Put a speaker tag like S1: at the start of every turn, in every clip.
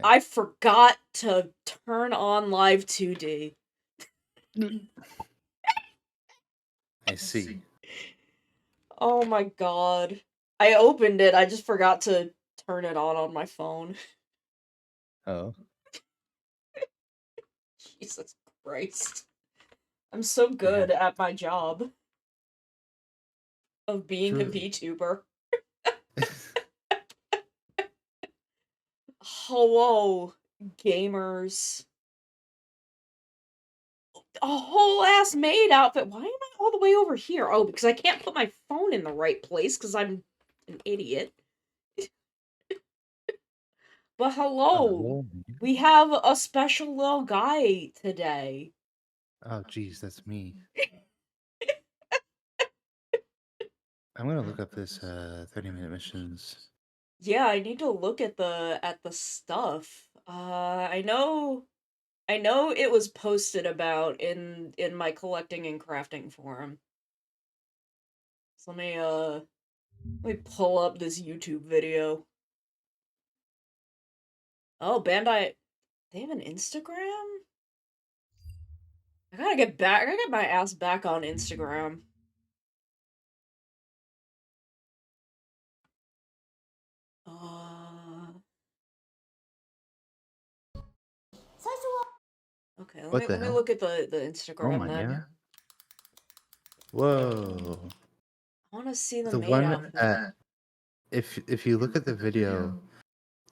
S1: I forgot to turn on Live 2D.
S2: I see.
S1: Oh my god. I opened it, I just forgot to turn it on my phone.
S2: Oh.
S1: Jesus Christ. I'm so good at my job of being a
S2: Truly.
S1: VTuber. Hello, gamers. A whole ass maid outfit. Why am I all the way over here? Oh, because I can't put my phone in the right place because I'm an idiot. But hello, we have a special little guy today.
S2: Oh, geez, that's me. I'm gonna look up this 30-minute missions.
S1: Yeah, I need to look at the stuff. I know it was posted about in my collecting and crafting forum. So let me pull up this YouTube video. Oh, Bandai, they have an Instagram? I gotta get back. I gotta get my ass back on Instagram. Okay,
S2: What the
S1: let me
S2: hell?
S1: look at the
S2: Oh
S1: Instagram
S2: my
S1: then.
S2: god. Whoa.
S1: I want to see the
S2: The
S1: maid
S2: one
S1: outfit.
S2: if you look at the video,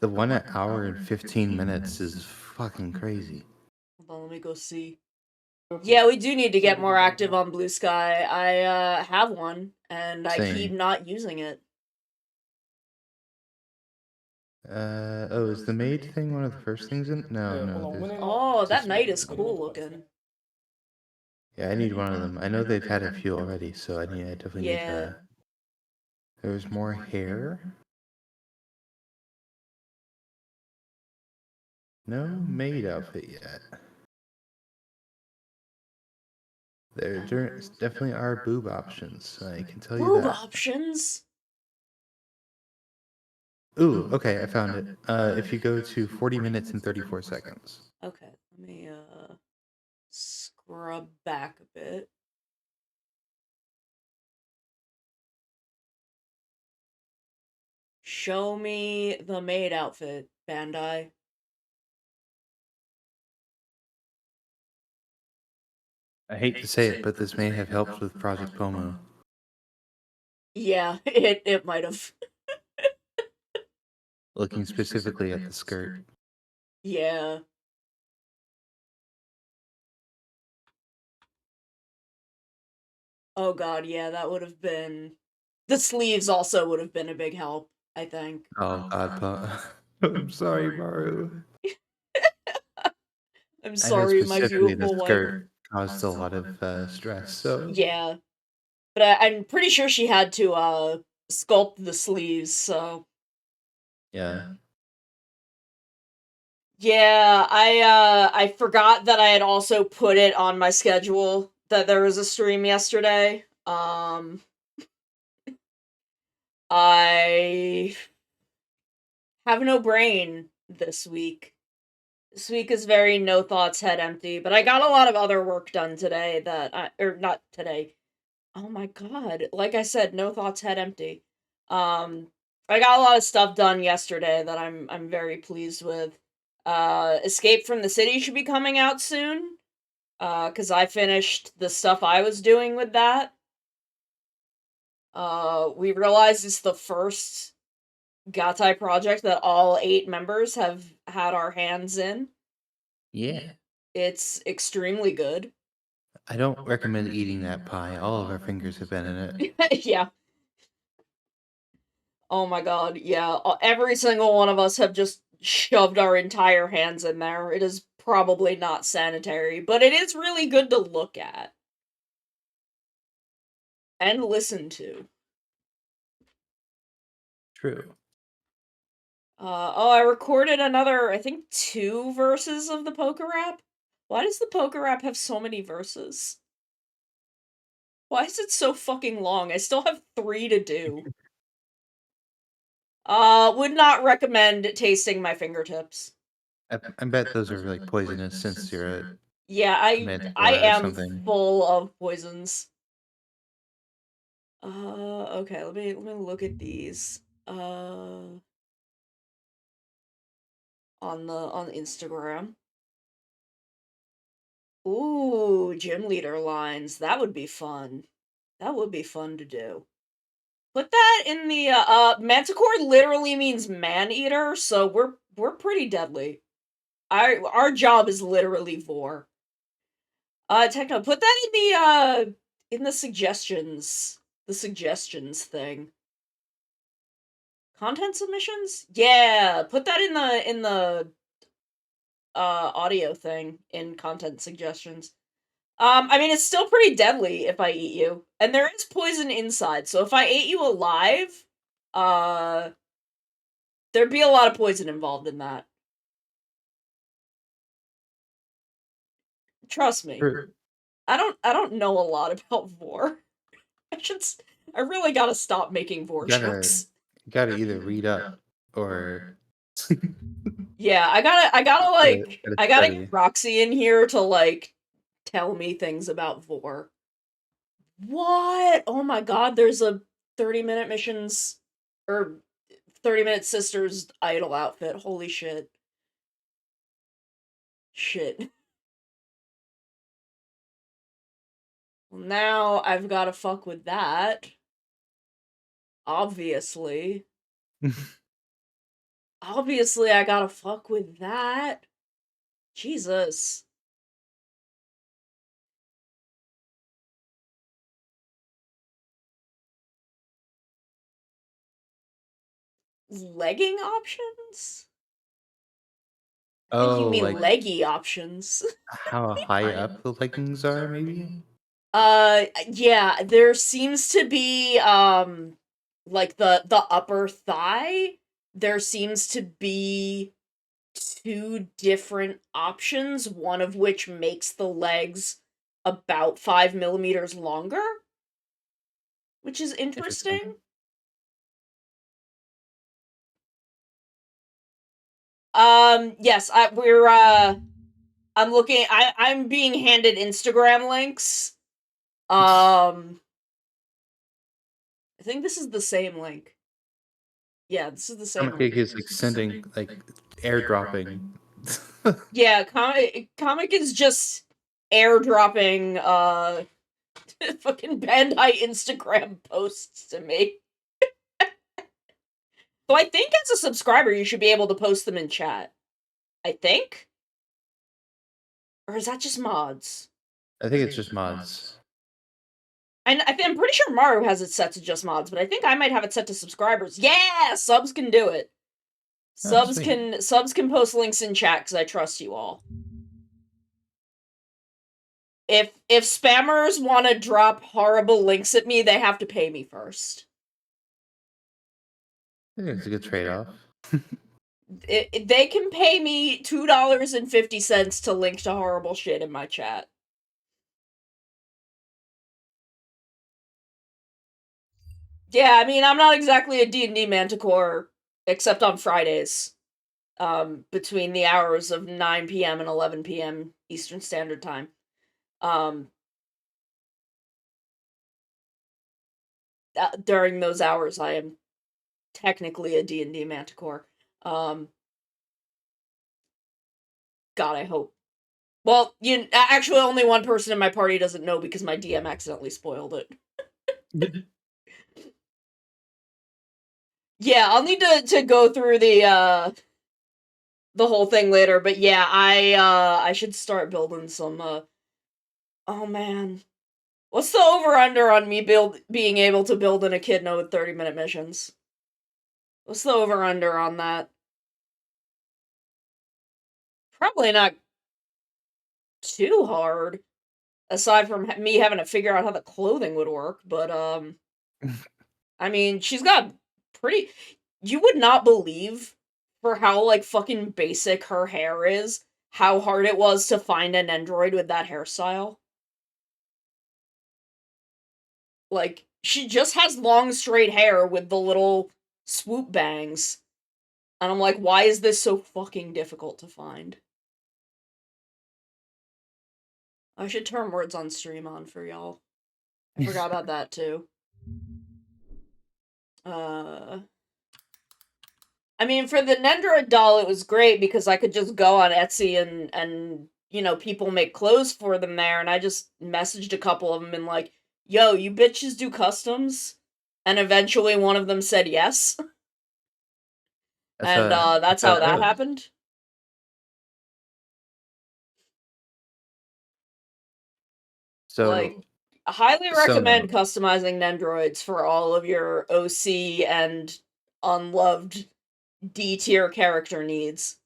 S2: the one at hour and 15 minutes is fucking crazy.
S1: Hold on, let me go see. Yeah, we do need to get more active on Blue Sky. I have one and I keep
S2: Same.
S1: not using it.
S2: Oh, is the maid thing one of the first things in? No, there's
S1: Oh, that
S2: just
S1: knight is cool looking.
S2: yeah, I need one of them. I know they've had a few already, so I definitely need
S1: Yeah.
S2: there's more hair. No maid outfit yet. There definitely are boob options. I can tell you
S1: Boob
S2: that.
S1: options?
S2: Ooh, okay, I found it. If you go to 40 minutes and 34 seconds.
S1: Okay, let me scrub back a bit. Show me the maid outfit, Bandai.
S2: I hate to say it, but this may have helped with Project Pomo.
S1: Yeah, it might have.
S2: Looking specifically at the skirt.
S1: Yeah. Oh god, yeah, that would have been. The sleeves also would have been a big help, I think.
S2: Oh God, I'm sorry, Maru.
S1: I'm
S2: I know
S1: sorry, my
S2: specifically the
S1: beautiful wife.
S2: skirt caused a lot of stress, so
S1: Yeah. But I'm pretty sure she had to sculpt the sleeves, so
S2: yeah.
S1: yeah, I forgot that I had also put it on my schedule that there was a stream yesterday. I have no brain this week. This week is very no thoughts, head empty, but I got a lot of other work done today or not today. Oh my god. Like I said, no thoughts, head empty. I got a lot of stuff done yesterday that I'm very pleased with. Escape from the City should be coming out soon. Cause I finished the stuff I was doing with that. We realized it's the first Gatai project that all 8 members have had our hands in.
S2: Yeah.
S1: It's extremely good.
S2: I don't recommend eating that pie. All of our fingers have been in it.
S1: Yeah. Oh my god, yeah. Every single one of us have just shoved our entire hands in there. It is probably not sanitary, but it is really good to look at. And listen to.
S2: True.
S1: Oh, I recorded another, I think, 2 verses of the poker rap. Why does the poker rap have so many verses? Why is it so fucking long? I still have 3 to do. Would not recommend tasting my fingertips.
S2: I bet those are, like, poisonous since you're a
S1: Yeah, I
S2: manticore or
S1: am
S2: something.
S1: full of poisons. Okay, let me look at these. On Instagram. Ooh, gym leader lines. That would be fun. That would be fun to do. Put that in the Manticore literally means man eater, so we're pretty deadly. Our job is literally vor. Techno, put that in the suggestions. The suggestions thing. Content submissions? Yeah, put that in the audio thing in content suggestions. I mean, it's still pretty deadly if I eat you. And there is poison inside, so if I ate you alive, uh, there'd be a lot of poison involved in that. Trust me.
S2: Sure.
S1: I don't know a lot about vor. I should I really gotta stop making
S2: You
S1: vor
S2: gotta
S1: jokes.
S2: you gotta either read up or
S1: Yeah, I gotta
S2: gotta
S1: I gotta get
S2: study.
S1: Roxy in here to tell me things about vor. What? Oh my god, there's a 30-minute missions or 30-minute sisters idol outfit. Holy shit. Shit. Well, now I've gotta fuck with that. Obviously. Obviously, I gotta fuck with that. Jesus. Legging options? I think you
S2: Oh,
S1: mean
S2: like
S1: leggy options.
S2: how high up the leggings are, maybe?
S1: Yeah, there seems to be like the upper thigh, there seems to be two different options, one of which makes the legs about 5 millimeters longer, which is
S2: Interesting.
S1: interesting. Yes, I'm looking. I'm being handed Instagram links. Um, I think this is the same link. Yeah, this is the same
S2: Comic
S1: link.
S2: Cake is, like, sending, like, airdropping.
S1: Yeah, comic is just airdropping fucking Bandai Instagram posts to me. So I think as a subscriber you should be able to post them in chat. I think? Or is that just mods?
S2: I think it's just mods.
S1: I'm pretty sure Maru has it set to just mods, but I think I might have it set to subscribers. Yeah, subs can do it.
S2: Oh, sweet.
S1: Subs can post links in chat because I trust you all. If spammers want to drop horrible links at me, they have to pay me first.
S2: I think it's a good trade-off.
S1: They can pay me $2.50 to link to horrible shit in my chat. Yeah, I mean, I'm not exactly a D&D manticore, except on Fridays, between the hours of 9 p.m. and 11 p.m. Eastern Standard Time. Um, During those hours, I am technically a D&D manticore. Um, God, I hope. Well, actually, only one person in my party doesn't know because my DM accidentally spoiled it. Yeah, I'll need to go through the whole thing later, but yeah, I should start building some oh man. What's the over under on me being able to build an echidna with 30-minute missions? What's the over under on that? Probably not too hard, aside from me having to figure out how the clothing would work, but I mean, she's got pretty you would not believe for how fucking basic her hair is, how hard it was to find an android with that hairstyle. Like, she just has long straight hair with the little swoop bangs. And I'm like, why is this so fucking difficult to find? I should turn words on stream on for y'all. I forgot about that too. Uh, I mean, for the Nendoroid doll, it was great because I could just go on Etsy and people make clothes for them there, and I just messaged a couple of them and like, "Yo, you bitches do customs?" And eventually, one of them said yes,
S2: That's
S1: and that's
S2: how
S1: how
S2: it
S1: that
S2: goes.
S1: happened. Like,
S2: So
S1: I highly recommend
S2: Sono.
S1: customizing Nendoroids for all of your OC and unloved D tier character needs.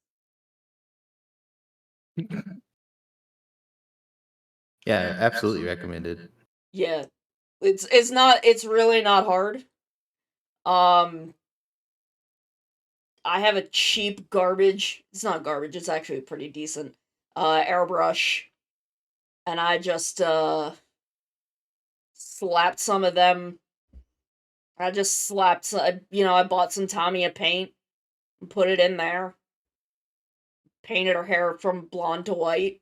S2: Yeah, absolutely recommended.
S1: Yeah, it's really not hard. Um, I have a cheap garbage. It's not garbage. It's actually pretty decent. Airbrush, and I just slapped some of them. I just slapped. I bought some Tamiya paint and put it in there. Painted her hair from blonde to white.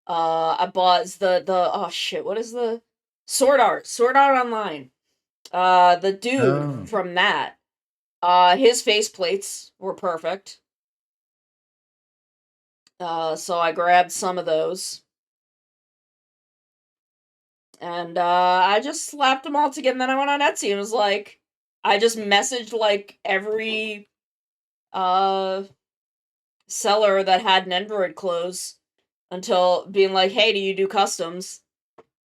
S1: I bought the oh shit, what is the Sword Art Online. The dude
S2: Oh.
S1: from that. His face plates were perfect. So I grabbed some of those. And I just slapped them all together and then I went on Etsy and was like I just messaged like every uh seller that had an Android clothes until being like, "Hey, do you do customs?"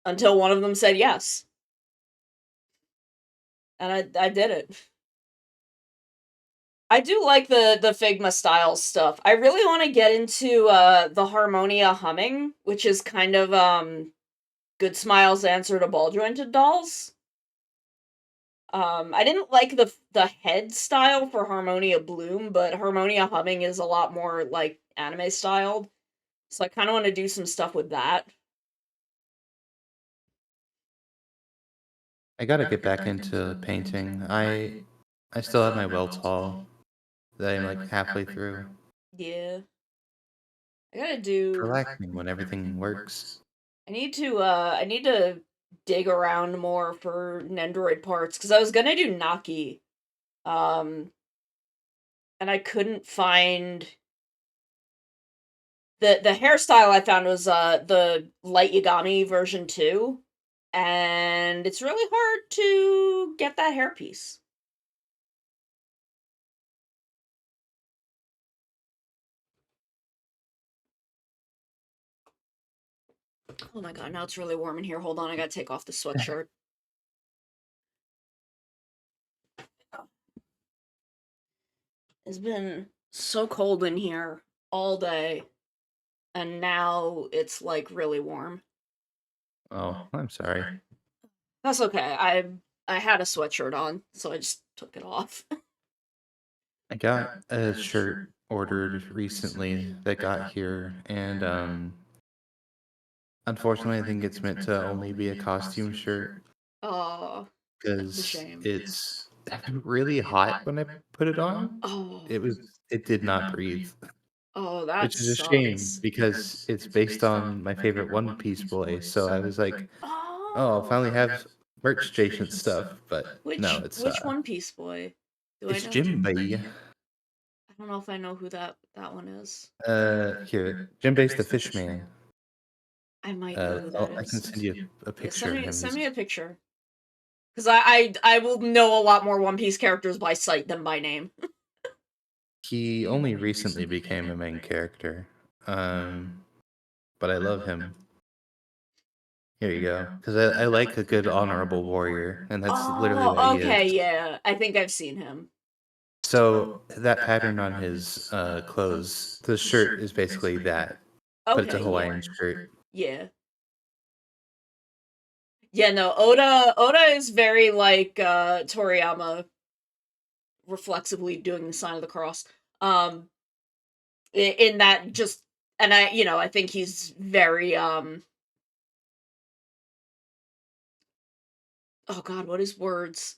S1: Until one of them said yes. And I did it. I do like the Figma style stuff. I really want to get into the Harmonia humming, which is kind of Good Smile's answer to ball jointed dolls. I didn't like the head style for Harmonia Bloom, but Harmonia humming is a lot more like anime styled. So I kind of want to do some stuff with that.
S2: I gotta get back into painting. I still have my Welts Hall that I'm like halfway through.
S1: Yeah. I gotta
S2: It's
S1: do
S2: relaxing when everything works.
S1: I need to dig around more for Nendoroid parts because I was gonna do Naki. Um and I couldn't find the hairstyle I found was the Light Yagami version 2, and it's really hard to get that hairpiece. Oh my god, now it's really warm in here. Hold on, I gotta take off the sweatshirt. It's been so cold in here all day, and now it's like really warm.
S2: Oh, I'm sorry.
S1: That's okay. I had a sweatshirt on, so I just took it off.
S2: I got a shirt ordered recently that got here, and unfortunately, I think it's meant to only be a costume shirt
S1: Oh, that's a
S2: because
S1: shame.
S2: it's really hot when I put it on.
S1: Oh,
S2: It was it did not breathe,
S1: oh, that
S2: which is a shame
S1: sucks.
S2: because it's based on my favorite One Piece boy. So I was like, oh, I'll
S1: Oh,
S2: finally have merch station stuff, but no,
S1: which One Piece boy? Do I
S2: it's
S1: know?
S2: Jimbei.
S1: I don't know if I know who that one is.
S2: Here, Jimbei's the fish man.
S1: I might know who that
S2: I can
S1: is.
S2: send you a
S1: Yeah,
S2: picture of him.
S1: send me a picture. Because I will know a lot more One Piece characters by sight than by name.
S2: He only recently became a main character, um, but I love him. Here you go, because I like a good honorable warrior, and that's literally what
S1: Oh,
S2: he is.
S1: okay, yeah. I think I've seen him.
S2: So that pattern on his clothes, the shirt is basically that, but it's a
S1: Okay, yeah.
S2: Hawaiian shirt.
S1: Yeah. Yeah, no, Oda is very like Toriyama reflexively doing the sign of the cross. Um in that just and I think he's very oh god, what is words?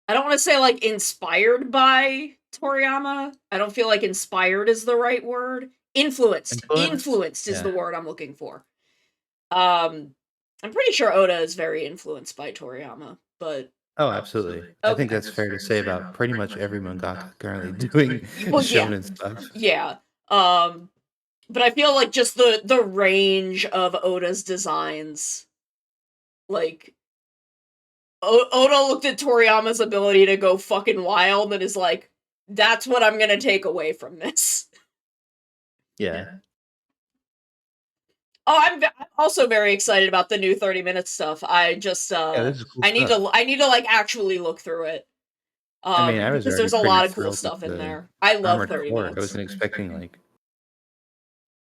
S1: I don't want to say like inspired by Toriyama. I don't feel like inspired is the right word. Influenced.
S2: Influenced?
S1: Influenced is
S2: Yeah.
S1: the word I'm looking for. Um, I'm pretty sure Oda is very influenced by Toriyama, but
S2: Oh, absolutely. I think
S1: okay.
S2: that's fair to say about pretty much every mangaka currently doing
S1: Well, yeah,
S2: shonen stuff.
S1: yeah. Um, but I feel like just the range of Oda's designs, like Oda looked at Toriyama's ability to go fucking wild and is like, that's what I'm gonna take away from this.
S2: Yeah.
S1: Oh, I'm also very excited about the new 30 minute stuff. I just
S2: Yeah, this is cool
S1: I need
S2: stuff.
S1: to like actually look through it.
S2: I mean, I was
S1: Because
S2: already
S1: there's a
S2: pretty
S1: lot of cool
S2: thrilled with
S1: stuff in
S2: the
S1: there. I love
S2: Armored
S1: 30
S2: Core. I
S1: minutes.
S2: wasn't expecting, like,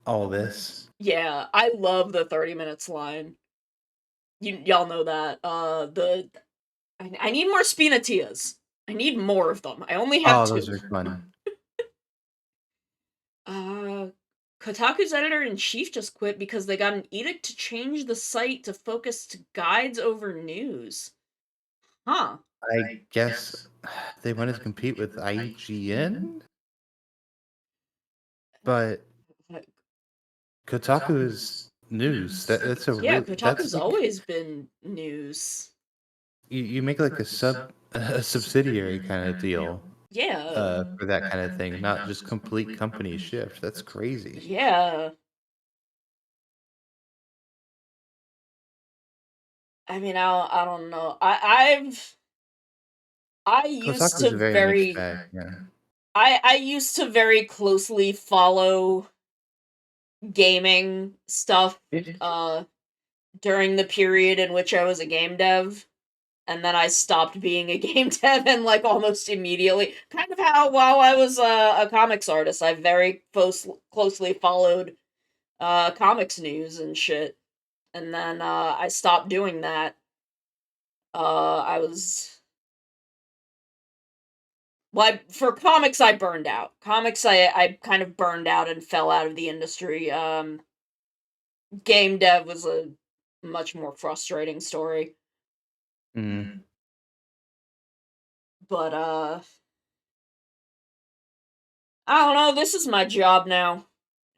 S2: all this.
S1: Yeah, I love the 30 minutes line. Y'all know that. I need more Spinatias. I need more of them. I only have
S2: Oh, those
S1: two.
S2: are fun.
S1: Uh, Kotaku's editor-in-chief just quit because they got an edict to change the site to focus to guides over news. Huh.
S2: I guess they wanted to compete with IGN, but
S1: Like,
S2: Kotaku is news. That's a
S1: yeah,
S2: real that's
S1: Kotaku's
S2: like
S1: always been news.
S2: you make like a subsidiary kind of deal
S1: Yeah.
S2: for that kind of thing, not just complete company shift. That's crazy.
S1: Yeah. I mean, I don't know. I used
S2: Kotaku is
S1: to
S2: a very mixed
S1: very
S2: bag. Yeah.
S1: I used to very closely follow gaming stuff uh during the period in which I was a game dev, and then I stopped being a game dev and like almost immediately. Kind of how while I was a comics artist, I very closely followed comics news and shit. And then I stopped doing that. I was well, for comics, I burned out. Comics, I kind of burned out and fell out of the industry. Game dev was a much more frustrating story.
S2: Mm.
S1: But I don't know, this is my job now.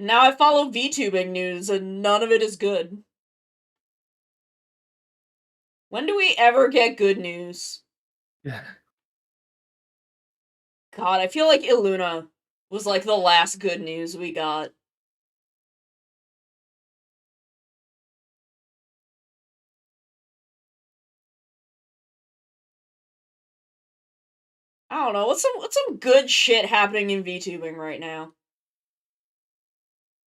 S1: Now I follow VTubing news and none of it is good. When do we ever get good news?
S2: Yeah.
S1: God, I feel like Illuna was like the last good news we got. I don't know, what's some good shit happening in VTubing right now?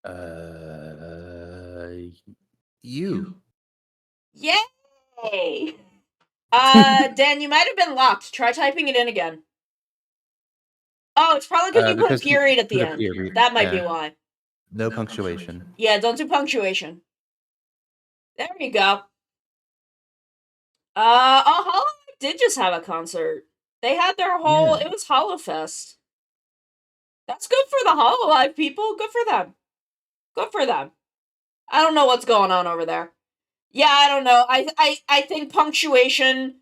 S2: Uh, you.
S1: Yay! Dan, you might have been locked. Try typing it in again. Oh, it's probably because you put a
S2: Because you
S1: period at the
S2: put a
S1: end.
S2: period.
S1: That might be
S2: Yeah.
S1: why.
S2: No punctuation.
S1: Yeah, don't do punctuation. There you go. Oh, Hollow did just have a concert. They had their whole.
S2: Yeah.
S1: It was Hollowfest. That's good for the Hololive people. Good for them. Good for them. I don't know what's going on over there. Yeah, I don't know. I think punctuation.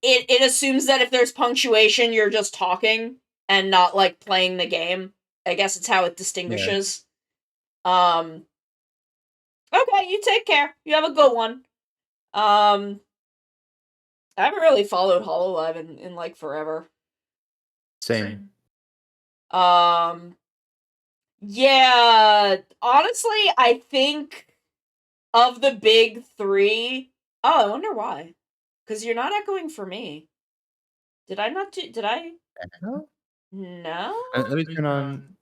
S1: It assumes that if there's punctuation, you're just talking and not like playing the game. I guess it's how it
S2: Yeah.
S1: distinguishes. Um. Okay, you take care. You have a good one. Um. I haven't really followed Hololive in like forever.
S2: Same.
S1: Um. Yeah, honestly, I think of the big three. Oh, I wonder why. Because you're not echoing for me. Did I not do. Did I?
S2: Echo?
S1: No?
S2: Let me turn on.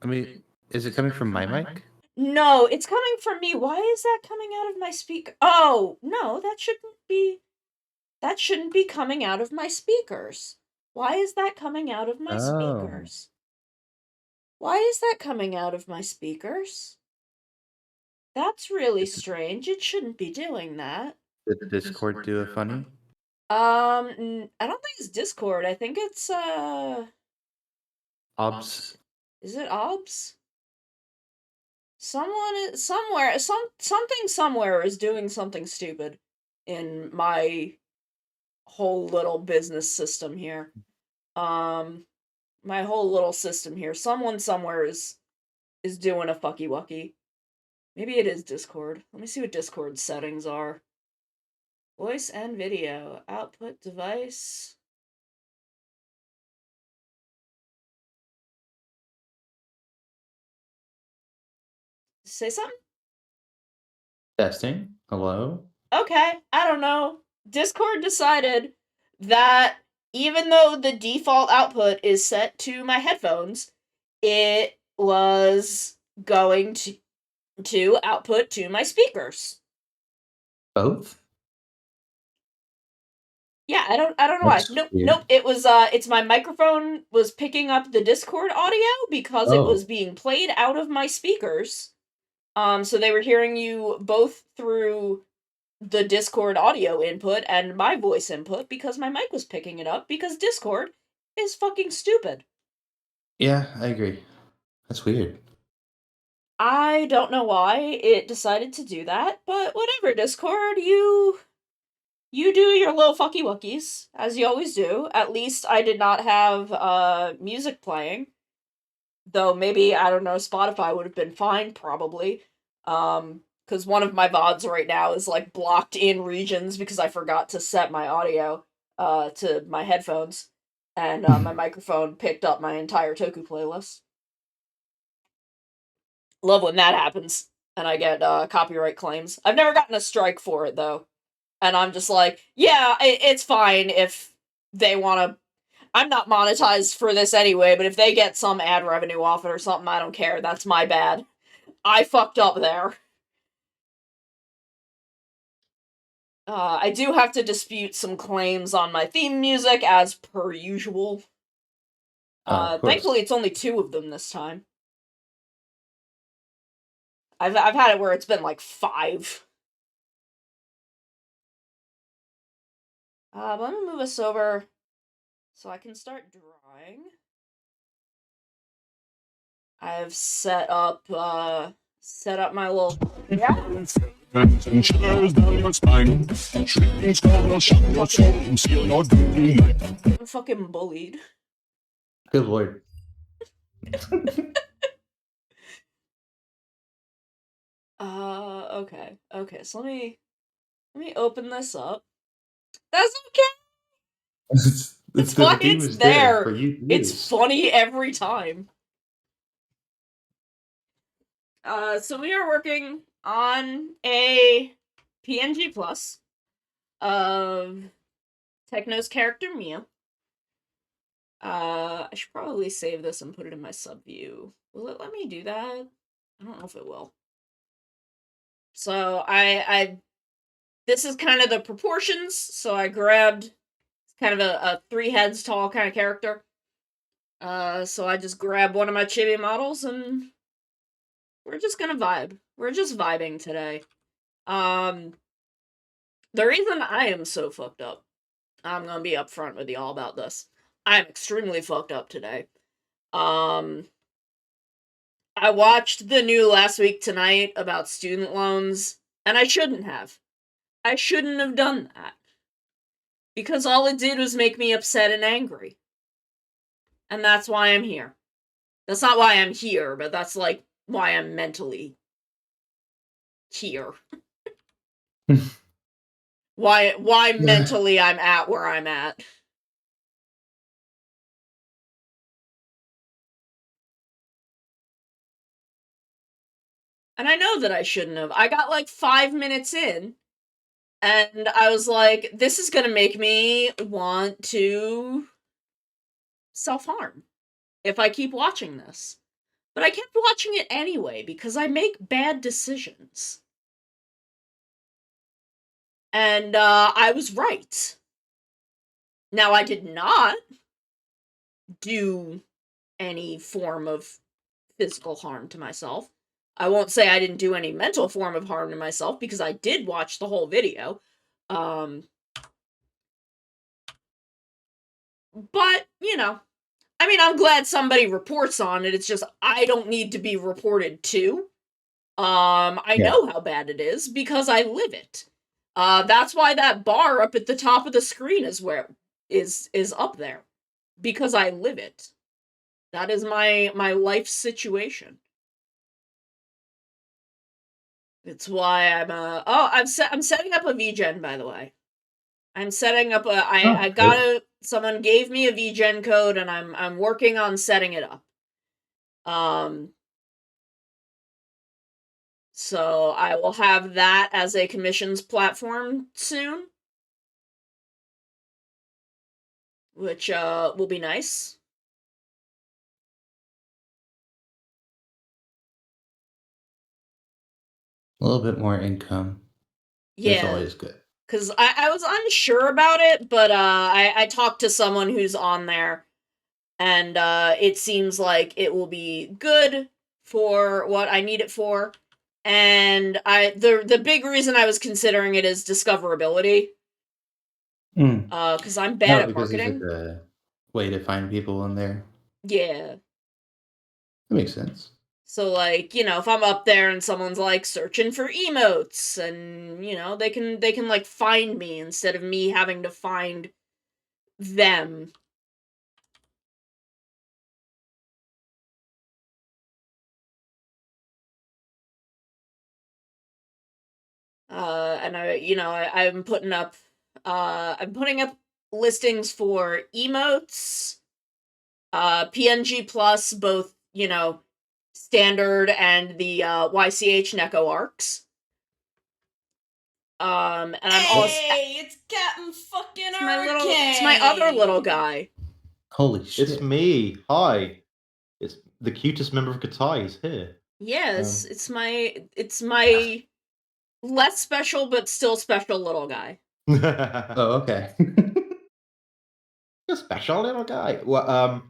S2: I mean, is it coming from my mic?
S1: No, it's coming from me. Why is that coming out of my speaker? Oh, no, that shouldn't be. That shouldn't be coming out of my speakers. Why is that coming out of my
S2: Oh.
S1: speakers? Why is that coming out of my speakers? That's really
S2: Did,
S1: strange. It shouldn't be doing that.
S2: did Discord do a funny?
S1: I don't think it's Discord. I think it's
S2: Obs.
S1: is it Obs? Someone somewhere something somewhere is doing something stupid in my whole little business system here. Um, my whole little system here. Someone somewhere is doing a fucky wucky. Maybe it is Discord. Let me see what Discord's settings are. Voice and video. Output device. Say something?
S2: Testing. Hello?
S1: Okay, I don't know. Discord decided that even though the default output is set to my headphones, it was going to output to my speakers.
S2: Both?
S1: Yeah, I don't know why.
S2: That's
S1: Nope,
S2: weird.
S1: nope. It's my microphone was picking up the Discord audio because it was
S2: Oh.
S1: being played out of my speakers. So they were hearing you both through the Discord audio input and my voice input because my mic was picking it up because Discord is fucking stupid.
S2: Yeah, I agree. That's weird.
S1: I don't know why it decided to do that, but whatever, Discord, you do your little fucky wuckies, as you always do. At least I did not have music playing. Though maybe, I don't know, Spotify would have been fine, probably. Because one of my VODs right now is like blocked in regions because I forgot to set my audio to my headphones. And my microphone picked up my entire Toku playlist. Love when that happens. And I get copyright claims. I've never gotten a strike for it, though. And I'm just like, yeah, it's fine if they want to. I'm not monetized for this anyway, but if they get some ad revenue off it or something, I don't care. That's my bad. I fucked up there. I do have to dispute some claims on my theme music, as per usual.
S2: Of
S1: Thankfully,
S2: course.
S1: it's only 2 of them this time. I've had it where it's been like 5. But I'm gonna move us over so I can start drawing. I've set up my little
S3: And shivers down your spine. Shrieking skull will shock your soul and seal your doom night.
S1: I'm fucking bullied.
S2: Good lord.
S1: Okay. Okay, so let me open this up. That's okay. It's
S2: The
S1: fine,
S2: theme
S1: it's
S2: is there for
S1: there.
S2: you to
S1: It's
S2: use.
S1: funny every time. So we are working on a PNG plus of Techno's character Mia. I should probably save this and put it in my sub view. Will it let me do that? I don't know if it will. So I this is kind of the proportions. So I grabbed kind of a 3 heads tall kind of character. So I just grabbed one of my chibi models and we're just gonna vibe. We're just vibing today. Um, the reason I am so fucked up, I'm gonna be upfront with y'all about this. I'm extremely fucked up today. Um, I watched the new Last Week Tonight about student loans, and I shouldn't have. I shouldn't have done that. Because all it did was make me upset and angry. And that's why I'm here. That's not why I'm here, but that's like why I'm mentally here. Why mentally I'm at where I'm at. And I know that I shouldn't have. I got like 5 minutes in, and I was like, this is gonna make me want to self harm if I keep watching this. But I kept watching it anyway because I make bad decisions. And I was right. Now, I did not do any form of physical harm to myself. I won't say I didn't do any mental form of harm to myself because I did watch the whole video. But, I mean, I'm glad somebody reports on it. It's just I don't need to be reported to. I
S2: Yeah.
S1: know how bad it is because I live it. That's why that bar up at the top of the screen is up there. Because I live it. That is my life situation. It's why I'm setting up a VGen, by the way. I'm setting up someone gave me a VGen code and I'm working on setting it up. So I will have that as a commissions platform soon. Which will be nice.
S2: A little bit more income. It's
S1: Yeah.
S2: always good.
S1: Because I was unsure about it, but I talked to someone who's on there, and it seems like it will be good for what I need it for. And the big reason I was considering it is discoverability. Because I'm bad at
S2: because
S1: marketing.
S2: is it a way to find people in there?
S1: Yeah.
S2: That makes sense.
S1: So, like, if I'm up there and someone's, like, searching for emotes, and, they can, like, find me instead of me having to find them. And I'm putting up listings for emotes, PNG Plus, both, standard and the, YCH Neko arcs. And I'm also...
S4: Hey, it's Captain fucking
S1: it's my other little guy.
S2: Holy shit.
S5: It's me. Hi. It's the cutest member of Katai is here.
S1: Yes, it's my less special but still special little guy.
S2: Oh, okay.
S5: A special little guy. Well,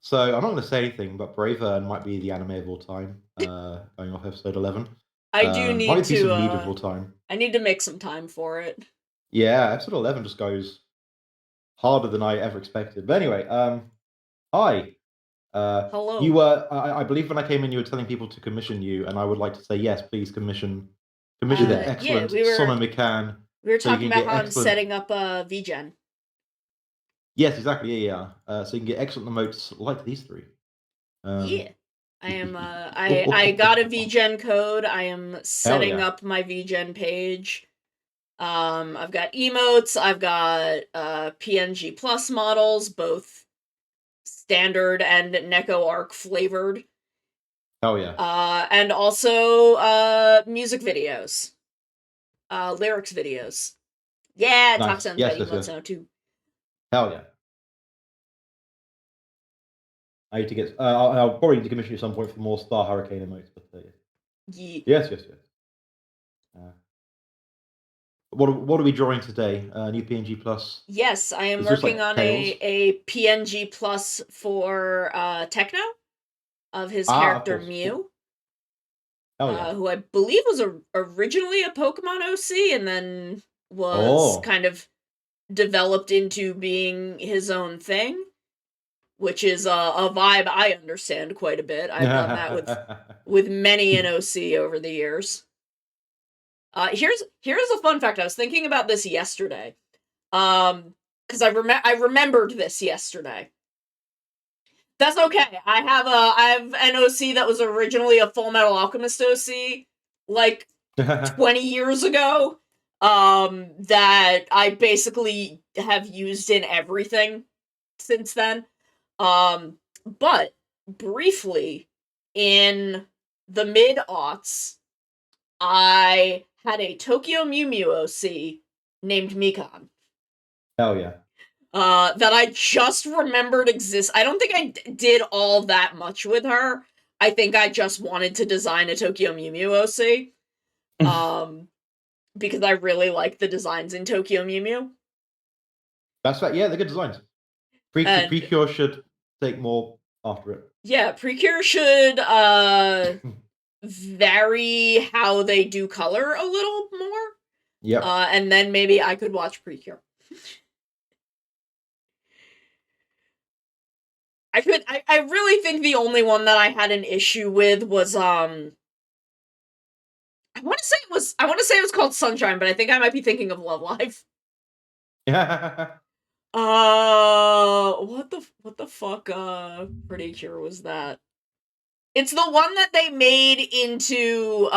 S5: so I'm not going to say anything, but Bravern might be the anime of all time. Going off episode 11.
S1: I do need
S5: might be a piece
S1: to
S5: of meat of all time.
S1: I need to make some time for it.
S5: Yeah, episode 11 just goes harder than I ever expected. But anyway, hi.
S1: Hello.
S5: You were, I believe, when I came in, you were telling people to commission you, and I would like to say yes, please commission the excellent Sonomican.
S1: We were
S5: so you
S1: talking
S5: can
S1: about
S5: get
S1: how I'm
S5: excellent-
S1: setting up a VGen.
S5: Yes, exactly. Yeah. So you can get excellent emotes like these three.
S1: Yeah. I am I got a VGen code. I am setting up my VGen page. I've got emotes, I've got PNG Plus models, both standard and Neko arc flavored.
S5: Hell yeah.
S1: And also music videos. Lyrics videos. Yeah,
S5: Nice.
S1: Toxin's
S5: Yes,
S1: Betty
S5: yes,
S1: wants
S5: yes.
S1: now too.
S5: Hell yeah. I need to get. I'll probably need to commission you at some point for more Star Hurricane emotes, but
S1: Yeah.
S5: yes. What are we drawing today? New PNG Plus.
S1: Yes, I am
S5: Is this
S1: working
S5: like
S1: on
S5: Tails?
S1: a PNG Plus for Techno of his
S5: Of
S1: character
S5: course.
S1: Mew.
S5: Hell yeah.
S1: Who I believe was originally a Pokemon OC and then was kind of developed into being his own thing, which is a vibe I understand quite a bit. I've done that with many an OC over the years. Here's a fun fact. I was thinking about this yesterday, because I remembered this yesterday. That's okay. I have an OC that was originally a Full Metal Alchemist OC, like 20 years ago, that I basically have used in everything since then. But briefly, in the mid-aughts, I had a Tokyo Mew Mew OC named Mikan.
S5: Hell yeah.
S1: That I just remembered exists. I don't think I did all that much with her. I think I just wanted to design a Tokyo Mew Mew OC. Because I really like the designs in Tokyo Mew Mew.
S5: That's right. Yeah, they're good designs. Precure should take more after it.
S1: Yeah, Precure should vary how they do color a little more.
S5: Yep.
S1: And then maybe I could watch Precure. I really think the only one that I had an issue with was I want to say it was called Sunshine, but I think I might be thinking of Love Live.
S5: Yeah.
S1: What the fuck, Pretty Cure was that? It's the one that they made into,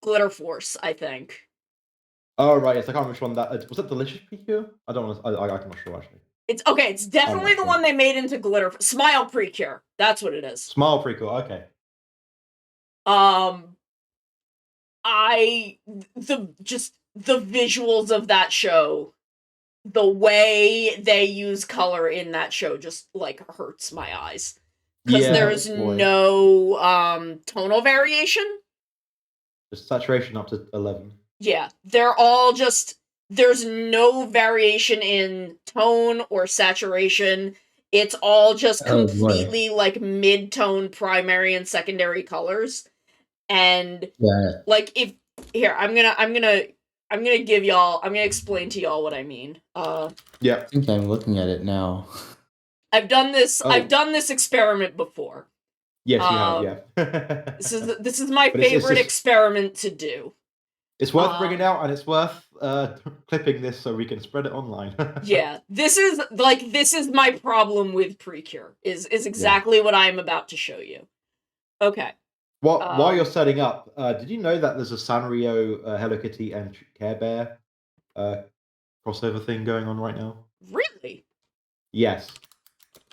S1: Glitter Force, I think.
S5: Oh, right, yes, I can't remember which one that... Was that Delicious Precure? I don't want to... I'm not sure, actually.
S1: It's definitely the
S5: sure.
S1: one they made into Glitter... Smile Precure. That's what it is.
S5: Smile Precure, okay.
S1: The visuals of that show, the way they use color in that show just, like, hurts my eyes. Because there's no, tonal variation.
S5: Just saturation up to 11.
S1: Yeah, they're all just... There's no variation in tone or saturation. It's all just completely, like, mid-tone primary and secondary colors. And, like, if... Here, I'm gonna give y'all... I'm gonna explain to y'all what I mean.
S2: Yeah. I think I'm looking at it now.
S1: I've done this experiment before.
S5: Yes, you have, yeah.
S1: This is my favorite experiment to do.
S5: It's worth bringing out, and it's worth clipping this so we can spread it online.
S1: Yeah, this is my problem with Precure. Is exactly what I am about to show you. Okay.
S5: While you're setting up, did you know that there's a Sanrio, Hello Kitty, and Care Bear crossover thing going on right now?
S1: Really?
S5: Yes.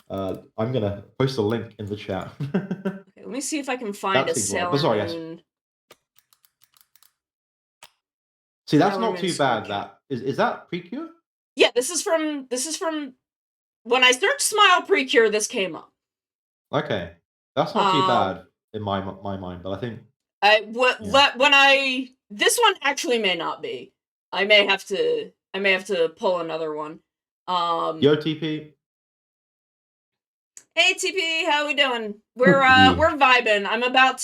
S5: I'm gonna post a link in the chat.
S1: Okay, let me see if I can find a Sailor Moon.
S5: See, that's not too bad. That is that Precure?
S1: Yeah, this is from when I searched Smile Precure, this came up.
S5: Okay, that's not too bad in my mind, but I think
S1: this one actually may not be. I may have to pull another one.
S5: Yo, TP.
S1: Hey TP, how we doing? We're vibing. I'm about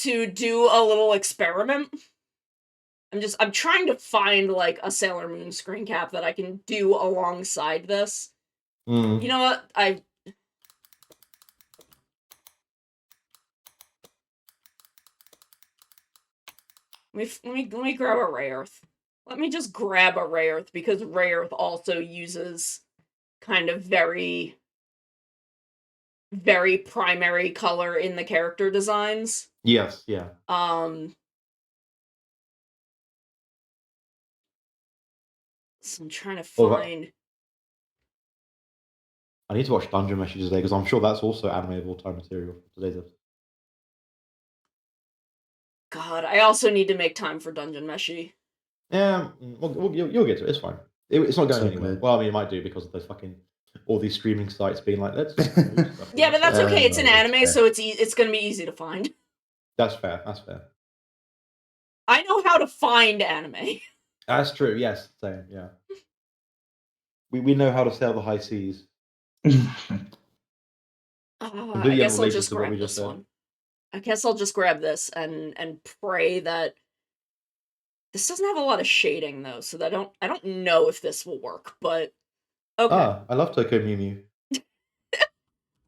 S1: to do a little experiment. I'm trying to find, like, a Sailor Moon screen cap that I can do alongside this. You know what? Let me grab a Ray Earth. Let me just grab a Ray Earth, because Ray Earth also uses kind of very, very primary color in the character designs.
S5: Yes, yeah.
S1: So I'm trying to find...
S5: I need to watch Dungeon Meshi today, because I'm sure that's also animatable time material for today's episode.
S1: God, I also need to make time for Dungeon Meshi.
S5: Yeah, you'll get to it. It's fine. It's not going anywhere. Well, I mean, it might do because of those fucking all these streaming sites being like, let's.
S1: Yeah, but that's okay. It's an anime, so it's going to be easy to find.
S5: That's fair. That's fair.
S1: I know how to find anime.
S5: That's true. Yes, same. Yeah. We know how to sail the high seas.
S1: I guess I'll just grab this one. I guess I'll just grab this and pray that this doesn't have a lot of shading though, so that I don't know if this will work, but okay.
S5: I love Toko Mew Mew.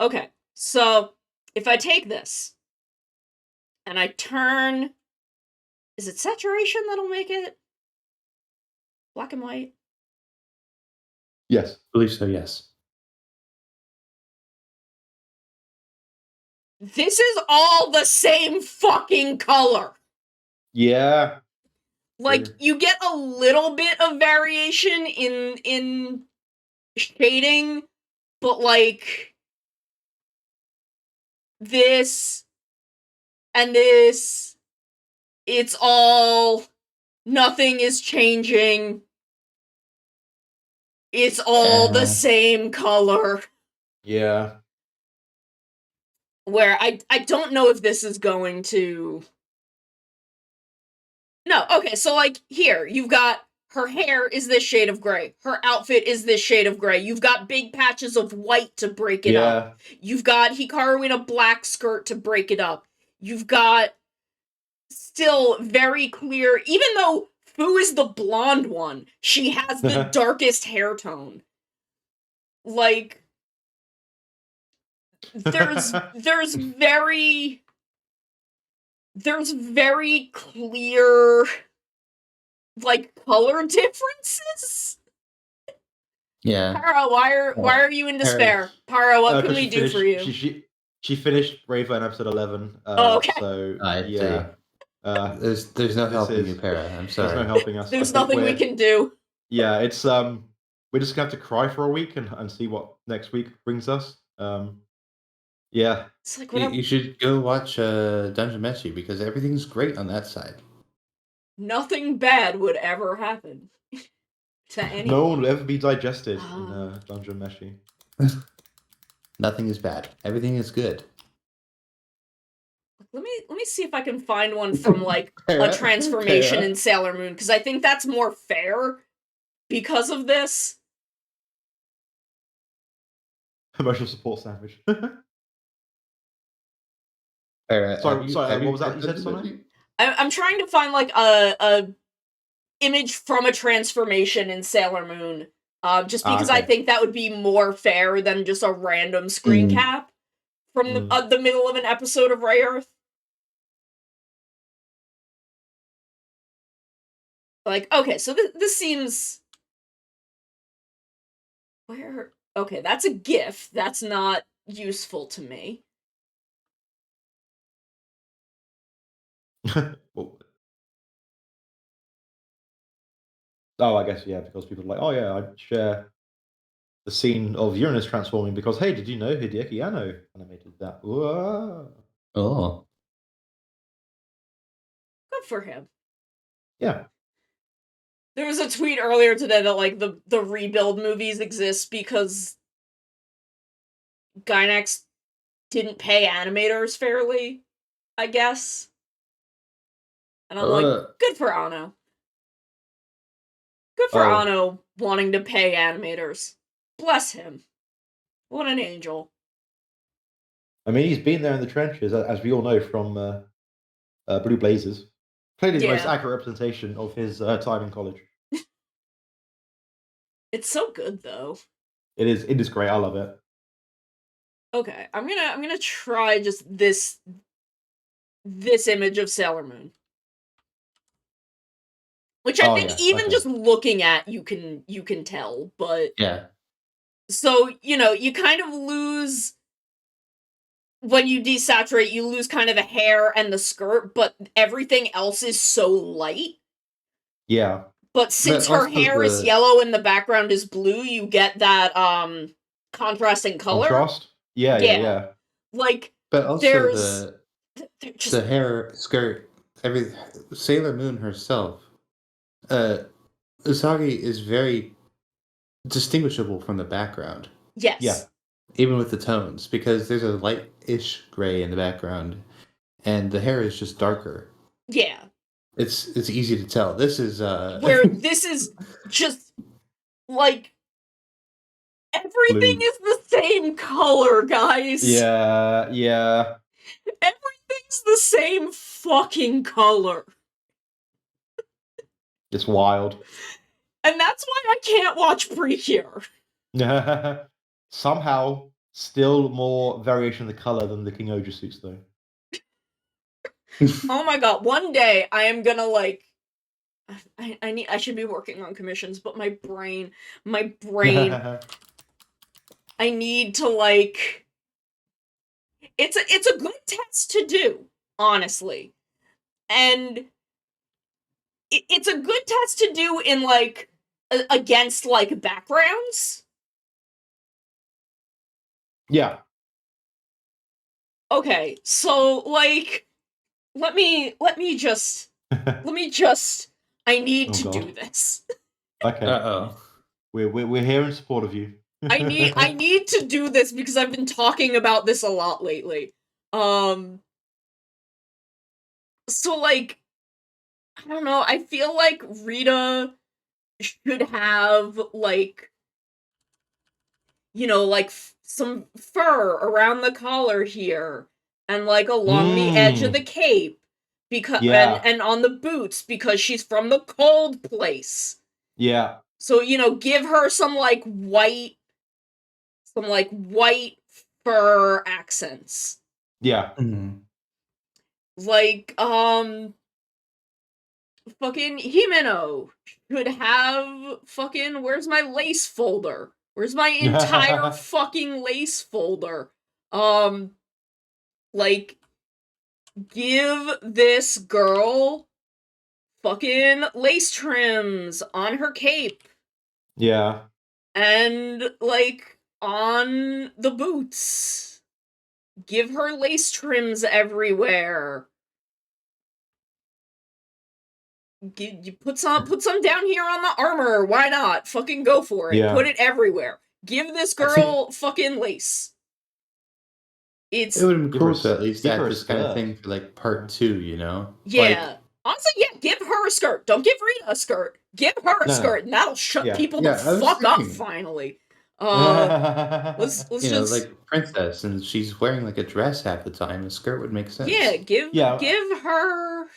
S1: Okay, so if I take this and I turn, is it saturation that'll make it black and white?
S5: Yes,
S2: I believe so. Yes.
S1: This is all the same fucking color.
S5: Yeah.
S1: Like, you get a little bit of variation in shading, but, like, this and this, it's all, nothing is changing. It's all the same color.
S5: Yeah.
S1: Where I don't know if this is going to... No, okay, so, like, here, you've got her hair is this shade of gray. Her outfit is this shade of gray. You've got big patches of white to break it up. You've got Hikaru in a black skirt to break it up. You've got still very clear, even though Fu is the blonde one, she has the darkest hair tone. Like... there's very clear like color differences.
S2: Yeah.
S1: Para, why are you in despair? Para, what can
S5: 'cause
S1: we
S5: she
S1: do
S5: finished,
S1: for you?
S5: she finished Braver in episode 11.
S1: Oh, okay.
S5: So
S2: I
S5: yeah.
S2: There's no
S5: This
S2: helping
S5: is-
S2: you, Para. I'm
S5: There's no
S2: sorry.
S5: helping us.
S1: There's
S5: I think
S1: nothing we can do.
S5: Yeah, it's we're just gonna have to cry for a week and see what next week brings us. Yeah.
S1: It's like
S2: You,
S1: whatever.
S2: you should go watch Dungeon Meshi because everything's great on that side.
S1: Nothing bad would ever happen to anyone.
S5: No one will ever be digested in
S1: Ah.
S5: Dungeon Meshi.
S2: Nothing is bad. Everything is good.
S1: Let me see if I can find one from like a
S2: Para,
S1: transformation
S2: Para.
S1: in Sailor Moon, because I think that's more fair because of this.
S5: Emotional support sandwich.
S2: Para,
S5: Sorry,
S2: have
S5: sorry,
S2: have
S5: what was that
S2: played
S5: you said,
S2: Dungeon
S1: I'm
S5: Sonny?
S1: trying to find like a image from a transformation in Sailor Moon. Just because I
S5: okay.
S1: think that would be more fair than just a random screen
S2: Mm.
S1: cap from the middle of an episode of Ray Earth. Like, okay, so this seems... Where... Okay, that's a GIF. That's not useful to me.
S5: Well, oh, I guess, yeah, because people are like, oh yeah, I'd share the scene of Uranus transforming because, hey, did you know Hideaki Anno animated that? Whoa.
S2: Oh.
S1: Good for him.
S5: Yeah.
S1: There was a tweet earlier today that, like, the rebuild movies exist because Gainax didn't pay animators fairly, I guess. And I'm like, good for Anno. Good for
S5: Oh.
S1: Anno wanting to pay animators. Bless him. What an angel.
S5: I mean, he's been there in the trenches, as we all know from Blue Blazers. Clearly the most
S1: Yeah.
S5: accurate representation of his time in college.
S1: It's so good, though.
S5: It is great. I love it.
S1: Okay, I'm gonna try just this image of Sailor Moon. Which I
S5: Oh,
S1: think
S5: yeah,
S1: even
S5: okay.
S1: just looking at you can tell, but
S2: Yeah.
S1: so, you know, you kind of lose when you desaturate, you lose kind of the hair and the skirt, but everything else is so light.
S5: Yeah.
S1: But since
S2: But
S1: her
S2: also
S1: hair is
S2: the-
S1: yellow and the background is blue, you get that contrasting color.
S5: Contrast? Yeah.
S1: Like,
S2: But also
S1: there's just
S2: the hair, skirt, every Sailor Moon herself, Usagi is very distinguishable from the background,
S1: yes.
S5: Yeah.
S2: even with the tones, because there's a light-ish gray in the background, and the hair is just darker.
S1: Yeah.
S2: It's easy to tell. This is
S1: Where this is just like everything
S5: Blue.
S1: is the same color, guys.
S5: Yeah.
S1: Everything's the same fucking color.
S5: It's wild.
S1: And that's why I can't watch Precure.
S5: Somehow, still more variation in the color than the King Oja suits, though.
S1: Oh my god, one day I am gonna like I should be working on commissions, but my brain I need to like it's a good test to do, honestly. And it's a good test to do in like against like backgrounds.
S5: Yeah.
S1: Okay, so like let me just I need
S5: Oh,
S1: to
S5: God.
S1: do this.
S5: Okay.
S2: Uh-oh.
S5: We're here in support of you.
S1: I need to do this because I've been talking about this a lot lately. So like I don't know, I feel like Rita should have like, you know, like some fur around the collar here and like along the edge of the cape because
S5: Yeah.
S1: and on the boots because she's from the cold place.
S5: Yeah.
S1: So, you know, give her some white fur accents.
S5: Yeah.
S2: Mhm.
S1: Like, fucking Himeno should have fucking, where's my lace folder? Where's my entire fucking lace folder? Like, give this girl fucking lace trims on her cape.
S5: Yeah.
S1: And, like, on the boots. Give her lace trims everywhere. You put some down here on the armor. Why not? Fucking go for it.
S5: Yeah.
S1: Put it everywhere. Give this
S5: I think-
S1: girl fucking lace. It's
S2: It would have been
S5: Give
S2: cool
S5: her a
S2: to at
S5: s-
S2: least
S5: give
S2: add
S5: her a
S2: this kind of
S5: skirt.
S2: thing for like part 2, you know?
S1: yeah.
S2: Like,
S1: Honestly, yeah, give her a skirt. Don't give Rita a skirt. Give her a
S5: No.
S1: skirt, and that'll shut
S5: Yeah.
S1: people
S2: Yeah,
S1: the
S2: I was
S1: fuck up
S2: thinking.
S1: finally.
S5: Let's
S1: Let's
S2: you know,
S1: just
S2: like princess, and she's wearing like a dress half the time. A skirt would make sense.
S1: yeah, give her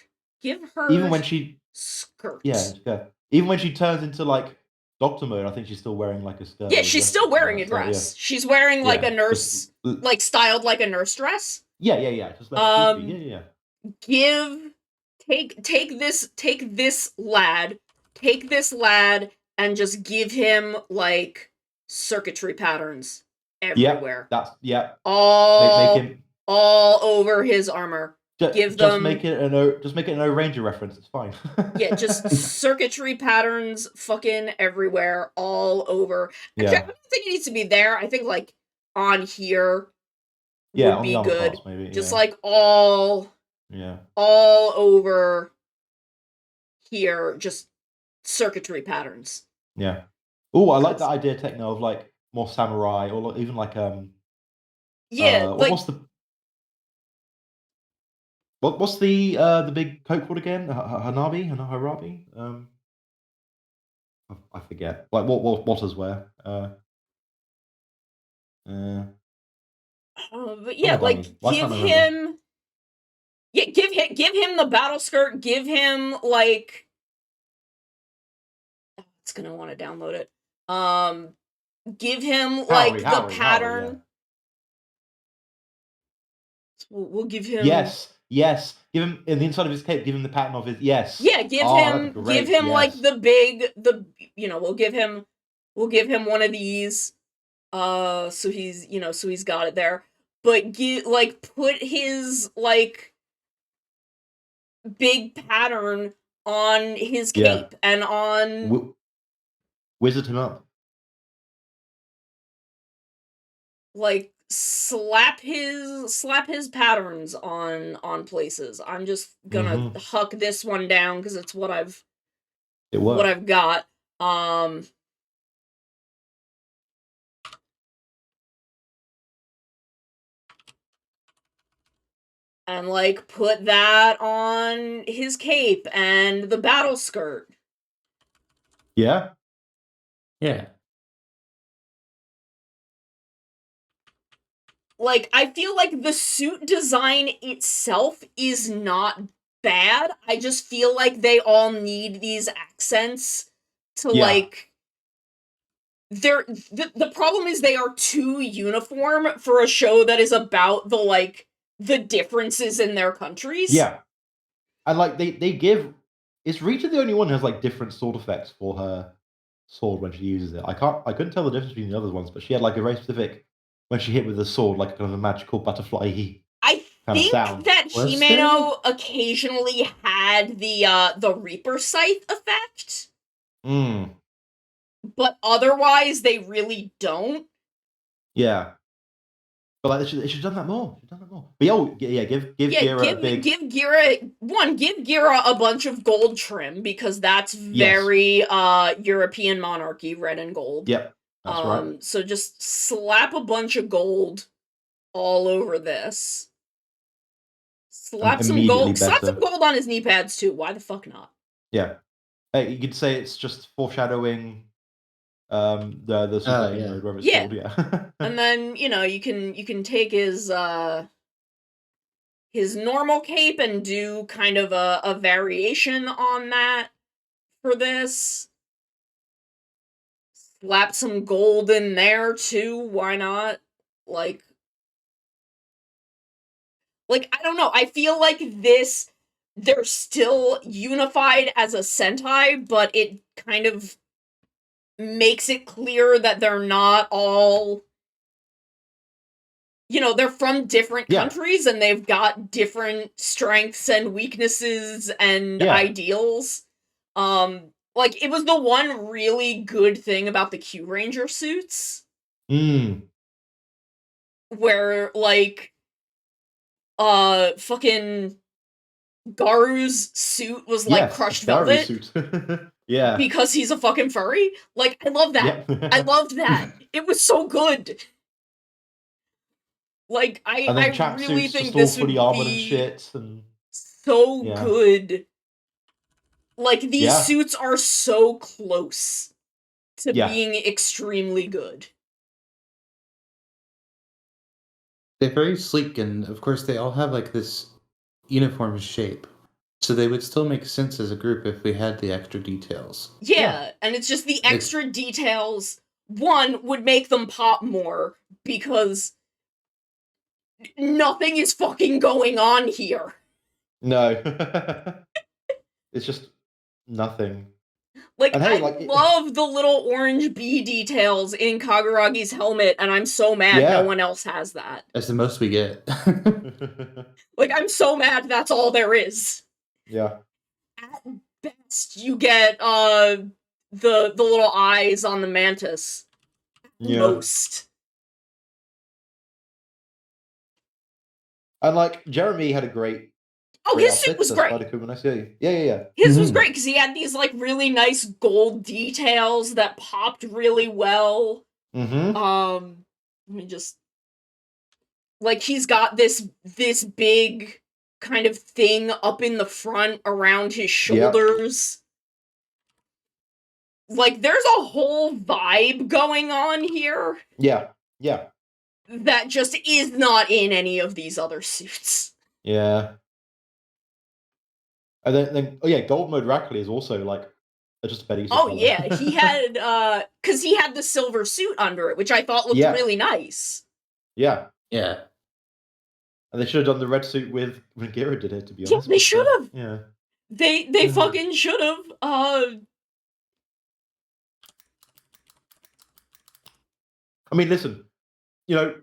S5: even when she
S1: skirt.
S5: yeah. Even when she turns into like Doctor Mode, I think she's still wearing like a skirt.
S1: Yeah,
S5: or
S1: she's
S5: dress
S1: still
S5: or something
S1: wearing a
S5: like that, so,
S1: dress. She's wearing like
S5: Yeah.
S1: a nurse,
S5: Just-
S1: like styled like a nurse dress.
S5: Yeah. Just like goofy. Yeah.
S1: Take this lad, and just give him like circuitry patterns everywhere.
S5: That's
S1: all
S5: Make him
S1: all over his armor. Give
S5: just
S1: them
S5: make it an O Ranger reference. It's fine.
S1: yeah, just circuitry patterns fucking everywhere, all over. Actually, I
S5: Yeah.
S1: don't think it needs to be there. I think like on here
S5: Yeah,
S1: would
S5: on
S1: be
S5: the armor
S1: good.
S5: parts, maybe.
S1: Just
S5: yeah.
S1: like all over here, just circuitry patterns.
S5: Yeah. Oh, I like that idea, Techno, of like more samurai, or even like
S1: Yeah, like
S5: what's the big coat called again? Harabi? I forget. Like what Waters wear.
S1: but yeah,
S5: Someone tell
S1: like
S5: me. Why
S1: give
S5: can't I remember?
S1: him yeah, give him the battle skirt, give him like it's gonna want to download it. Give him like the pattern.
S5: yeah.
S1: We'll give him
S5: Yes. Give him in the inside of his cape. Give him the pattern of his yes.
S1: Yeah, give
S5: that'd be
S1: him
S5: great,
S1: like
S5: yes.
S1: we'll give him one of these so he's got it there. But put his like big pattern on his cape and on
S5: wizard him up.
S1: like slap his patterns on places. I'm just gonna huck this one down because it's what I've got. And like put that on his cape and the battle skirt.
S5: Yeah.
S1: Like, I feel like the suit design itself is not bad. I just feel like they all need these accents to like the problem is they are too uniform for a show that is about the differences in their countries.
S5: Yeah. And like they give is Rita the only one who has like different sword effects for her sword when she uses it? I couldn't tell the difference between the other ones, but she had like a very specific when she hit with the sword, like kind of a magical butterfly
S1: I
S5: kind of
S1: think
S5: sound.
S1: that Himeno occasionally had the Reaper Scythe effect. But otherwise they really don't.
S5: Yeah. But like they should have done that more. But give Gira a big
S1: give Gira a bunch of gold trim because that's very European monarchy, red and gold.
S5: Yep. That's right.
S1: So just slap a bunch of gold all over this. Slap some gold on his knee pads too. Why the fuck not?
S5: Yeah. You could say it's just foreshadowing the super mode where it's called, yeah.
S1: And then, you can take his normal cape and do kind of a variation on that for this. Slap some gold in there too, why not? Like Like, I don't know, I feel like they're still unified as a Sentai, but it kind of makes it clear that they're not all, they're from different countries and they've got different strengths and weaknesses and ideals. Like, it was the one really good thing about the Q Ranger suits. Where, like, fucking Garu's suit was like crushed velvet.
S5: Suit. Yeah.
S1: Because he's a fucking furry. Like, I love that. I loved that. It was so good. Like, I really think this would
S5: be
S1: shit
S5: and...
S1: so good. Like, these suits are so close to being extremely good.
S2: They're very sleek, and of course they all have like this uniform shape. So they would still make sense as a group if we had the extra details.
S1: Yeah, and it's just the extra details, one, would make them pop more, because nothing is fucking going on here.
S5: No. It's just nothing.
S1: Like, and hey, I love the little orange bee details in Kaguragi's helmet, and I'm so mad no one else has that.
S2: That's the most we get.
S1: Like, I'm so mad that's all there is.
S5: Yeah.
S1: At best, you get the little eyes on the mantis. Most.
S5: And like Jeremy had a great.
S1: His suit was great.
S5: Yeah.
S1: His was great because he had these like really nice gold details that popped really well. Let me just, like, he's got this big kind of thing up in the front around his shoulders. Like, there's a whole vibe going on here.
S5: Yeah.
S1: That just is not in any of these other suits.
S5: Yeah. And then Gold Mode Rackley is also like just a better use of color.
S1: Yeah, he had because he had the silver suit under it, which I thought looked really nice.
S5: Yeah.
S2: And
S5: they should have done the red suit when Gira did it, to be honest.
S1: Yeah, they should have.
S5: Yeah.
S1: They fucking should have.
S5: I mean, listen.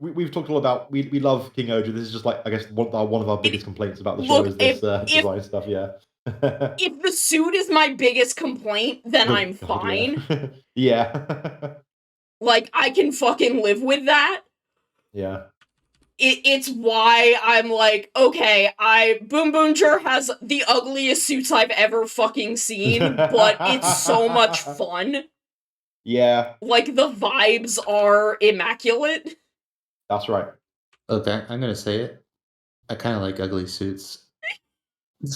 S5: We've talked all about we love King Oja. This is just like, I guess, one of our biggest complaints about the show is this design stuff. Yeah.
S1: If the suit is my biggest complaint, then I'm fine.
S5: Yeah.
S1: Like, I can fucking live with that.
S5: Yeah.
S1: It's why I'm like, okay, Boom Boomcher has the ugliest suits I've ever fucking seen, but it's so much fun.
S5: Yeah.
S1: Like, the vibes are immaculate.
S5: That's right.
S2: Okay, I'm gonna say it. I kind of like ugly suits.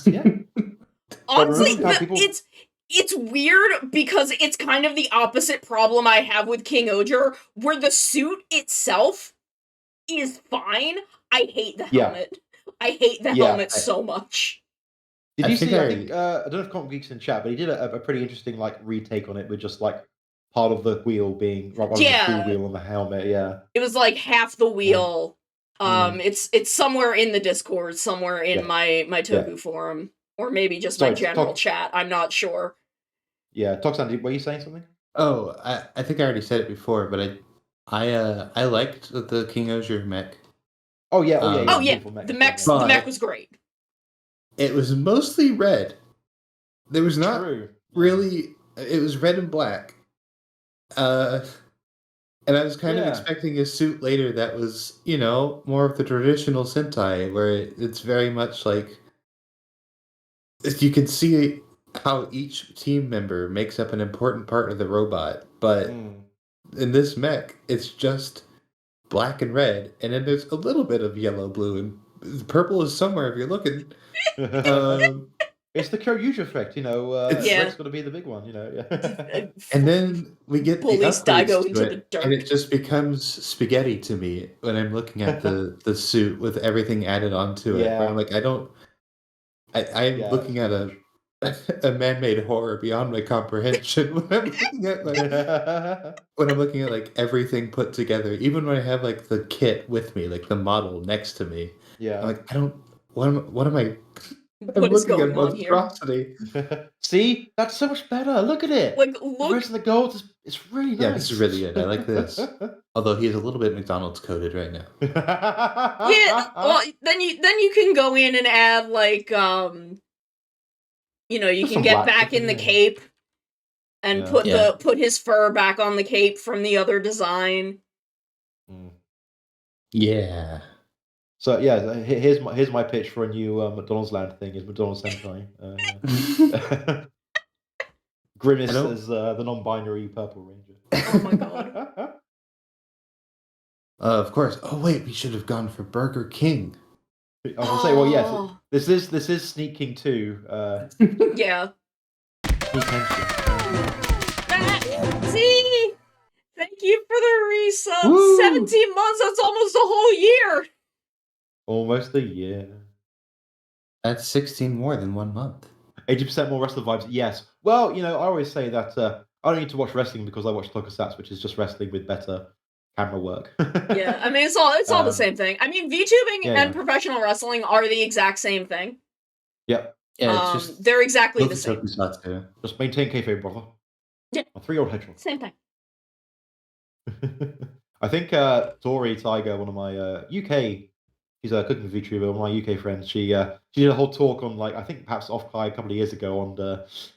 S5: Yeah.
S1: Honestly, it's weird because it's kind of the opposite problem I have with King Oger, where the suit itself is fine. I hate the helmet. I hate the helmet so much.
S5: Did you see? I think I don't know if Comic Geek's in chat, but he did a pretty interesting like retake on it with just like part of the wheel being the full wheel on the helmet. Yeah,
S1: it was like half the wheel. It's somewhere in the Discord, somewhere in my Toku forum, or maybe just my general chat. I'm not sure.
S5: Yeah, Toxan, were you saying something?
S2: Oh, I think I already said it before, but I liked the King Oger mech.
S5: Oh yeah,
S1: the mech was great.
S2: It was mostly red. There was not really. It was red and black. And I was kind of expecting a suit later that was, more of the traditional Sentai, where it's very much like you can see how each team member makes up an important part of the robot. But in this mech, it's just black and red, and then there's a little bit of yellow, blue, and purple is somewhere if you're looking.
S5: It's the Kyoryuger effect, red's going to be the big one,
S2: And then we get the upgrades to it, and it just becomes spaghetti to me when I'm looking at the suit with everything added onto it. Where I'm like, I'm looking at a man-made horror beyond my comprehension when I'm looking at like everything put together. Even when I have like the kit with me, like the model next to me,
S5: Yeah.
S2: I'm like, I don't. What am I? I'm
S1: What is
S2: looking at
S1: going on here?
S2: monstrosity.
S5: See, that's so much better. Look at it.
S1: Like,
S5: The
S1: look.
S5: rest of the gold is it's really nice.
S2: Yeah, this is really good. I like this. Although he is a little bit McDonald's coded right now.
S1: Yeah. Well, then you can go in and add like you
S5: Just
S1: can
S5: some
S1: get
S5: black
S1: back
S5: stuff
S1: in the
S5: there.
S1: cape and
S5: Yeah.
S1: put his fur back on the cape from the other design.
S2: Yeah.
S5: So yeah, here's my pitch for a new McDonald's Land thing. Is McDonald's Sentai? Yeah. Grimace
S2: I don't-
S5: as the non-binary Purple Ranger.
S1: Oh my god.
S2: Of course. Oh wait, we should have gone for Burger King.
S5: I was gonna say, well, yes,
S1: Oh.
S5: this is Sneak King 2.
S1: Yeah.
S5: Sneak Henshin.
S1: See? Thank you for the resub.
S5: Woo!
S1: 17 months, that's almost a whole year.
S5: Almost a year.
S2: That's 16 more than 1 month.
S5: 80% more wrestler vibes. Yes. Well, I always say that I don't need to watch wrestling because I watch Tokusatsu, which is just wrestling with better camera work.
S1: Yeah, I mean, it's all the same thing. I mean, VTubing
S5: Yeah,
S1: and professional wrestling are the exact same thing.
S5: Yep.
S2: Yeah, it's just
S1: they're exactly the
S2: both
S1: same.
S2: Tokusatsu.
S5: Just maintain kayfabe, brother.
S1: Yeah.
S5: A 3-year-old hedgehog.
S1: Same thing.
S5: I think Tori Tiger, one of my UK, she's a cooking VTuber, one of my UK friends. She did a whole talk on, like, I think perhaps off-Kai a couple of years ago on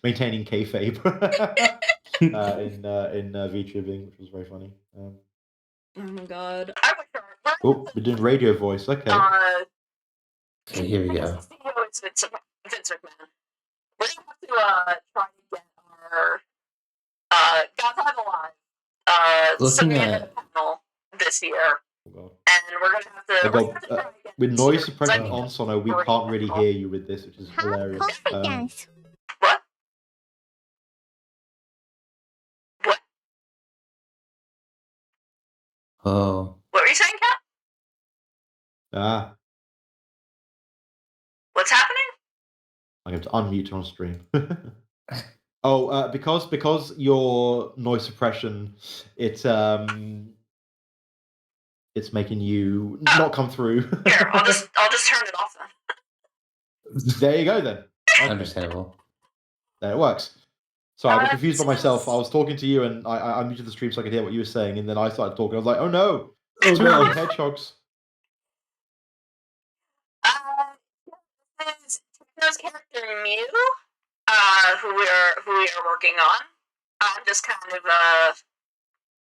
S5: maintaining kayfabe in VTubing, which was very funny.
S1: Oh my god.
S5: Oh, we're doing radio voice. Okay.
S2: Okay, here we go.
S1: It's Vince McMahon. We're gonna have to try to get our God Five Alive
S2: Looking
S1: submitted
S2: at-
S1: panel this year.
S5: Oh, God.
S1: And we're gonna have to,
S5: Oh, God.
S1: try to get
S5: With
S1: this
S5: noise
S1: year.
S5: suppression
S2: Oh.
S5: on, Sono, we can't really hear you with this, which is hilarious.
S1: What? What?
S2: Oh.
S1: What were you saying, Kat?
S5: Ah,
S1: What's happening?
S5: I have to unmute on stream. Oh, because your noise suppression, it's making you not come through.
S1: Here, I'll just turn it off then.
S5: There you go then. Okay.
S2: Understandable.
S5: There it works. So I got confused by myself. I was talking to you and I unmuted the stream so I could hear what you were saying, and then I started talking. I was like, oh no,
S2: Oh,
S5: too
S2: no.
S5: many hedgehogs.
S1: This is Techno's character Mew, who we are working on. I'm just kind of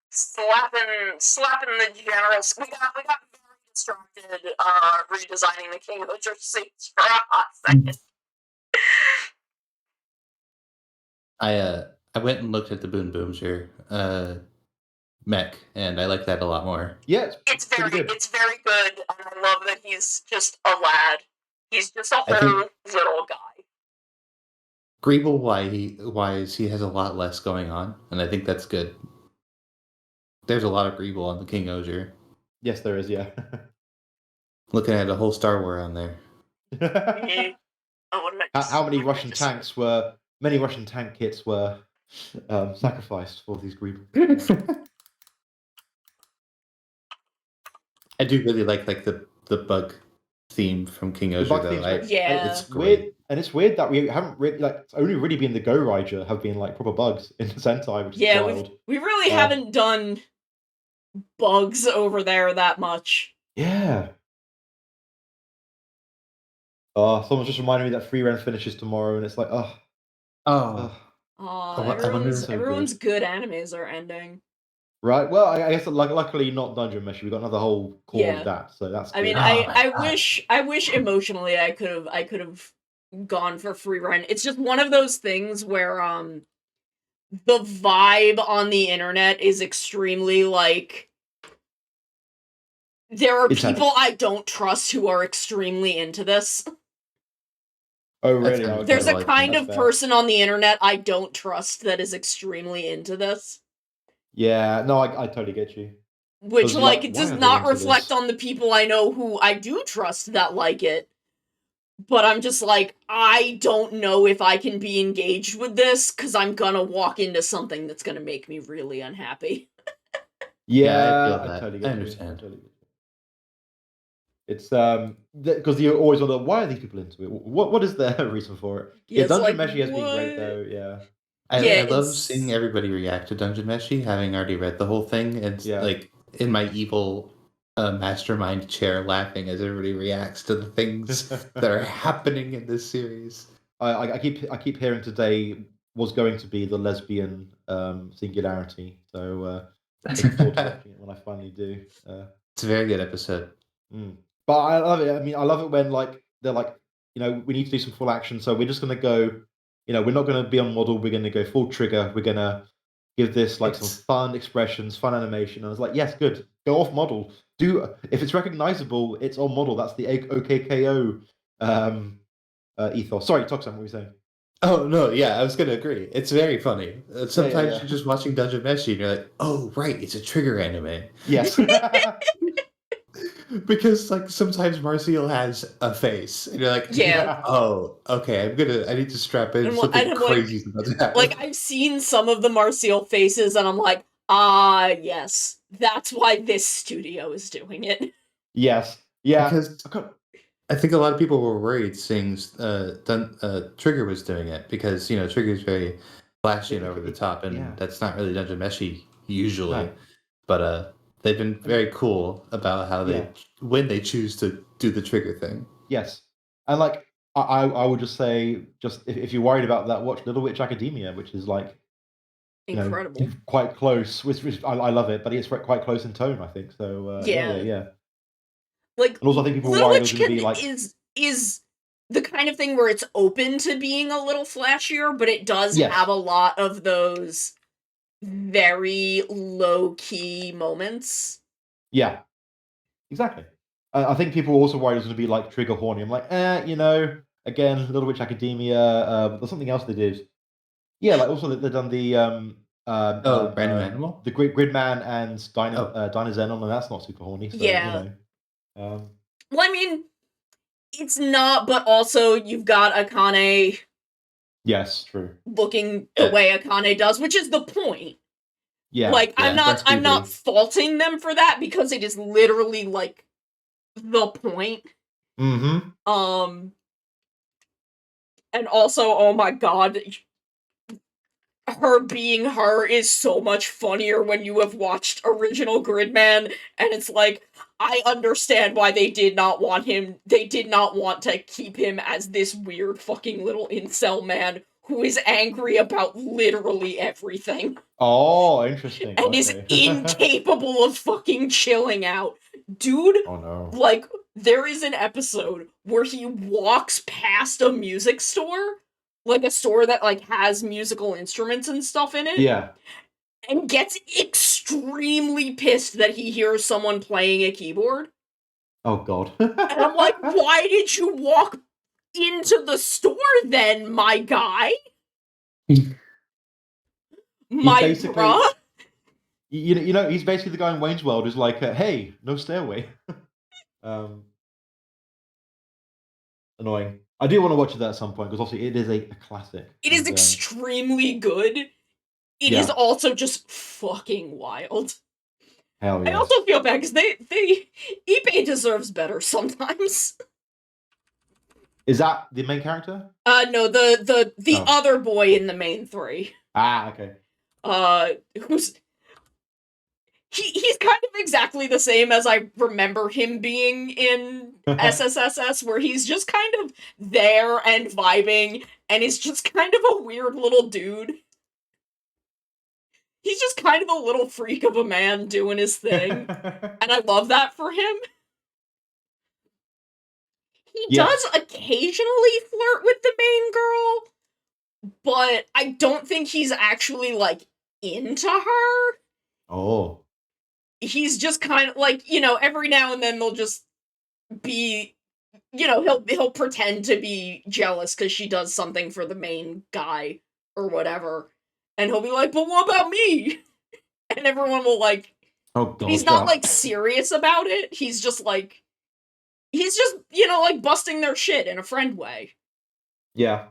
S1: slapping the general. We got very distracted redesigning the King Hocher suits for a hot second.
S2: I went and looked at the Boon Boomser mech, and I like that a lot more.
S5: Yeah,
S1: It's
S5: pretty
S1: very
S5: good.
S1: good, and I love that he's just a lad. He's just a
S2: I think-
S1: whole little guy.
S2: Greeble wise, he has a lot less going on, and I think that's good. There's a lot of Greeble on the King Ozier.
S5: Yes, there is. Yeah.
S2: Looking at a whole Star War on there.
S1: Oh, what did I just-
S5: How many
S1: what did I
S5: Russian
S1: just-
S5: tanks were? Many Russian tank kits were sacrificed for these Greeble.
S2: I do really like the bug theme from King
S5: The
S2: Ozier
S5: bug
S2: though.
S5: theme's great.
S1: Yeah.
S5: And
S2: It's
S5: it's
S2: great.
S5: weird, and it's weird that we haven't really it's only really been the Go Rider have been like proper bugs in Sentai, which is
S1: Yeah,
S5: wild.
S1: we really
S5: Yeah.
S1: haven't done bugs over there that much.
S5: Yeah. Oh, someone's just reminded me that Free Ren finishes tomorrow, and it's like, oh,
S2: Oh,
S1: Aw,
S2: I wonder-
S5: So
S1: everyone's good animes are ending.
S5: right. Well, I guess luckily not Dungeon Mesh. We got another whole core
S1: Yeah.
S5: of that, so that's.
S1: I mean,
S5: good.
S2: Oh my
S1: I
S2: God.
S1: wish emotionally I could have gone for Free Run. It's just one of those things where the vibe on the internet is extremely like there are
S5: It's
S1: people I don't trust who are extremely into this.
S5: Oh, really?
S2: That's
S5: Okay,
S1: There's a
S2: like,
S1: kind
S5: that's
S1: of
S5: fair.
S1: person on the internet I don't trust that is extremely into this.
S5: Yeah, no, I totally get you.
S1: Which,
S5: 'Cause,
S1: like,
S5: like,
S1: it
S5: why
S1: does
S5: are they
S1: not
S5: into
S1: reflect
S5: this?
S1: on the people I know who I do trust that like it. But I'm just like, I don't know if I can be engaged with this, because I'm gonna walk into something that's gonna make me really unhappy.
S5: Yeah,
S2: I feel
S5: I
S2: that.
S5: totally
S2: I
S5: get you.
S2: understand.
S5: Totally get you. It's because you always wonder why are these people into it? What is their reason for it?
S1: Yeah,
S5: Yeah,
S1: it's
S5: Dungeon
S1: like,
S5: Meshi has been great
S1: what?
S5: though. Yeah,
S1: Yeah,
S2: I love seeing
S1: it's
S2: everybody react to Dungeon Meshi, having already read the whole thing, and
S5: Yeah.
S2: like in my evil mastermind chair, laughing as everybody reacts to the things that are happening in this series.
S5: I keep hearing today was going to be the lesbian singularity. So looking forward to watching it when I finally do.
S2: It's a very good episode.
S5: But I love it. I mean, I love it when like they're like, we need to do some full action, so we're just gonna go. We're not gonna be on model. We're gonna go full trigger. We're gonna give this like some
S2: It's-
S5: fun expressions, fun animation. And I was like, yes, good. Go off model. Do if it's recognizable, it's on model. That's the OKKO ethos. Sorry, Toxam, what were you saying?
S2: Oh no, yeah, I was gonna agree. It's very funny. Sometimes
S5: yeah.
S2: you're just watching Dungeon Meshi and you're like, oh right, it's a trigger anime.
S5: Yes.
S2: Because like sometimes Marcial has a face, and you're like,
S1: yeah.
S2: oh, okay, I need to strap in.
S1: And
S2: Something
S1: I'm
S2: crazy is about to happen.
S1: like I've seen some of the Marcial faces, and I'm like, ah, yes, that's why this studio is doing it.
S5: Yes. Yeah.
S2: Because I think a lot of people were worried seeing Trigger was doing it because Trigger's very flashy and over the top, and
S5: Yeah.
S2: that's not really Dungeon Meshi usually.
S5: No.
S2: But they've been very cool about how when they choose to do the Trigger thing.
S5: Yes. And like I would just say, just if you're worried about that, watch Little Witch Academia, which is like
S1: Incredible.
S5: quite close. Which I love it, but it's quite close in tone, I think. So yeah.
S1: Like,
S5: And also, I think people were
S1: Little
S5: worried it
S1: Witch
S5: was going to be like
S1: is the kind of thing where it's open to being a little flashier, but it does
S5: Yes.
S1: have a lot of those very low key moments.
S5: Yeah, exactly. I think people were also worried it was going to be like trigger horny. I'm like, again, Little Witch Academia. There's something else they did. Yeah, like also they've done the
S2: Random Animal,
S5: the Great Gridman and
S2: Oh.
S5: Dynazenon, and that's not super horny. So,
S1: Yeah.
S5: Well,
S1: I mean, it's not, but also you've got Akane
S5: yes, true.
S1: looking the way Akane does, which is the point.
S5: Yeah,
S1: like
S2: yeah,
S1: I'm not faulting them for that because it is literally like the point.
S5: Mm-hmm.
S1: And also, oh my god, her being her is so much funnier when you have watched original Gridman, and it's like, I understand why they did not want to keep him as this weird fucking little incel man who is angry about literally everything.
S5: Oh, interesting.
S1: And is incapable of fucking chilling out. Dude,
S5: Oh no.
S1: like, there is an episode where he walks past a music store, like a store that like has musical instruments and stuff in it.
S5: Yeah.
S1: And gets extremely pissed that he hears someone playing a keyboard.
S5: Oh god.
S1: And I'm like, why did you walk into the store then, my guy? My bruh?
S5: He's basically the guy in Wayne's World who's like, hey, no stairway. Annoying. I do want to watch it at some point because obviously it is a classic.
S1: It is extremely good. It is also just fucking wild.
S5: Hell yeah.
S1: I also feel bad because Ippei deserves better sometimes.
S5: Is that the main character?
S1: No, the other boy in the main three.
S5: Ah, okay.
S1: He's kind of exactly the same as I remember him being in SSSS, where he's just kind of there and vibing, and is just kind of a weird little dude. He's just kind of a little freak of a man doing his thing, and I love that for him. He does occasionally flirt with the main girl, but I don't think he's actually, like, into her.
S5: Oh.
S1: He's just kind of, like, every now and then they'll just be, he'll pretend to be jealous because she does something for the main guy, or whatever. And he'll be like, but what about me? And everyone will, like...
S5: Oh, God.
S1: He's not, like, serious about it. He's just, like... He's just, like, busting their shit in a friend way.
S5: Yeah.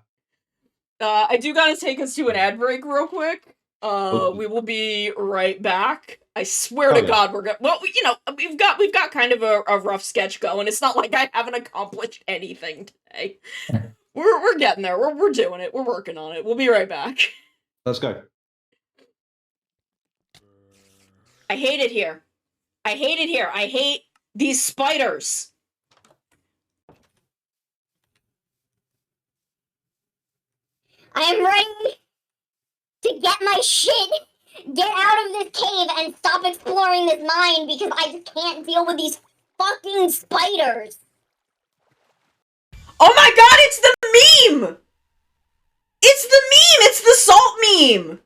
S1: I do gotta take us to an ad break real quick. We will be right back I swear to God, we're gonna. Well, you know, we've got kind of a rough sketch going. It's not like I haven't accomplished anything today. We're getting there. We're doing it. We're working on it. We'll be right back.
S5: Let's go.
S1: I hate it here. I hate it here. I hate these spiders.
S6: I am ready to get my shit, get out of this cave, and stop exploring this mine because I just can't deal with these fucking spiders.
S1: Oh my God! It's the meme. It's the meme. It's the salt meme.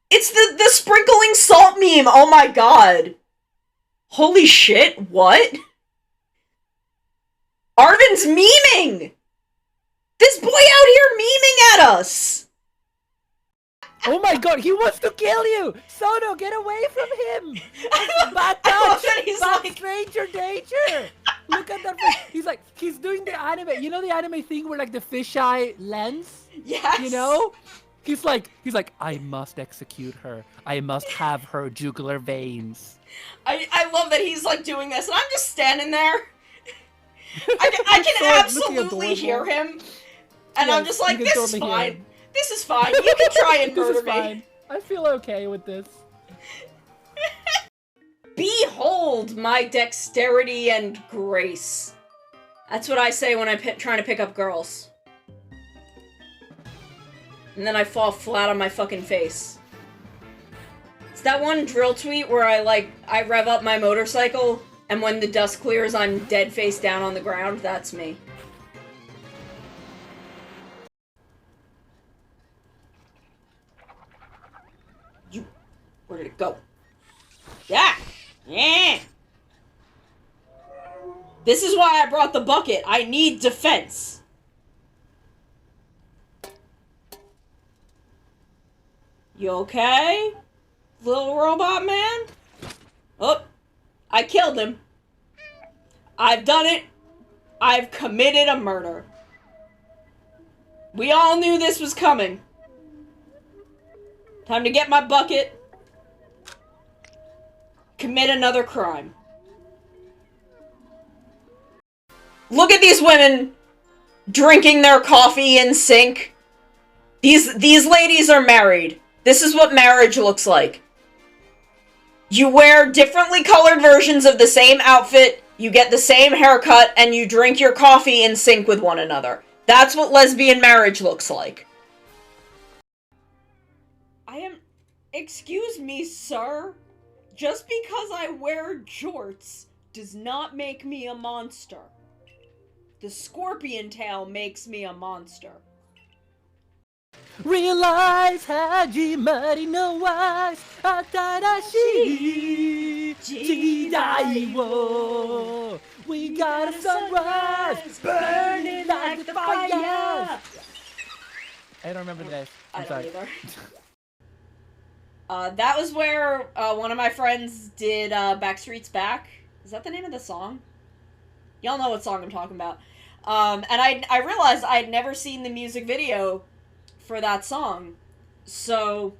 S1: It's the sprinkling salt meme. Oh my God. Holy shit! What? Arvin's memeing. This boy out here memeing at us!
S7: Oh my God, he wants to kill you! Sono, get away from him! Bad
S1: I love
S7: touch!
S1: that he's
S7: Bad
S1: like-
S7: stranger danger! Look at that face. He's doing the anime. You know the anime thing where like the fisheye lens?
S1: Yes!
S7: You know? He's like, I must execute her. I must have her jugular veins.
S1: I love that he's like doing this, and I'm just standing there. I can
S7: So
S1: absolutely
S7: looking
S1: hear him. And
S7: Yes,
S1: I'm just like,
S7: you can
S1: this is
S7: totally hear
S1: fine.
S7: him.
S1: This is fine. You can try and
S7: This
S1: murder
S7: is
S1: me.
S7: fine. I feel okay with this.
S1: Behold my dexterity and grace. That's what I say when I'm trying to pick up girls. And then I fall flat on my fucking face. It's that one drill tweet where I rev up my motorcycle, and when the dust clears, I'm dead face down on the ground. That's me. Where did it go? Yeah! Yeah! This is why I brought the bucket. I need defense. You okay? Little robot man? Oh, I killed him. I've done it. I've committed a murder. We all knew this was coming. Time to get my bucket. Commit another crime. Look at these women drinking their coffee in sync. These ladies are married. This is what marriage looks like. You wear differently colored versions of the same outfit, you get the same haircut, and you drink your coffee in sync with one another. That's what lesbian marriage looks like. Excuse me, sir. Just because I wear jorts does not make me a monster. The scorpion tail makes me a monster.
S7: Realize Hajimari no wa Atarashi Jidai wo. We got a sunrise burning like the fire. I don't remember this.
S1: I
S7: I'm
S1: don't
S7: sorry.
S1: either. That was where one of my friends did Backstreet's Back. Is that the name of the song? Y'all know what song I'm talking about. And I realized I had never seen the music video for that song. So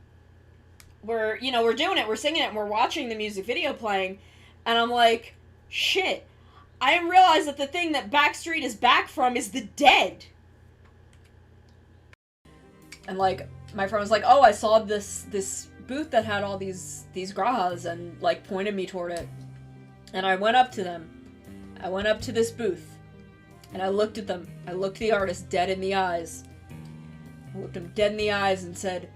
S1: we're doing it, we're singing it, and we're watching the music video playing, and I'm like, shit, I didn't realize that the thing that Backstreet is back from is the Dead. And like, my friend was like, oh, I saw this booth that had all these grahas, and like pointed me toward it. And I went up to them. I went up to this booth, and I looked at them. I looked the artist dead in the eyes. I looked him dead in the eyes and said,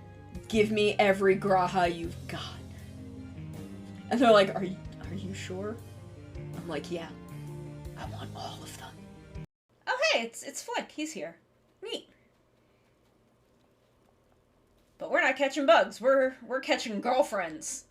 S1: give me every graha you've got. And they're like, are you sure? I'm like, yeah. I want all of them. Oh hey, it's Flick. He's here. Neat. But we're not catching bugs. We're catching girlfriends.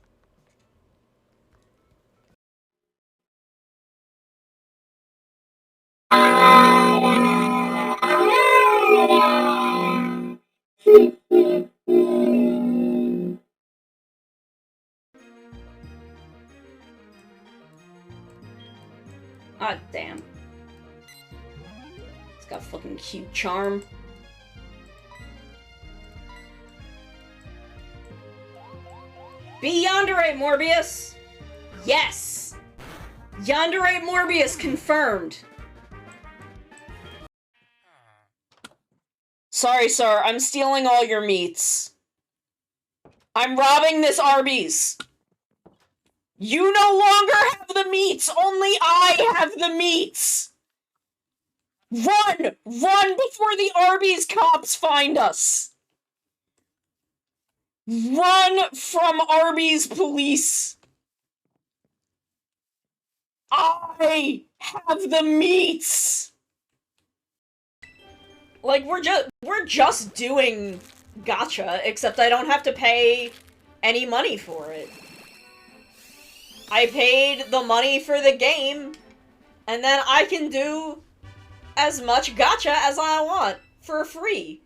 S1: Ah, damn. It's got a fucking cute charm. Be Yandere, Morbius! Yes! Yandere Morbius confirmed. Sorry, sir, I'm stealing all your meats. I'm robbing this Arby's. You no longer have the meats! Only I have the meats! Run! Run before the Arby's cops find us! Run from Arby's police! I have the meats! Like, we're just doing gacha, except I don't have to pay any money for it. I paid the money for the game, and then I can do as much gacha as I want for free.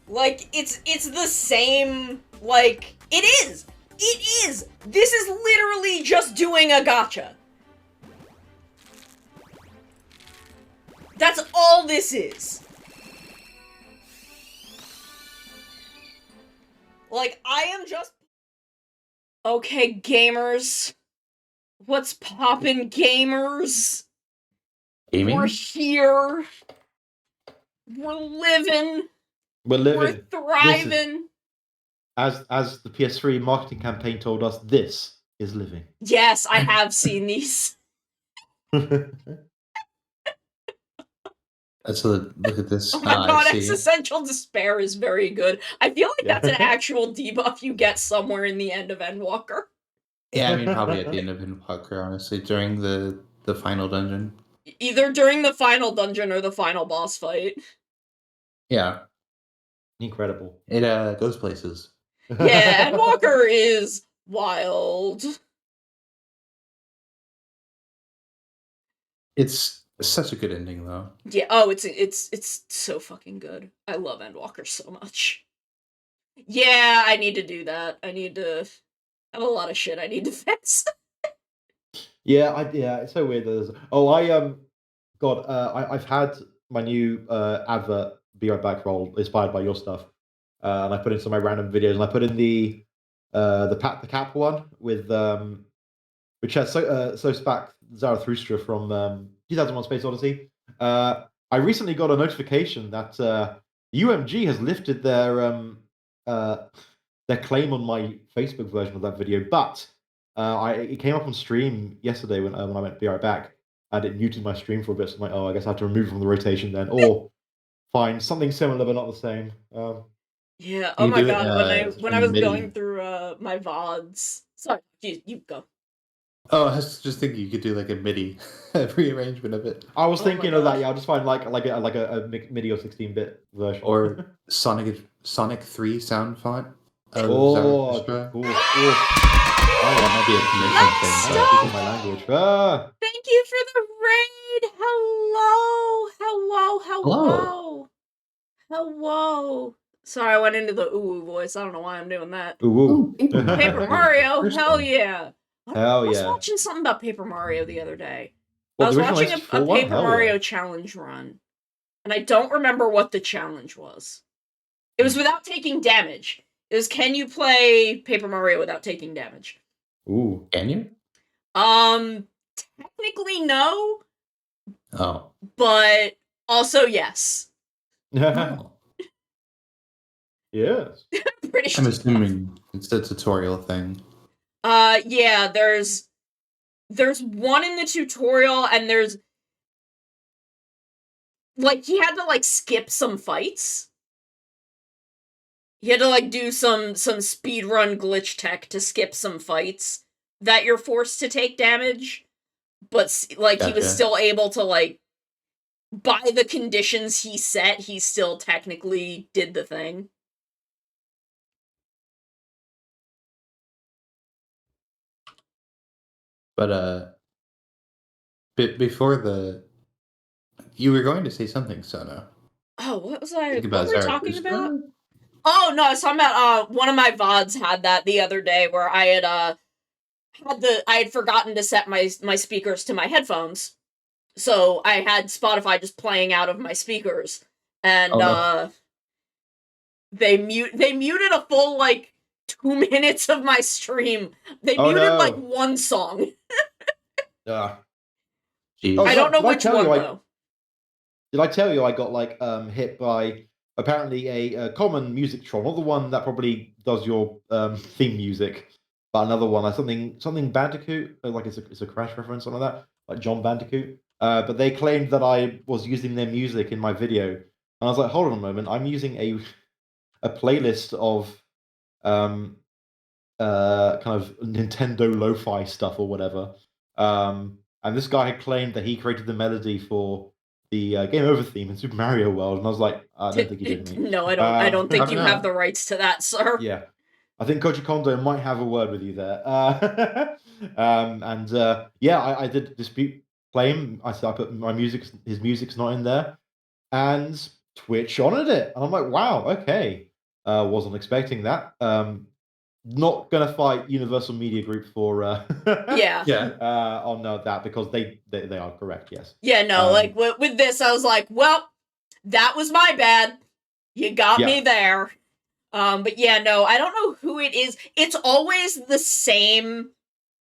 S1: Like, it's the same, like, it is! It is! This is literally just doing a gacha. That's all this is. Like, I am just... Okay, gamers. What's poppin', gamers?
S2: Gaming?
S1: We're here. We're living.
S5: We're living.
S1: We're thriving.
S5: As the PS3 marketing campaign told us, this is living.
S1: Yes, I have seen these.
S2: That's a look at this.
S1: Oh my god,
S2: I see.
S1: Existential Despair is very good. I feel like that's an actual debuff you get somewhere in the end of Endwalker.
S2: Yeah, I mean probably at the end of Infucker, honestly, during the final dungeon.
S1: Either during the final dungeon or the final boss fight.
S2: Yeah.
S5: Incredible.
S2: It goes places.
S1: Yeah, Endwalker is wild.
S2: It's such a good ending though.
S1: Yeah, oh, it's so fucking good. I love Endwalker so much. Yeah, I need to do that. I have a lot of shit I need to fix.
S5: Yeah, it's so weird. I've had my new advert Be Right Back role inspired by your stuff, and I put in some of my random videos, and I put in the cap one with which has Spack Zarathustra from 2001: Space Odyssey. I recently got a notification that UMG has lifted their claim on my Facebook version of that video, but it came up on stream yesterday when I went to Be Right Back, and it muted my stream for a bit. So I'm like, oh, I guess I have to remove it from the rotation then, or find something similar but not the same.
S1: Yeah. Oh my god. When I was going through my VODs. Sorry, you go.
S2: Oh, I was just thinking you could do like a MIDI rearrangement of it.
S5: I was thinking of that. Yeah, I'll just find like a MIDI or 16-bit version,
S2: or Sonic 3 sound font.
S5: Oh,
S2: Zarathustra.
S5: cool.
S2: That might be a commission thing.
S1: Stop.
S5: Speaking my language.
S1: Thank you for the raid. Hello. Sorry, I went into the ooh voice. I don't know why I'm doing that.
S5: Ooh.
S1: Paper Mario,
S2: First
S1: hell
S2: one.
S1: yeah.
S5: Hell
S1: I was
S5: yeah.
S1: watching something about Paper Mario the other day.
S5: What,
S1: I was
S5: the original
S1: watching
S5: N64
S1: a
S5: one?
S1: Paper
S5: Hell
S1: Mario
S5: yeah.
S1: challenge run, and I don't remember what the challenge was. It was without taking damage. It was, can you play Paper Mario without taking damage?
S5: Ooh.
S2: Can you?
S1: Technically no,
S2: Oh.
S1: but also yes.
S2: Oh.
S5: Yes.
S1: Pretty
S2: I'm
S1: sure.
S2: assuming it's a tutorial thing.
S1: Yeah, there's one in the tutorial, and there's like, he had to like skip some fights. He had to like do some speedrun glitch tech to skip some fights that you're forced to take damage, but like he was
S2: Gotcha.
S1: still able to, like, by the conditions he set, he still technically did the thing.
S2: But before you were going to say something, Sono.
S1: Oh, what was I?
S2: Think
S1: What
S2: about
S1: were we talking
S2: Zarathustra?
S1: about? Oh no, I was talking about one of my VODs had that the other day where I had I had forgotten to set my speakers to my headphones. So I had Spotify just playing out of my speakers. and
S2: Oh, no.
S1: they muted a full like 2 minutes of my stream. They
S5: Oh,
S1: muted
S5: no.
S1: like one song.
S2: Jeez.
S5: Oh,
S1: I don't know
S5: did I
S1: which
S5: tell
S1: one
S5: you
S1: though.
S5: Did I tell you I got like hit by apparently a common music troll, not the one that probably does your theme music, but another one, like something Bandicoot, like it's a Crash reference, something like that, like John Bandicoot. But they claimed that I was using their music in my video, and I was like, hold on a moment, I'm using a playlist of um kind of Nintendo lo-fi stuff or whatever. And this guy had claimed that he created the melody for the Game Over theme in Super Mario World, and I was like, I don't think he did, mate.
S1: No, I don't think
S2: Probably
S1: you
S2: not.
S1: have the rights to that, sir.
S5: Yeah, I think Koji Kondo might have a word with you there. Yeah, I did dispute claim. I said I put his music's not in there, and Twitch honored it, and I'm like, wow, okay, wasn't expecting that. Not gonna fight Universal Media Group for
S1: Yeah.
S2: Yeah.
S5: on that because they are correct. Yes.
S1: Yeah, no,
S5: Um,
S1: like with this, I was like, well, that was my bad. You got me
S5: Yeah.
S1: there. But yeah, no, I don't know who it is. It's always the same.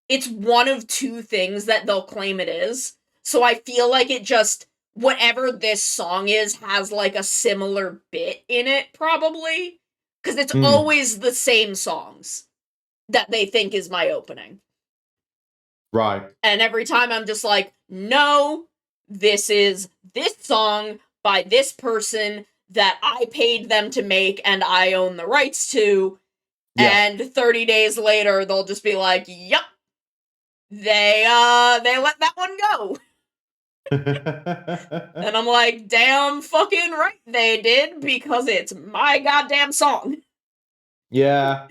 S1: It's one of two things that they'll claim it is. So I feel like it just, whatever this song is, has like a similar bit in it, probably. Because it's always the same songs that they think is my opening.
S5: right.
S1: And every time I'm just like, no, this is this song by this person that I paid them to make and I own the rights to.
S5: Yeah.
S1: And 30 days later, they'll just be like, yup, they let that one go. And I'm like, damn fucking right they did, because it's my goddamn song
S5: Yeah.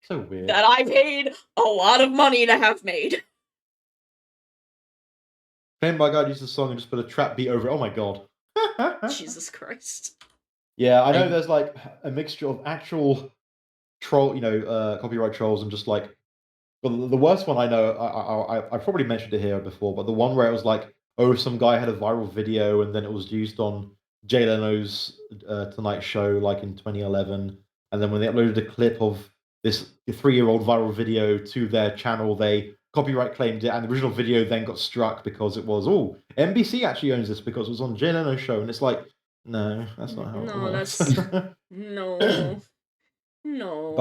S5: So weird.
S1: that I paid a lot of money to have made.
S5: Claim by God used the song and just put a trap beat over it. Oh my god.
S1: Jesus Christ.
S5: Yeah, I know
S2: I-
S5: there's like a mixture of actual troll, copyright trolls and just like, well, the worst one I know, I probably mentioned it here before, but the one where it was like, oh, some guy had a viral video and then it was used on Jay Leno's Tonight Show, like in 2011, and then when they uploaded a clip of this 3-year-old viral video to their channel, they copyright claimed it, and the original video then got struck because it was, oh, NBC actually owns this because it was on Jay Leno's show, and it's like, no, that's not how it
S1: No,
S5: works.
S1: No. No.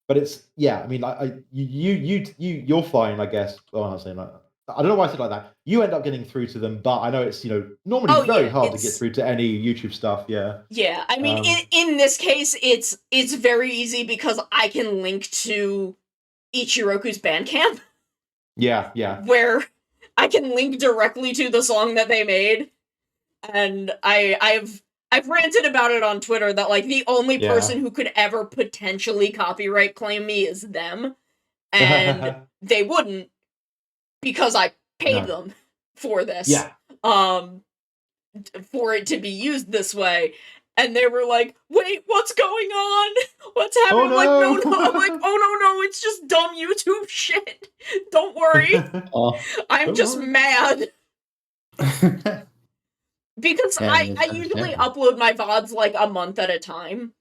S5: But it's yeah. I mean, you're fine, I guess. Well, I'm not saying that. I don't know why I said it like that. You end up getting through to them, but I know it's normally
S1: Oh,
S5: very
S1: yeah,
S5: hard to get
S1: it's-
S5: through to any YouTube stuff. Yeah.
S1: Yeah, I mean,
S5: Um,
S1: in this case, it's very easy because I can link to Ichiroku's Bandcamp,
S5: Yeah. Yeah.
S1: where I can link directly to the song that they made, and I've ranted about it on Twitter that like the only
S5: Yeah.
S1: person who could ever potentially copyright claim me is them, and they wouldn't because I paid
S5: No.
S1: them for this.
S5: Yeah.
S1: For it to be used this way. And they were like, wait, what's going on? What's happening?
S5: Oh,
S1: Like, no,
S5: no.
S1: I'm like, oh no, it's just dumb YouTube shit. Don't worry.
S2: Oh.
S1: I'm
S5: Don't
S1: just
S5: worry.
S1: mad. Because
S2: Yeah,
S1: I
S2: it's
S1: usually
S2: understandable.
S1: upload my VODs like a month at a time.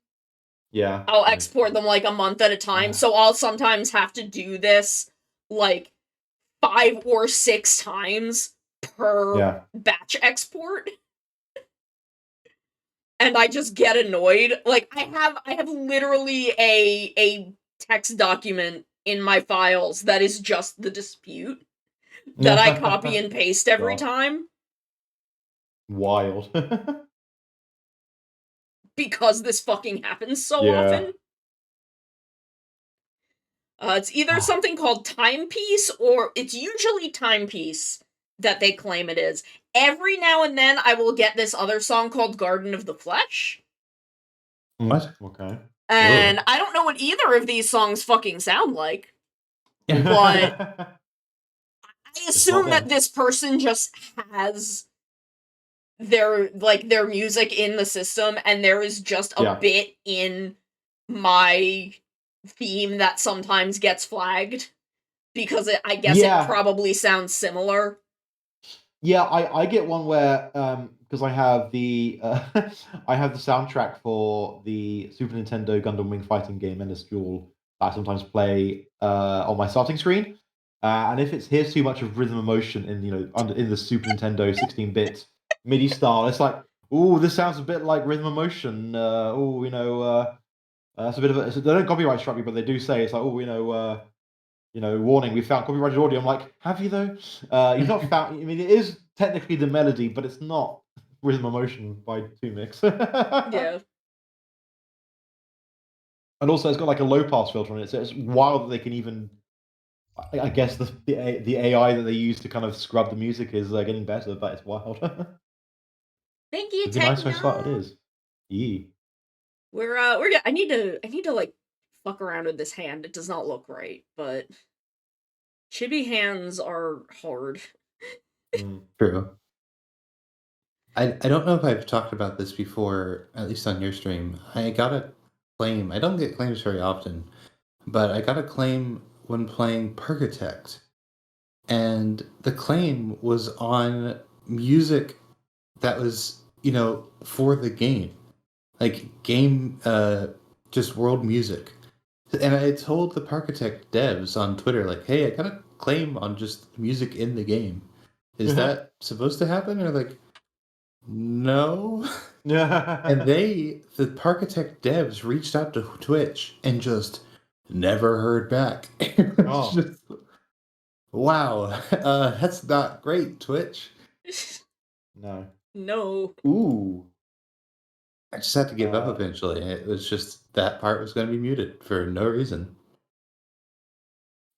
S5: Yeah.
S1: I'll export them like a month at a time, so I'll sometimes have to do this like 5 or 6 times per
S5: Yeah.
S1: batch export. And I just get annoyed. Like I have literally a text document in my files that is just the dispute that I copy and paste every
S5: God.
S1: time
S5: Wild.
S1: because this fucking happens so
S5: Yeah.
S1: often. It's either something called Timepiece or it's usually Timepiece that they claim it is. Every now and then I will get this other song called Garden of the Flesh.
S2: What?
S5: Okay.
S1: And I don't know what either of these songs fucking sound like. But I assume that
S5: them.
S1: this person just has their music in the system, and there is just a
S5: Yeah.
S1: bit in my theme that sometimes gets flagged because I guess
S5: Yeah.
S1: it probably sounds similar.
S5: Yeah, I get one where because I have the I have the soundtrack for the Super Nintendo Gundam Wing Fighting game Endless Duel that I sometimes play on my starting screen. And if it's here's too much of rhythm and motion in in the Super Nintendo 16-bit MIDI style, it's like, oh, this sounds a bit like rhythm and motion. That's a bit of a. They don't copyright strike me, but they do say it's like, oh, warning, we found copyrighted audio. I'm like, have you though? You've not found. I mean, it is technically the melody, but it's not Rhythm and Motion by Two Mix.
S1: Yeah.
S5: And also, it's got like a low pass filter on it, so it's wild that they can even. I guess the AI that they use to kind of scrub the music is getting better, but it's wild.
S1: Thank you,
S5: It'd be nice how smart it
S1: Techno.
S5: is. Yeah.
S1: I need to like fuck around with this hand. It does not look right, but chibi hands are hard.
S2: True. I don't know if I've talked about this before, at least on your stream. I got a claim. I don't get claims very often, but I got a claim when playing Pergatect. And the claim was on music that was, for the game. Like game just world music. And I told the Parkitect devs on Twitter, like, hey, I got a claim on just music in the game. Is that supposed to happen? Or like, no. And the Parkitect devs reached out to Twitch and just never heard back. It's just, wow, that's not great, Twitch.
S5: No.
S1: No.
S5: Ooh.
S2: I just had to give up eventually. It was just that part was going to be muted for no reason.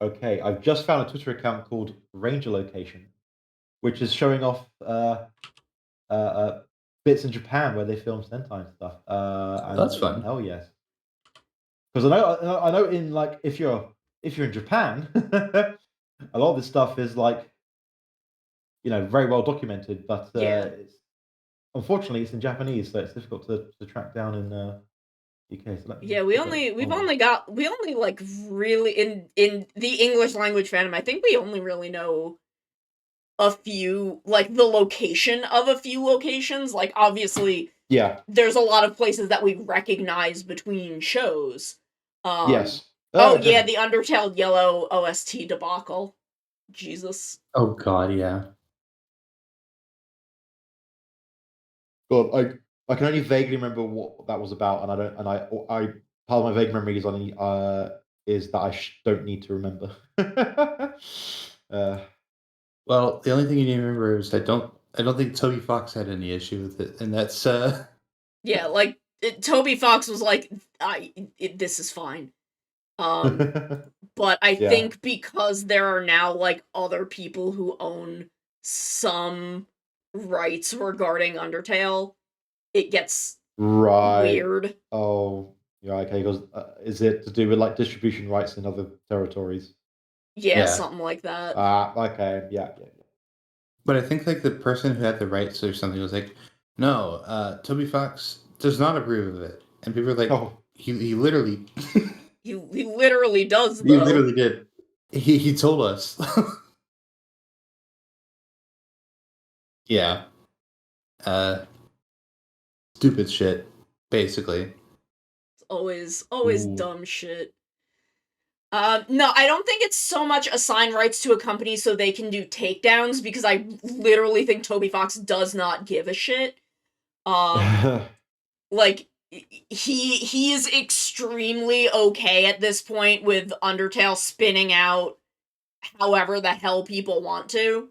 S5: Okay, I've just found a Twitter account called Ranger Location, which is showing off bits in Japan where they film Sentai and stuff.
S2: That's fun.
S5: Hell yes, because I know in like if you're in Japan, a lot of this stuff is like very well documented, but
S1: Yeah.
S5: unfortunately it's in Japanese, so it's difficult to track down in UK. So
S1: Yeah, we've only like really in the English language fandom, I think we only really know a few, like the location of a few locations. Like obviously
S5: yeah,
S1: there's a lot of places that we recognize between shows.
S5: yes.
S1: Oh yeah,
S5: Definitely.
S1: the Undertale Yellow OST debacle. Jesus.
S2: Oh god, yeah.
S5: God, I can only vaguely remember what that was about, and I don't, and I part of my vague memory is that I don't need to remember.
S2: Well, the only thing you need to remember is I don't think Toby Fox had any issue with it, and that's
S1: Yeah, like Toby Fox was like, this is fine. But I
S5: Yeah.
S1: think because there are now like other people who own some rights regarding Undertale, it gets
S5: Right.
S1: weird.
S5: Oh, yeah. Okay. Because is it to do with like distribution rights in other territories?
S1: Yeah,
S2: Yeah.
S1: something like that.
S5: Okay. Yeah.
S2: But I think like the person who had the rights or something was like, no, Toby Fox does not approve of it. And people were like,
S5: Oh.
S2: he literally
S1: He literally does
S2: he
S1: though.
S2: literally did. He told us. Yeah. Stupid shit, basically.
S1: It's always
S5: Ooh.
S1: dumb shit. No, I don't think it's so much assign rights to a company so they can do takedowns, because I literally think Toby Fox does not give a shit. Like he is extremely okay at this point with Undertale spinning out however the hell people want to.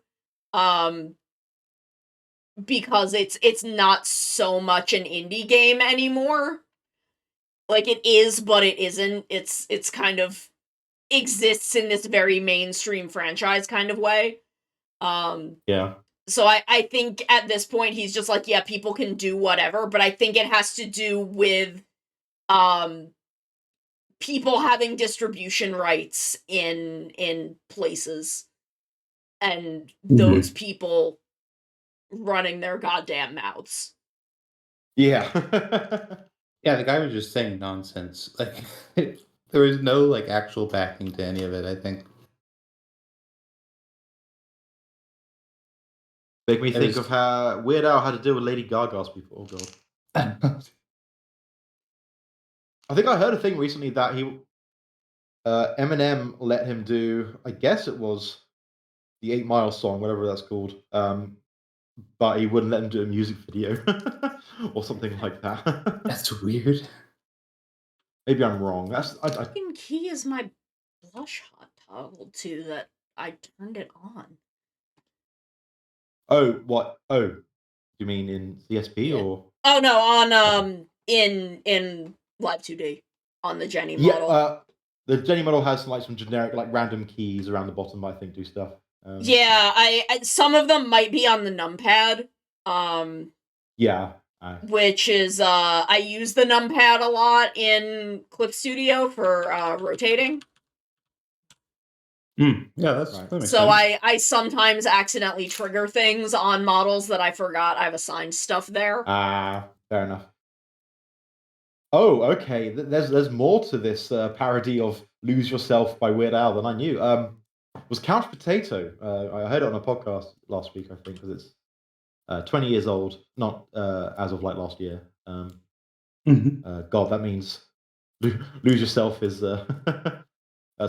S1: Because it's not so much an indie game anymore. Like it is, but it isn't. It's kind of exists in this very mainstream franchise kind of way.
S5: Yeah.
S1: So I think at this point he's just like, yeah, people can do whatever, but I think it has to do with people having distribution rights in places, and those people running their goddamn mouths.
S5: Yeah.
S2: Yeah, the guy was just saying nonsense. Like there was no like actual backing to any of it, I think.
S5: Make me
S2: It
S5: think
S2: was-
S5: of how Weird Al had to deal with Lady Gaga's people. Oh god. I think I heard a thing recently that Eminem let him do. I guess it was the 8 Mile song, whatever that's called. But he wouldn't let him do a music video or something like that.
S2: That's weird.
S5: Maybe I'm wrong. I
S1: Fucking key is my blush hot toggle too that I turned it on.
S5: Oh, what? Oh, you mean in CSP
S1: Yeah.
S5: or?
S1: Oh no, on in Live 2D on the Jenny
S5: Yeah,
S1: model.
S5: the Jenny model has like some generic, like random keys around the bottom. I think do stuff.
S1: Yeah, I some of them might be on the numpad.
S5: Yeah.
S1: Which is I use the numpad a lot in Clip Studio for rotating.
S2: Yeah, that makes
S1: So
S2: sense.
S1: I sometimes accidentally trigger things on models that I forgot I've assigned stuff there.
S5: Fair enough. Oh, okay. There's more to this parody of "Lose Yourself" by Weird Al than I knew. Was Couch Potato? I heard it on a podcast last week, I think, because it's 20 years old, not as of like last year. God, that means "Lose Yourself" is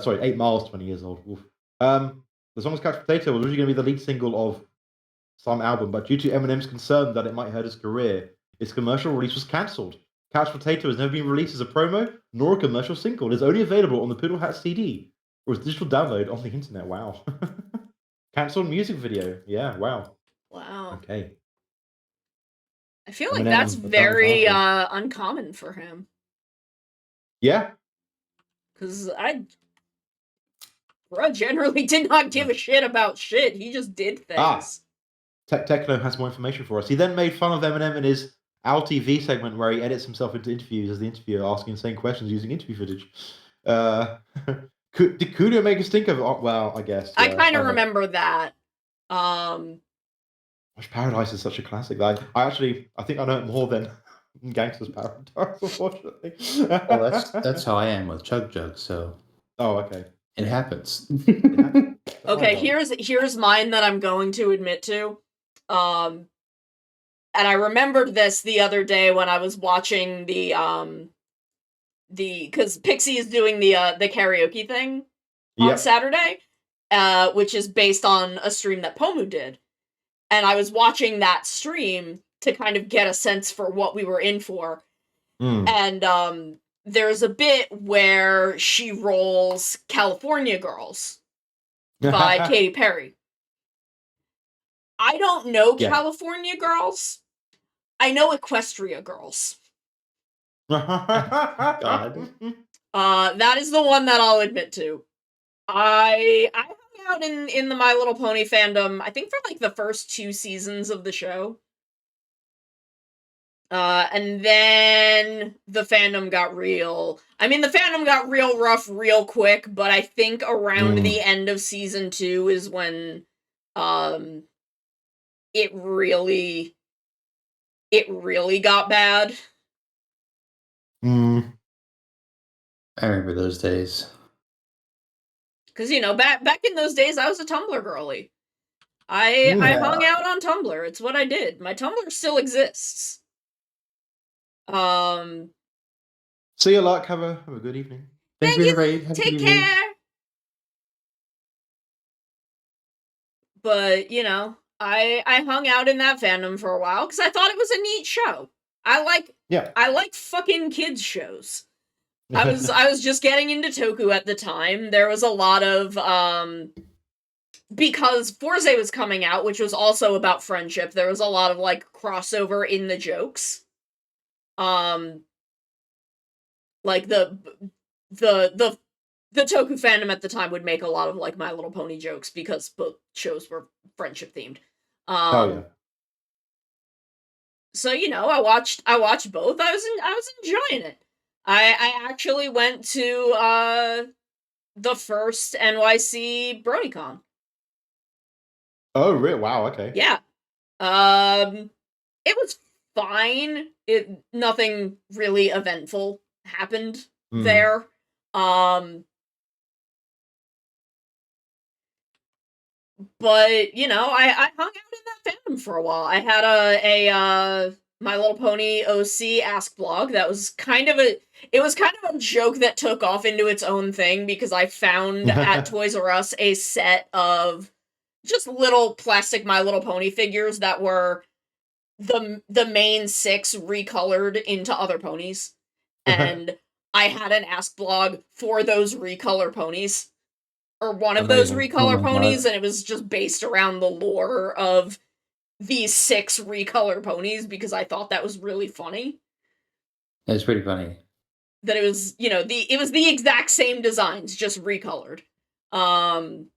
S5: sorry, 8 Miles, 20 years old. Oof. The song Couch Potato was originally going to be the lead single of some album, but due to Eminem's concern that it might hurt his career, its commercial release was cancelled. Couch Potato has never been released as a promo nor a commercial single. It is only available on the Poodle Hat CD or as digital download on the internet. Wow. Cancelled music video. Yeah, wow.
S1: Wow.
S5: Okay.
S1: I feel like
S5: Eminem
S1: that's
S5: and the
S1: very
S5: Fountains
S1: uncommon for him.
S5: Yeah.
S1: Because Bro generally did not give a shit about shit. He just did things.
S5: Techno has more information for us. He then made fun of Eminem in his Al TV segment where he edits himself into interviews as the interviewer, asking insane questions using interview footage. Did Kudo make us think of? Well, I guess.
S1: I
S5: Yeah,
S1: kind of remember that.
S5: Gosh, Paradise is such a classic. I think I know it more than Gangster's Paradise, unfortunately.
S2: Well, that's how I am with Chug Jug. So.
S5: Oh, okay.
S2: It happens.
S1: Okay, here's mine that I'm going to admit to. And I remembered this the other day when I was watching because Pixie is doing the karaoke thing on Saturday, which is based on a stream that Pomu did. And I was watching that stream to kind of get a sense for what we were in for. And there's a bit where she rolls California Girls by Katy Perry. I don't know California Girls. I know Equestria Girls.
S5: God.
S1: That is the one that I'll admit to. I hung out in the My Little Pony fandom, I think for like the first 2 seasons of the show. And then the fandom got real. I mean, the fandom got real rough real quick, but I think around the end of season 2 is when it really got bad.
S2: I remember those days.
S1: Because, back in those days, I was a Tumblr girly. I hung out on Tumblr. It's what I did. My Tumblr still exists.
S5: See you, luck. Have a good evening.
S1: Thank you. Take care. But, I hung out in that fandom for a while because I thought it was a neat show. I like fucking kids shows. I was just getting into Toku at the time. There was a lot of because Forze was coming out, which was also about friendship. There was a lot of like crossover in the jokes. Like the Toku fandom at the time would make a lot of like My Little Pony jokes because both shows were friendship themed.
S5: Oh yeah.
S1: So I watched both. I was enjoying it. I actually went to the first NYC BronyCon.
S5: Oh really? Wow. Okay.
S1: Yeah. It was fine. Nothing really eventful happened there. But I hung out in that fandom for a while. I had a My Little Pony OC Ask blog that was kind of a joke that took off into its own thing because I found at Toys R Us a set of just little plastic My Little Pony figures that were the main 6 recolored into other ponies, and I had an Ask blog for those recolor ponies, or one of those
S2: Amazing. Oh
S1: recolor
S2: my
S1: ponies,
S2: God.
S1: and it was just based around the lore of these 6 recolor ponies because I thought that was really funny.
S2: It's pretty funny.
S1: That it was, it was the exact same designs, just recolored. And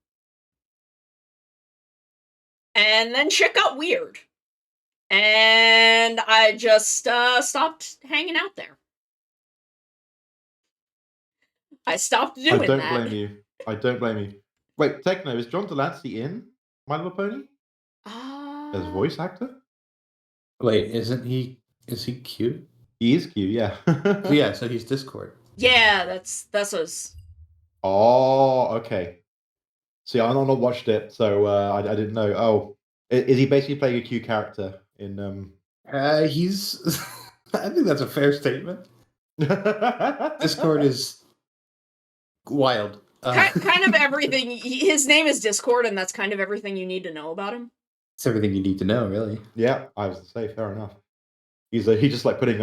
S1: then shit got weird. And I just stopped hanging out there. I stopped doing that.
S5: I don't blame you. I don't blame you. Wait, Techno, is John Delancey in My Little Pony as voice actor?
S2: Wait, isn't he? Is he cute?
S5: He is cute, yeah.
S2: Yeah, so he's Discord.
S1: Yeah, that's what's.
S5: Oh, okay. See, I've not watched it, so I didn't know. Oh, is he basically playing a cute character in?
S2: He's. I think that's a fair statement. Discord is wild.
S1: Kind of everything. His name is Discord, and that's kind of everything you need to know about him.
S2: It's everything you need to know, really.
S5: Yeah, I was to say, fair enough. He's just like putting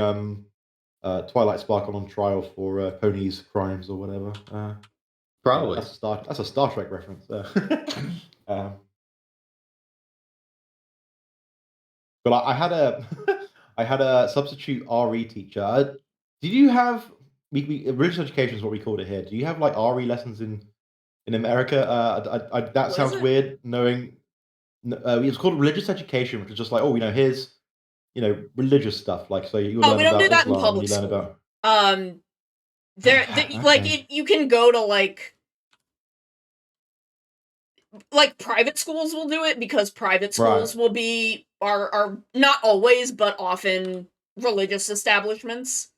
S5: Twilight Sparkle on trial for Pony's crimes or whatever.
S2: Probably.
S5: That's a Star Trek reference. But I had I had a substitute RE teacher. Did you have religious education is what we called it here? Do you have like RE lessons in America? That
S1: What
S5: sounds
S1: is it?
S5: weird. Knowing it was called religious education, which is just like, oh, here's religious stuff. Like, so you learn
S1: we don't
S5: about
S1: do that in
S5: Islam,
S1: public
S5: you learn
S1: school.
S5: about
S1: Like you can go to like private schools will do it because private schools will be are not always but often religious establishments.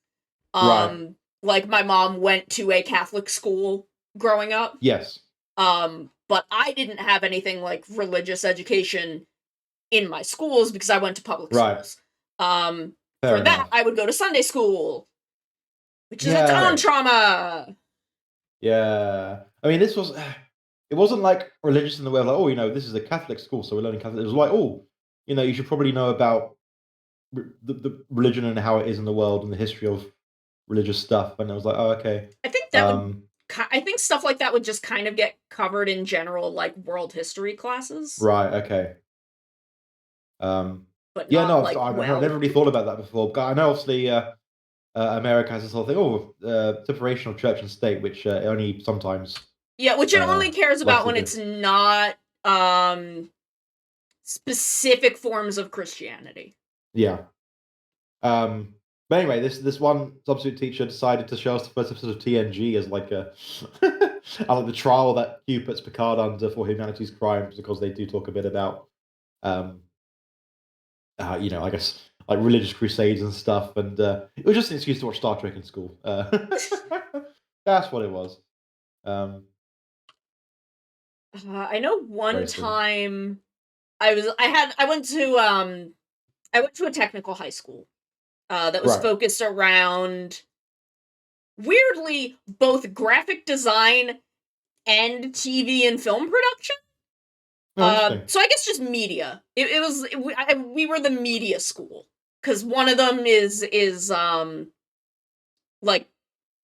S5: Right.
S1: Like my mom went to a Catholic school growing up.
S5: Yes.
S1: But I didn't have anything like religious education in my schools because I went to public schools.
S5: Fair
S1: For
S5: enough.
S1: that, I would go to Sunday school, which is its
S5: Yeah.
S1: own trauma.
S5: Yeah. I mean, this was. It wasn't like religious in the way of like, oh, this is a Catholic school, so we're learning Catholic. It was like, oh, you should probably know about the religion and how it is in the world and the history of religious stuff. And I was like, oh, okay.
S1: I think that would. I think stuff like that would just kind of get covered in general, like world history classes.
S5: Right. Okay.
S1: But
S5: yeah,
S1: not,
S5: no,
S1: like,
S5: I've never really thought about that before. But I know, obviously, America has this whole thing, separation of church and state, which only sometimes.
S1: Yeah, which it only cares about when
S5: likes
S1: it's not specific forms of Christianity.
S5: Yeah. But anyway, this one substitute teacher decided to show us the first episode of TNG as like a like the trial that Q puts Picard under for humanity's crimes, because they do talk a bit about I guess like religious crusades and stuff, and it was just an excuse to watch Star Trek in school. That's what it was.
S1: I know one time I went to a technical high school that was focused around, weirdly, both graphic design and TV and film production. So I guess just media. We were the media school because one of them is like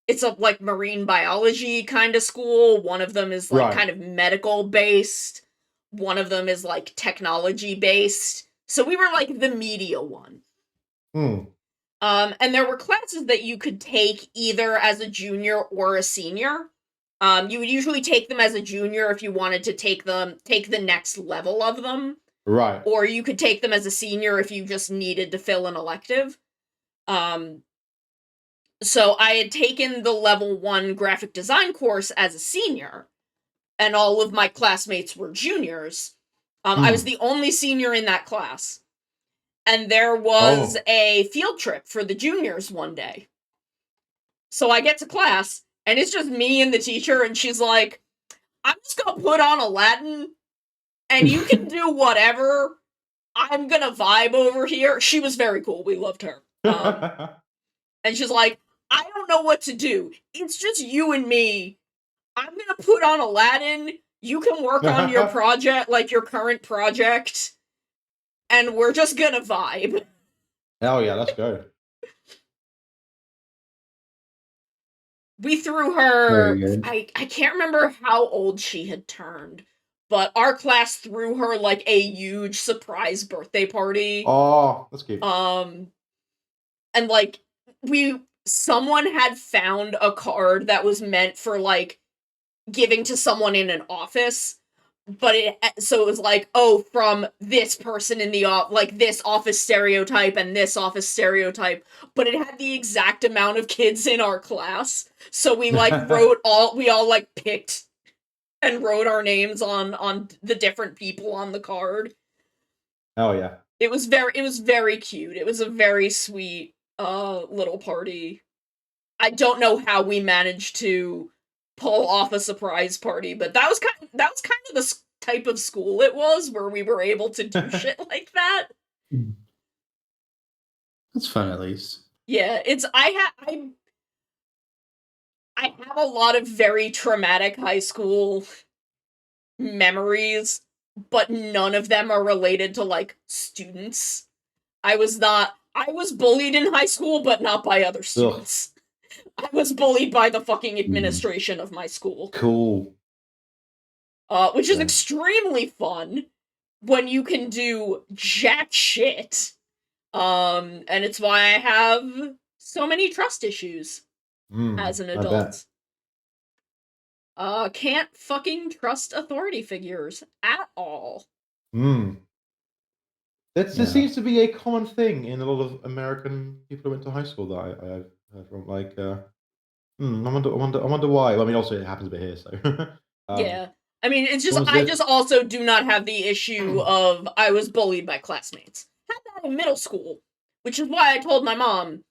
S1: it's a like marine biology kind of school. One of them is like kind of medical based. One of them is like technology based. So we were like the media one. And there were classes that you could take either as a junior or a senior. You would usually take them as a junior if you wanted to take the next level of them.
S5: Right.
S1: Or you could take them as a senior if you just needed to fill an elective. So I had taken the level 1 graphic design course as a senior, and all of my classmates were juniors. I was the only senior in that class. And there was a field trip for the juniors one day. So I get to class, and it's just me and the teacher, and she's like, I'm just gonna put on Aladdin and you can do whatever. I'm gonna vibe over here. She was very cool. We loved her. And she's like, I don't know what to do. It's just you and me. I'm gonna put on Aladdin. You can work on your project, like your current project, and we're just gonna vibe.
S5: Hell yeah, let's go.
S1: We threw her.
S5: Very good.
S1: I can't remember how old she had turned, but our class threw her like a huge surprise birthday party.
S5: Oh, that's cute.
S1: And like someone had found a card that was meant for like giving to someone in an office, but it was like, oh, from this person in the like this office stereotype and this office stereotype, but it had the exact amount of kids in our class, so we like we all like picked and wrote our names on the different people on the card.
S5: Oh yeah.
S1: It was very cute. It was a very sweet little party. I don't know how we managed to pull off a surprise party, but that was kind of the type of school it was where we were able to do shit like that.
S2: That's fun, at least.
S1: Yeah, I have a lot of very traumatic high school memories, but none of them are related to like students. I was bullied in high school, but not by other students. I was bullied by the fucking administration of my school.
S5: Cool.
S1: Which is extremely fun when you can do jack shit. And it's why I have so many trust issues as an adult. Can't fucking trust authority figures at all.
S5: There seems to be a common thing in a lot of American people who went to high school that I've heard from. Like, I wonder why. Well, I mean, also it happens a bit here, so.
S1: Yeah, I mean, it's just I just also do not have the issue of I was bullied by classmates. Had that in middle school, which is why I told my mom.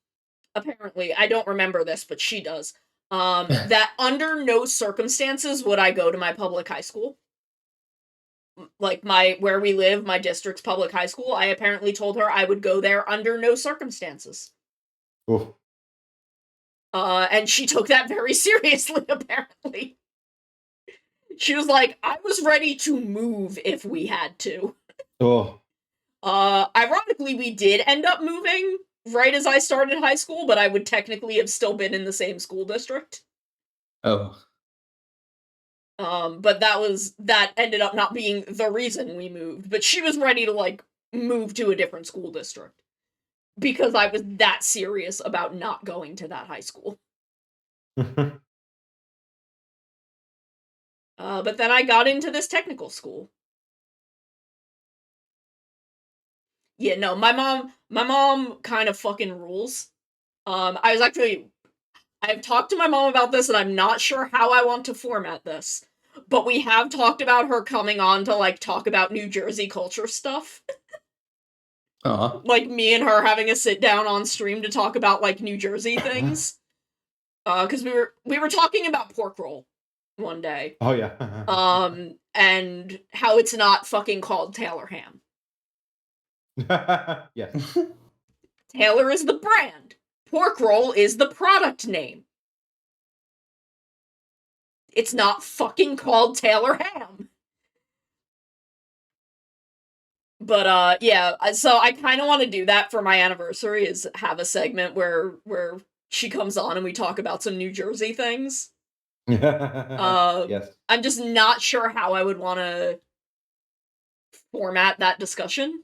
S1: Apparently, I don't remember this, but she does. That under no circumstances would I go to my public high school. Like where we live, my district's public high school, I apparently told her I would go there under no circumstances.
S5: Oof.
S1: And she took that very seriously, apparently. She was like, I was ready to move if we had to.
S5: Oh.
S1: Ironically, we did end up moving right as I started high school, but I would technically have still been in the same school district.
S2: Oh.
S1: But that ended up not being the reason we moved, but she was ready to, like, move to a different school district. Because I was that serious about not going to that high school. But then I got into this technical school. Yeah, no, my mom kind of fucking rules. I've talked to my mom about this, and I'm not sure how I want to format this. But we have talked about her coming on to, like, talk about New Jersey culture stuff. Like, me and her having a sit-down on stream to talk about, like, New Jersey things. Because we were talking about pork roll one day.
S5: Oh, yeah.
S1: And how it's not fucking called Taylor ham.
S5: Yes.
S1: Taylor is the brand. Pork roll is the product name. It's not fucking called Taylor ham. But yeah, so I kind of want to do that for my anniversary, is have a segment where she comes on and we talk about some New Jersey things.
S5: Yes.
S1: I'm just not sure how I would want to format that discussion.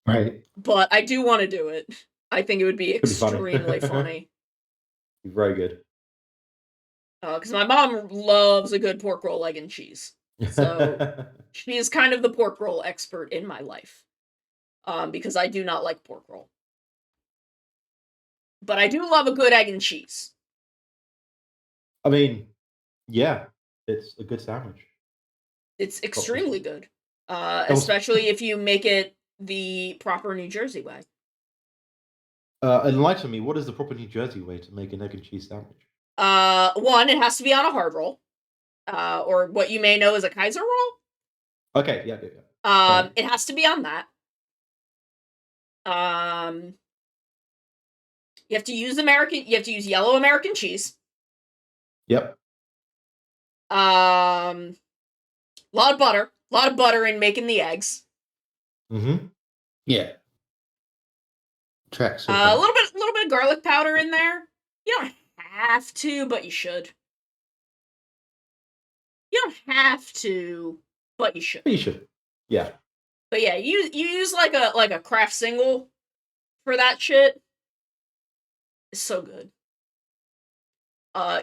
S2: Right.
S1: But I do want to do it. I think it would be extremely funny.
S5: Very good.
S1: Because my mom loves a good pork roll, egg, and cheese. So she is kind of the pork roll expert in my life. Because I do not like pork roll. But I do love a good egg and cheese.
S5: I mean, yeah, it's a good sandwich.
S1: It's extremely good. Especially if you make it the proper New Jersey way.
S5: Enlighten me, what is the proper New Jersey way to make an egg and cheese sandwich?
S1: One, it has to be on a hard roll. Or what you may know as a Kaiser roll.
S5: Okay, yeah.
S1: It has to be on that. You have to use yellow American cheese.
S5: Yep.
S1: A lot of butter in making the eggs.
S5: Mm-hmm.
S2: Yeah. Tracks so
S1: A
S2: far.
S1: little bit of garlic powder in there. You don't have to, but you should. You don't have to, but you should.
S5: You should. Yeah.
S1: But yeah, you use like a craft single for that shit. It's so good.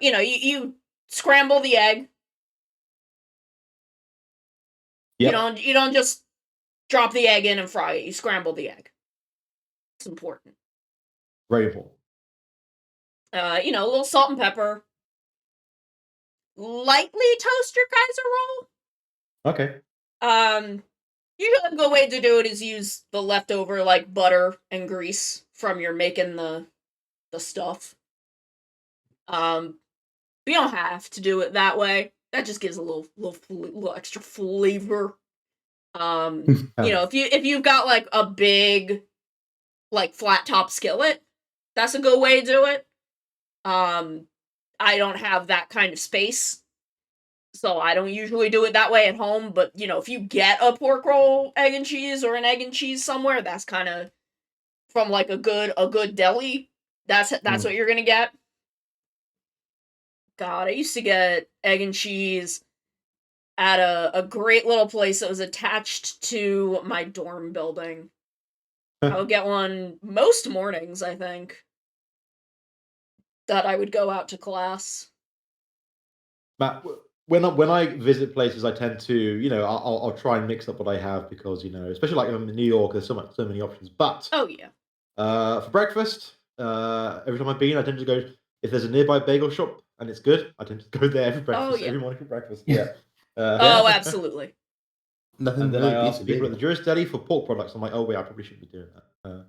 S1: You scramble the egg.
S5: Yep.
S1: You don't just drop the egg in and fry it. You scramble the egg. It's important.
S5: Very important.
S1: A little salt and pepper. Lightly toast your Kaiser roll.
S5: Okay.
S1: Usually a good way to do it is use the leftover like butter and grease from your making the stuff. You don't have to do it that way. That just gives a little extra flavor. If you've got like a big like flat top skillet, that's a good way to do it. I don't have that kind of space, so I don't usually do it that way at home, but if you get a pork roll egg and cheese or an egg and cheese somewhere, that's kind of from like a good deli. That's what you're going to get. God, I used to get egg and cheese at a great little place that was attached to my dorm building. I would get one most mornings, I think, that I would go out to class.
S5: Matt, when I visit places, I tend to, I'll try and mix up what I have because, especially like in New York, there's so many options. But
S1: Oh yeah.
S5: For breakfast, every time I've been, I tend to go if there's a nearby bagel shop and it's good. I tend to go there every breakfast,
S1: yeah.
S5: every morning for breakfast. Yeah.
S1: Oh, absolutely.
S2: Nothing
S5: And then
S2: really
S5: I
S2: beats
S5: ask
S2: a
S5: people at
S2: bagel.
S5: the Juris Deli for pork products. I'm like, oh wait, I probably shouldn't be doing that.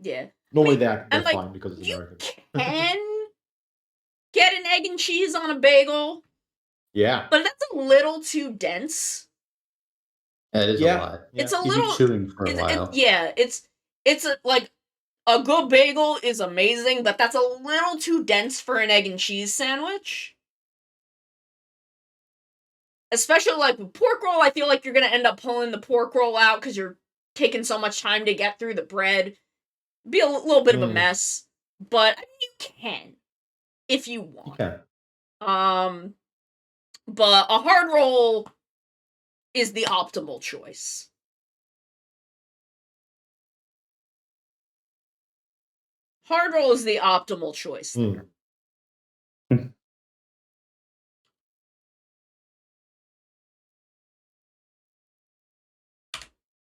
S1: Yeah.
S5: Normally
S1: and,
S5: they're
S1: like,
S5: fine because it's American.
S1: You can get an egg and cheese on a bagel,
S5: Yeah.
S1: but that's a little too dense.
S2: That is a lot.
S1: It's a
S2: You'd
S1: little
S2: be chewing for a while.
S1: It's like a good bagel is amazing, but that's a little too dense for an egg and cheese sandwich. Especially like with pork roll, I feel like you're gonna end up pulling the pork roll out because you're taking so much time to get through the bread. Be a little bit of a mess, but I mean, you can if you want.
S5: You can.
S1: But a hard roll is the optimal choice. Hard roll is the optimal choice there.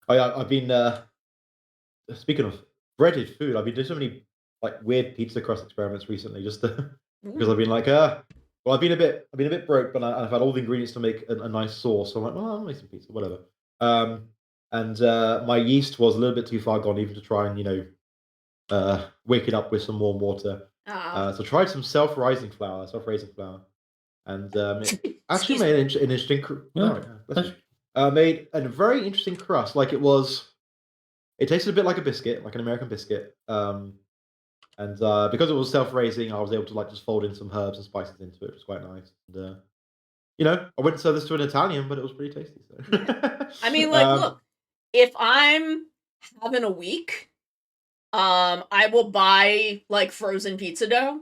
S5: I've been speaking of breaded food. I've been doing so many like weird pizza crust experiments recently, just because I've been like, well, I've been a bit broke, but I've had all the ingredients to make a nice sauce. So I'm like, well, I'll make some pizza, whatever. And my yeast was a little bit too far gone, even to try and wake it up with some warm water. So I tried some self-raising flour, and it actually made an interesting. Made a very interesting crust. Like it tasted a bit like a biscuit, like an American biscuit. And because it was self-raising, I was able to like just fold in some herbs and spices into it. It was quite nice. And, I wouldn't serve this to an Italian, but it was pretty tasty. So.
S1: I mean, like, look, if I'm having a week, I will buy like frozen pizza dough,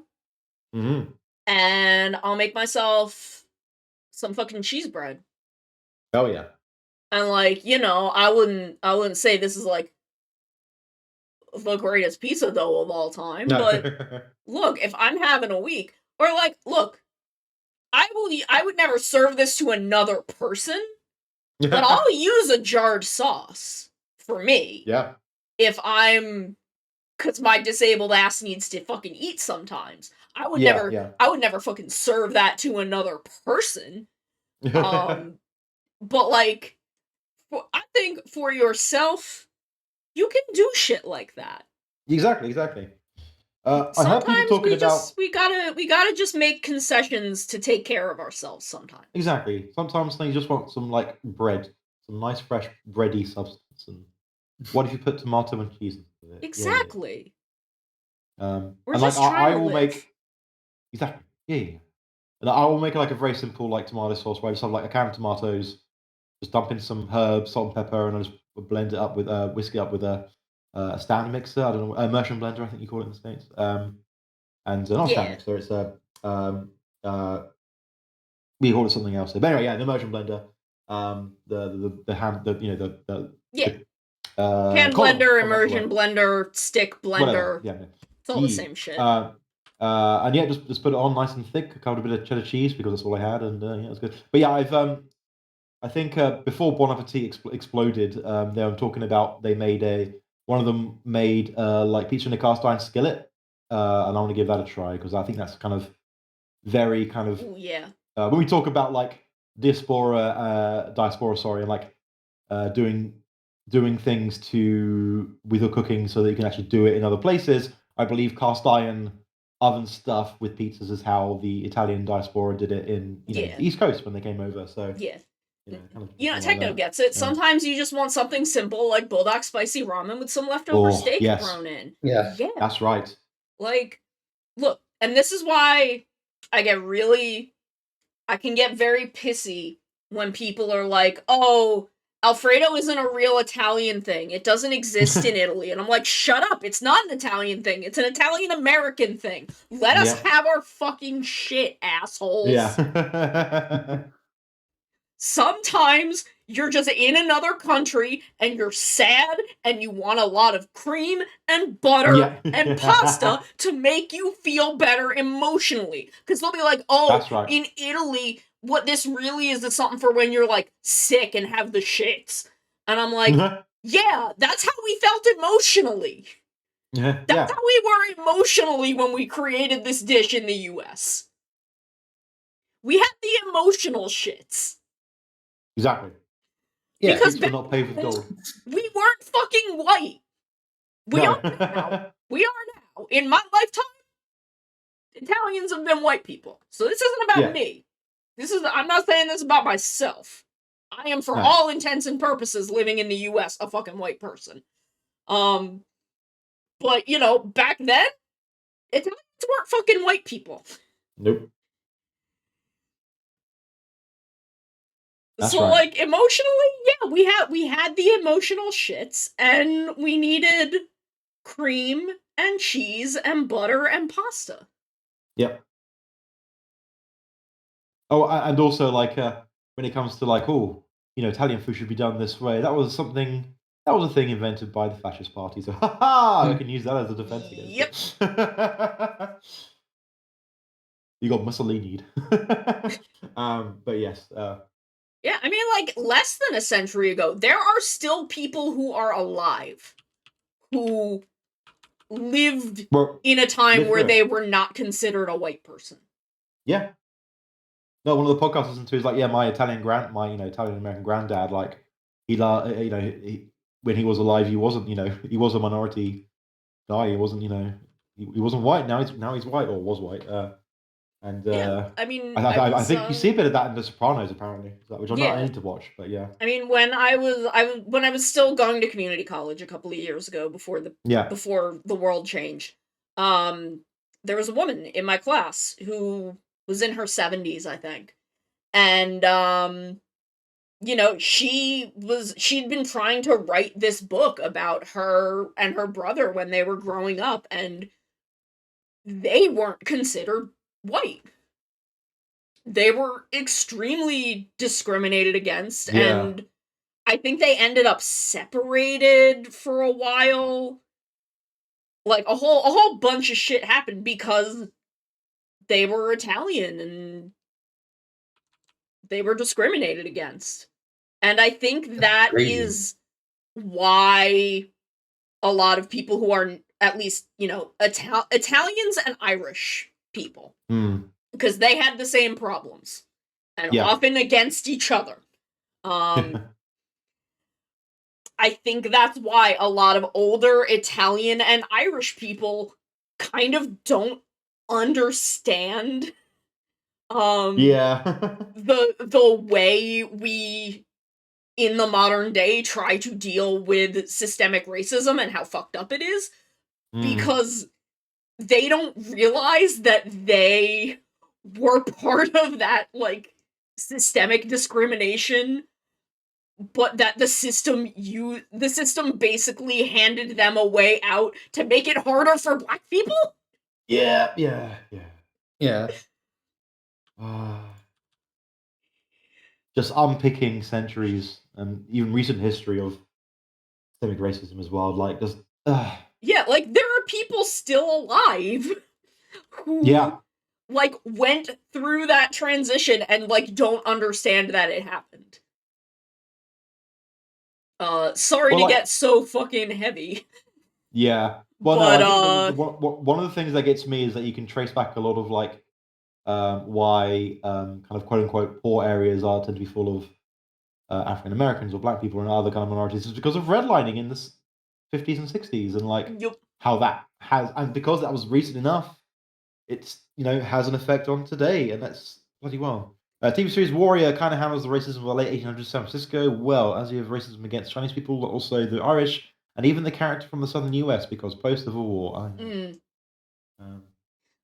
S1: and I'll make myself some fucking cheese bread.
S5: Oh yeah.
S1: And like, I wouldn't say this is like the greatest pizza dough of all time, but look, if I'm having a week, or like, look, I would never serve this to another person, but I'll use a jarred sauce for me.
S5: Yeah.
S1: Cause my disabled ass needs to fucking eat sometimes. I would never fucking serve that to another person. But like, I think for yourself, you can do shit like that.
S5: Exactly. I heard people
S1: Sometimes
S5: talking about
S1: we gotta just make concessions to take care of ourselves sometimes.
S5: exactly. Sometimes they just want some like bread, some nice fresh bready substance. And what if you put tomato and cheese into it?
S1: Exactly. We're
S5: And like
S1: just trying
S5: I
S1: to
S5: will
S1: live.
S5: make exactly. Yeah. And I will make like a very simple like tomato sauce where I just have like a can of tomatoes, just dump in some herbs, salt and pepper, and I just blend it up with whisk it up with a stand mixer. I don't know, immersion blender, I think you call it in the States. And not a stand
S1: Yeah.
S5: mixer, it's a we call it something else. But anyway, yeah, an immersion blender. The hand the
S1: Yeah.
S5: column.
S1: Hand blender,
S5: Oh, that's the
S1: immersion
S5: word.
S1: blender, stick
S5: Whatever.
S1: blender.
S5: Yeah.
S1: It's all the same shit.
S5: And yeah, just put it on nice and thick. Covered a bit of cheddar cheese because that's all I had, and yeah, it was good. But yeah, I think before Bon Appetit exploded, they were talking about they made one of them made like pizza in a cast iron skillet, and I want to give that a try because I think that's kind of very kind of
S1: Ooh, yeah.
S5: when we talk about like diaspora, sorry, and like doing things to with your cooking so that you can actually do it in other places. I believe cast iron oven stuff with pizzas is how the Italian diaspora did it in the East Coast when they came over. So
S1: yeah.
S5: kind of
S1: Techno
S5: like
S1: gets it.
S5: Yeah.
S1: Sometimes you just want something simple like bulldog spicy ramen with some leftover steak
S5: yes.
S1: thrown in.
S2: Yeah.
S1: Yeah.
S5: That's right.
S1: Like, look, and this is why I can get very pissy when people are like, oh, Alfredo isn't a real Italian thing. It doesn't exist in Italy. And I'm like, shut up. It's not an Italian thing. It's an Italian-American thing. Let us have our fucking shit, assholes.
S5: Yeah.
S1: Sometimes you're just in another country and you're sad and you want a lot of cream and butter and pasta to make you feel better emotionally. Because they'll be like, oh,
S5: That's right.
S1: in Italy, what this really is something for when you're like sick and have the shits. And I'm like, yeah, that's how we felt emotionally. That's how we were emotionally when we created this dish in the US. We had the emotional shits.
S5: Exactly.
S2: Yeah,
S1: Because
S5: Pizza not paved with gold.
S1: we weren't fucking white. We are now. We are now. In my lifetime, Italians have been white people. So this isn't about me. I'm not saying this about myself. I am, for all intents and purposes, living in the US, a fucking white person. But, back then, Italians weren't fucking white people.
S5: Nope.
S1: That's so, like, emotionally, yeah, we had the emotional shits, and we needed cream and cheese and butter and pasta.
S5: Yep. Oh, and also like when it comes to like, Italian food should be done this way. That was a thing invented by the fascist party. So, I can use that as a defense against it. You got Mussolini. But yes.
S1: Yeah, I mean, like, less than a century ago, there are still people who are alive who lived in a time where they were not considered a white person.
S5: Yeah. No, one of the podcasts I listened to is like, yeah, my Italian American granddad, like when he was alive, he wasn't, he was a minority guy. He wasn't, he wasn't white. Now he's white or was white.
S1: Yeah, I mean,
S5: I think you see a bit of that in The Sopranos, apparently, which I'm not I need to watch, but yeah.
S1: I mean, when I was still going to community college a couple of years ago before the world changed, there was a woman in my class who was in her 70s, I think, and she'd been trying to write this book about her and her brother when they were growing up, and they weren't considered white. They were extremely discriminated against, and I think they ended up separated for a while. Like, a whole bunch of shit happened because they were Italian and they were discriminated against. And I think that is why a lot of people who are, at least, Italians and Irish people, because they had the same problems, and often against each other. I think that's why a lot of older Italian and Irish people kind of don't understand
S5: Yeah.
S1: the way we in the modern day try to deal with systemic racism and how fucked up it is, because they don't realize that they were part of that, like, systemic discrimination, but that the system basically handed them a way out to make it harder for black people.
S5: Yeah.
S2: Yeah.
S5: Just unpicking centuries and even recent history of systemic racism as well. Like, just
S1: Yeah, like, there are people still alive who
S5: yeah.
S1: like went through that transition and like don't understand that it happened. Sorry
S5: Well,
S1: to
S5: like-
S1: get so fucking heavy.
S5: Yeah. Well,
S1: But,
S5: no, I think one of the things that gets me is that you can trace back a lot of like why kind of quote unquote poor areas are tend to be full of African Americans or black people and other kind of minorities is because of redlining in the 50s and 60s and like
S1: Yup.
S5: how that has, and because that was recent enough, it's has an effect on today, and that's bloody well. TV series Warrior kind of handles the racism of the late 1800s San Francisco well, as you have racism against Chinese people, but also the Irish, and even the character from the southern US, because post-Civil War. I know.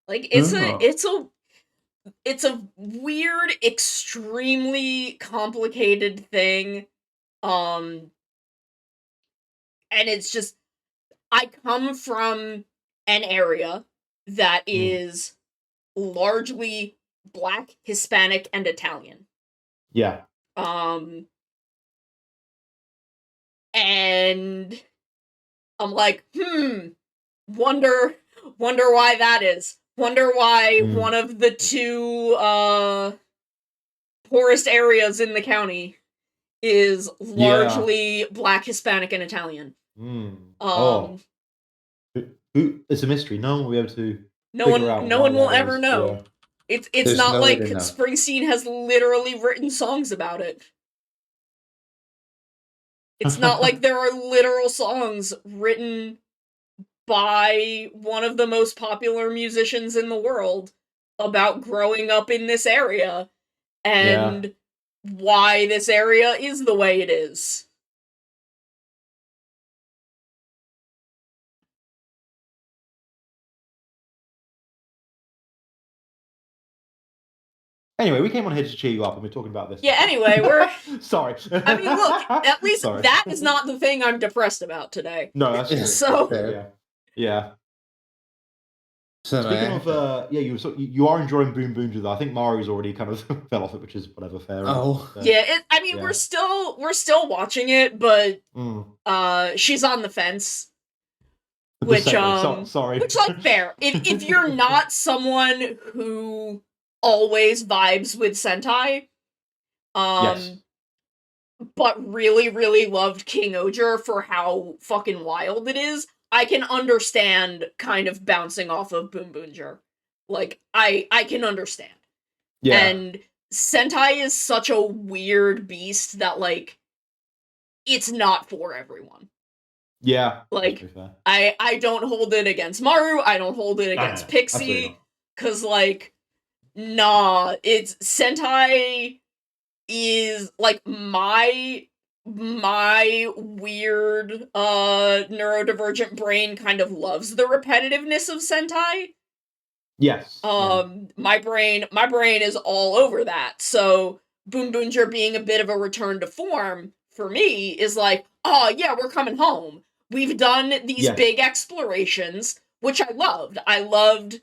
S1: Like
S2: Oh.
S1: it's a weird, extremely complicated thing. And it's just, I come from an area that is largely black, Hispanic, and Italian.
S5: Yeah.
S1: And I'm like, wonder why that is. Wonder why one of the two poorest areas in the county is largely black, Hispanic, and Italian.
S5: It's a mystery. No one will be able to
S1: No
S5: figure
S1: one
S5: out
S1: no
S5: why
S1: one will
S5: that
S1: ever
S5: is.
S1: know.
S5: Yeah.
S1: It's
S2: There's
S1: not
S2: no way
S1: like
S2: to know.
S1: Springsteen has literally written songs about it. It's not like there are literal songs written by one of the most popular musicians in the world about growing up in this area and why this area is the way it is.
S5: Anyway, we came on here to cheer you up, and we're talking about this.
S1: Yeah, anyway, we're...
S5: Sorry.
S1: I mean, look, at least
S5: Sorry.
S1: that is not the thing I'm depressed about today.
S5: No, that's true.
S1: So...
S2: Fair.
S5: Yeah.
S2: So
S5: Speaking of, you are enjoying Boom Boom though. I think Mari's already kind of fell off it, which is whatever, fair enough.
S1: Yeah, we're still watching it, but she's on the fence. Which
S5: sorry.
S1: Which, like, fair. If you're not someone who always vibes with Sentai,
S5: Yes.
S1: but really, really loved King Oger for how fucking wild it is, I can understand kind of bouncing off of Boom Boonjer. Like, I can understand.
S5: Yeah.
S1: And Sentai is such a weird beast that, like, it's not for everyone.
S5: Yeah.
S1: Like, I don't hold it against Maru, I don't hold it against Pixie, cause, like, nah, it's Sentai is, like, my weird, neurodivergent brain kind of loves the repetitiveness of Sentai.
S5: Yes.
S1: My brain is all over that, so Boom Boonjer being a bit of a return to form, for me, is like, oh yeah, we're coming home. We've done these big explorations, which I loved. I loved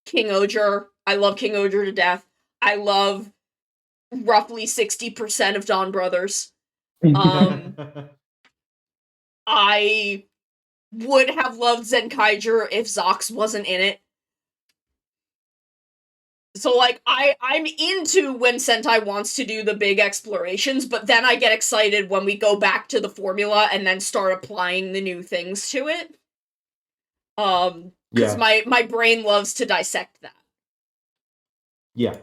S1: King Oger. I love King Oger to death. I love roughly 60% of Dawn Brothers. I would have loved Zenkaiger if Zox wasn't in it. So, like, I'm into when Sentai wants to do the big explorations, but then I get excited when we go back to the formula and then start applying the new things to it. Because my brain loves to dissect that.
S5: Yeah.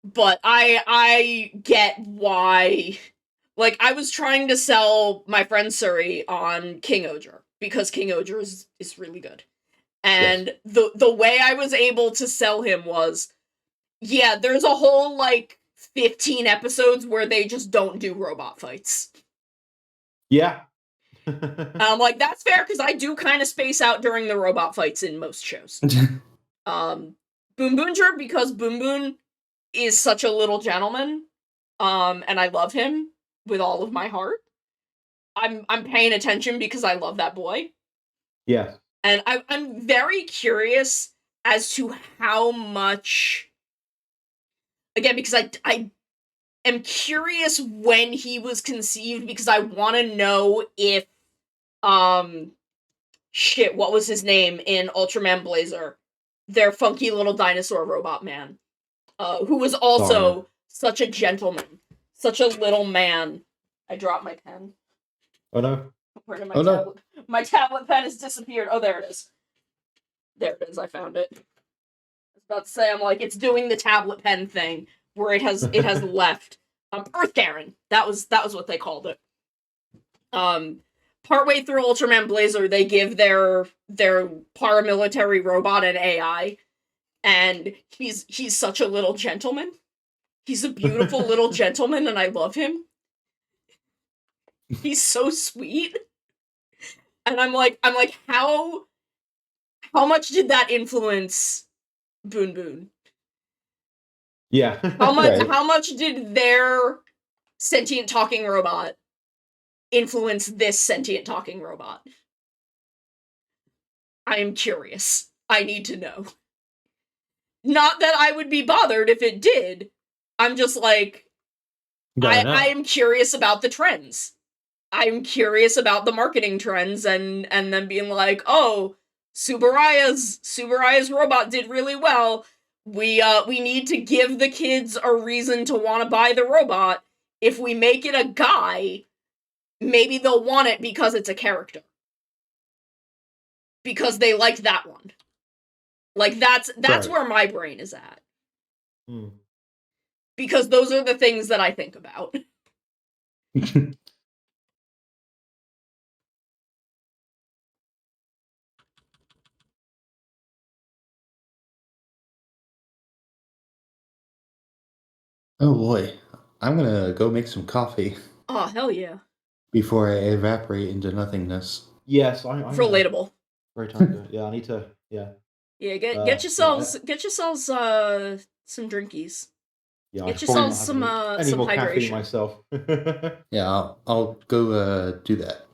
S1: But I get why, Like, I was trying to sell my friend Suri on King Oger, because King Oger is really good. And the way I was able to sell him was, yeah, there's a whole, like, 15 episodes where they just don't do robot fights.
S5: Yeah.
S1: And I'm like, that's fair, because I do kind of space out during the robot fights in most shows. Boon Boonger, because Boon Boon is such a little gentleman, and I love him with all of my heart. I'm paying attention because I love that boy.
S5: Yeah.
S1: And I'm very curious as to how much, again, because I am curious when he was conceived, because I want to know if, shit, what was his name in Ultraman Blazer? Their funky little dinosaur robot man, who was also such a gentleman, such a little man. I dropped my pen.
S5: Oh no.
S1: Where did my
S2: Oh, no.
S1: tablet? My tablet pen has disappeared. Oh, there it is. There it is. I found it. I was about to say, I'm like, it's doing the tablet pen thing where it has left. Earth Garen. That was what they called it. Partway through Ultraman Blazer, they give their paramilitary robot an AI, and he's such a little gentleman. He's a beautiful little gentleman, and I love him. He's so sweet. And I'm like, how much did that influence Boon Boon?
S5: Yeah.
S1: How much did their sentient talking robot influence this sentient talking robot? I am curious. I need to know. Not that I would be bothered if it did. I'm just like, I am curious about the trends. I'm curious about the marketing trends, and then being like, oh, Subaraya's robot did really well. We need to give the kids a reason to want to buy the robot. If we make it a guy, maybe they'll want it because it's a character. Because they liked that one. Like, that's where my brain is at. Because those are the things that I think about.
S2: Oh boy, I'm gonna go make some coffee
S1: Oh, hell yeah.
S2: before I evaporate into nothingness.
S5: Yes, I'm
S1: Relatable.
S5: very time. Yeah, I need to. Yeah.
S1: Yeah, get yourselves some drinkies.
S5: Yeah.
S1: Get
S5: I probably
S1: yourselves
S5: not have any
S1: some
S5: more caffeine
S1: hydration.
S5: myself.
S2: Yeah, I'll go do that.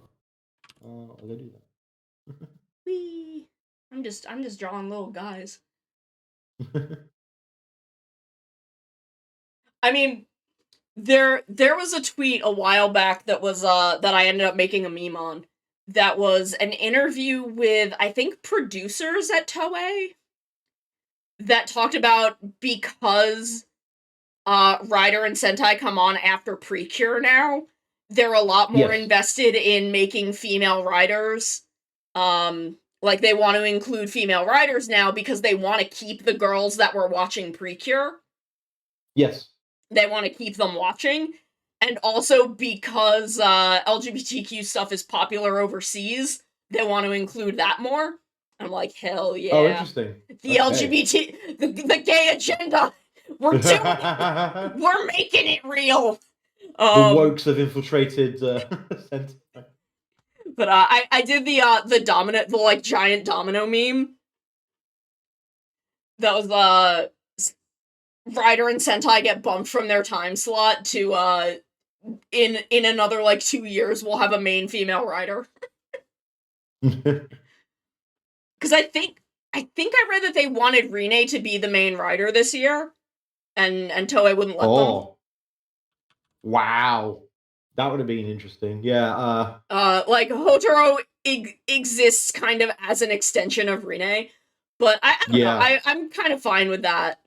S5: I'll go do that.
S1: Whee! I'm just drawing little guys. I mean, there was a tweet a while back that was that I ended up making a meme on. That was an interview with, I think, producers at Toei that talked about, because Rider and Sentai come on after Precure now, they're a lot more invested in making female writers. Like, they want to include female writers now because they want to keep the girls that were watching Precure.
S5: Yes.
S1: They want to keep them watching. And also because LGBTQ stuff is popular overseas, they want to include that more. I'm like, hell yeah.
S5: Oh, interesting.
S1: The LGBT, the gay agenda. We're doing it. We're making it real.
S5: The wokes have infiltrated Sentai.
S1: But I did the dominant, the like giant domino meme. That was Rider and Sentai get bumped from their time slot to in another like 2 years we'll have a main female writer. Because I think I read that they wanted Rine to be the main writer this year, and Toei wouldn't let them.
S5: Wow. That would have been interesting. Yeah.
S1: Like, Hotaro exists kind of as an extension of Rine, but I don't know. I'm kind of fine with that.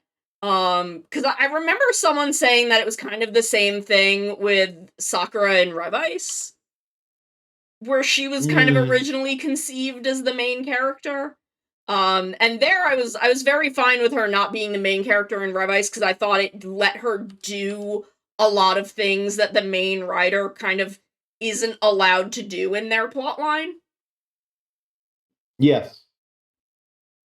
S1: Because I remember someone saying that it was kind of the same thing with Sakura and Revice, where she was kind of originally conceived as the main character. And there I was very fine with her not being the main character in Revice, because I thought it let her do a lot of things that the main writer kind of isn't allowed to do in their plotline.
S5: Yes.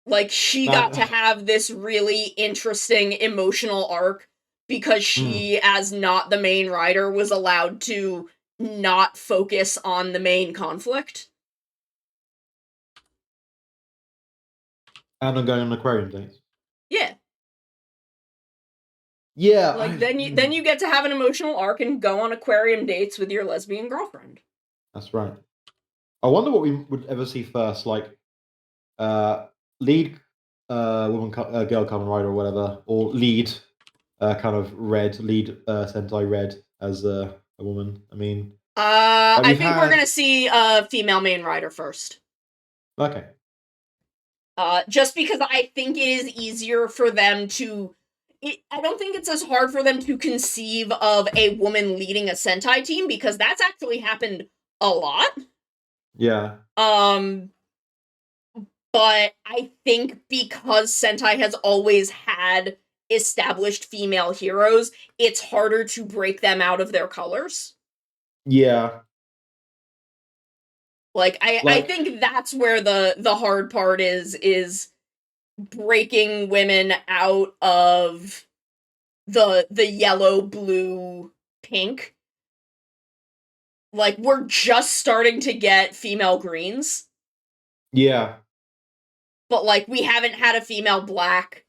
S1: Like, she got to have this really interesting emotional arc because she, as not the main writer, was allowed to not focus on the main conflict.
S5: And I'm going on aquarium dates.
S1: Yeah.
S5: Yeah.
S1: Like, then you get to have an emotional arc and go on aquarium dates with your lesbian girlfriend.
S5: That's right. I wonder what we would ever see first, like lead girl Kamen Rider or whatever, or lead kind of lead Sentai Red as a woman. I mean,
S1: I think we're gonna see a female main writer first.
S5: Okay.
S1: Just because I think it is easier for them to. I don't think it's as hard for them to conceive of a woman leading a Sentai team because that's actually happened a lot.
S5: Yeah.
S1: But I think because Sentai has always had established female heroes, it's harder to break them out of their colors.
S5: Yeah.
S1: Like, I think that's where the hard part is breaking women out of the yellow, blue, pink. Like, we're just starting to get female greens.
S5: Yeah.
S1: But, like, we haven't had a female black.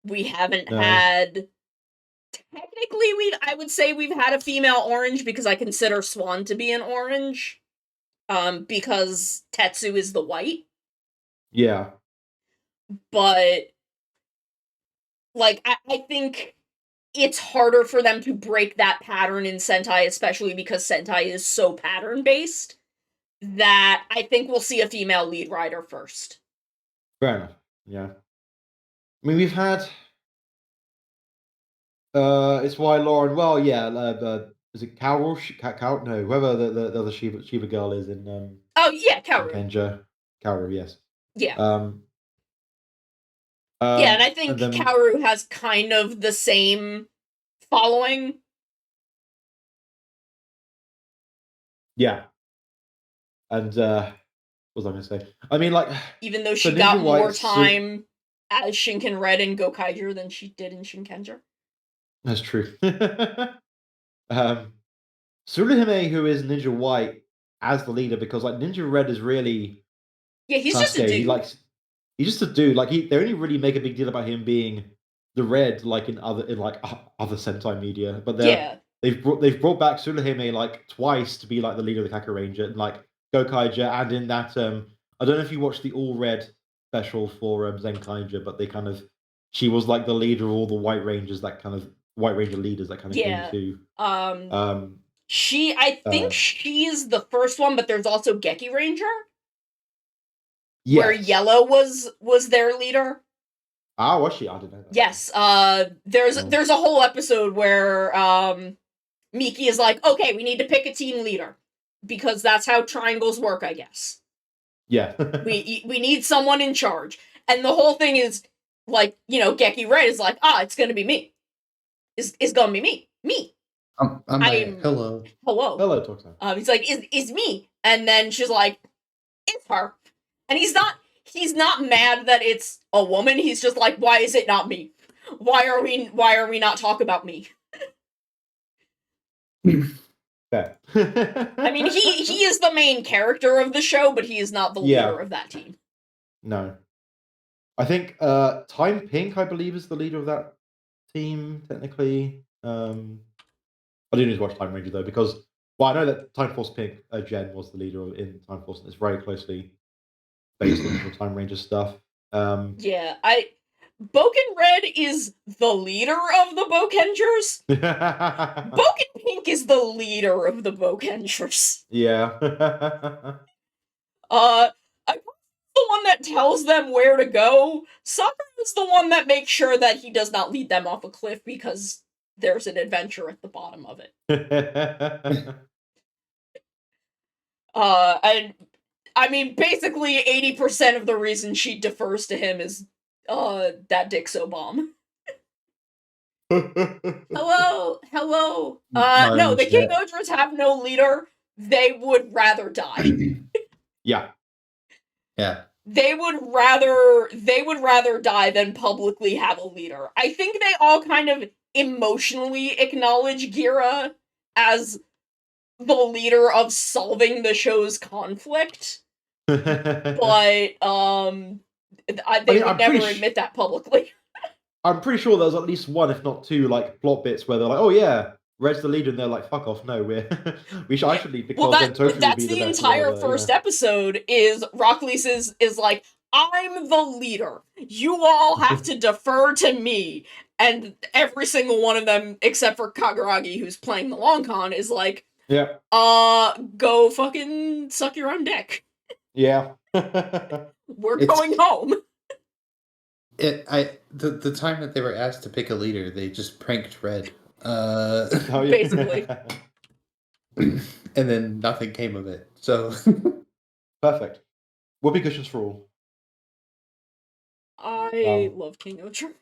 S1: We haven't had... Technically, I would say we've had a female orange because I consider Swan to be an orange. Because Tetsu is the white.
S5: Yeah.
S1: But, like, I think it's harder for them to break that pattern in Sentai, especially because Sentai is so pattern-based, that I think we'll see a female lead writer first.
S5: Fair enough. Yeah. I mean, we've had. It's why Lauren. Well, yeah. Is it Carol? No, whoever the other Shiba girl is in.
S1: Oh yeah, Kaoru.
S5: Kenja. Kaoru, yes.
S1: Yeah.
S5: Yeah,
S1: and I think Kaoru has kind of the same following.
S5: Yeah. And what was I going to say? I mean, like,
S1: even though she got more time as Shinken Red in Gokaiger than she did in Shinkenger.
S5: That's true. Tsuruhime, who is Ninja White as the leader, because like Ninja Red is really
S1: he's just a dude.
S5: He's just a dude. Like they only really make a big deal about him being the Red, like in other Sentai media. But they've brought back Tsuruhime like twice to be like the leader of the Kaku Ranger, and like Gokaiger, and in that I don't know if you watched the All Red special for Zenkaiger, but she was like the leader of all the White Rangers, that kind of White Ranger leaders that kind of came to.
S1: I think she is the first one, but there's also Geki Ranger.
S5: Yes.
S1: Where Yellow was their leader.
S5: Ah, was she? I didn't know that.
S1: Yes. There's a whole episode where Miki is like, okay, we need to pick a team leader. Because that's how triangles work, I guess.
S5: Yeah.
S1: we need someone in charge. And the whole thing is, like, Geki Red is like, it's gonna be me. It's gonna be me. Me.
S2: Hello.
S5: Hello, Toxan.
S1: He's like, is me. And then she's like, it's her. And he's not mad that it's a woman, he's just like, why is it not me? Why are we not talking about me?
S5: Fair.
S1: I mean, he is the main character of the show, but he is not the leader of that team.
S5: No. I think Time Pink, I believe, is the leader of that team, technically. I do need to watch Time Ranger, though, because, well, I know that Time Force Pink, Jen, was the leader in Time Force, and it's very closely based on the Time Ranger stuff.
S1: Boken Red is the leader of the Bokengers. Boken Pink is the leader of the Bokengers.
S5: Yeah.
S1: I'm the one that tells them where to go. Sakura is the one that makes sure that he does not lead them off a cliff because there's an adventure at the bottom of it. And I mean, basically 80% of the reason she defers to him is that Dixo bomb. Hello, hello.
S2: Mario
S1: No,
S2: and
S1: the King
S2: Chet.
S1: Odras have no leader. They would rather die.
S5: Yeah.
S2: Yeah.
S1: They would rather die than publicly have a leader. I think they all kind of emotionally acknowledge Gira as the leader of solving the show's conflict, but they
S5: mean,
S1: would never admit that publicly.
S5: I'm pretty sure there's at least one, if not two, like plot bits where they're like, "Oh yeah, Red's the leader," and they're like, "Fuck off, no, I should lead because then Tofu would
S1: That's
S5: be the
S1: the
S5: best."
S1: entire first episode. Is Rockleys is like, I'm the leader. You all have to defer to me, and every single one of them, except for Kagaragi, who's playing the long con, is like,
S5: Yeah,
S1: go fucking suck your own dick.
S5: yeah.
S1: We're going home.
S2: The time that they were asked to pick a leader, they just pranked Red.
S5: Oh, yeah.
S1: Basically.
S2: And then nothing came of it. So
S5: Perfect. Whoopee cushions for all.
S1: I love King Otra.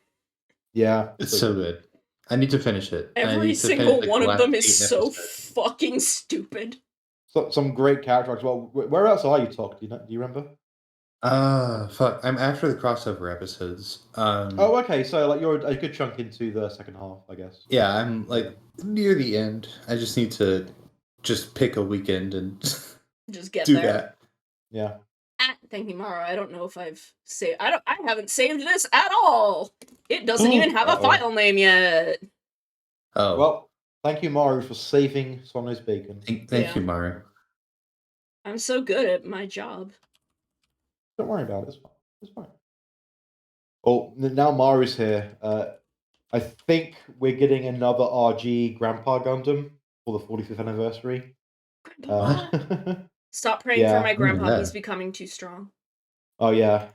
S5: Yeah,
S2: it's so good. I need to finish it.
S1: Every single one of them is so fucking stupid.
S5: Some great character arcs. Well, where else are you, Talk? Do you remember?
S2: Fuck. I'm after the crossover episodes.
S5: Oh, okay. So like you're a good chunk into the second half, I guess.
S2: Yeah, I'm like near the end. I just need to just pick a weekend and
S1: just get
S2: do
S1: there.
S2: that.
S5: Yeah.
S1: Thank you, Mara. I don't know if I've saved. I haven't saved this at all. It doesn't even have a file name yet.
S2: Oh.
S5: Well, thank you, Maru, for saving Sono's bacon.
S2: Thank you, Maru.
S1: I'm so good at my job.
S5: Don't worry about it. It's fine. It's fine. Oh, now Maru's here. I think we're getting another RG Grandpa Gundam for the 45th anniversary.
S1: Stop praying for my grandpa. He's becoming too strong.
S5: Oh yeah.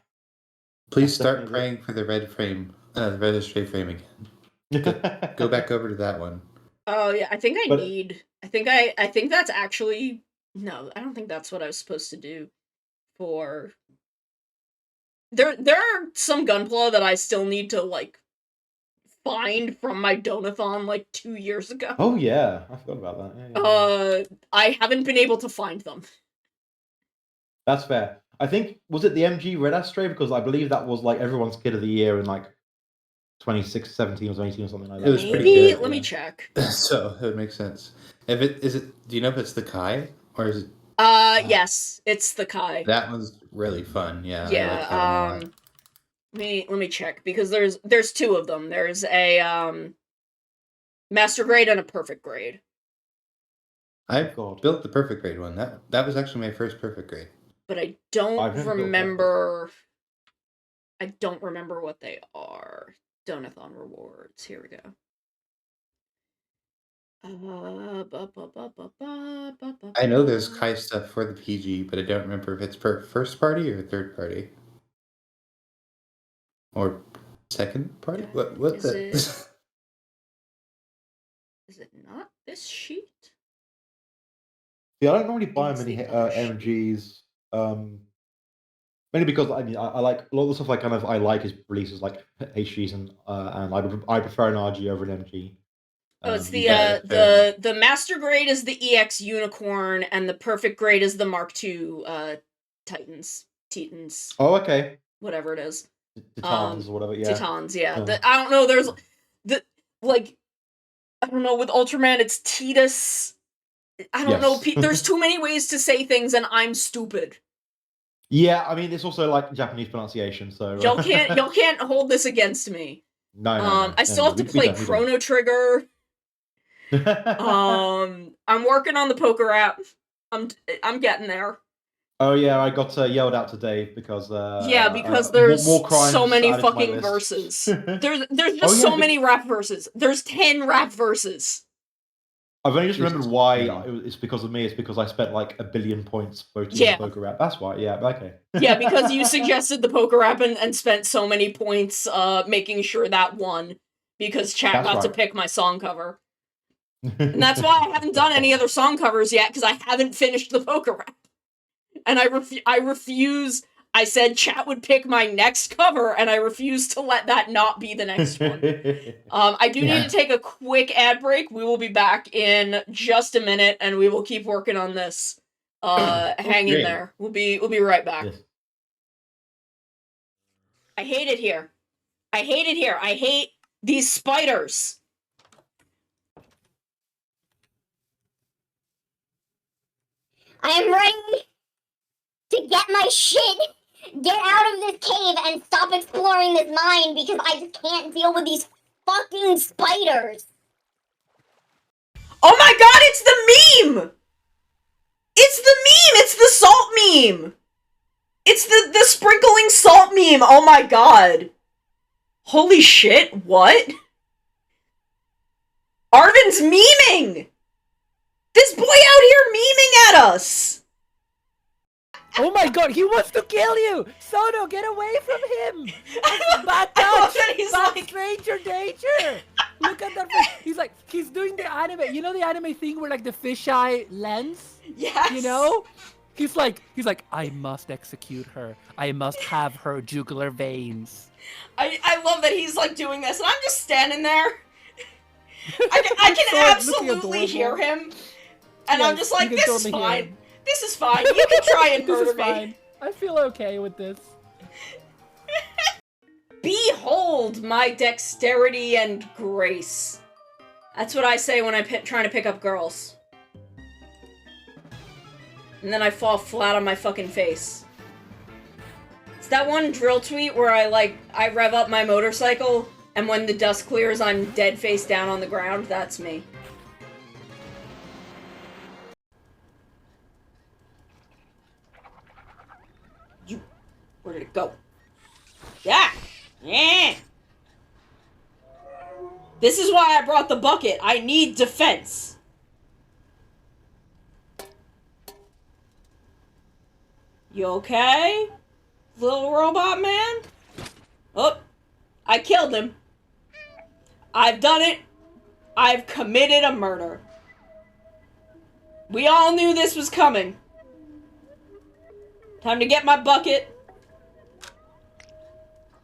S2: Please start praying for the red frame, the red straight frame again. Go back over to that one.
S1: Oh yeah, I think I think that's actually no. I don't think that's what I was supposed to do. For there are some Gunpla that I still need to like find from my Donathon like 2 years ago.
S5: Oh yeah, I forgot about that. Yeah.
S1: I haven't been able to find them.
S5: That's fair. I think, was it the MG Red Astray? Because I believe that was like everyone's kid of the year in like 2017 or 2018 or something like that.
S2: It was
S1: Maybe,
S2: pretty good.
S1: Let me check.
S2: So it makes sense. If it is it, do you know if it's the Kai or is it?
S1: Yes, it's the Kai.
S2: That one's really fun. Yeah.
S1: Yeah.
S2: I like that one a lot.
S1: Let me check because there's two of them. There's a master grade and a perfect grade.
S2: I built the perfect grade one. That was actually my first perfect grade.
S1: But I don't remember. I don't remember what they are. Donathon rewards. Here we go.
S2: I know there's Kai stuff for the PG, but I don't remember if it's first party or third party. Or second party? What the?
S1: Is it not this sheet?
S5: Yeah, I don't normally buy many MGs. Mainly because I mean I like a lot of the stuff I like is releases like HGs and I prefer an RG over an MG.
S1: Oh, it's the master grade is the EX Unicorn and the perfect grade is the Mark II Titans.
S5: Oh, okay.
S1: Whatever it is.
S5: Titans or whatever, yeah.
S1: Titans, yeah. I don't know, there's I don't know, with Ultraman it's Titus. I don't know, there's too many ways to say things and I'm stupid.
S5: Yeah, I mean it's also like Japanese pronunciation, so
S1: y'all can't hold this against me.
S5: No.
S1: I still have to play Chrono Trigger. I'm working on the poker app. I'm getting there.
S5: Oh yeah, I got yelled out today because
S1: because there's
S5: more
S1: so many fucking verses. There's just so many rap verses. There's 10 rap verses.
S5: I've only just remembered why it's because of me. It's because I spent like 1 billion points voting on the poker app. That's why. Yeah. Okay.
S1: Yeah, because you suggested the poker app and spent so many points making sure that won because chat got to pick my song cover. And that's why I haven't done any other song covers yet because I haven't finished the poker app. And I refuse I said chat would pick my next cover, and I refuse to let that not be the next one. I do need to take a quick ad break. We will be back in just a minute, and we will keep working on this. Hang in there. We'll be right back.
S5: Yes.
S1: I hate it here. I hate it here. I hate these spiders.
S6: I am ready to get my shit, get out of this cave, and stop exploring this mine because I just can't deal with these fucking spiders.
S1: Oh my god, it's the meme! It's the meme! It's the salt meme! It's the sprinkling salt meme! Oh my god. Holy shit, what? Arvin's memeing! This boy out here memeing at us!
S7: Oh my god, he wants to kill you! Sono, get away from him! Bad
S1: I love
S7: touch!
S1: that he's
S7: Bad
S1: like-
S7: stranger danger! Look at that face. He's doing the anime. You know the anime thing where like the fisheye lens?
S1: Yes!
S7: You know? He's like, I must execute her. I must have her jugular veins.
S1: I love that he's like doing this, and I'm just standing there. I can
S7: So, like,
S1: absolutely
S7: looking
S1: hear
S7: adorable.
S1: him. And I'm
S7: Yes,
S1: just like,
S7: you can
S1: this is
S7: totally hear
S1: fine.
S7: him.
S1: This is fine. You can try and
S7: This
S1: murder
S7: is
S1: me.
S7: fine. I feel okay with this.
S1: Behold my dexterity and grace. That's what I say when I'm trying to pick up girls. And then I fall flat on my fucking face. It's that one drill tweet where I rev up my motorcycle, and when the dust clears, I'm dead face down on the ground. That's me. Where did it go? Yeah! Yeah! This is why I brought the bucket. I need defense. You okay? Little robot man? Oh, I killed him. I've done it. I've committed a murder. We all knew this was coming. Time to get my bucket.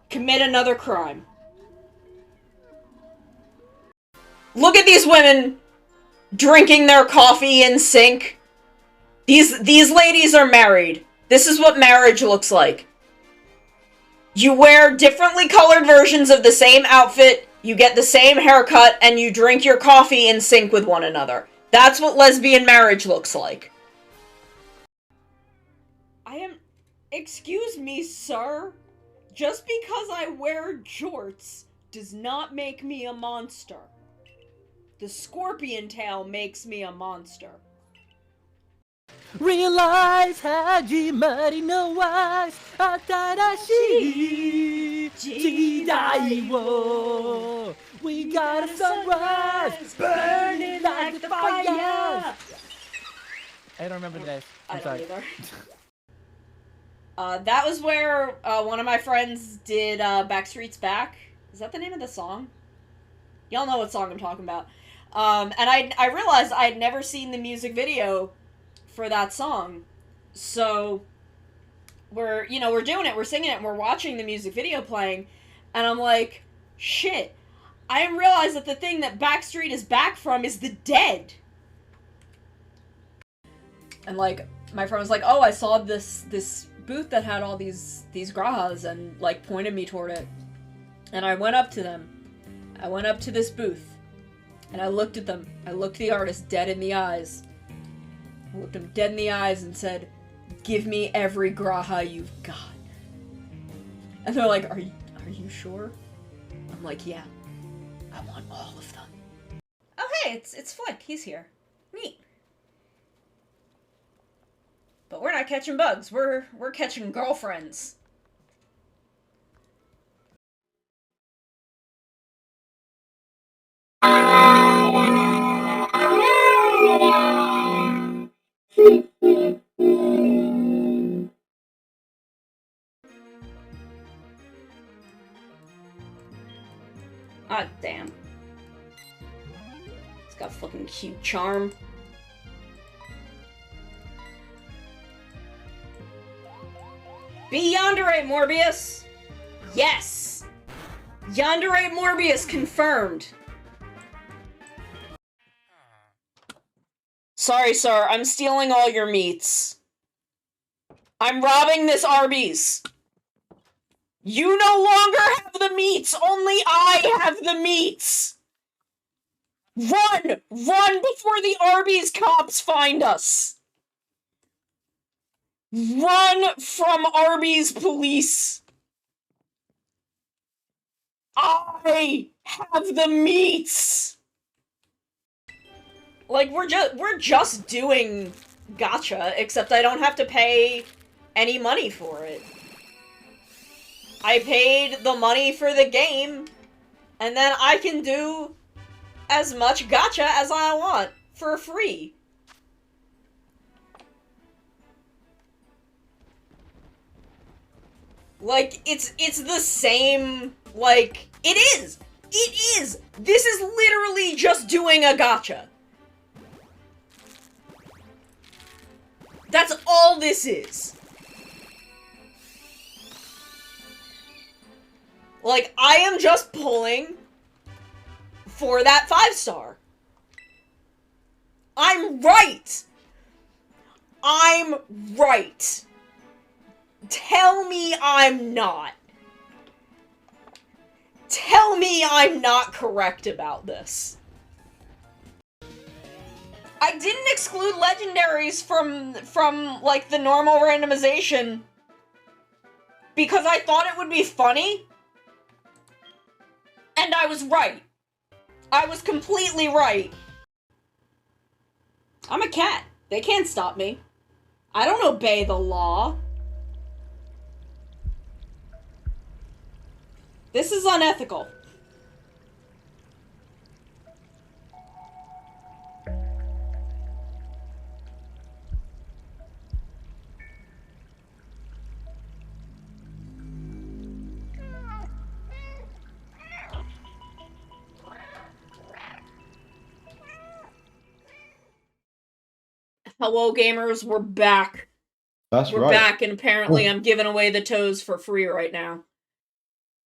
S1: Commit another crime. Look at these women drinking their coffee in sync. These ladies are married. This is what marriage looks like. You wear differently colored versions of the same outfit, you get the same haircut, and you drink your coffee in sync with one another. That's what lesbian marriage looks like. Excuse me, sir. Just because I wear jorts does not make me a monster. The scorpion tail makes me a monster.
S7: Realize Hajimari no wa Atarashi Jidai wo. We got a sunrise burning like the fire. I don't remember the name.
S1: I
S7: I'm
S1: don't
S7: sorry.
S1: either. That was where one of my friends did Backstreet's Back. Is that the name of the song? Y'all know what song I'm talking about. And I realized I'd never seen the music video for that song. So we're doing it, we're singing it, and we're watching the music video playing, and I'm like, shit, I didn't realize that the thing that Backstreet is back from is the Dead. And like, my friend was like, oh, I saw this booth that had all these grahas, and like pointed me toward it. And I went up to them. I went up to this booth, and I looked at them. I looked the artist dead in the eyes. I looked him dead in the eyes and said, give me every graha you've got. And they're like, are you sure? I'm like, yeah. I want all of them. Oh hey, it's Flick. He's here. Neat. But we're not catching bugs. We're catching girlfriends. Ah, damn. It's got a fucking cute charm. Be Yandere, Morbius! Yes! Yandere Morbius confirmed. Sorry, sir, I'm stealing all your meats. I'm robbing this Arby's. You no longer have the meats! Only I have the meats! Run! Run before the Arby's cops find us! Run from Arby's police! I have the meats! Like, we're just doing gacha, except I don't have to pay any money for it. I paid the money for the game, and then I can do as much gacha as I want for free. Like, it's the same, like, it is! It is! This is literally just doing a gacha. That's all this is. Like, I am just pulling for that 5-star. I'm right! I'm right. Tell me I'm not. Tell me I'm not correct about this. I didn't exclude legendaries from like the normal randomization because I thought it would be funny. And I was right. I was completely right. I'm a cat. They can't stop me. I don't obey the law. This is unethical. Hello, gamers. We're back.
S5: That's
S1: We're
S5: right.
S1: back, and apparently I'm giving away the toes for free right now.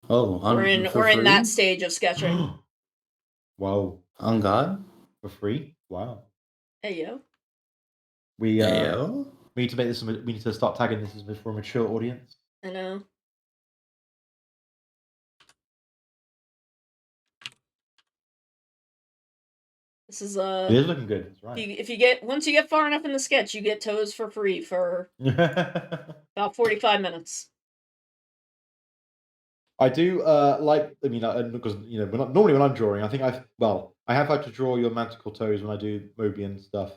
S2: Oh,
S1: We're in that stage of sketching.
S5: Wow.
S2: On God?
S5: For free? Wow.
S1: Hey, yo.
S5: We
S2: Ayo?
S5: we need to make this. We need to start tagging this as for a mature audience.
S1: I know. This is,
S5: It is looking good. That's right.
S1: if you get, once you get far enough in the sketch, you get toes for free for about 45 minutes.
S5: I do like. I mean, because normally when I'm drawing, I think I have had to draw your manticle toes when I do Mobian stuff.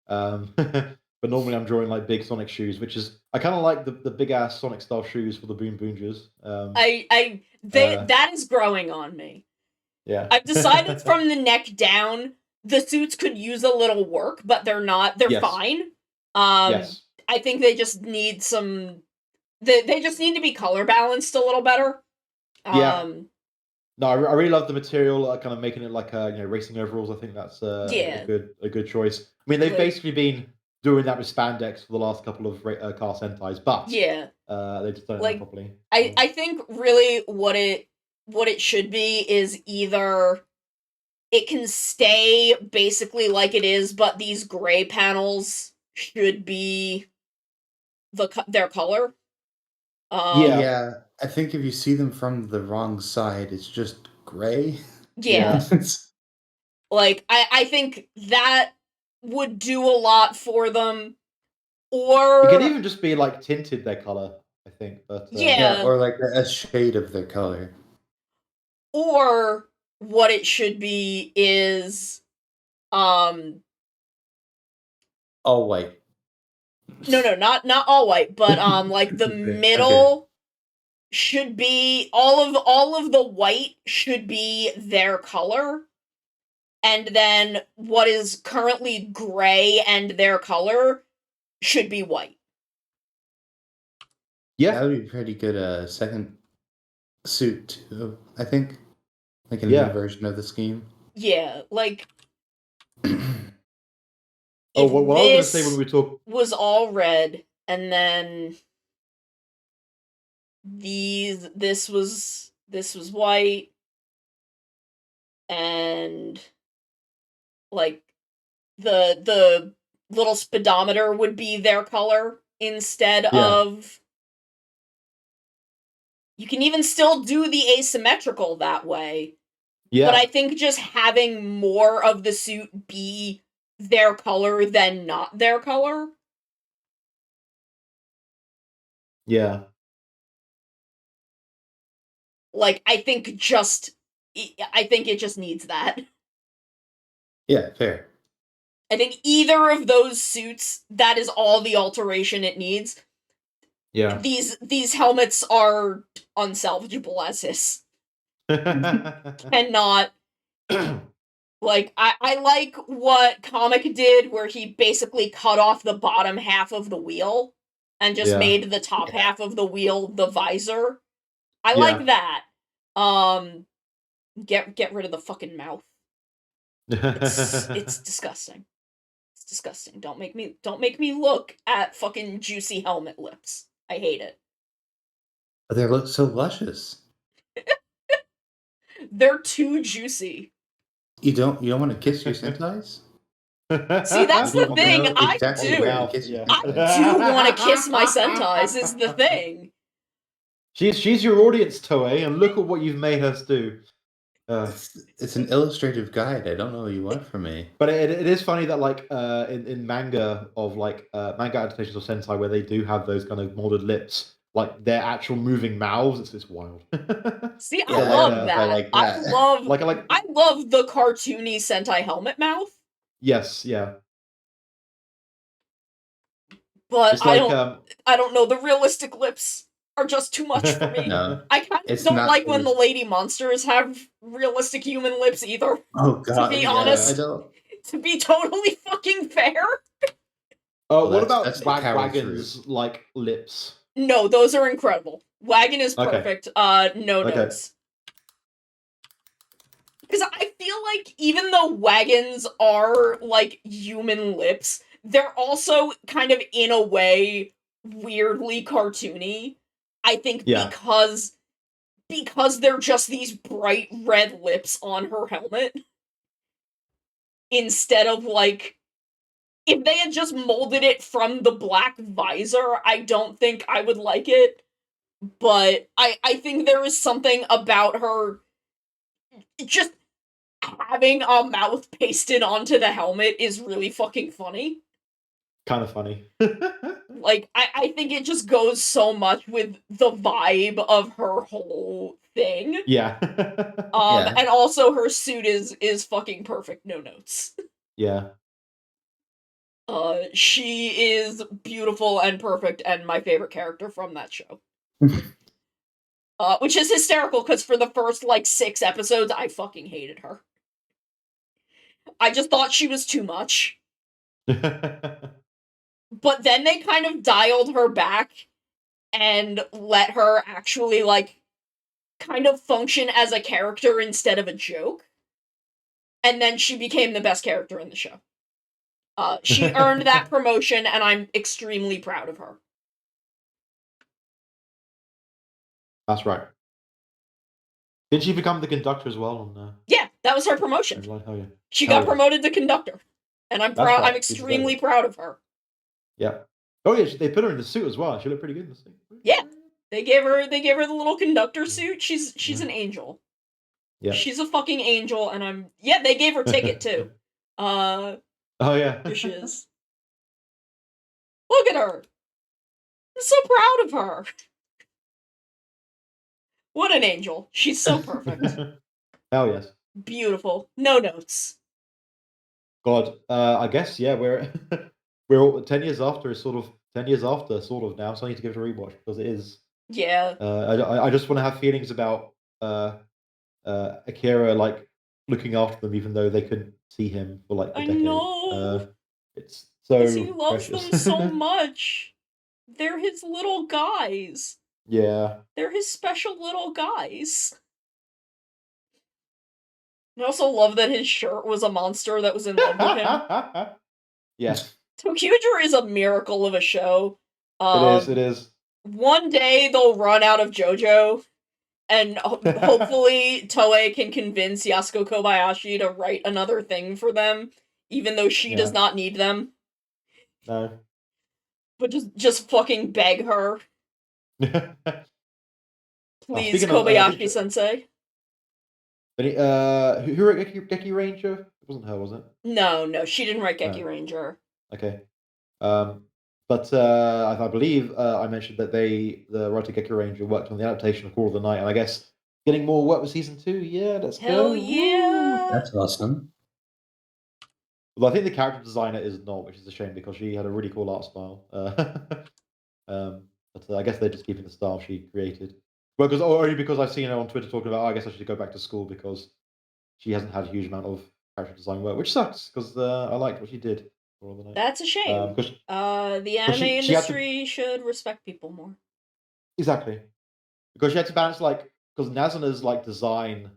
S5: But normally I'm drawing like big Sonic shoes, which is I kind of like the big ass Sonic style shoes for the Boom Boongers.
S1: That is growing on me.
S5: Yeah,
S1: I've decided from the neck down, the suits could use a little work, but they're not. They're
S5: Yes.
S1: fine.
S5: Yes.
S1: I think they just need some. They just need to be color balanced a little better.
S5: Yeah. No, I really love the material, kind of making it like racing overalls. I think that's
S1: Yeah.
S5: a good choice. I mean, they've
S1: Like-
S5: basically been doing that with spandex for the last couple of car sentais, but
S1: Yeah.
S5: they just don't
S1: Like,
S5: know properly.
S1: I think really what it should be is either it can stay basically like it is, but these gray panels should be their color.
S5: Yeah.
S2: Yeah, I think if you see them from the wrong side, it's just gray.
S1: Yeah. Like, I think that would do a lot for them. Or
S5: It could even just be like tinted their color, I think. But
S1: Yeah.
S2: or like a shade of their color.
S1: or what it should be is
S2: All white.
S1: no, not all white, but like the
S2: Okay.
S1: middle should be all of the white should be their color. And then what is currently gray and their color should be white.
S5: yeah,
S2: That would be pretty good second suit too, I think. Like a
S5: Yeah.
S2: new version of the scheme.
S1: Yeah, like
S5: Oh,
S1: if
S5: what I was going to
S1: this
S5: say when we talk.
S1: was all red and then this was white, and like the little speedometer would be their color instead of. You can even still do the asymmetrical that way.
S5: Yeah.
S1: But I think just having more of the suit be their color than not their color.
S5: Yeah.
S1: Like, I think it just needs that.
S2: Yeah, fair.
S1: I think either of those suits, that is all the alteration it needs.
S5: Yeah.
S1: These helmets are unsalvageable as is. Cannot. Like, I like what Comic did, where he basically cut off the bottom half of the wheel and just made the top half of the wheel the visor. I like that. Get rid of the fucking mouth. It's disgusting. It's disgusting. Don't make me look at fucking juicy helmet lips. I hate it.
S2: But they look so luscious.
S1: They're too juicy.
S2: You don't want to kiss your sentais?
S1: See, that's the thing. I
S2: Exactly
S1: do.
S2: where to kiss your
S1: I
S2: sentais.
S1: do want to kiss my sentais. Is the thing.
S5: She's your audience, Toei, and look at what you've made us do.
S2: It's an illustrative guide. I don't know what you want from me.
S5: But it is funny that like in manga of like manga adaptations of Sentai where they do have those kind of molded lips, like their actual moving mouths, it's wild.
S1: See, I love that.
S2: I like that.
S1: I love the cartoony Sentai helmet mouth.
S5: Yes, yeah.
S1: But
S5: It's like,
S1: I don't know, the realistic lips are just too much for me.
S2: No,
S1: I kind of don't like when the lady monsters have realistic human lips either.
S2: Oh god,
S1: to be honest.
S2: I don't.
S1: To be totally fucking fair.
S5: What about Wagon's like lips?
S1: No, those are incredible. Wagon is perfect. No notes. Because I feel like even though Wagons are like human lips, they're also kind of in a way weirdly cartoony. I think because they're just these bright red lips on her helmet. Instead of like, if they had just molded it from the black visor, I don't think I would like it. But I think there is something about her just having a mouth pasted onto the helmet is really fucking funny.
S5: Kind of funny.
S1: Like, I think it just goes so much with the vibe of her whole thing.
S5: Yeah.
S1: And also her suit is fucking perfect, no notes.
S5: Yeah.
S1: She is beautiful and perfect and my favorite character from that show. Which is hysterical because for the first, like, 6 episodes, I fucking hated her. I just thought she was too much. But then they kind of dialed her back and let her actually, like, kind of function as a character instead of a joke. And then she became the best character in the show. She earned that promotion, and I'm extremely proud of her.
S5: That's right. Did she become the conductor as well?
S1: Yeah, that was her promotion.
S5: Oh, yeah.
S1: She got promoted to conductor, and I'm proud.
S5: Right.
S1: I'm extremely proud of her.
S5: Yeah. Oh yeah, they put her in the suit as well. She looked pretty good in the suit.
S1: Yeah, they gave her the little conductor suit. She's an angel.
S5: Yeah.
S1: She's a fucking angel, and they gave her ticket too.
S5: Oh yeah.
S1: There she is. Look at her. I'm so proud of her. What an angel. She's so perfect.
S5: Hell yes.
S1: Beautiful. No notes.
S5: God, I guess we're all 10 years after. Sort of 10 years after, sort of now. So I need to give it a rewatch because it is.
S1: Yeah.
S5: I just want to have feelings about Akira like looking after them, even though they couldn't see him for like a decade.
S1: I know.
S5: It's so.
S1: He loves
S5: precious.
S1: them so much. They're his little guys.
S5: Yeah.
S1: They're his special little guys. I also love that his shirt was a monster that was in love with him.
S5: Yes.
S1: Tokyuger is a miracle of a show.
S5: It is.
S1: one day they'll run out of JoJo, and hopefully Toei can convince Yasuko Kobayashi to write another thing for them, even though she does not need them.
S5: No.
S1: But just fucking beg her. Please, Kobayashi-sensei.
S5: Who wrote Geki Ranger? It wasn't her, was it?
S1: No, she didn't write Geki Ranger.
S5: Okay. But I believe I mentioned that the writer Geki Ranger worked on the adaptation of Call of the Night, and I guess getting more work with season 2. Yeah, let's go.
S1: Hell yeah!
S8: That's awesome.
S5: Well, I think the character designer is not, which is a shame because she had a really cool art style. But I guess they're just keeping the style she created. Well, only because I've seen her on Twitter talking about, I guess I should go back to school because she hasn't had a huge amount of character design work, which sucks because I liked what she did.
S1: That's a shame. The anime industry should respect people more.
S5: Exactly, because she had to balance because Nazuna's design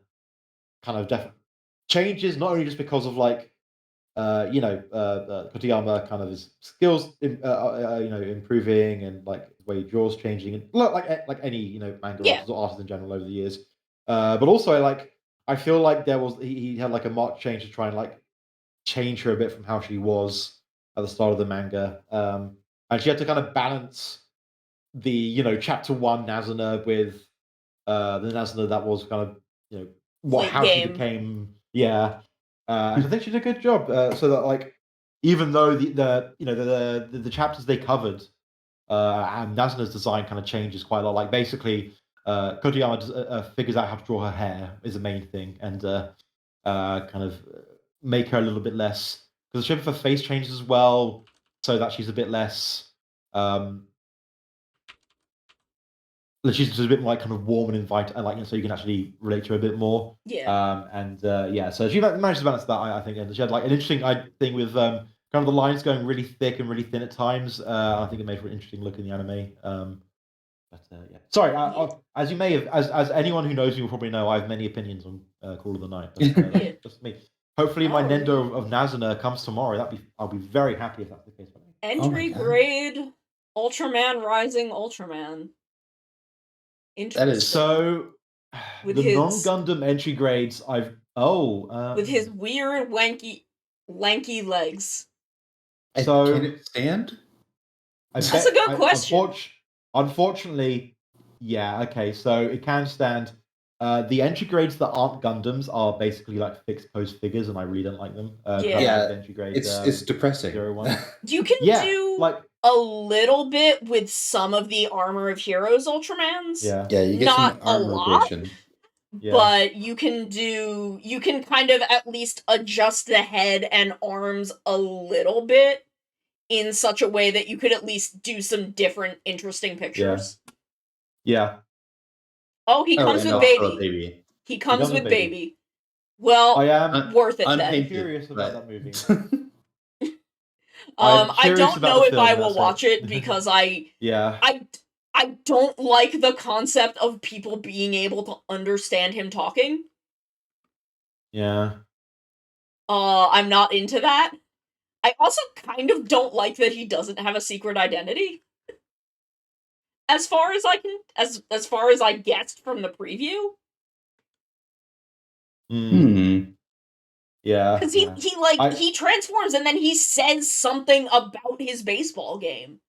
S5: kind of definitely changes not only just because of Kotiyama kind of his skills improving and the way he draws changing and like any manga artist or artist in general over the years, but also I feel like he had a marked change to try and change her a bit from how she was at the start of the manga, and she had to kind of balance the chapter 1 Nazuna with the Nazuna that was kind of how she became. I think she did a good job. So that even though the chapters they covered, and Nazuna's design kind of changes quite a lot. Basically, Kotiyama figures out how to draw her hair is the main thing, and kind of make her a little bit less, because the shape of her face changes as well, so that she's a bit less. She's just a bit more kind of warm and inviting, and so you can actually relate to her a bit more. So she managed to balance that, I think, and she had an interesting thing with kind of the lines going really thick and really thin at times. I think it made for an interesting look in the anime. Sorry, as you may have, as anyone who knows me will probably know, I have many opinions on Call of the Night. But, that's just me. Hopefully, my Nendo of Nazuna comes tomorrow. I'll be very happy if that's the case.
S1: Entry grade Ultraman Rising Ultraman.
S5: That is so. With the non-Gundam entry grades,
S1: with his weird lanky legs.
S5: So
S8: can it stand?
S1: That's a good question.
S5: Unfortunately, yeah. Okay, so it can stand. The entry grades that aren't Gundams are basically fixed pose figures, and I really don't like them.
S8: Entry grades, it's depressing.
S5: 01.
S1: You can do a little bit with some of the Armor of Heroes Ultramans.
S8: Yeah, you get
S1: not
S8: some armor
S1: a lot, but you can kind of at least adjust the head and arms a little bit in such a way that you could at least do some different interesting pictures.
S5: Yeah.
S1: Oh, he comes with baby. He comes with baby. Well,
S5: I am
S1: worth it.
S5: I'm curious about that movie.
S1: I don't know if I will watch it because I don't like the concept of people being able to understand him talking.
S5: Yeah.
S1: I'm not into that. I also kind of don't like that he doesn't have a secret identity. As far as I guessed from the preview.
S5: Yeah.
S1: Because he transforms and then he says something about his baseball game.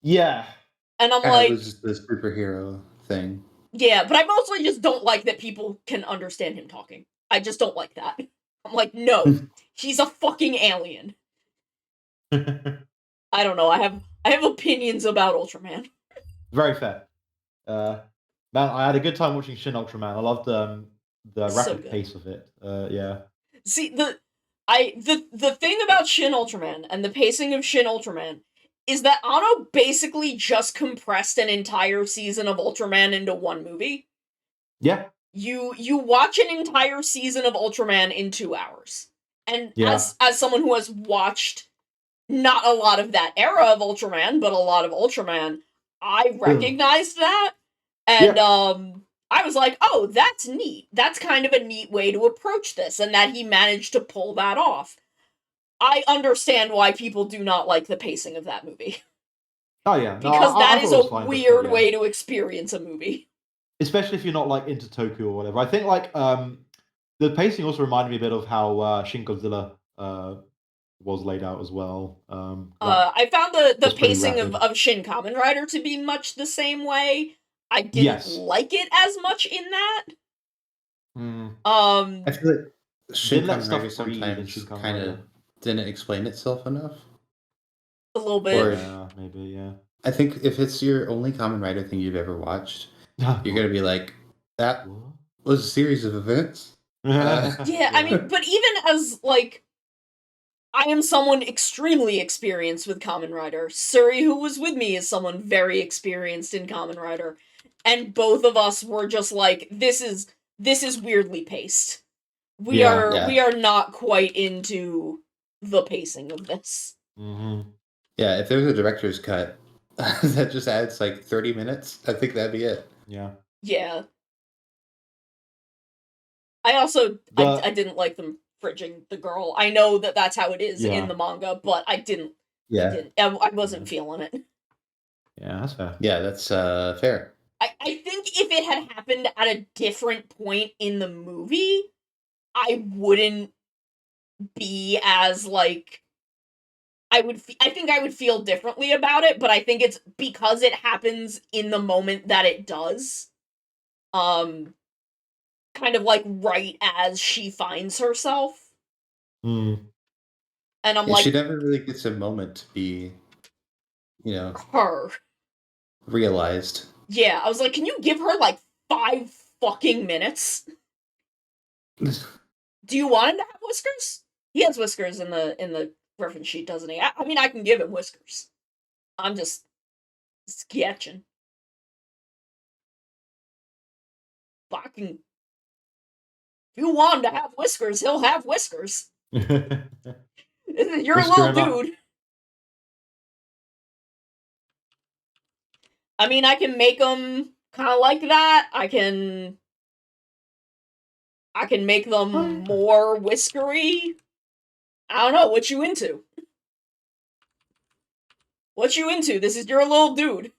S5: Yeah.
S1: And I'm
S8: it was just the superhero thing.
S1: Yeah, but I mostly just don't like that people can understand him talking. I just don't like that. I'm like, no, he's a fucking alien. I don't know. I have opinions about Ultraman.
S5: Very fair. Man, I had a good time watching Shin Ultraman. I loved the rapid pace of it. Yeah.
S1: See, the thing about Shin Ultraman and the pacing of Shin Ultraman is that Anno basically just compressed an entire season of Ultraman into one movie.
S5: Yeah.
S1: You watch an entire season of Ultraman in 2 hours. And as someone who has watched not a lot of that era of Ultraman, but a lot of Ultraman, I recognized that. And I was like, oh, that's neat. That's kind of a neat way to approach this, and that he managed to pull that off. I understand why people do not like the pacing of that movie.
S5: Oh yeah, no,
S1: because that
S5: I
S1: is
S5: thought it
S1: a
S5: was fine, but
S1: weird
S5: yeah.
S1: way to experience a movie.
S5: Especially if you're not like into Tokyo or whatever. I think like the pacing also reminded me a bit of how Shin Godzilla was laid out as well.
S1: I found the
S5: was pretty
S1: pacing
S5: rapid.
S1: of Shin Kamen Rider to be much the same way. I didn't
S5: Yes.
S1: like it as much in that.
S8: I feel like Shin
S5: Didn't let
S8: Kamen
S5: stuff
S8: Rider
S5: breathe in
S8: sometimes
S5: Shin Kamen
S8: kind of
S5: Rider.
S8: didn't explain itself enough.
S1: A little bit.
S8: Or
S5: Yeah, maybe, yeah.
S8: I think if it's your only Kamen Rider thing you've ever watched, you're gonna be like, that
S5: What?
S8: was a series of events.
S1: Yeah, I mean, but even as, like, I am someone extremely experienced with Kamen Rider. Suri, who was with me, is someone very experienced in Kamen Rider. And both of us were just like, this is weirdly paced. We are not quite into the pacing of this.
S5: Mm-hmm.
S8: Yeah, if there's a director's cut that just adds like 30 minutes, I think that'd be it.
S5: Yeah.
S1: Yeah. I also
S5: The-
S1: I didn't like them fridging the girl. I know that that's how it is
S5: Yeah.
S1: in the manga, but I didn't.
S8: Yeah.
S1: I wasn't feeling it.
S5: Yeah, that's fair.
S8: Yeah, that's fair.
S1: I think if it had happened at a different point in the movie, I wouldn't be as like I think I would feel differently about it, but I think it's because it happens in the moment that it does. Kind of like right as she finds herself.
S5: Mm.
S1: And I'm
S8: Yeah,
S1: like,
S8: she never really gets a moment to be,
S1: her.
S8: realized.
S1: Yeah, I was like, can you give her like 5 fucking minutes? Do you want him to have whiskers? He has whiskers in the reference sheet, doesn't he? I mean, I can give him whiskers. I'm just sketching. Fucking. If you want him to have whiskers, he'll have whiskers. You're
S5: Whisker
S1: a
S5: him
S1: little
S5: up.
S1: dude. I mean, I can make them kind of like that. I can make them more whiskery. I don't know. What you into? What you into? This is your little dude.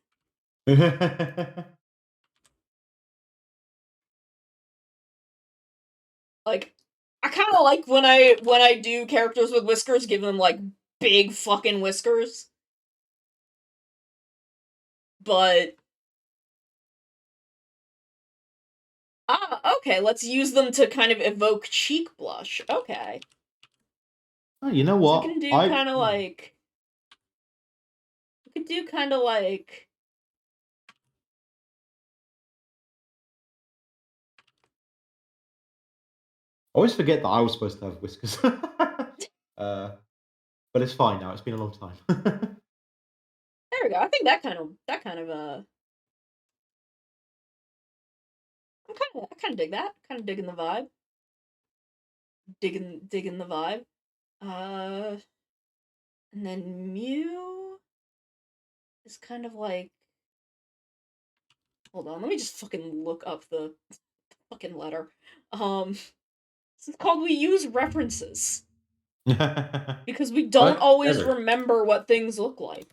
S1: Like, I kind of like when I do characters with whiskers, give them like big fucking whiskers. But okay, let's use them to kind of evoke cheek blush. Okay.
S5: Oh, you know
S1: So
S5: what?
S1: we can do kind of like. We could do kind of like.
S5: I always forget that I was supposed to have whiskers. But it's fine now. It's been a long time.
S1: There we go. I think that kind of I kind of dig that. Kind of digging the vibe. Digging the vibe. And then Mew is kind of like. Hold on, let me just fucking look up the fucking letter. It's called We Use References. Because we don't
S8: What?
S1: always
S8: Never.
S1: remember what things look like.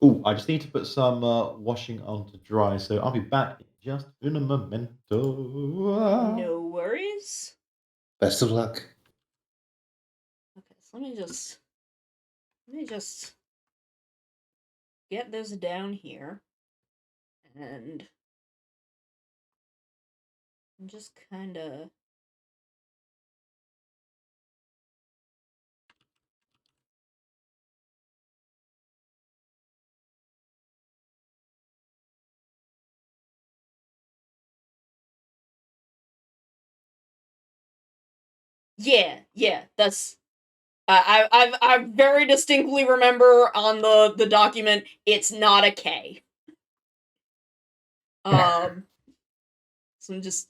S5: Oh, I just need to put some washing on to dry, so I'll be back in just in a momento.
S1: No worries.
S8: Best of luck.
S1: Okay, so let me just get this down here. And just kind of. Yeah, that's. I very distinctly remember on the document it's not a K. So I'm just.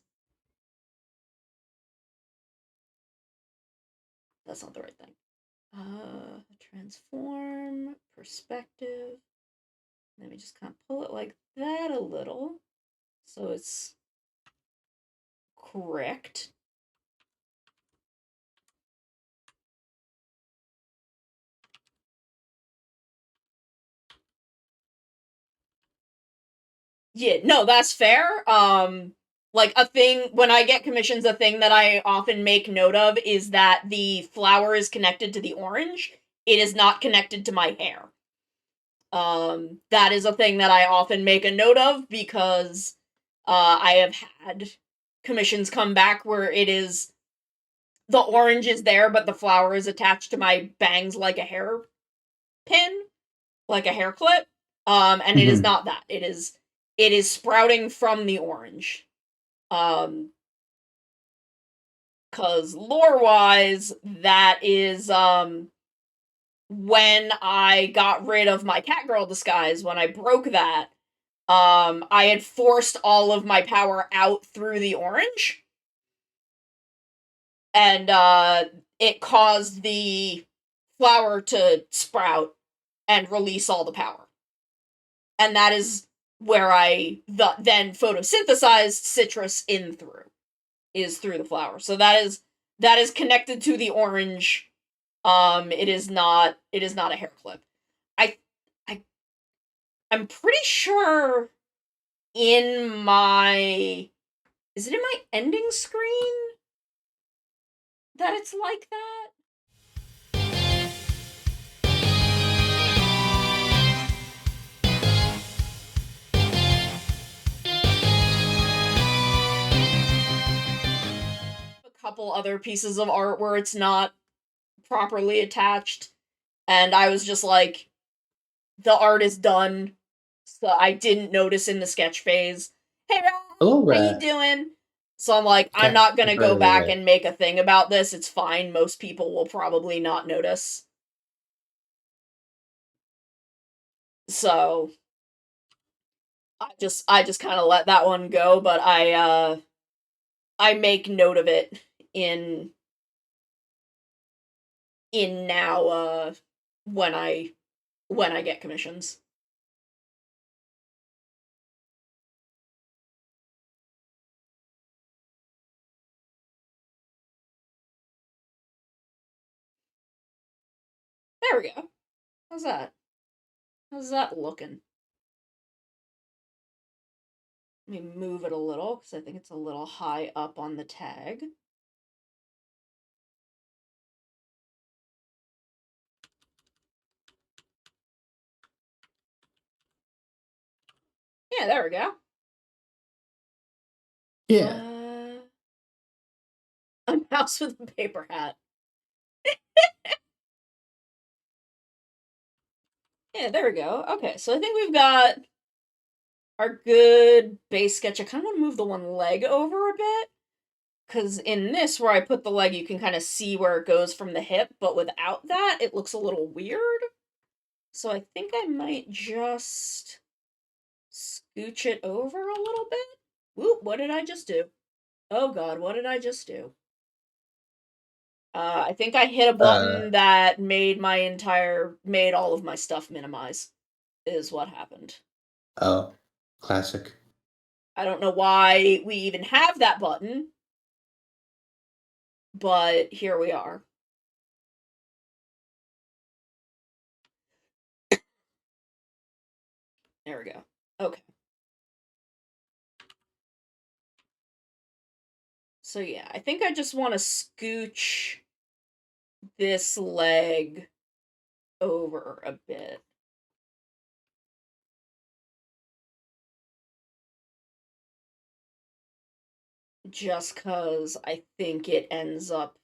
S1: That's not the right thing. Transform, perspective. Let me just kind of pull it like that a little. So it's correct. Yeah, no, that's fair. Like a thing when I get commissions, a thing that I often make note of is that the flower is connected to the orange. It is not connected to my hair. That is a thing that I often make a note of because I have had commissions come back where it is the orange is there, but the flower is attached to my bangs like a hair pin, like a hair clip. And it is not that. It is sprouting from the orange. Cause lore wise, that is when I got rid of my Catgirl disguise, when I broke that, I had forced all of my power out through the orange. And it caused the flower to sprout and release all the power. And that is where I then photosynthesized citrus in through. Is through the flower. So that is connected to the orange. It is not a hair clip. I I I'm pretty sure in my is it in my ending screen that it's like that? A couple other pieces of art where it's not properly attached, and I was just like, the art is done, so I didn't notice in the sketch phase. Hey, Rat,
S8: Hello,
S1: how you
S8: Rat.
S1: doing? So I'm like, I'm
S8: Cat
S1: not gonna
S8: is
S1: go
S8: right
S1: back
S8: away.
S1: and make a thing about this. It's fine. Most people will probably not notice. So I just kind of let that one go, but I make note of it in now when I get commissions. There we go. How's that? How's that looking? Let me move it a little because I think it's a little high up on the tag. Yeah, there we go.
S8: Yeah.
S1: A mouse with a paper hat. Yeah, there we go. Okay, so I think we've got our good base sketch. I kind of want to move the one leg over a bit. Because in this, where I put the leg, you can kind of see where it goes from the hip, but without that, it looks a little weird. So I think I might just scooch it over a little bit. Whoop, what did I just do? Oh god, what did I just do? I think I hit a button that made all of my stuff minimize, is what happened.
S8: Oh, classic.
S1: I don't know why we even have that button, but here we are. There we go. Okay. So yeah, I think I just want to scooch this leg over a bit. Just because I think it ends up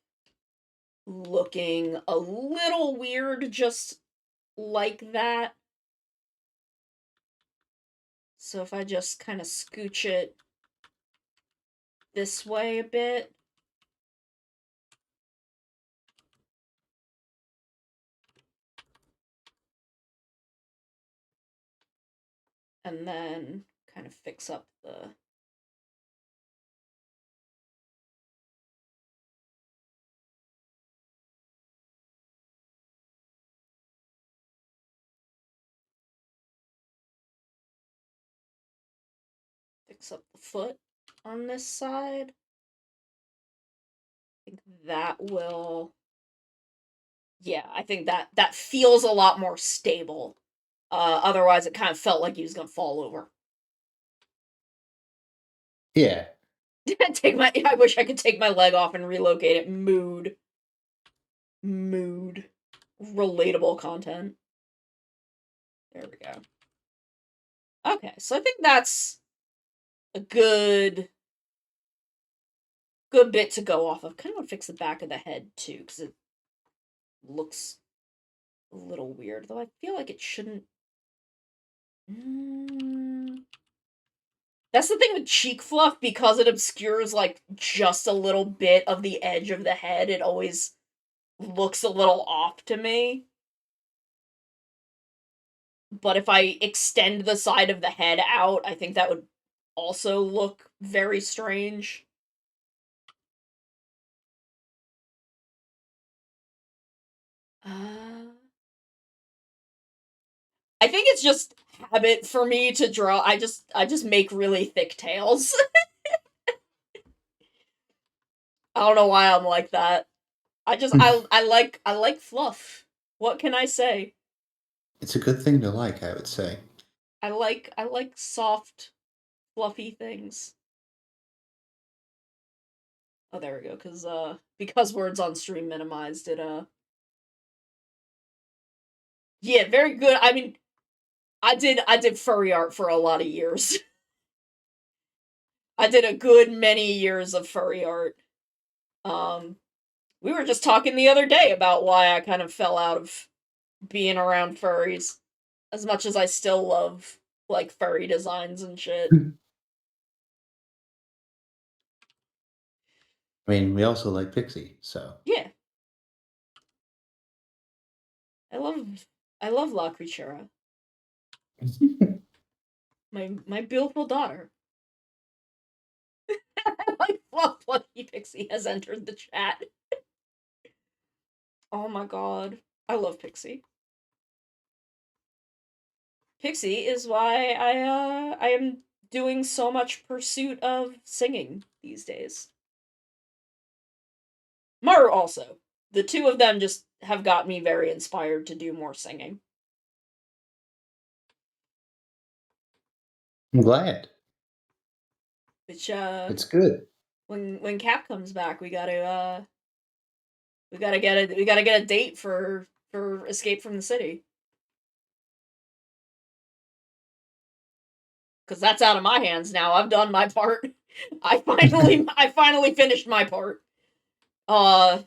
S1: looking a little weird just like that. So if I just kind of scooch it this way a bit. And then kind of fix up the fix up the foot on this side. I think that will... Yeah, I think that feels a lot more stable. Otherwise, it kind of felt like he was gonna fall over.
S8: Yeah.
S1: I wish I could take my leg off and relocate it. Mood. Relatable content. There we go. Okay, so I think that's a good bit to go off of. Kind of want to fix the back of the head too, because it looks a little weird. Though I feel like it shouldn't. That's the thing with cheek fluff, because it obscures like just a little bit of the edge of the head. It always looks a little off to me. But if I extend the side of the head out, I think that would also look very strange. I think it's just habit for me to draw. I just make really thick tails. I don't know why I'm like that. I like fluff. What can I say?
S8: It's a good thing to like, I would say.
S1: I like soft, fluffy things. Oh, there we go. Because words on stream minimized it. Yeah, very good. I mean, I did furry art for a lot of years. I did a good many years of furry art. We were just talking the other day about why I kind of fell out of being around furries. As much as I still love, like, furry designs and shit.
S8: I mean, we also like Pixie, so.
S1: Yeah. I love La Creatura. My beautiful daughter. Like, Fluffy Pixie has entered the chat. Oh my god. I love Pixie. Pixie is why I am doing so much pursuit of singing these days. Maru also. The two of them just have got me very inspired to do more singing.
S8: I'm glad.
S1: Which
S8: It's good.
S1: when Cap comes back, we gotta get a date for Escape from the City. Because that's out of my hands now. I've done my part. I finally finished my part. I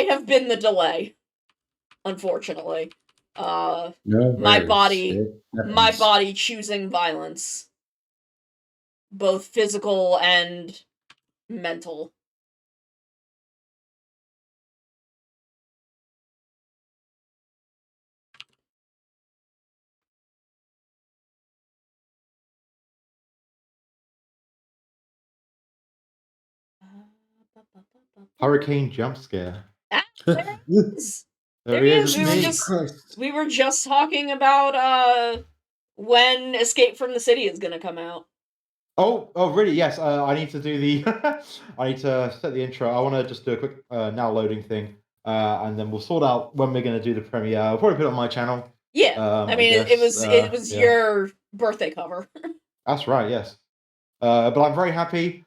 S1: have been the delay, unfortunately.
S8: No
S1: my
S8: worries.
S1: my
S8: happens.
S1: body choosing violence, both physical and mental.
S5: Hurricane jump scare.
S1: There he is.
S5: There
S1: There
S5: he
S1: he
S5: is.
S1: is.
S5: It's me.
S1: We were just talking about when Escape from the City is gonna come out.
S5: Oh, really? Yes. I need to do the. I need to set the intro. I want to just do a quick now loading thing, and then we'll sort out when we're going to do the premiere. I'll probably put it on my channel.
S1: Yeah, I mean, it was
S5: yeah.
S1: your birthday cover.
S5: That's right. Yes. But I'm very happy.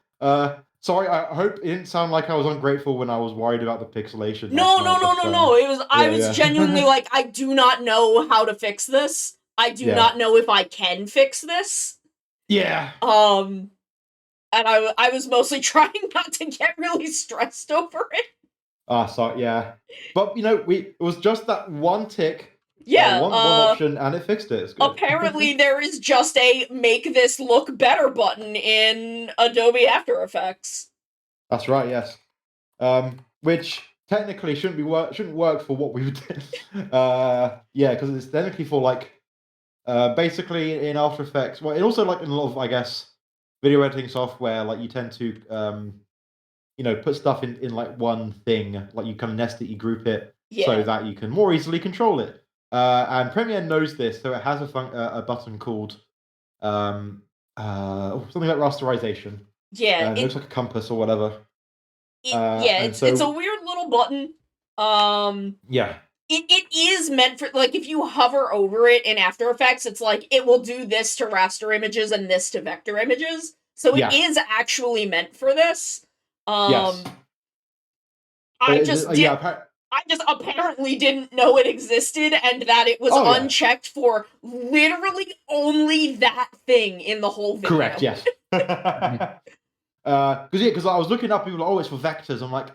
S5: Sorry, I hope it didn't sound like I was ungrateful when I was worried about the pixelation.
S1: No. It was. I was
S5: yeah.
S1: genuinely like, I do not know how to fix this. I do not know if I can fix this.
S5: Yeah.
S1: And I was mostly trying not to get really stressed over it.
S5: Sorry. Yeah. But it was just that one tick.
S1: Yeah.
S5: One option, and it fixed it. It's good.
S1: Apparently, there is just a make this look better button in Adobe After Effects.
S5: That's right. Yes. Which technically shouldn't work for what we did. Yeah, because it's technically for like, basically in After Effects. Well, it also like in a lot of, I guess, video editing software, like you tend to, put stuff in like one thing, like you kind of nest it, you group it, so that you can more easily control it. And Premiere knows this, so it has a button called something like rasterization.
S1: Yeah,
S5: It looks like a compass or whatever.
S1: yeah,
S5: and
S1: it's a
S5: so
S1: weird little button.
S5: yeah,
S1: It is meant for, like, if you hover over it in After Effects, it's like it will do this to raster images and this to vector images. So it
S5: Yeah.
S1: is actually meant for this.
S5: yes.
S1: I just did.
S5: Yeah.
S1: I just apparently didn't know it existed and that it was
S5: Oh, yeah.
S1: unchecked for literally only that thing in the whole video.
S5: Correct. Yes. Because I was looking up, people were like, oh, it's for vectors. I'm like,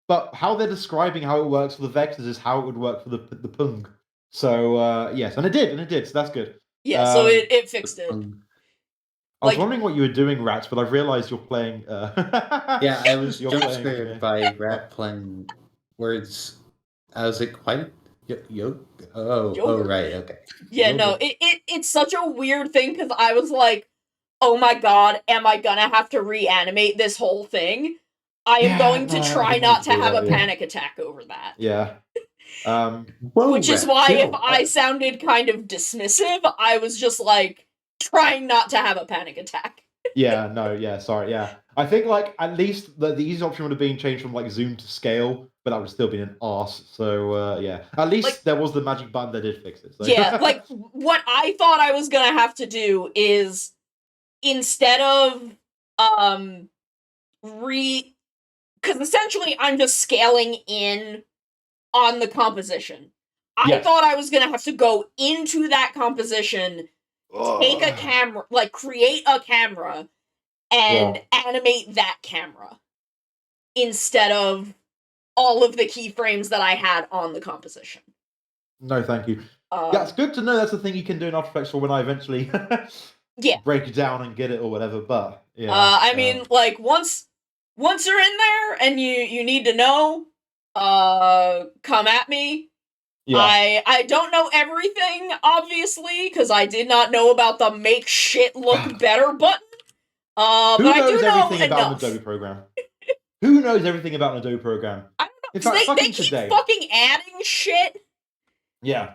S5: but how they're describing how it works for the vectors is how it would work for the pung. So yes, and it did. So that's good.
S1: Yeah, so it fixed it.
S5: I was wondering what you were doing, Rats, but I've realized you're playing.
S8: Yeah, I was
S5: You're
S8: jump
S5: playing,
S8: scared
S5: yeah.
S8: by Rat playing words. I was like, why? Oh, right, okay.
S1: Yeah, no, it's such a weird thing because I was like, oh my god, am I gonna have to reanimate this whole thing? I am going to try not to have a panic attack over that.
S5: Yeah.
S1: Which is why if I sounded kind of dismissive, I was just like trying not to have a panic attack.
S5: Sorry, yeah. I think like at least the easy option would have been changed from like zoom to scale, but that would have still been an arse. So yeah, at least
S1: like,
S5: there was the magic button that did fix it. So.
S1: Yeah, like what I thought I was gonna have to do is instead of because essentially I'm just scaling in on the composition. I thought I was gonna have to go into that composition, take a camera, like create a camera, and animate that camera instead of all of the keyframes that I had on the composition.
S5: No, thank you. Yeah, it's good to know that's the thing you can do in After Effects for when I eventually break it down and get it or whatever. But yeah,
S1: I mean, like once you're in there and you need to know, come at me. Yeah. I don't know everything, obviously, because I did not know about the make shit look better button.
S5: Who
S1: but
S5: knows
S1: I do know
S5: everything about an Adobe program? Who knows everything about an Adobe program?
S1: I don't know.
S5: In fact,
S1: they keep fucking adding shit.
S5: Yeah.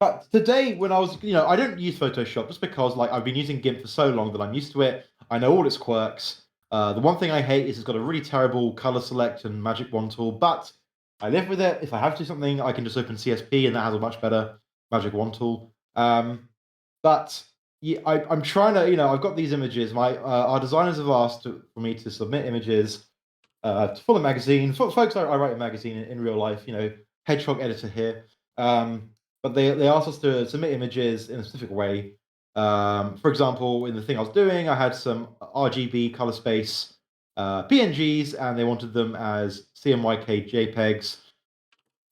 S5: But today, when I was, I don't use Photoshop just because, like, I've been using GIMP for so long that I'm used to it. I know all its quirks. The one thing I hate is it's got a really terrible color select and magic wand tool, but I live with it. If I have to do something, I can just open CSP, and that has a much better magic wand tool. But yeah, I'm trying to, I've got these images. Our designers have asked for me to submit images for the magazine. Folks, I write a magazine in real life. Hedgehog editor here. But they asked us to submit images in a specific way. For example, in the thing I was doing, I had some RGB color space PNGs, and they wanted them as CMYK JPEGs.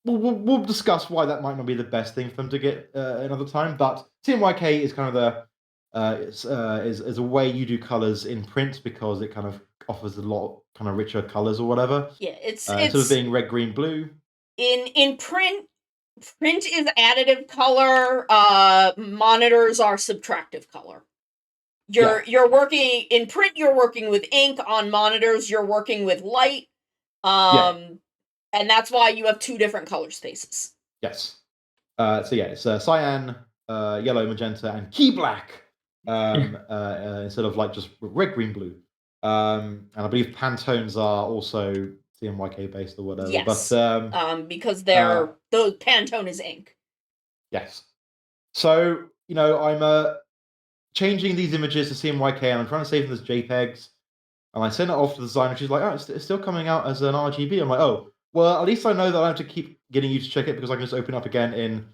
S5: We'll discuss why that might not be the best thing for them to get another time. But CMYK is kind of is a way you do colors in print because it kind of offers a lot kind of richer colors or whatever.
S1: Yeah, it's
S5: instead of being red, green, blue.
S1: In print is additive color. Monitors are subtractive color. You're working in print. You're working with ink. On monitors, you're working with light. And that's why you have two different color spaces.
S5: Yes. So yeah, it's cyan, yellow, magenta, and key black. Instead of like just red, green, blue. And I believe Pantones are also CMYK based or whatever.
S1: Yes.
S5: But
S1: because they're the Pantone is ink.
S5: Yes. So I'm changing these images to CMYK, and I'm trying to save them as JPEGs. And I send it off to the designer. She's like, "Oh, it's still coming out as an RGB." I'm like, "Oh, well, at least I know that I don't have to keep getting you to check it because I can just open it up again in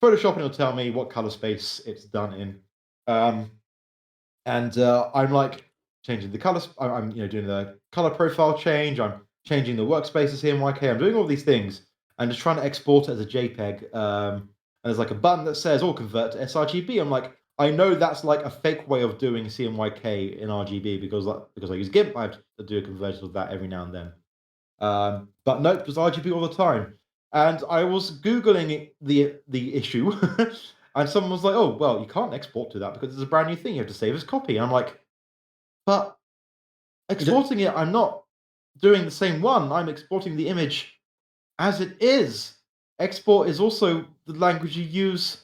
S5: Photoshop and it'll tell me what color space it's done in." And I'm like changing the colors. I'm doing the color profile change. I'm changing the workspace to CMYK. I'm doing all these things and just trying to export it as a JPEG. And there's like a button that says, "Oh, convert to sRGB." I'm like, I know that's like a fake way of doing CMYK in RGB because I use GIMP. I have to do a conversion of that every now and then. But nope, it was RGB all the time. And I was Googling the issue, and someone was like, "Oh, well, you can't export to that because it's a brand new thing. You have to save as copy." And I'm like, but exporting it, I'm not doing the same one. I'm exporting the image as it is. Export is also the language you use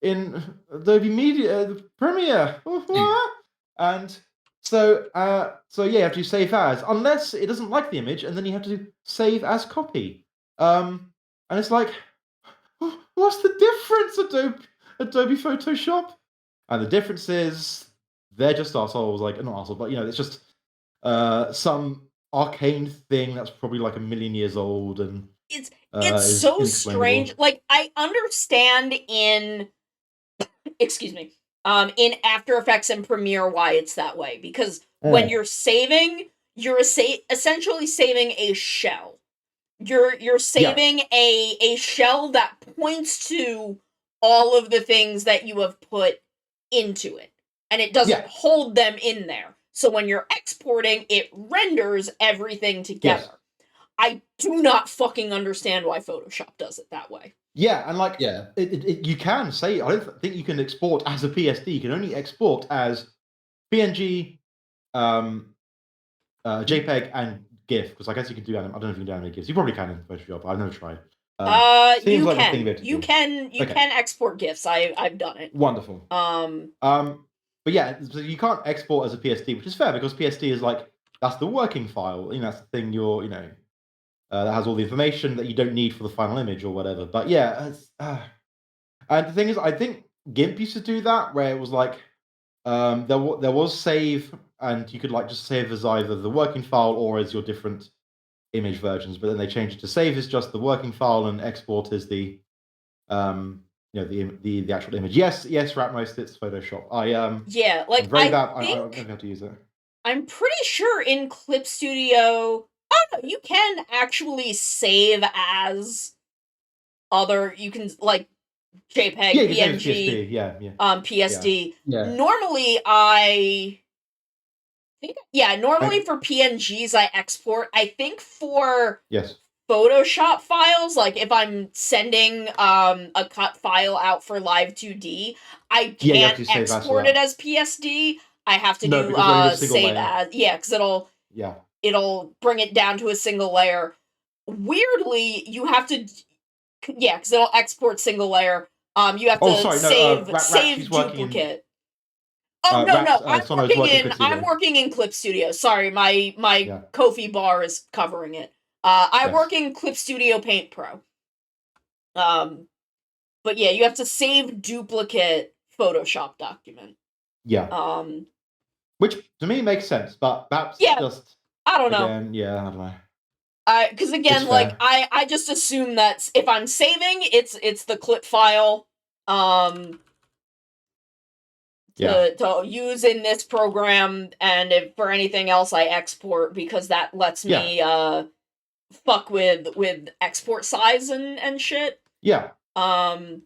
S5: in Adobe Media Premiere, and so yeah, you have to save as, unless it doesn't like the image, and then you have to save as copy. And it's like, what's the difference, Adobe Photoshop? And the difference is they're just assholes, like not assholes, but it's just some arcane thing that's probably like 1,000,000 years old, and
S1: It's
S5: is
S1: so
S5: inexplainable.
S1: strange. Like, I understand in excuse me, in After Effects and Premiere why it's that way, because when you're saving, you're essentially saving a shell. You're saving a shell that points to all of the things that you have put into it, and it doesn't hold them in there. So when you're exporting, it renders everything together.
S5: Yes.
S1: I do not fucking understand why Photoshop does it that way.
S5: Yeah, and like,
S8: Yeah.
S5: you can say, I don't think you can export as a PSD. You can only export as PNG, JPEG, and GIF. Because I guess you can do I don't know if you can do animate GIFs. You probably can in Photoshop. I've never tried. Seems
S1: You
S5: like the
S1: can.
S5: thing we have to
S1: You
S5: do.
S1: can
S5: Okay.
S1: export GIFs. I've done it.
S5: Wonderful. But yeah, so you can't export as a PSD, which is fair because PSD is like, that's the working file. That's the thing that has all the information that you don't need for the final image or whatever. But yeah, and the thing is, I think GIMP used to do that, where it was like, there was save, and you could like just save as either the working file or as your different image versions. But then they changed it to save is just the working file and export is the the actual image. Yes, Ratmost, it's Photoshop.
S1: Yeah, like
S5: I'm very
S1: I
S5: bad.
S1: think
S5: I don't know how to use it.
S1: I'm pretty sure in Clip Studio, you can actually save as other. You can like JPEG,
S5: Yeah, you can save as
S1: PNG,
S5: PSD. Yeah.
S1: PSD.
S8: Yeah.
S1: Normally, normally for PNGs I export. I think for
S5: Yes.
S1: Photoshop files, like if I'm sending a cut file out for Live 2D, I
S5: Yeah, you have
S1: can't
S5: to save as for
S1: export it
S5: that.
S1: as PSD. I have to
S5: No,
S1: do
S5: because only the single
S1: save
S5: layer.
S1: as. Yeah, because
S5: Yeah.
S1: it'll bring it down to a single layer. Weirdly, you have to because it'll export single layer. You have
S5: Oh,
S1: to
S5: sorry, no,
S1: save
S5: Rat,
S1: save
S5: she's working in.
S1: duplicate. Oh no,
S5: Rat,
S1: I'm
S5: Sono's
S1: working
S5: working
S1: in
S5: Clip Studio.
S1: I'm working in Clip Studio. Sorry, my
S5: Yeah.
S1: Ko-fi bar is covering it. I
S5: Yes.
S1: work in Clip Studio Paint Pro. But yeah, you have to save duplicate Photoshop document.
S5: Yeah. Which to me makes sense, but that's just
S1: I don't know.
S5: again, yeah, I don't know.
S1: Because again,
S5: It's
S1: like
S5: fair.
S1: I just assume that if I'm saving, it's the clip file. To use in this program, and if for anything else I export, because that lets me fuck with export size and shit.
S5: Yeah.
S1: But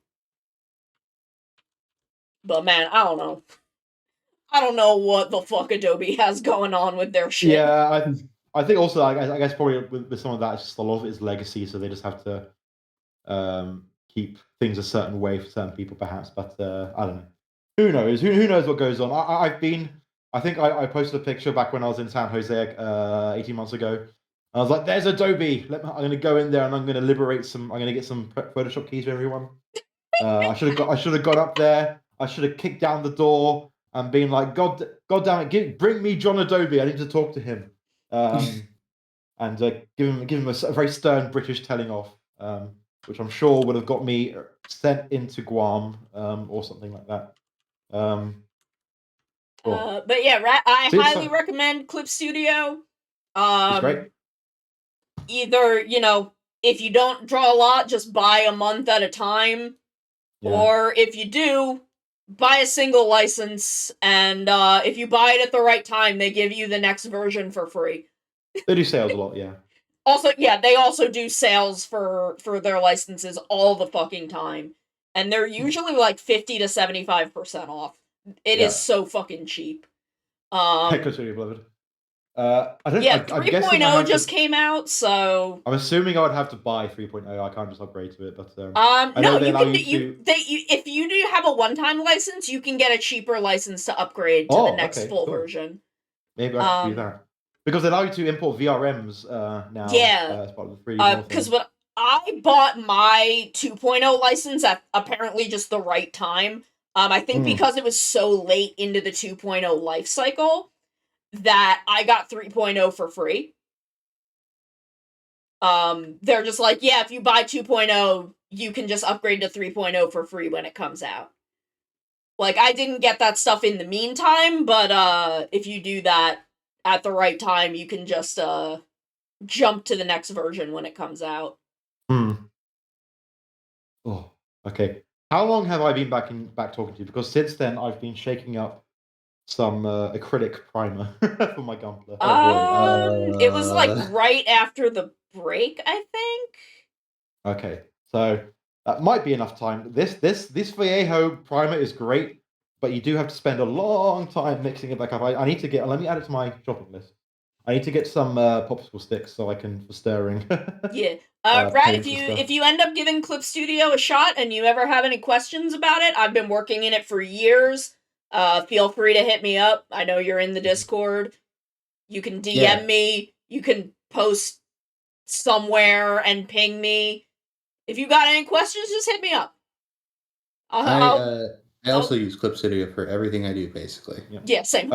S1: man, I don't know. I don't know what the fuck Adobe has going on with their shit.
S5: Yeah, I think also I guess probably with some of that, it's just a lot of it is legacy, so they just have to keep things a certain way for certain people, perhaps. But I don't know. Who knows? Who knows what goes on? I think I posted a picture back when I was in San Jose 18 months ago. I was like, "There's Adobe. I'm going to go in there and I'm going to liberate some. I'm going to get some Photoshop keys for everyone." I should have gone up there. I should have kicked down the door and been like, God damn it, bring me John Adobe. I need to talk to him. And give him a very stern British telling off, which I'm sure would have got me sent into Guam or something like that. Cool.
S1: But yeah, I
S5: See,
S1: highly recommend Clip Studio.
S5: It's great.
S1: Either, if you don't draw a lot, just buy a month at a time.
S5: Yeah.
S1: Or if you do, buy a single license, and if you buy it at the right time, they give you the next version for free.
S5: They do sales a lot, yeah.
S1: Also, yeah, they also do sales for their licenses all the fucking time. And they're usually like 50 to 75% off. It is so fucking cheap.
S5: Consider beloved. I'm
S1: 3.0 just came out, so
S5: I'm assuming I would have to buy 3.0. I can't just upgrade to it, but
S1: no, you can. If you do have a one-time license, you can get a cheaper license to upgrade to the next full version.
S5: Maybe I should do that, because they allow you to import VRMs now.
S1: Yeah,
S5: as part of the 3D
S1: because what I bought my 2.0 license at apparently just the right time. I think because it was so late into the 2.0 life cycle that I got 3.0 for free. They're just like, yeah, if you buy 2.0, you can just upgrade to 3.0 for free when it comes out. Like, I didn't get that stuff in the meantime, but if you do that at the right time, you can just jump to the next version when it comes out.
S5: Oh, okay. How long have I been back talking to you? Because since then, I've been shaking up some acrylic primer for my Gunpla.
S8: Oh boy.
S1: It was like right after the break, I think.
S5: Okay, so that might be enough time. This Vallejo primer is great, but you do have to spend a long time mixing it back up. I need to get. Let me add it to my shopping list. I need to get some popsicle sticks so I can for stirring.
S1: Yeah. Brad,
S5: paints and stuff.
S1: if you end up giving Clip Studio a shot and you ever have any questions about it, I've been working in it for years. Feel free to hit me up. I know you're in the Discord. You can DM
S8: Yeah.
S1: me. You can post somewhere and ping me. If you got any questions, just hit me up.
S8: I also use Clip Studio for everything I do, basically.
S1: Yeah, same.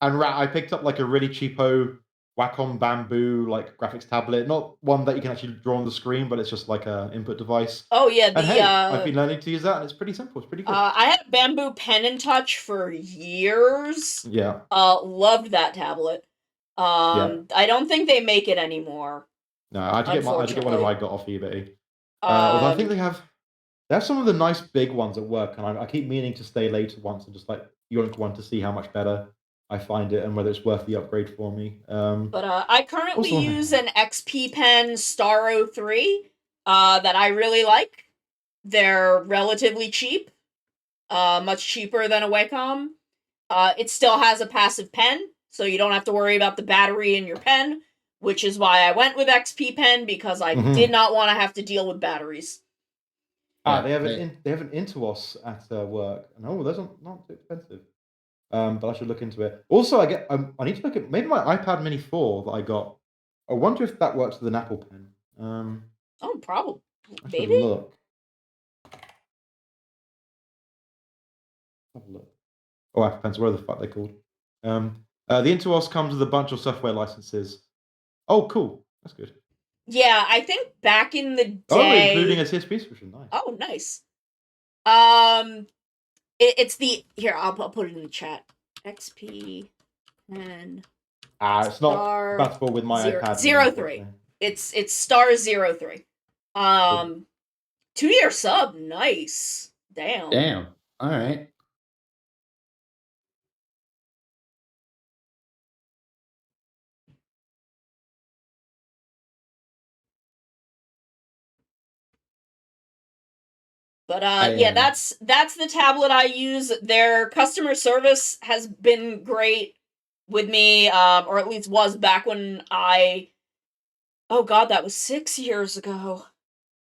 S5: I picked up like a really cheapo Wacom Bamboo like graphics tablet, not one that you can actually draw on the screen, but it's just like a input device.
S1: Oh yeah,
S5: And hey, I've been learning to use that, and it's pretty simple. It's pretty good.
S1: I had a Bamboo Pen and Touch for years.
S5: Yeah.
S1: Loved that tablet. I don't think they make it anymore.
S5: No, I had to get one of I got off eBay. Although I think they have some of the nice big ones at work, and I keep meaning to stay later once and just like yoink one to see how much better I find it and whether it's worth the upgrade for me.
S1: But I currently
S5: also-
S1: use an XP Pen Star 03 that I really like. They're relatively cheap, much cheaper than a Wacom. It still has a passive pen, so you don't have to worry about the battery in your pen, which is why I went with XP Pen, because I did not want to have to deal with batteries.
S5: They have an Intuos at work. No, those are not too expensive. But I should look into it. Also, I need to look at maybe my iPad Mini 4 that I got. I wonder if that works with an Apple Pen.
S1: Oh, probably.
S5: I should
S1: Maybe?
S5: look. Have a look. Oh, Apple Pens, where the fuck they're called. The Intuos comes with a bunch of software licenses. Oh, cool. That's good.
S1: Yeah, I think back in the day...
S5: Oh, including a CSP subscription. Nice.
S1: Oh, nice. It's the... Here, I'll put it in the chat. XP Pen...
S5: It's not compatible with my iPad.
S1: 03. It's Star 03. 2-year sub. Nice. Damn.
S8: All right.
S1: But yeah, that's the tablet I use. Their customer service has been great with me, or at least was back when I... Oh god, that was 6 years ago.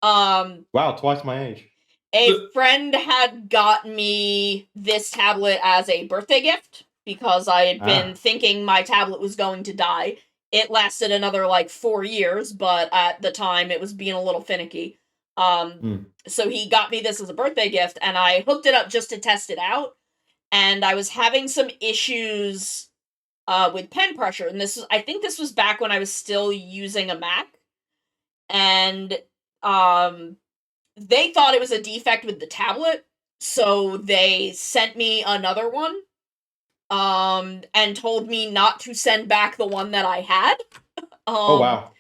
S5: Wow, twice my age.
S1: A friend had got me this tablet as a birthday gift because I had been thinking my tablet was going to die. It lasted another like 4 years, but at the time it was being a little finicky. So he got me this as a birthday gift, and I hooked it up just to test it out. And I was having some issues with pen pressure, and I think this was back when I was still using a Mac. And they thought it was a defect with the tablet, so they sent me another one, and told me not to send back the one that I had.
S5: Oh wow.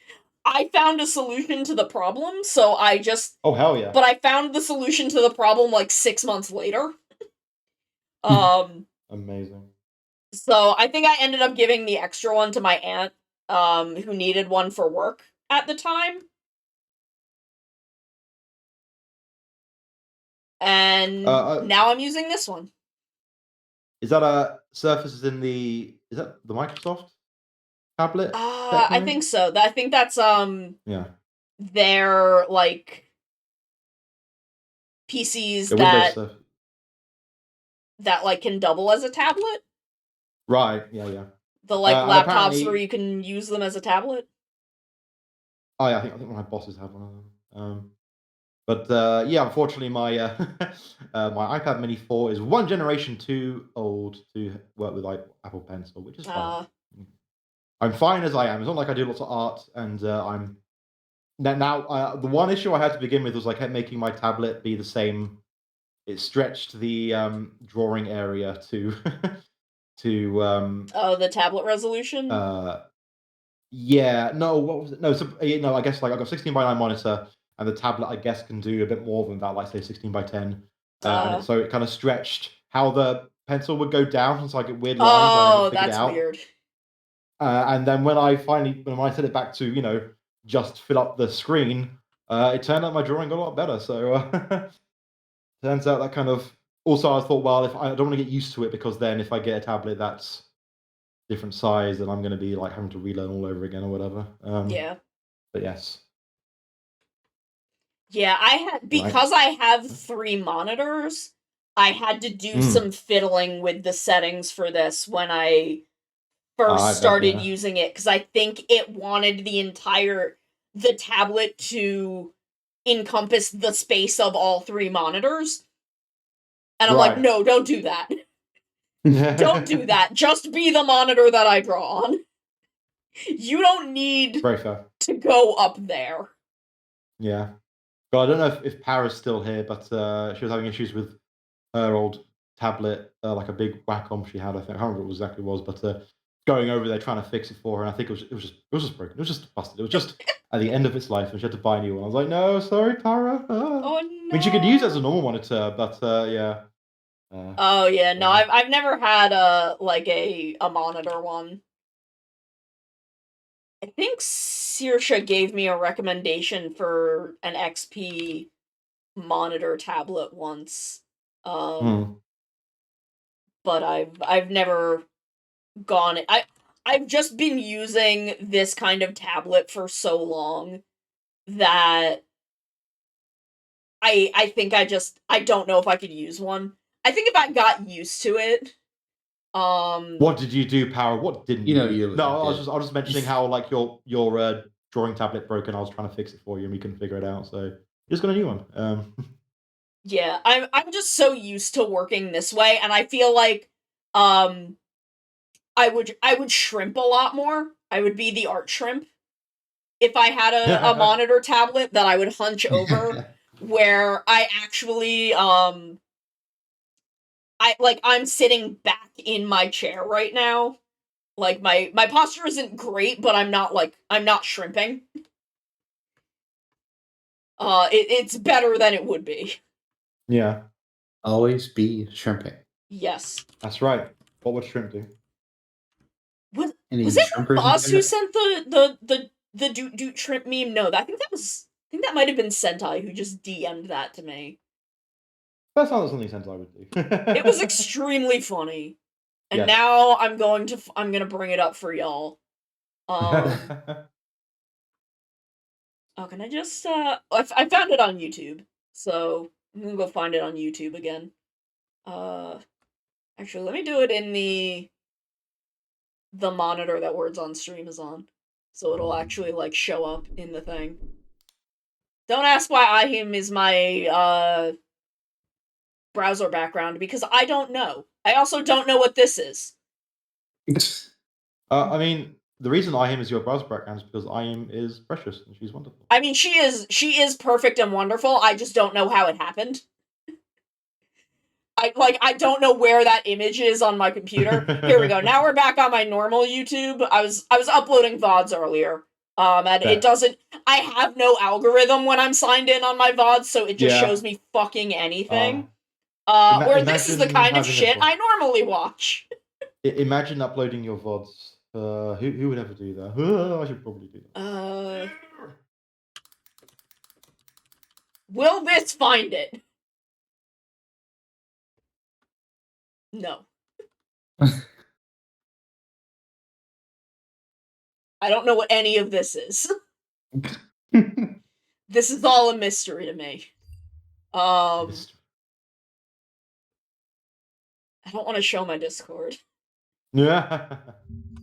S1: I found a solution to the problem, so I just...
S5: Oh, hell yeah.
S1: But I found the solution to the problem like 6 months later.
S5: Amazing.
S1: So I think I ended up giving the extra one to my aunt, who needed one for work at the time. And now I'm using this one.
S5: Is that a Surface is that the Microsoft tablet?
S1: I think so. I think that's
S5: yeah.
S1: Their like PCs that like can double as a tablet.
S5: Right. Yeah.
S1: The like laptops where you can use them as a tablet.
S5: Oh, yeah, I think my bosses have one of them. But yeah, unfortunately, my my iPad Mini 4 is one generation too old to work with like Apple Pencil, which is fine. I'm fine as I am. It's not like I do lots of art, and I'm now. The one issue I had to begin with was I kept making my tablet be the same. It stretched the drawing area to to
S1: Oh, the tablet resolution?
S5: yeah, no, what was it? No, so, no, I guess like I've got 16:9 monitor, and the tablet I guess can do a bit more than that, like say 16:10, and so it kind of stretched how the pencil would go down, so I get weird lines. I never
S1: Oh,
S5: figured it
S1: that's
S5: out.
S1: weird.
S5: And then when I set it back to just fill up the screen, it turned out my drawing got a lot better. So turns out that kind of also I thought, well, if I don't want to get used to it because then if I get a tablet that's different size, then I'm going to be like having to relearn all over again or whatever.
S1: Yeah.
S5: But yes.
S1: Yeah, I had because I have 3 monitors, I had to do some fiddling with the settings for this when I first started using it because I think it wanted the tablet to encompass the space of all 3 monitors. And I'm like, no, don't do that. Don't do that. Just be the monitor that I draw on. You don't need
S5: Very fair.
S1: to go up there.
S5: Yeah. But I don't know if Para's still here, but she was having issues with her old tablet, like a big Wacom she had. I think I can't remember what exactly it was, but going over there trying to fix it for her, and I think it was just broken. It was just busted. It was just at the end of its life, and she had to buy a new one. I was like, no, sorry, Para.
S1: Oh no.
S5: I mean, she could use it as a normal monitor, but yeah.
S1: Oh yeah, no, I've never had like a monitor one. I think Saoirse gave me a recommendation for an XP monitor tablet once. But I've never gone I've just been using this kind of tablet for so long that I think I don't know if I could use one. I think if I got used to it,
S5: what did you do, Para? What didn't
S8: You
S5: you
S8: know
S5: do?
S8: you
S5: No, I
S8: did.
S5: was just mentioning how like your drawing tablet broke, and I was trying to fix it for you, and we couldn't figure it out. So you just got a new one.
S1: Yeah, I'm just so used to working this way, and I feel like I would shrimp a lot more. I would be the art shrimp if I had a monitor tablet that I would hunch over, where I actually I'm sitting back in my chair right now. Like my posture isn't great, but I'm not shrimping. It's better than it would be.
S5: Yeah.
S8: Always be shrimping.
S1: Yes.
S5: That's right. What would shrimp do?
S1: Was
S8: Any
S1: it
S8: shrimpers
S1: Boss
S8: in
S1: who
S8: there?
S1: sent the doot doot shrimp meme? No, I think that might have been Sentai who just DM'd that to me.
S5: That sounds like something Sentai would do.
S1: It was extremely funny. And
S5: Yes.
S1: now I'm gonna bring it up for y'all. Oh, can I just I found it on YouTube. So I'm gonna go find it on YouTube again. Actually let me do it in the monitor that Words on Stream is on. So it'll actually like show up in the thing. Don't ask why him is my browser background because I don't know. I also don't know what this is.
S5: I mean, the reason him is your browser background is because IM is precious and she's wonderful.
S1: I mean, she is perfect and wonderful. I just don't know how it happened. I don't know where that image is on my computer. Here we go. Now we're back on my normal YouTube. I was uploading VODs earlier. And it doesn't. I have no algorithm when I'm signed in on my VODs, so it just shows me fucking anything. Where this is the kind of shit I normally watch.
S5: Imagine uploading your VODs. Who would ever do that? I should probably do that.
S1: Will this find it? No. I don't know what any of this is. This is all a mystery to me. I don't want to show my Discord.
S5: Yeah.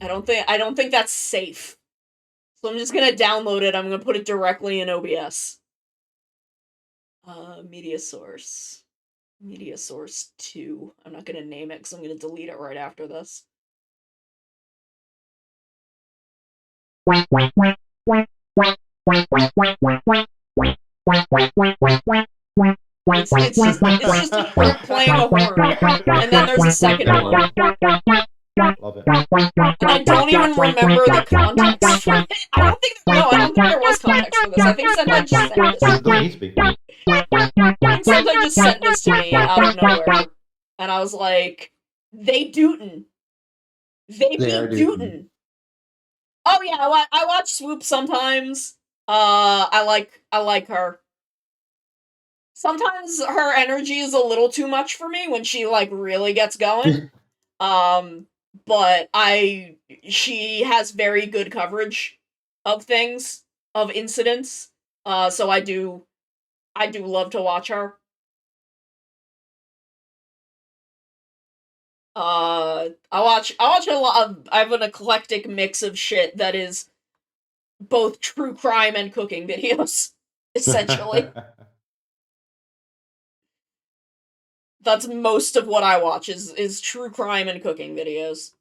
S1: I don't think that's safe. So I'm just gonna download it. I'm gonna put it directly in OBS. Media source. Media source 2. I'm not gonna name it because I'm gonna delete it right after this. It's just a flute playing a horn, and then there's a second one.
S5: Love it.
S1: And I don't even remember the context for it. I don't think there was context for this. I think Sentai just sent this.
S5: Doesn't need to be.
S1: I think Sentai just sent this to me out of nowhere. And I was like, they dootin'. They be
S8: are
S1: dootin'. Oh yeah, I watch Swoop sometimes. I like her. Sometimes her energy is a little too much for me when she like really gets going. But she has very good coverage of things, of incidents. So I do love to watch her. I watch a lot of, I have an eclectic mix of shit that is both true crime and cooking videos, essentially. That's most of what I watch is true crime and cooking videos.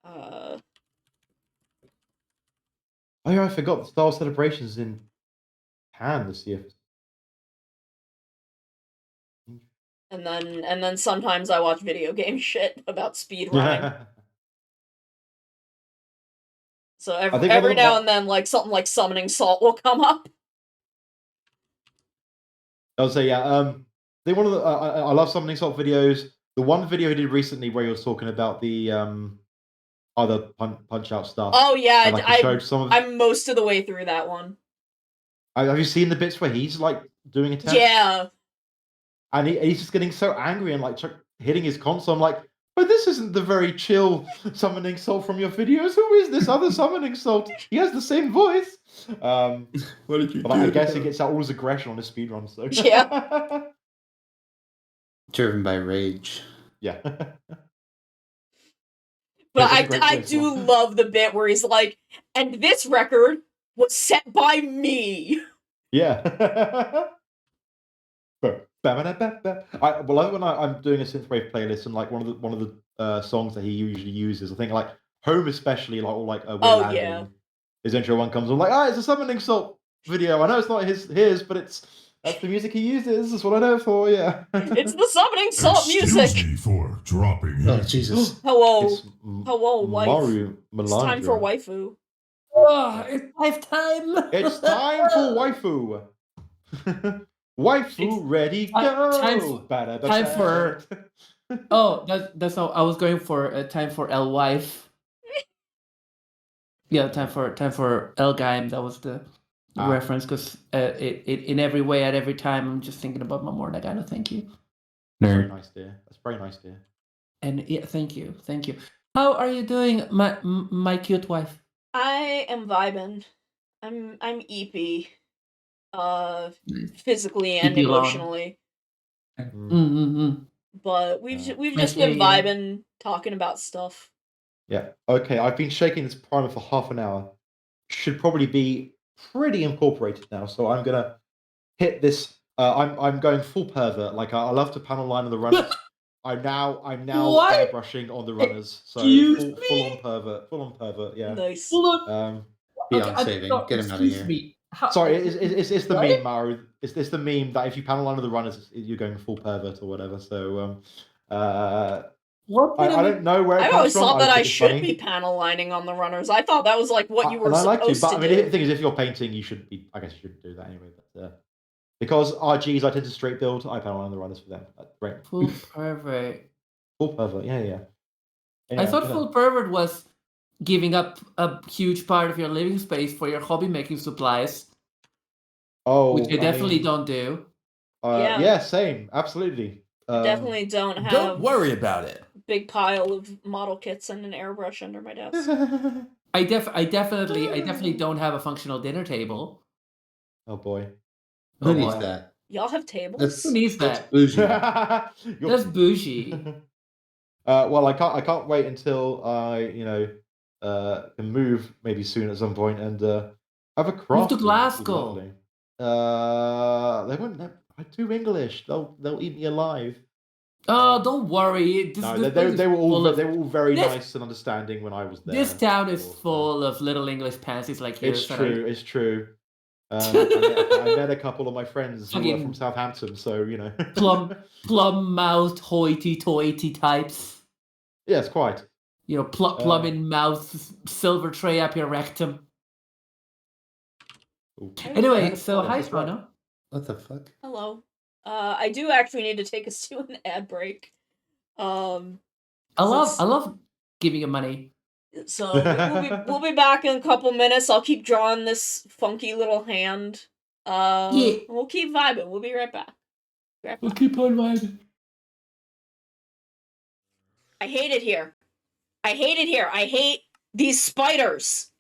S5: Oh yeah, I forgot the Star Wars celebrations in Cannes this year.
S1: And then sometimes I watch video game shit about speedrunning. So every now and then, like something like Summoning Salt will come up.
S5: I'll say yeah. They one of the I love Summoning Salt videos. The one video he did recently where he was talking about the other punch out stuff.
S1: Oh yeah,
S5: and, like, showed some of.
S1: I'm most of the way through that one.
S5: Have you seen the bits where he's like doing a test?
S1: Yeah.
S5: And he's just getting so angry and like hitting his console. I'm like, but this isn't the very chill Summoning Salt from your videos. Who is this other Summoning Salt? He has the same voice.
S8: What did you
S5: but
S8: do?
S5: I guess he gets out all his aggression on his speedrun. So
S1: yeah.
S8: Driven by rage.
S5: Yeah.
S1: But I do love the bit where he's like, and this record was set by me.
S5: Yeah. I love when I'm doing a synthwave playlist and like one of the songs that he usually uses. I think like Home especially, like, or like We're Landing.
S1: Yeah.
S5: His intro one comes on like, it's a Summoning Salt video. I know it's not his, but that's the music he uses. That's what I know it for. Yeah.
S1: It's the Summoning Salt music.
S3: Excuse me for dropping.
S8: Oh Jesus!
S1: Hello, wife.
S5: Maru
S1: It's time for waifu.
S7: Oh, it's lifetime.
S5: It's time for waifu. Waifu, ready, go.
S7: Time for. Oh, that's not. I was going for time for L wife. Yeah, time for L Gaim. That was the reference because it in every way at every time I'm just thinking about Mamor Nagano. Thank you.
S5: Very nice, dear. That's very nice, dear.
S7: And yeah, thank you. How are you doing, my cute wife?
S1: I am vibing. I'm EP. Physically and emotionally. But we've just been vibing, talking about stuff.
S5: Yeah. Okay. I've been shaking this primer for half an hour. Should probably be pretty incorporated now. So I'm gonna hit this. I'm going full pervert. Like I love to panel line on the runners. I'm now
S7: What?
S5: airbrushing on the runners. So full on pervert. Yeah.
S1: Nice.
S8: Beyond saving. Get him out of here.
S7: Me.
S5: Sorry, it's the meme, Maru. It's the meme that if you panel line of the runners, you're going full pervert or whatever. So
S7: What?
S5: I don't know where it
S1: I've
S5: comes
S1: always
S5: from.
S1: thought that I should
S5: funny.
S1: be panel lining on the runners. I thought that was like what you were
S5: and I like
S1: supposed
S5: to,
S1: to
S5: but I
S1: do.
S5: mean, the thing is, if you're painting, you should be. I guess you shouldn't do that anyway. But because RGs, I tend to straight build. I panel line the runners for them. Right.
S7: Full pervert.
S5: Full pervert. Yeah. Anyway,
S7: I thought full pervert was giving up a huge part of your living space for your hobby making supplies.
S5: Oh,
S7: which I definitely don't do.
S5: Yeah, same. Absolutely.
S1: Definitely don't have.
S9: Don't worry about it.
S1: Big pile of model kits and an airbrush under my desk.
S7: I definitely don't have a functional dinner table.
S5: Oh boy.
S8: Who needs that?
S1: Y'all have tables?
S7: Who needs that?
S8: Bougie.
S7: That's bougie.
S5: Well, I can't wait until I can move maybe soon at some point and have a craft.
S7: Move to
S5: Would be
S7: Glasgow.
S5: lovely. They won't. I'm too English. They'll eat me alive.
S7: Oh, don't worry.
S5: No,
S7: This place is
S5: they were all
S7: full of-
S5: they were all very
S7: this-
S5: nice and understanding when I was there.
S7: This town is
S5: of course,
S7: full of little English pansies like yours.
S5: It's true. It's true. I met a couple of my friends who were
S7: Fucking
S5: from Southampton, so you know.
S7: Plum-mouthed, hoity-toity types.
S5: Yes, quite.
S7: You know, plum in mouth, silver tray up your rectum.
S5: Ooh.
S7: Anyway, so
S5: Yeah,
S7: hi,
S5: that's right.
S7: Tono.
S8: What the fuck?
S1: Hello. I do actually need to take us to an ad break.
S7: I love giving you money.
S1: So we'll be back in a couple minutes. I'll keep drawing this funky little hand.
S7: Yeah.
S1: We'll keep vibing. We'll be right back.
S7: We'll keep on vibing.
S1: I hate it here. I hate it here. I hate these spiders.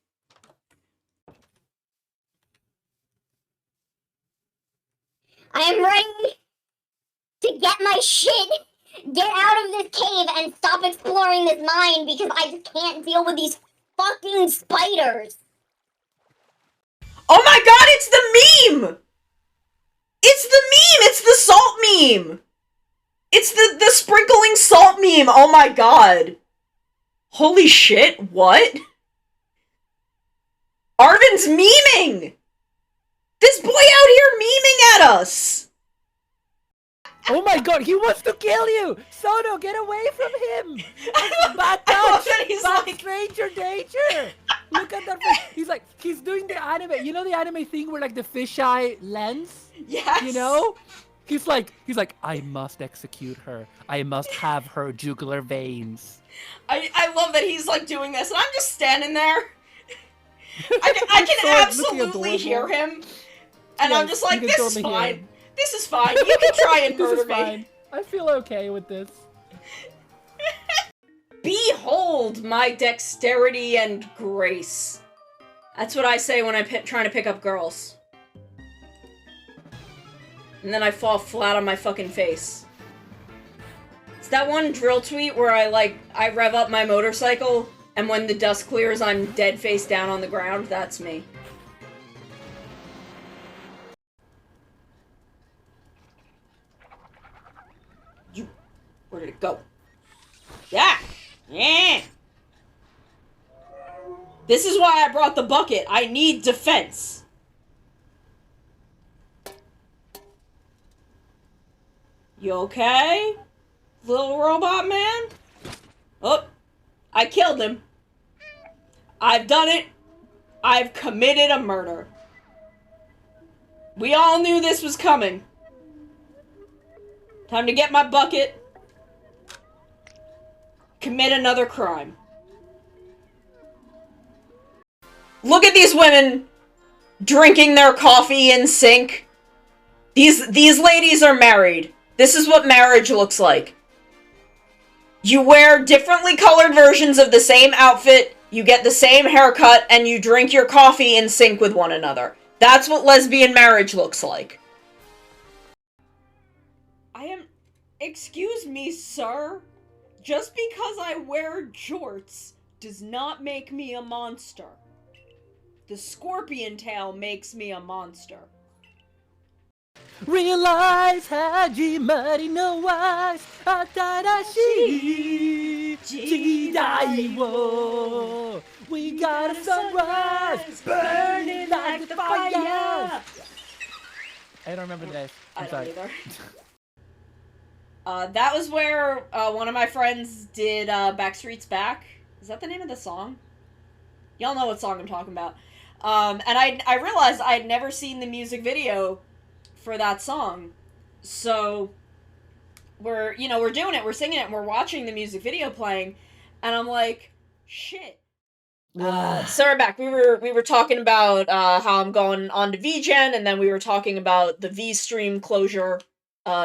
S6: I am ready to get my shit, get out of this cave, and stop exploring this mine because I just can't deal with these fucking spiders.
S1: Oh my god, it's the meme! It's the meme! It's the salt meme! It's the sprinkling salt meme! Oh my god. Holy shit, what? Arvin's memeing! This boy out here memeing at us!
S7: Oh my god, he wants to kill you! Sono, get away from him! Bad
S1: I love
S7: touch!
S1: that he's
S7: Bad
S1: like-
S7: stranger danger! Look at that face. He's doing the anime. You know the anime thing where like the fisheye lens?
S1: Yes!
S7: You know? He's like, I must execute her. I must have her jugular veins.
S1: I love that he's like doing this, and I'm just standing there. I can
S7: So, like,
S1: absolutely
S7: looking
S1: hear
S7: adorable.
S1: him, and I'm
S7: Yes,
S1: just
S7: you
S1: like,
S7: can
S1: this is
S7: totally hear
S1: fine.
S7: him.
S1: This is fine. You can try and
S7: This
S1: murder
S7: is
S1: me.
S7: fine. I feel okay with this.
S1: Behold my dexterity and grace. That's what I say when I'm trying to pick up girls. And then I fall flat on my fucking face. It's that one drill tweet where I rev up my motorcycle, and when the dust clears, I'm dead face down on the ground. That's me. Where did it go? Yeah! Yeah! This is why I brought the bucket. I need defense. You okay? Little robot man? Oh, I killed him. I've done it. I've committed a murder. We all knew this was coming. Time to get my bucket. Commit another crime. Look at these women drinking their coffee in sync. These ladies are married. This is what marriage looks like. You wear differently colored versions of the same outfit, you get the same haircut, and you drink your coffee in sync with one another. That's what lesbian marriage looks like. Excuse me, sir. Just because I wear jorts does not make me a monster. The scorpion tail makes me a monster.
S7: Realize Hajimari no wise Atarashi Jidai wo. We got a sunrise burning like the fire. I don't remember the name. I'm sorry.
S1: Either. That was where one of my friends did Backstreet's Back. Is that the name of the song? Y'all know what song I'm talking about. And I realized I'd never seen the music video for that song. So we're doing it, we're singing it, and we're watching the music video playing, and I'm like, shit. So we're back. We were talking about how I'm going on to VGen, and then we were talking about the V-Stream closure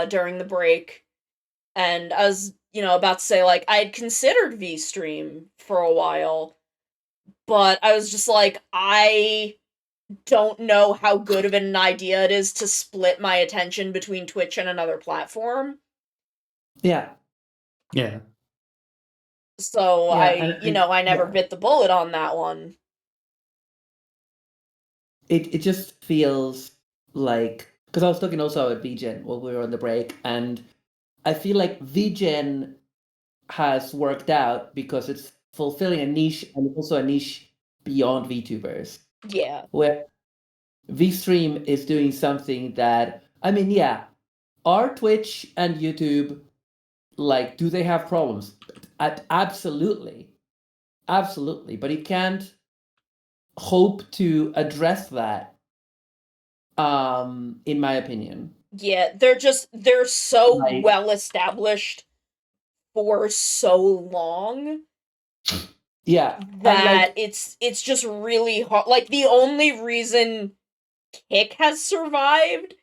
S1: during the break. And I was, about to say, like, I'd considered V-Stream for a while, but I was just like, I don't know how good of an idea it is to split my attention between Twitch and another platform.
S7: Yeah.
S8: Yeah.
S1: So
S9: Yeah,
S1: I never
S9: yeah.
S1: bit the bullet on that one.
S9: It just feels like, because I was talking also about VGen while we were on the break, and I feel like VGen has worked out because it's fulfilling a niche and also a niche beyond VTubers.
S1: Yeah.
S9: Where VStream is doing something that, I mean, yeah, are Twitch and YouTube, like, do they have problems? Absolutely. Absolutely. But you can't hope to address that, in my opinion.
S1: Yeah, they're so
S9: Like,
S1: well established for so long
S9: yeah. And
S1: that
S9: like,
S1: it's just really hard. Like the only reason Kick has survived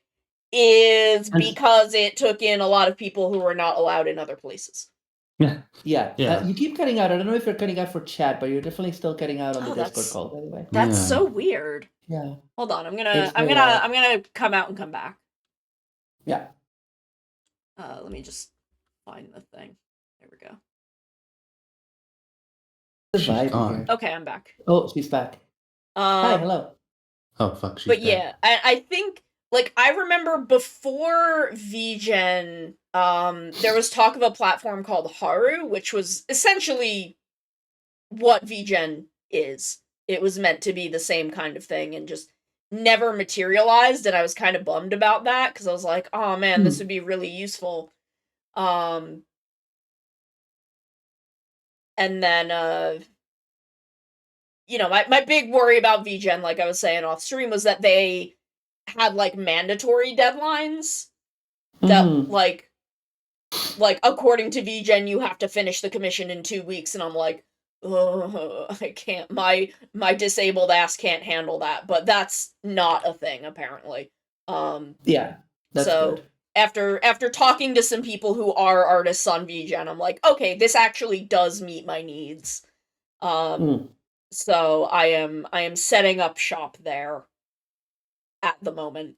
S1: is
S9: and
S1: because it took in a lot of people who were not allowed in other places.
S9: yeah.
S8: Yeah.
S9: You keep cutting out. I don't know if you're cutting out for chat, but you're definitely still cutting out on the
S1: Oh,
S9: Discord call, by the way.
S1: That's
S8: Yeah.
S1: so weird.
S9: Yeah.
S1: Hold on,
S9: It's very odd.
S1: I'm gonna come out and come back.
S9: Yeah.
S1: Let me just find the thing. There we go.
S9: The
S8: She's
S9: vibe
S8: gone.
S9: here.
S1: Okay, I'm back.
S9: Oh, she's back. Hi, hello.
S8: Oh fuck, she's
S1: But
S8: back.
S1: yeah, I think like I remember before VGen, there was talk of a platform called Haru, which was essentially what VGen is. It was meant to be the same kind of thing and just never materialized, and I was kind of bummed about that because I was like, oh man, this would be really useful. And then my big worry about VGen, like I was saying off stream, was that they had like mandatory deadlines that like according to VGen you have to finish the commission in 2 weeks, and I'm like, I can't, my disabled ass can't handle that, but that's not a thing apparently.
S9: Yeah, that's
S1: so
S9: good.
S1: after talking to some people who are artists on VGen, I'm like, okay, this actually does meet my needs. So I am setting up shop there at the moment.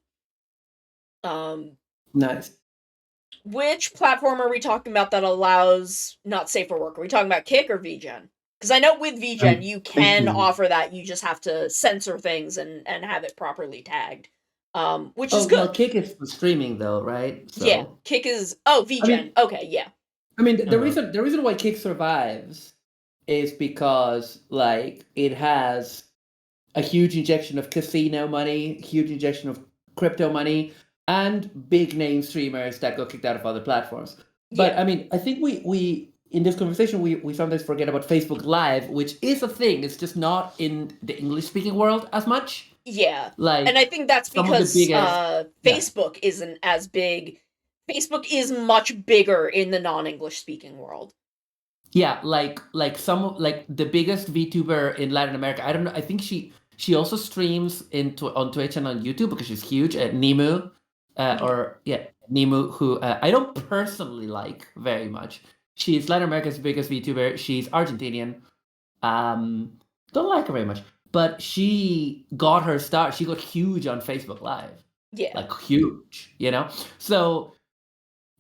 S9: Nice.
S1: Which platform are we talking about that allows not safe for work? Are we talking about Kick or VGen? Because I know with VGen you can offer that, you just have to censor things and have it properly tagged. Which is good.
S9: Well, Kick is for streaming though, right? So
S1: yeah, Kick is VGen.
S9: I mean,
S1: okay, yeah.
S9: I mean, the reason why Kick survives is because like it has a huge injection of casino money, huge injection of crypto money, and big name streamers that got kicked out of other platforms. But I mean, I think we in this conversation we sometimes forget about Facebook Live, which is a thing. It's just not in the English speaking world as much.
S1: Yeah,
S9: like,
S1: and I think that's because Facebook
S9: yeah.
S1: isn't as big. Facebook is much bigger in the non-English speaking world.
S9: Yeah, like the biggest VTuber in Latin America. I don't know. I think she also streams on Twitch and on YouTube because she's huge. Nimu, Nimu, who I don't personally like very much. She's Latin America's biggest VTuber. She's Argentinian. Don't like her very much, but she got her start. She got huge on Facebook Live.
S1: Yeah,
S9: like huge. So.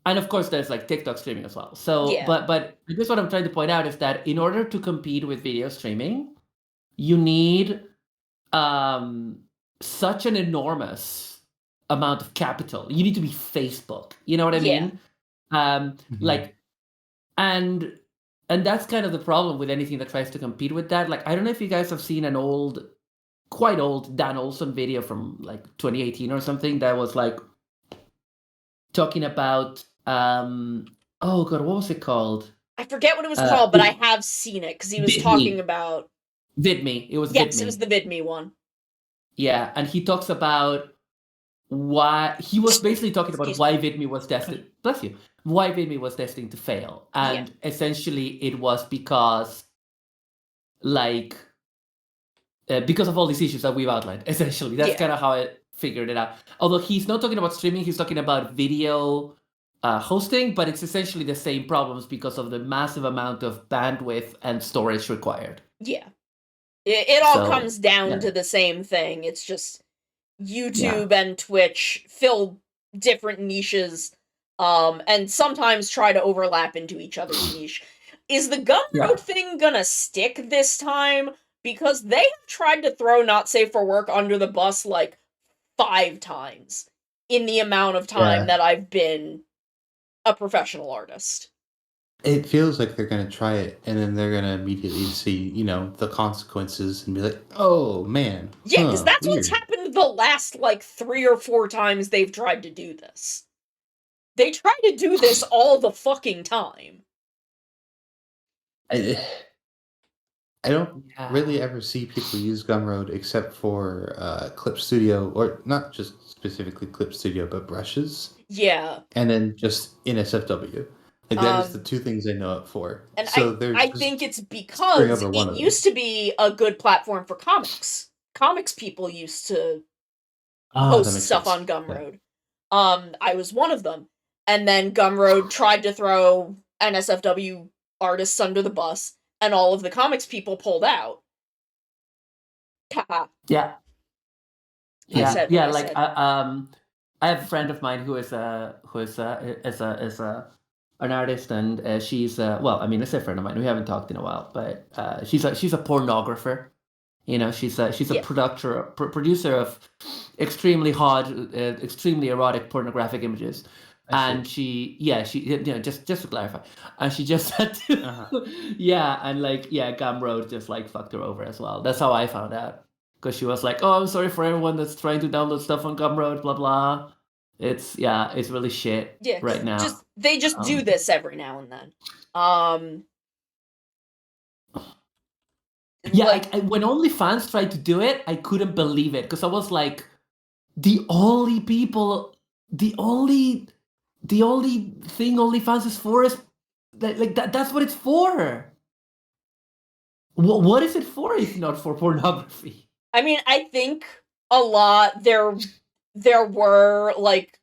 S9: And of course, there's like TikTok streaming as well. So,
S1: yeah.
S9: but I guess what I'm trying to point out is that in order to compete with video streaming, you need such an enormous amount of capital. You need to be Facebook. You know what I mean? Like, and that's kind of the problem with anything that tries to compete with that. Like, I don't know if you guys have seen an quite old Dan Olson video from like 2018 or something that was like talking about oh god, what was it called?
S1: I forget what it was called, but I have seen it because he was talking about
S9: VidMe. It was
S1: yes,
S9: VidMe.
S1: It was the VidMe one.
S9: Yeah, and he talks about why he was basically talking about why VidMe was destined. Bless you. Why VidMe was destined to fail, and essentially it was because, like, because of all these issues that we've outlined. Essentially, that's kind of how I figured it out. Although he's not talking about streaming, he's talking about video hosting, but it's essentially the same problems because of the massive amount of bandwidth and storage required.
S1: Yeah. It all comes down to the same thing. It's just YouTube and Twitch fill different niches and sometimes try to overlap into each other's niche. is the Gumroad
S9: Yeah.
S1: thing gonna stick this time? Because they have tried to throw Not Safe for Work under the bus like 5 times in the amount of time
S8: Yeah.
S1: that I've been a professional artist.
S8: It feels like they're gonna try it, and then they're gonna immediately see, the consequences, and be like, "Oh man,
S1: Yeah, because that's
S8: weird."
S1: what's happened the last like 3 or 4 times they've tried to do this. They try to do this all the fucking time.
S8: I don't
S9: Yeah.
S8: really ever see people use Gumroad except for Clip Studio, or not just specifically Clip Studio, but brushes,
S1: Yeah.
S8: and then just NSFW. Like that is the
S1: Um,
S8: 2 things I know it for.
S1: And
S8: So they're
S1: I
S8: just
S1: think it's
S8: screwing
S1: because
S8: over one
S1: it
S8: of them.
S1: used to be a good platform for comics. Comics people used to
S8: Ah, that
S1: post
S8: makes
S1: stuff
S8: sense.
S1: on
S8: Yeah.
S1: Gumroad. I was one of them. And then Gumroad tried to throw NSFW artists under the bus, and all of the comics people pulled out. Haha.
S9: Yeah.
S1: I
S9: Yeah.
S1: said what
S9: Yeah.
S1: I
S9: Like
S1: said.
S9: I have a friend of mine who is an artist, and she's well, I mean, it's a friend of mine. We haven't talked in a while, but she's a pornographer. She's a
S1: Yeah.
S9: producer of extremely hot, extremely erotic pornographic images. And she just to clarify, and she just said to,
S8: Uh-huh.
S9: Gumroad just like fucked her over as well. That's how I found out, because she was like, "Oh, I'm sorry for everyone that's trying to download stuff on Gumroad, blah blah." It's really shit
S1: Yeah,
S9: right now.
S1: they just do this every now and then.
S9: Yeah,
S1: like
S9: when OnlyFans tried to do it, I couldn't believe it, because I was like, the only thing OnlyFans is for is that's what it's for. What is it for if not for pornography?
S1: I mean, I think a lot there were like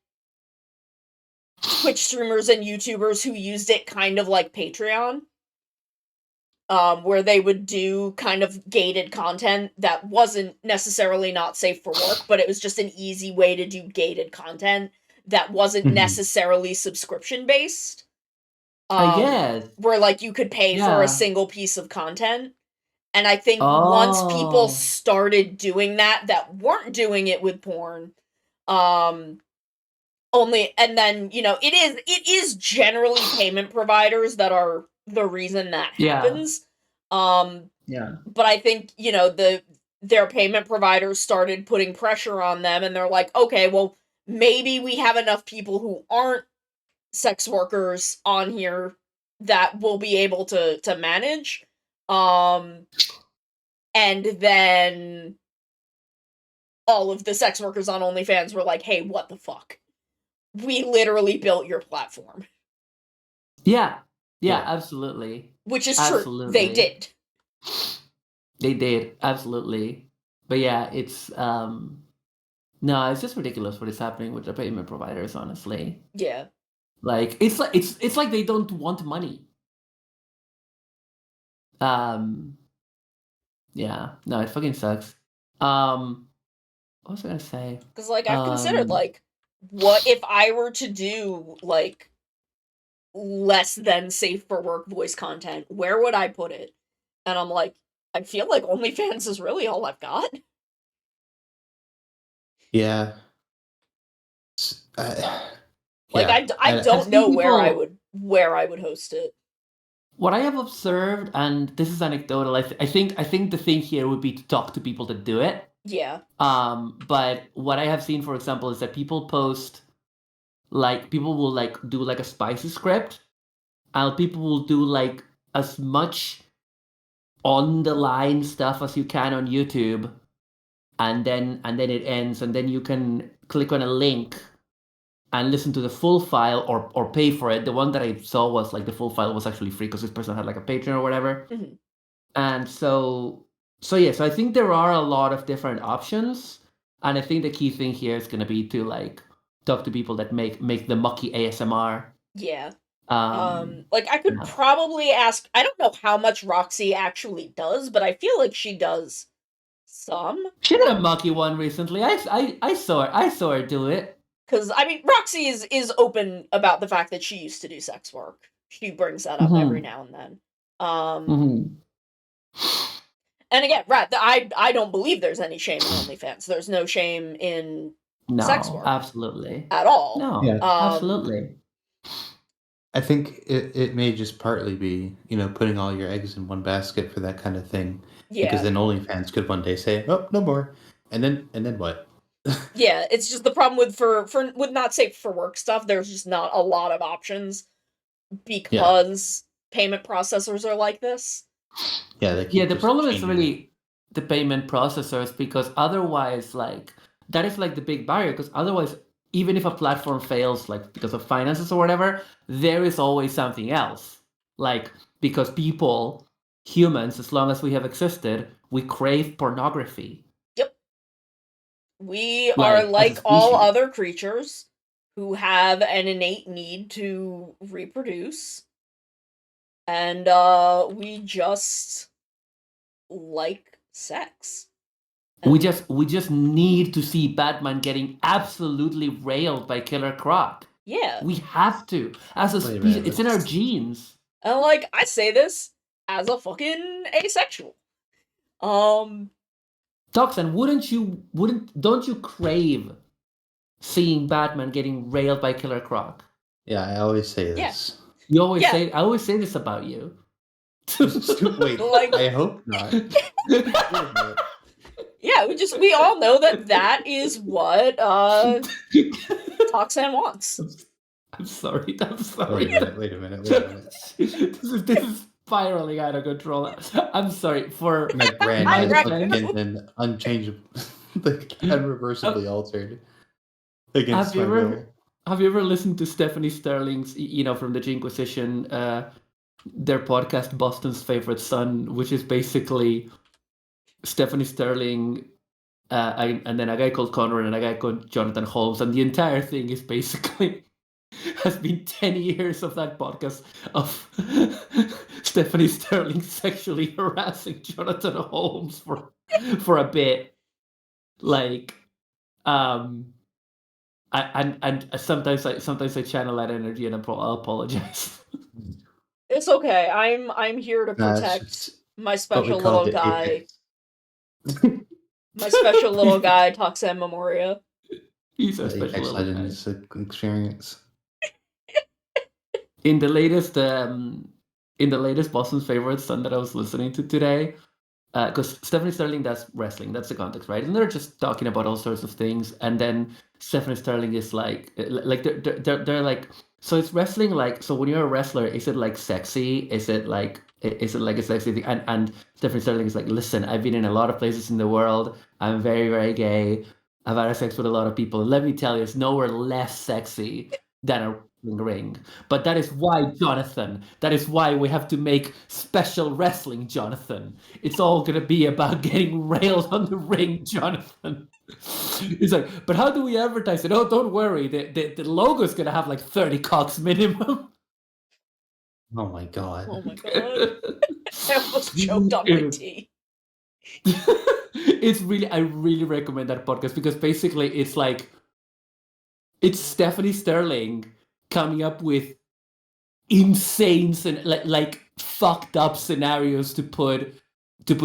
S1: Twitch streamers and YouTubers who used it kind of like Patreon. Where they would do kind of gated content that wasn't necessarily not safe for work, but it was just an easy way to do gated content that wasn't
S9: Mhm.
S1: necessarily subscription based.
S9: I guess.
S1: Where like you could pay for
S9: Yeah.
S1: a single piece of content. And I think once people
S9: Oh.
S1: started doing that weren't doing it with porn, only, and then, it is generally payment providers that are the reason that
S9: Yeah.
S1: happens.
S9: Yeah.
S1: But I think, their payment providers started putting pressure on them, and they're like, okay, well, maybe we have enough people who aren't sex workers on here that will be able to manage. And then all of the sex workers on OnlyFans were like, hey, what the fuck? We literally built your platform.
S9: Yeah.
S8: Yeah.
S9: Absolutely.
S1: Which is true.
S9: Absolutely.
S1: They did.
S9: They did, absolutely. But yeah, it's no, it's just ridiculous what is happening with the payment providers, honestly.
S1: Yeah.
S9: Like it's like they don't want money. Yeah, no, it fucking sucks. What was I gonna say?
S1: Because, like, I've considered, like, what if I were to do, like, less than safe for work voice content? Where would I put it? And I'm like, I feel like OnlyFans is really all I've got.
S8: Yeah.
S1: Like,
S8: Yeah.
S1: I
S9: I've
S1: don't
S9: seen
S1: know where I
S9: people-
S1: would host it.
S9: What I have observed, and this is anecdotal, I think the thing here would be to talk to people that do it.
S1: Yeah.
S9: But what I have seen, for example, is that people post, like, people will like do like a spicy script, and people will do like as much on the line stuff as you can on YouTube, and then it ends, and then you can click on a link and listen to the full file or pay for it. The one that I saw was like the full file was actually free because this person had like a Patreon or whatever.
S1: Mhm.
S9: And so I think there are a lot of different options, and I think the key thing here is going to be to like talk to people that make the mucky ASMR.
S1: Yeah.
S9: Like
S1: I could probably ask, I don't know how much Roxy actually does, but I feel like she does some.
S9: She did a mucky one recently. I saw her do it.
S1: Because, I mean, Roxy is open about the fact that she used to do sex work. She brings that up every now and then.
S9: Mhm.
S1: And again, right, I don't believe there's any shame in OnlyFans. There's no shame in sex
S9: No,
S1: work
S9: absolutely.
S1: at all.
S9: No,
S5: Yeah.
S9: absolutely.
S8: I think it may just partly be, putting all your eggs in one basket for that kind of thing. Because
S1: Yeah.
S8: then OnlyFans could one day say, "Oh, no more," and then what?
S1: Yeah, it's just the problem with with not safe for work stuff, there's just not a lot of options because payment processors are like this.
S8: Yeah, they keep
S9: Yeah, the
S8: just
S9: problem is
S8: changing it.
S9: really the payment processors, because otherwise, like, that is like the big barrier, because otherwise, even if a platform fails, like because of finances or whatever, there is always something else. Like, because people, humans, as long as we have existed, we crave pornography.
S1: Yep. We are
S9: Like, as a
S1: like all
S9: species.
S1: other creatures who have an innate need to reproduce. And we just like sex.
S9: We
S1: And
S9: just need to see Batman getting absolutely railed by Killer Croc.
S1: yeah.
S9: We have to. As a
S8: Wait a
S9: species,
S8: minute,
S9: it's in our genes.
S1: And like I say this as a fucking asexual.
S9: Toxin, don't you crave seeing Batman getting railed by Killer Croc?
S8: Yeah, I always say
S1: Yeah.
S8: this.
S9: You always
S1: Yeah.
S9: say I always say this about you.
S8: Wait,
S1: Like-
S8: I hope not. Wait a minute.
S1: Yeah, we all know that is what Toxan wants.
S9: I'm sorry.
S8: Wait a minute.
S9: This is spiraling out of control. I'm sorry for
S8: My brand
S1: I
S8: has
S1: reckon-
S8: been unchangeable, like irreversibly altered against
S9: Have
S8: my
S9: you
S8: will.
S9: ever have you ever listened to Stephanie Sterling's, from the Jinquisition, their podcast Boston's Favorite Son, which is basically Stephanie Sterling, and then a guy called Conrad and a guy called Jonathan Holmes, and the entire thing is basically has been 10 years of that podcast of Stephanie Sterling sexually harassing Jonathan Holmes for a bit, like, and sometimes I channel that energy and I'll apologize.
S1: It's okay. I'm here to
S8: Nah, it's
S1: protect
S8: just
S1: my
S8: what we
S1: special
S8: call
S1: little
S8: the
S1: guy.
S8: Apex.
S1: My special little guy, Toxan Memoria.
S9: He's a
S8: The
S9: special
S8: Apex
S9: little guy.
S8: Legends experience.
S9: In the latest Boston's Favorite Son that I was listening to today, because Stephanie Sterling does wrestling, that's the context, right? And they're just talking about all sorts of things, and then Stephanie Sterling is like they're like, so it's wrestling, like, so when you're a wrestler, is it like sexy? Is it like a sexy thing? And Stephanie Sterling is like, listen, I've been in a lot of places in the world. I'm very, very gay. I've had sex with a lot of people. Let me tell you, it's nowhere less sexy than a wrestling ring. But that is why, Jonathan, that is why we have to make special wrestling, Jonathan. It's all gonna be about getting railed on the ring, Jonathan. He's like, but how do we advertise it? Oh, don't worry, the logo is gonna have like 30 cocks minimum.
S8: Oh my god.
S1: Oh my god. I almost choked on my tea.
S9: It's really, I really recommend that podcast, because basically it's like, it's Stephanie Sterling coming up with insane, like fucked up scenarios to put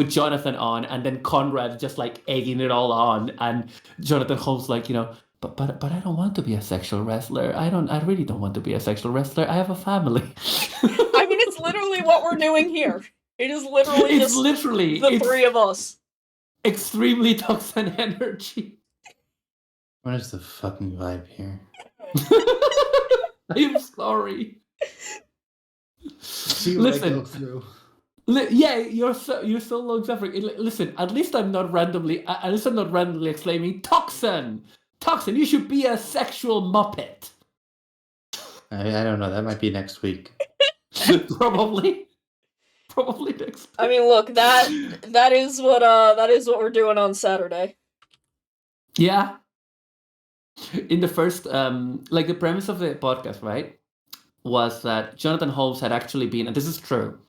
S9: Jonathan on, and then Conrad just like egging it all on, and Jonathan Holmes like, but I don't want to be a sexual wrestler. I really don't want to be a sexual wrestler. I have a family.
S1: I mean, it's literally what we're doing here. It is literally
S9: It's
S1: just
S9: literally
S1: the three of us.
S9: Extremely toxic energy.
S8: What is the fucking vibe here?
S9: I'm sorry.
S8: See what I
S9: Listen.
S8: go through.
S9: Yeah, you're so long suffering. Listen, at least I'm not randomly exclaiming, Toxin! Toxin, you should be a sexual muppet.
S8: I don't know. That might be next week.
S9: Probably next week.
S1: I mean, look, that is what we're doing on Saturday.
S9: Yeah. In the first, like, the premise of the podcast, right, was that Jonathan Holmes had actually been, and this is true.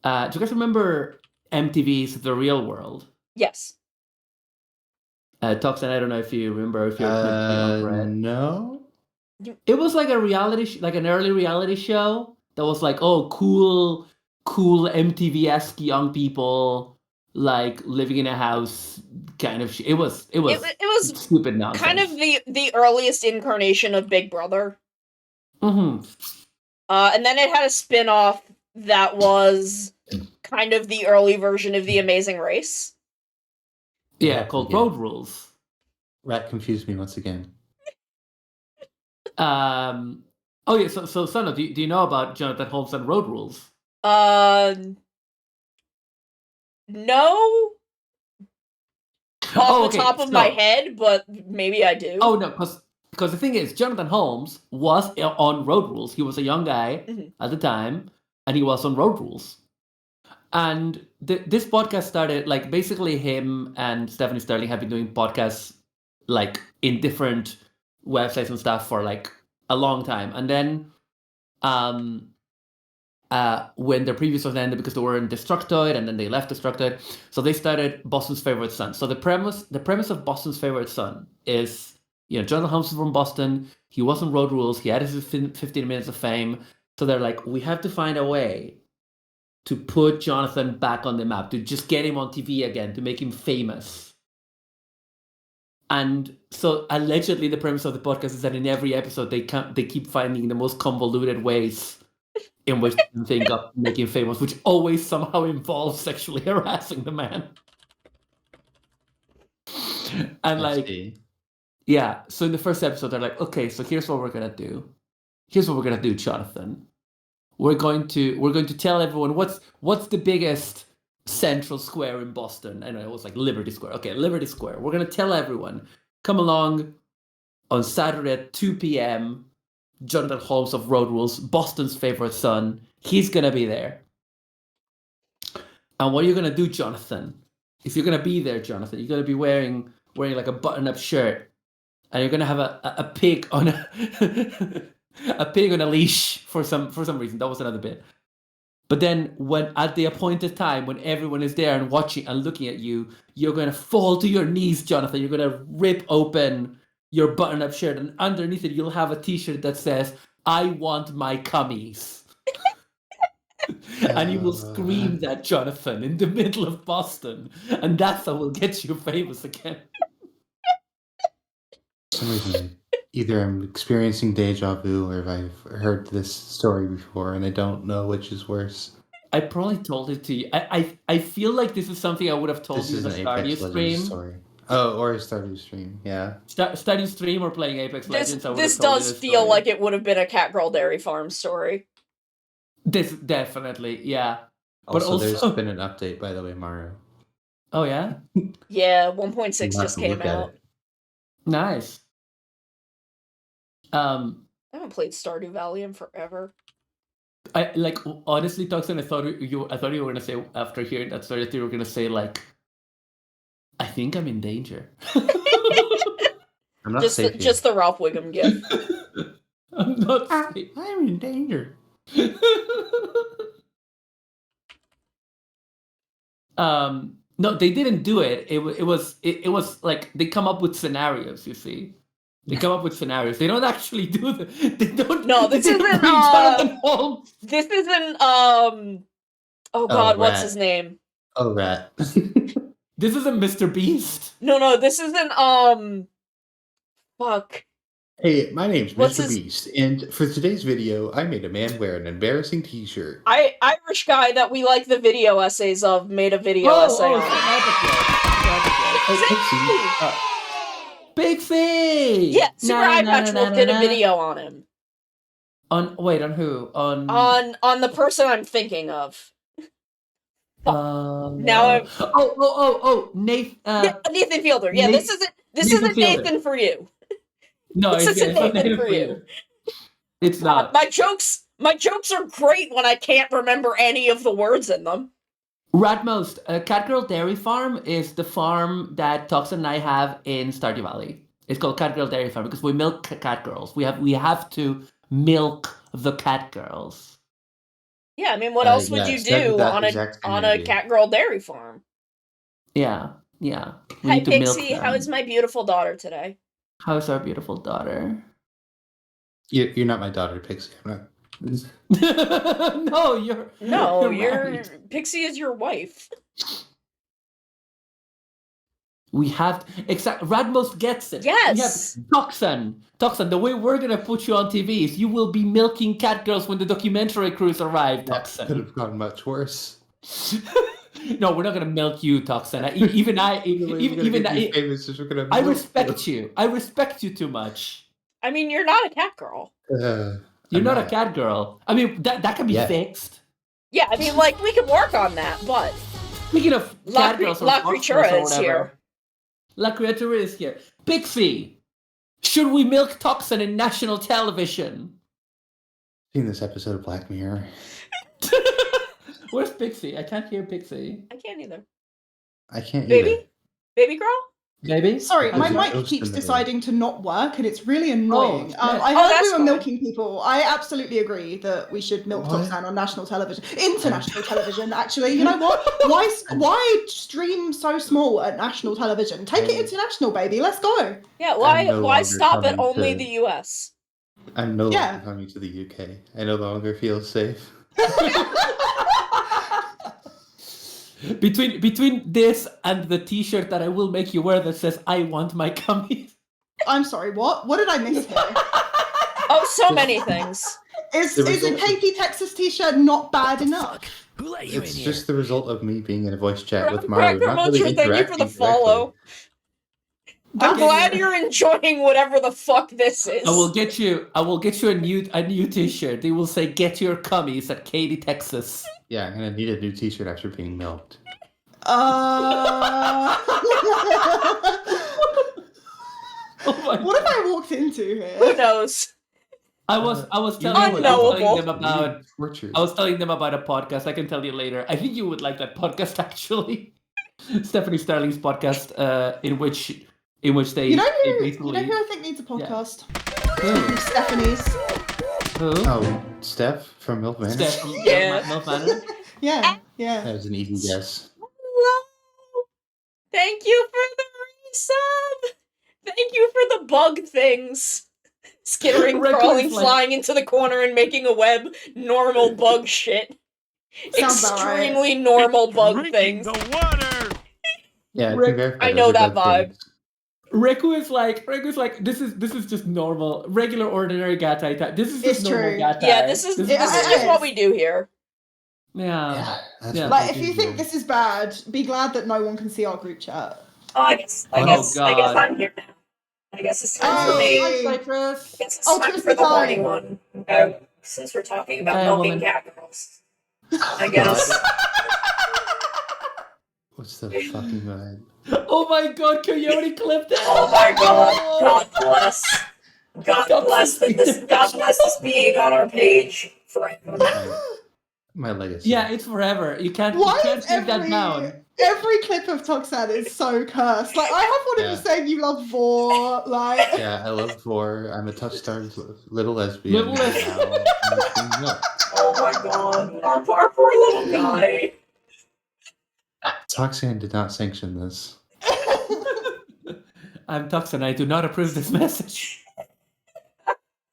S9: Do you guys remember MTV's The Real World?
S1: Yes.
S9: Toxin, I don't know if you remember, if you're
S8: no.
S9: It was like a reality, like an early reality show that was like, oh, cool cool MTV-esque young people like living in a house kind of shit. It was
S1: It was
S9: stupid nonsense.
S1: kind of the earliest incarnation of Big Brother.
S9: Mm-hmm.
S1: And then it had a spin-off that was kind of the early version of The Amazing Race.
S9: Yeah, called
S8: again.
S9: Road Rules.
S8: Rat confused me once again.
S9: Oh yeah, so Sana, do you know about Jonathan Holmes and Road Rules?
S1: No. Off the top of my head, but maybe I do.
S9: Oh no, because the thing is, Jonathan Holmes was on Road Rules. He was a young guy at the time, and he was on Road Rules. And this podcast started, like, basically him and Stephanie Sterling have been doing podcasts, like, in different websites and stuff for, like, a long time. And then when their previous was ended because they were in Destructoid, and then they left Destructoid, so they started Boston's Favorite Son. So the premise of Boston's Favorite Son is, Jonathan Holmes is from Boston. He was on Road Rules. He had his 15 minutes of fame. So they're like, we have to find a way to put Jonathan back on the map, to just get him on TV again, to make him famous. And so allegedly the premise of the podcast is that in every episode they keep finding the most convoluted ways in which they think of making him famous, which always somehow involves sexually harassing the man. And yeah, so in the first episode they're like, okay, so here's what we're gonna do. Jonathan. We're going to tell everyone what's the biggest central square in Boston. I know it was like Liberty Square. Okay, Liberty Square. We're gonna tell everyone, come along on Saturday at 2 p.m. Jonathan Holmes of Road Rules, Boston's Favorite Son. He's gonna be there. And what are you gonna do, Jonathan? If you're gonna be there, Jonathan, you're gonna be wearing like a button-up shirt, and you're gonna have a pig on a pig on a leash for some reason. That was another bit. But then when at the appointed time, when everyone is there and watching and looking at you, you're gonna fall to your knees, Jonathan. You're gonna rip open your button-up shirt, and underneath it you'll have a t-shirt that says, I want my cummies. And you will scream that, Jonathan, in the middle of Boston. And that's how we'll get you famous again.
S8: For some reason, either I'm experiencing deja vu or I've heard this story before and I don't know which is worse.
S9: I probably told it to you. I feel like this is something I would have told you in the Stardew stream.
S8: Story. Oh, or a Stardew stream, yeah.
S9: Stardew stream or playing Apex Legends.
S1: This does feel like it would have been a Catgirl Dairy Farm story.
S9: This definitely, yeah.
S8: Also, there's been an update, by the way, Mario.
S9: Oh yeah?
S1: Yeah, 1.6 just came out.
S9: Nice.
S1: I haven't played Stardew Valley in forever.
S9: I honestly, Tuxon, I thought you were gonna say, after hearing that story, you were gonna say, like, I think I'm in danger.
S8: I'm not safe
S1: just the Ralph Wiggum gift.
S9: I'm not safe. I'm in danger. No, they didn't do it. It was like they come up with scenarios, you see. They come up with scenarios. They don't actually do the. They don't.
S1: No, this isn't. This isn't. Oh God, what's his name?
S8: Oh, Rat.
S9: This isn't Mr. Beast.
S1: No, this isn't. Fuck.
S8: Hey, my name's Mr. Beast, and for today's video, I made a man wear an embarrassing T-shirt.
S1: Irish guy that we like the video essays of made a video essay on.
S9: Pixie!
S1: Yeah, Super Eye Patch Wolf did a video on him.
S9: On who?
S1: On the person I'm thinking of. Now I'm... Nathan Fielder. Yeah, this isn't Nathan for you.
S9: No,
S1: this isn't Nathan for you.
S9: It's not.
S1: My jokes are great when I can't remember any of the words in them.
S9: Ratmost, Catgirl Dairy Farm is the farm that Tox and I have in Stardew Valley. It's called Catgirl Dairy Farm because we milk catgirls. We have to milk the catgirls.
S1: Yeah, I mean, what else would you do on a Catgirl Dairy Farm?
S9: Yeah.
S1: Hi, Pixie. How is my beautiful daughter today?
S9: How's our beautiful daughter?
S8: You're not my daughter, Pixie. I'm not
S9: No,
S1: No,
S9: you're married.
S1: Pixie is your wife.
S9: We have Radmos gets it.
S1: Yes.
S9: We have Toxan. The way we're gonna put you on TV is you will be milking catgirls when the documentary crews arrive.
S8: That
S9: Toxan.
S8: could have gone much worse.
S9: No, we're not gonna milk you, Toxan. Even I respect you. I respect you too much.
S1: I mean, you're not a cat girl.
S9: You're not a cat girl. I mean, that can be fixed.
S1: Yeah, I mean, like, we can work on that, but...
S9: Speaking of cat girls or
S1: La
S9: fox
S1: Creatura
S9: girls or
S1: is
S9: whatever,
S1: here.
S9: La Creatura is here. Pixie, should we milk Toxin in national television?
S8: Seen this episode of Black Mirror.
S9: Where's Pixie? I can't hear Pixie.
S1: I can't either.
S8: I can't
S1: Baby?
S8: either.
S1: Baby girl?
S9: Baby?
S10: Sorry, my
S8: There's
S10: mic
S8: ghost
S10: keeps
S8: in the
S10: deciding to not work, and it's really annoying.
S9: Oh,
S10: I
S1: oh,
S10: heard
S1: that's
S10: we were
S1: fine.
S10: milking people. I absolutely agree that we should milk
S8: What?
S10: Toxan on national television, international television. Actually, you know what? Why stream so small at national television? Take it international, baby. Let's go.
S1: Yeah,
S8: I'm no
S1: why
S8: longer
S1: stop at
S8: coming
S1: only
S8: to-
S1: the US?
S8: I'm no
S10: Yeah.
S8: longer coming to the UK. I no longer feel safe.
S9: Between this and the T-shirt that I will make you wear that says "I want my cummies."
S10: I'm sorry. What? What did I miss here?
S1: Oh, so many things.
S10: Is
S8: The
S10: a
S8: result-
S10: Katie Texas T-shirt not bad enough?
S7: Who let you
S8: It's
S7: in
S8: just the result of me being in a voice chat with
S1: Cracker
S8: Mario. Not really
S1: Muncher, thank you for the
S8: interacting
S1: follow. I'm
S10: That's-
S1: glad you're enjoying whatever the fuck this is.
S9: I will get you a new T-shirt. They will say "Get your cummies" at Katy, Texas.
S8: Yeah, I'm gonna need a new T-shirt after being milked.
S9: Oh my
S10: What have I walked into here?
S1: Who knows?
S9: I was
S8: You
S9: telling
S8: know
S1: Unknowable.
S9: them about a podcast. I can tell you later. I think you would like that podcast actually. Stephanie Starling's podcast, in which they
S10: You know
S9: they
S10: who?
S9: basically
S10: You know who I think needs a podcast?
S9: Who?
S10: Stephanie's.
S9: Who?
S8: Oh, Steph from Milk Manor?
S9: Steph from
S1: Yeah.
S9: Milk Manor.
S10: Yeah, yeah.
S8: That was an easy guess.
S1: Hello. Thank you for the resub. Thank you for the bug things. Skittering,
S9: Red
S1: crawling,
S9: Corn's like-
S1: flying into the corner and making a web. Normal bug shit.
S10: Sounds about right.
S1: Extremely normal bug things.
S8: Yeah, I
S9: Rick-
S8: can verify
S1: I
S8: those
S1: know
S8: are
S1: that
S8: bug
S1: vibe.
S8: things.
S9: Riku is like this is just normal, regular, ordinary gatai type. This is just
S10: It's
S9: normal
S10: true.
S9: gatai.
S1: Yeah, this is just what we do here.
S9: Yeah.
S8: That's
S9: Yeah.
S8: what
S10: Like,
S8: they
S10: if
S8: do
S10: you think
S8: here.
S10: this is bad, be glad that no one can see our group chat.
S1: Oh, I guess
S9: Oh, God.
S1: I'm here now. I guess it's time
S10: Oh,
S1: for me.
S10: hi,
S9: Cypress.
S1: I guess it's
S10: Oh,
S1: time
S10: twist
S1: for the
S10: the
S1: horny
S10: time.
S1: one. Since we're talking about
S9: Hi,
S1: milking
S9: woman.
S1: cat girls. I guess.
S8: What's the fucking vibe?
S9: Oh my God, Coyote clipped it.
S1: Oh my god. God bless. God bless this being on our page forever.
S8: My legacy.
S9: Yeah, it's forever. You can't
S10: Why is
S9: take that down.
S10: every clip of Toxan is so cursed? Like, I have one of you
S8: Yeah.
S10: saying you love Vor, like...
S8: Yeah, I love Vor. I'm a touch-starved little lesbian.
S9: Little lesbian.
S8: now. I'm cleaning up.
S1: Oh my god. Our poor little guy.
S8: Toxan did not sanction this.
S9: I'm Tuxan. I do not approve this message.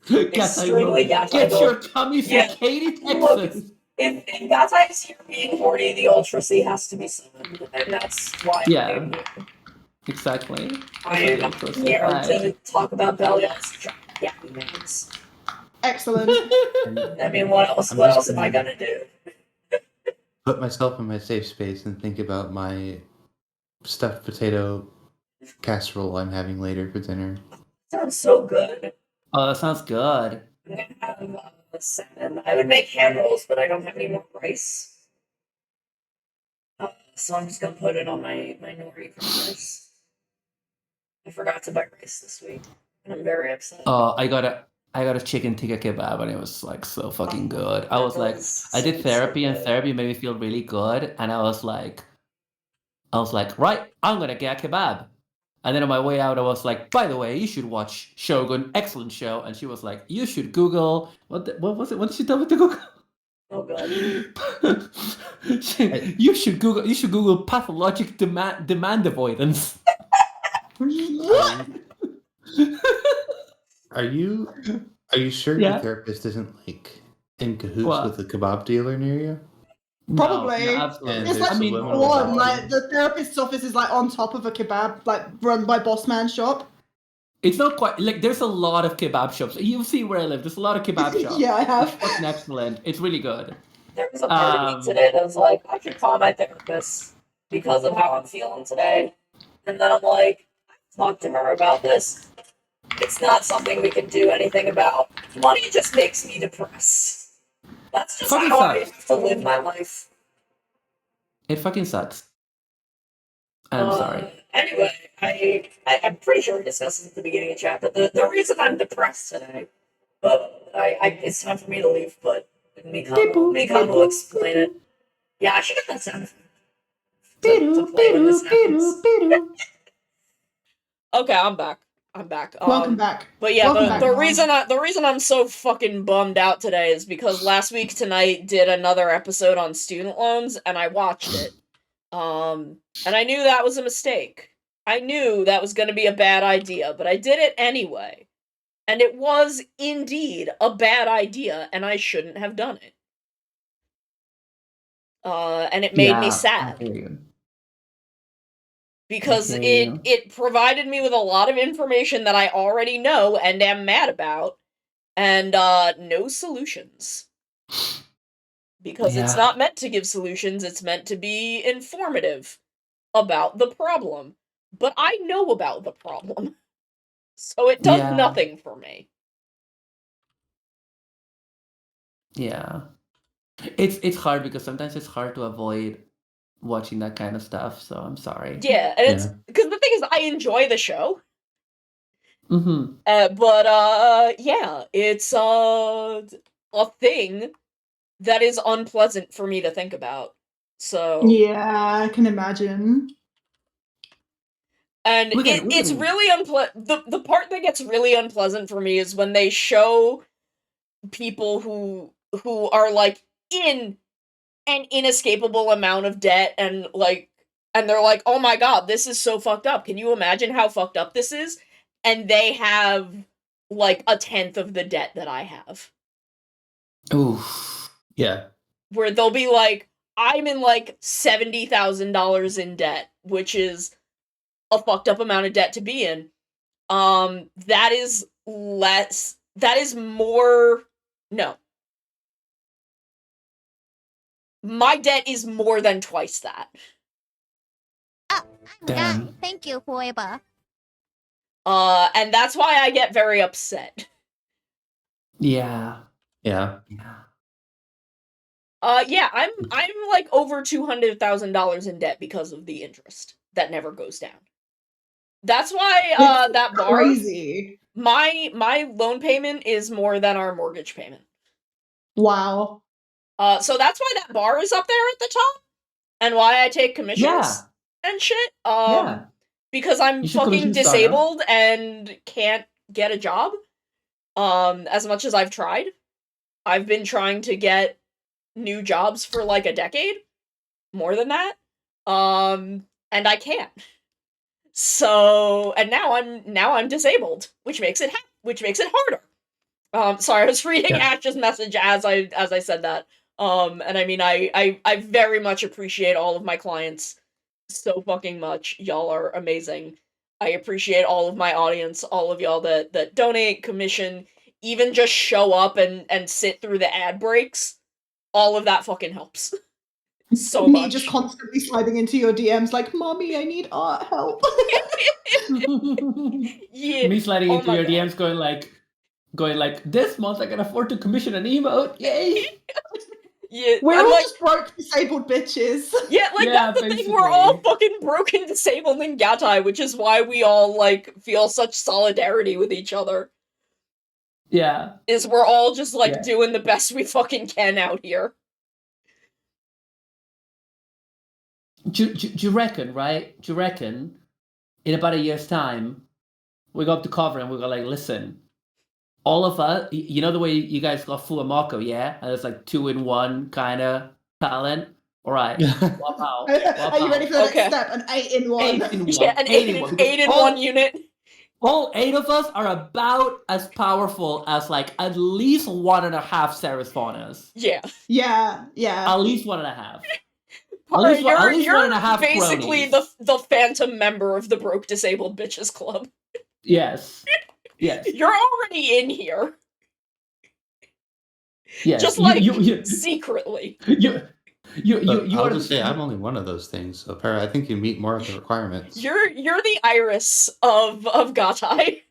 S1: Extremely
S9: Get
S1: gaslighting.
S9: your tummy from
S1: Yeah.
S9: Katy,
S1: Look,
S9: Texas.
S1: If Gatai is here being horny, the Ultra C has to be summoned, and that's why
S9: Yeah.
S1: I'm here.
S9: Exactly.
S1: I am
S9: Ultra C.
S1: here
S9: Right.
S1: to talk about Belial's names.
S10: Excellent.
S1: I mean, what else?
S8: I'm
S1: What
S8: just
S1: else am I gonna do?
S8: Put myself in my safe space and think about my stuffed potato casserole I'm having later for dinner.
S1: Sounds so good.
S9: Oh, that sounds good.
S1: I'm gonna have salmon. I would make hand rolls, but I don't have any more rice. So I'm just gonna put it on my nori for rice. I forgot to buy rice this week, and I'm very upset.
S9: Oh, I got a chicken tikka kebab and it was like so fucking good. I was like, I did therapy and therapy made me feel really good, and I was like, right, I'm gonna get a kebab. And then on my way out, I was like, by the way, you should watch Shogun, excellent show. And she was like, you should Google what was it? What did she tell me to Google?
S1: Oh god.
S9: You should Google pathologic demand avoidance.
S10: What?
S8: Are you sure
S9: Yeah.
S8: your therapist isn't like in cahoots
S9: What?
S8: with a kebab dealer near you?
S10: Probably.
S9: No, absolutely.
S8: And
S10: It's
S8: there's
S10: like
S9: I mean,
S8: subliminal
S10: one,
S8: messaging.
S10: like the therapist's office is like on top of a kebab, like run by Boss Man's shop.
S9: it's not quite like there's a lot of kebab shops. You've seen where I live. There's a lot of kebab shops.
S10: Yeah, I
S9: It's
S10: have.
S9: fucking excellent. It's really good.
S1: There was a part of me today that was like, I should call my therapist because of how I'm feeling today. And then I'm like, talk to her about this. It's not something we can do anything about. Money just makes me depressed. That's just
S9: Fucking
S1: how I
S9: sucks.
S1: have to live my life.
S9: It fucking sucks. I'm sorry.
S1: Anyway, I'm pretty sure we discussed this at the beginning of the chat, but the reason I'm depressed today, but it's time for me to leave, but Mikon will explain it. Yeah, I should get that sound effect to play when this happens. Okay, I'm back.
S10: Welcome back.
S1: But yeah,
S10: Welcome back,
S1: the reason I'm so fucking bummed out today is because last week tonight did another episode on student loans, and I watched it. And I knew that was a mistake. I knew that was going to be a bad idea, but I did it anyway. And it was indeed a bad idea, and I shouldn't have done it. And it made me
S9: I
S1: sad.
S9: hear you.
S1: Because
S9: Okay.
S1: it provided me with a lot of information that I already know and am mad about, and no solutions. Because it's
S9: Yeah.
S1: not meant to give solutions, it's meant to be informative about the problem. But I know about the problem. So it does
S9: Yeah.
S1: nothing for me.
S9: Yeah. It's hard because sometimes it's hard to avoid watching that kind of stuff, so I'm sorry.
S1: Yeah, and it's because the thing is I enjoy the show.
S9: Mm-hmm.
S1: But yeah, it's a thing that is unpleasant for me to think about. So
S10: Yeah, I can imagine.
S1: And it's really unpleasant. The part that gets really unpleasant for me is when they show people who are like in an inescapable amount of debt and they're like, oh my god, this is so fucked up. Can you imagine how fucked up this is? And they have like a tenth of the debt that I have.
S9: Oof.
S8: Yeah.
S1: Where they'll be like, I'm in like $70,000 in debt, which is a fucked up amount of debt to be in. That is more. No. My debt is more than twice that.
S9: Damn.
S6: Thank you, forever.
S1: And that's why I get very upset.
S9: Yeah.
S8: Yeah.
S1: Yeah, I'm like over $200,000 in debt because of the interest that never goes down. That's why that bar,
S10: crazy.
S1: My loan payment is more than our mortgage payment.
S10: Wow.
S1: So that's why that bar is up there at the top, and why I take commissions and shit. Because I'm fucking disabled and can't get a job. As much as I've tried, I've been trying to get new jobs for like a decade, more than that. And I can't. So, and now I'm disabled, which makes it harder. Sorry, I was reading Ash's message as I said that. And I mean, I very much appreciate all of my clients so fucking much. Y'all are amazing. I appreciate all of my audience, all of y'all that donate, commission, even just show up and sit through the ad breaks. All of that fucking helps. So
S10: Me
S1: much.
S10: just constantly sliding into your DMs like, Mommy, I need art help.
S1: Yeah.
S9: Me sliding into your DMs going like, this month I can afford to commission an emote. Yay!
S1: Yeah,
S10: We're
S1: I'm
S10: all
S1: like,
S10: just broke, disabled bitches.
S1: Yeah, like that's the thing. We're all fucking broken, disabled in Gatai, which is why we all like feel such solidarity with each other.
S9: Yeah.
S1: Is we're all just like doing the best we fucking can out here.
S9: Do you reckon, right? Do you reckon in about a year's time we go up to cover and we go like, listen, all of us, you know the way you guys got Fuamako, yeah? And it's like 2-in-1 kind of talent. All right.
S10: Are you ready for the next step? An 8-in-1.
S9: 8-in-1.
S1: Yeah, an 8-in-1 unit.
S9: all 8 of us are about as powerful as like at least 1.5 Ceres faunas.
S1: Yeah.
S10: Yeah, yeah.
S9: At least 1.5.
S1: Para,
S9: at least
S1: you're
S9: 1.5
S1: basically
S9: cronies.
S1: the phantom member of the Broke Disabled Bitches Club.
S9: Yes. Yes.
S1: You're already in here.
S9: Yes.
S1: Just like secretly.
S8: I'll just say I'm only one of those things. So, Para, I think you meet more of the requirements.
S1: You're the Iris of Gatai.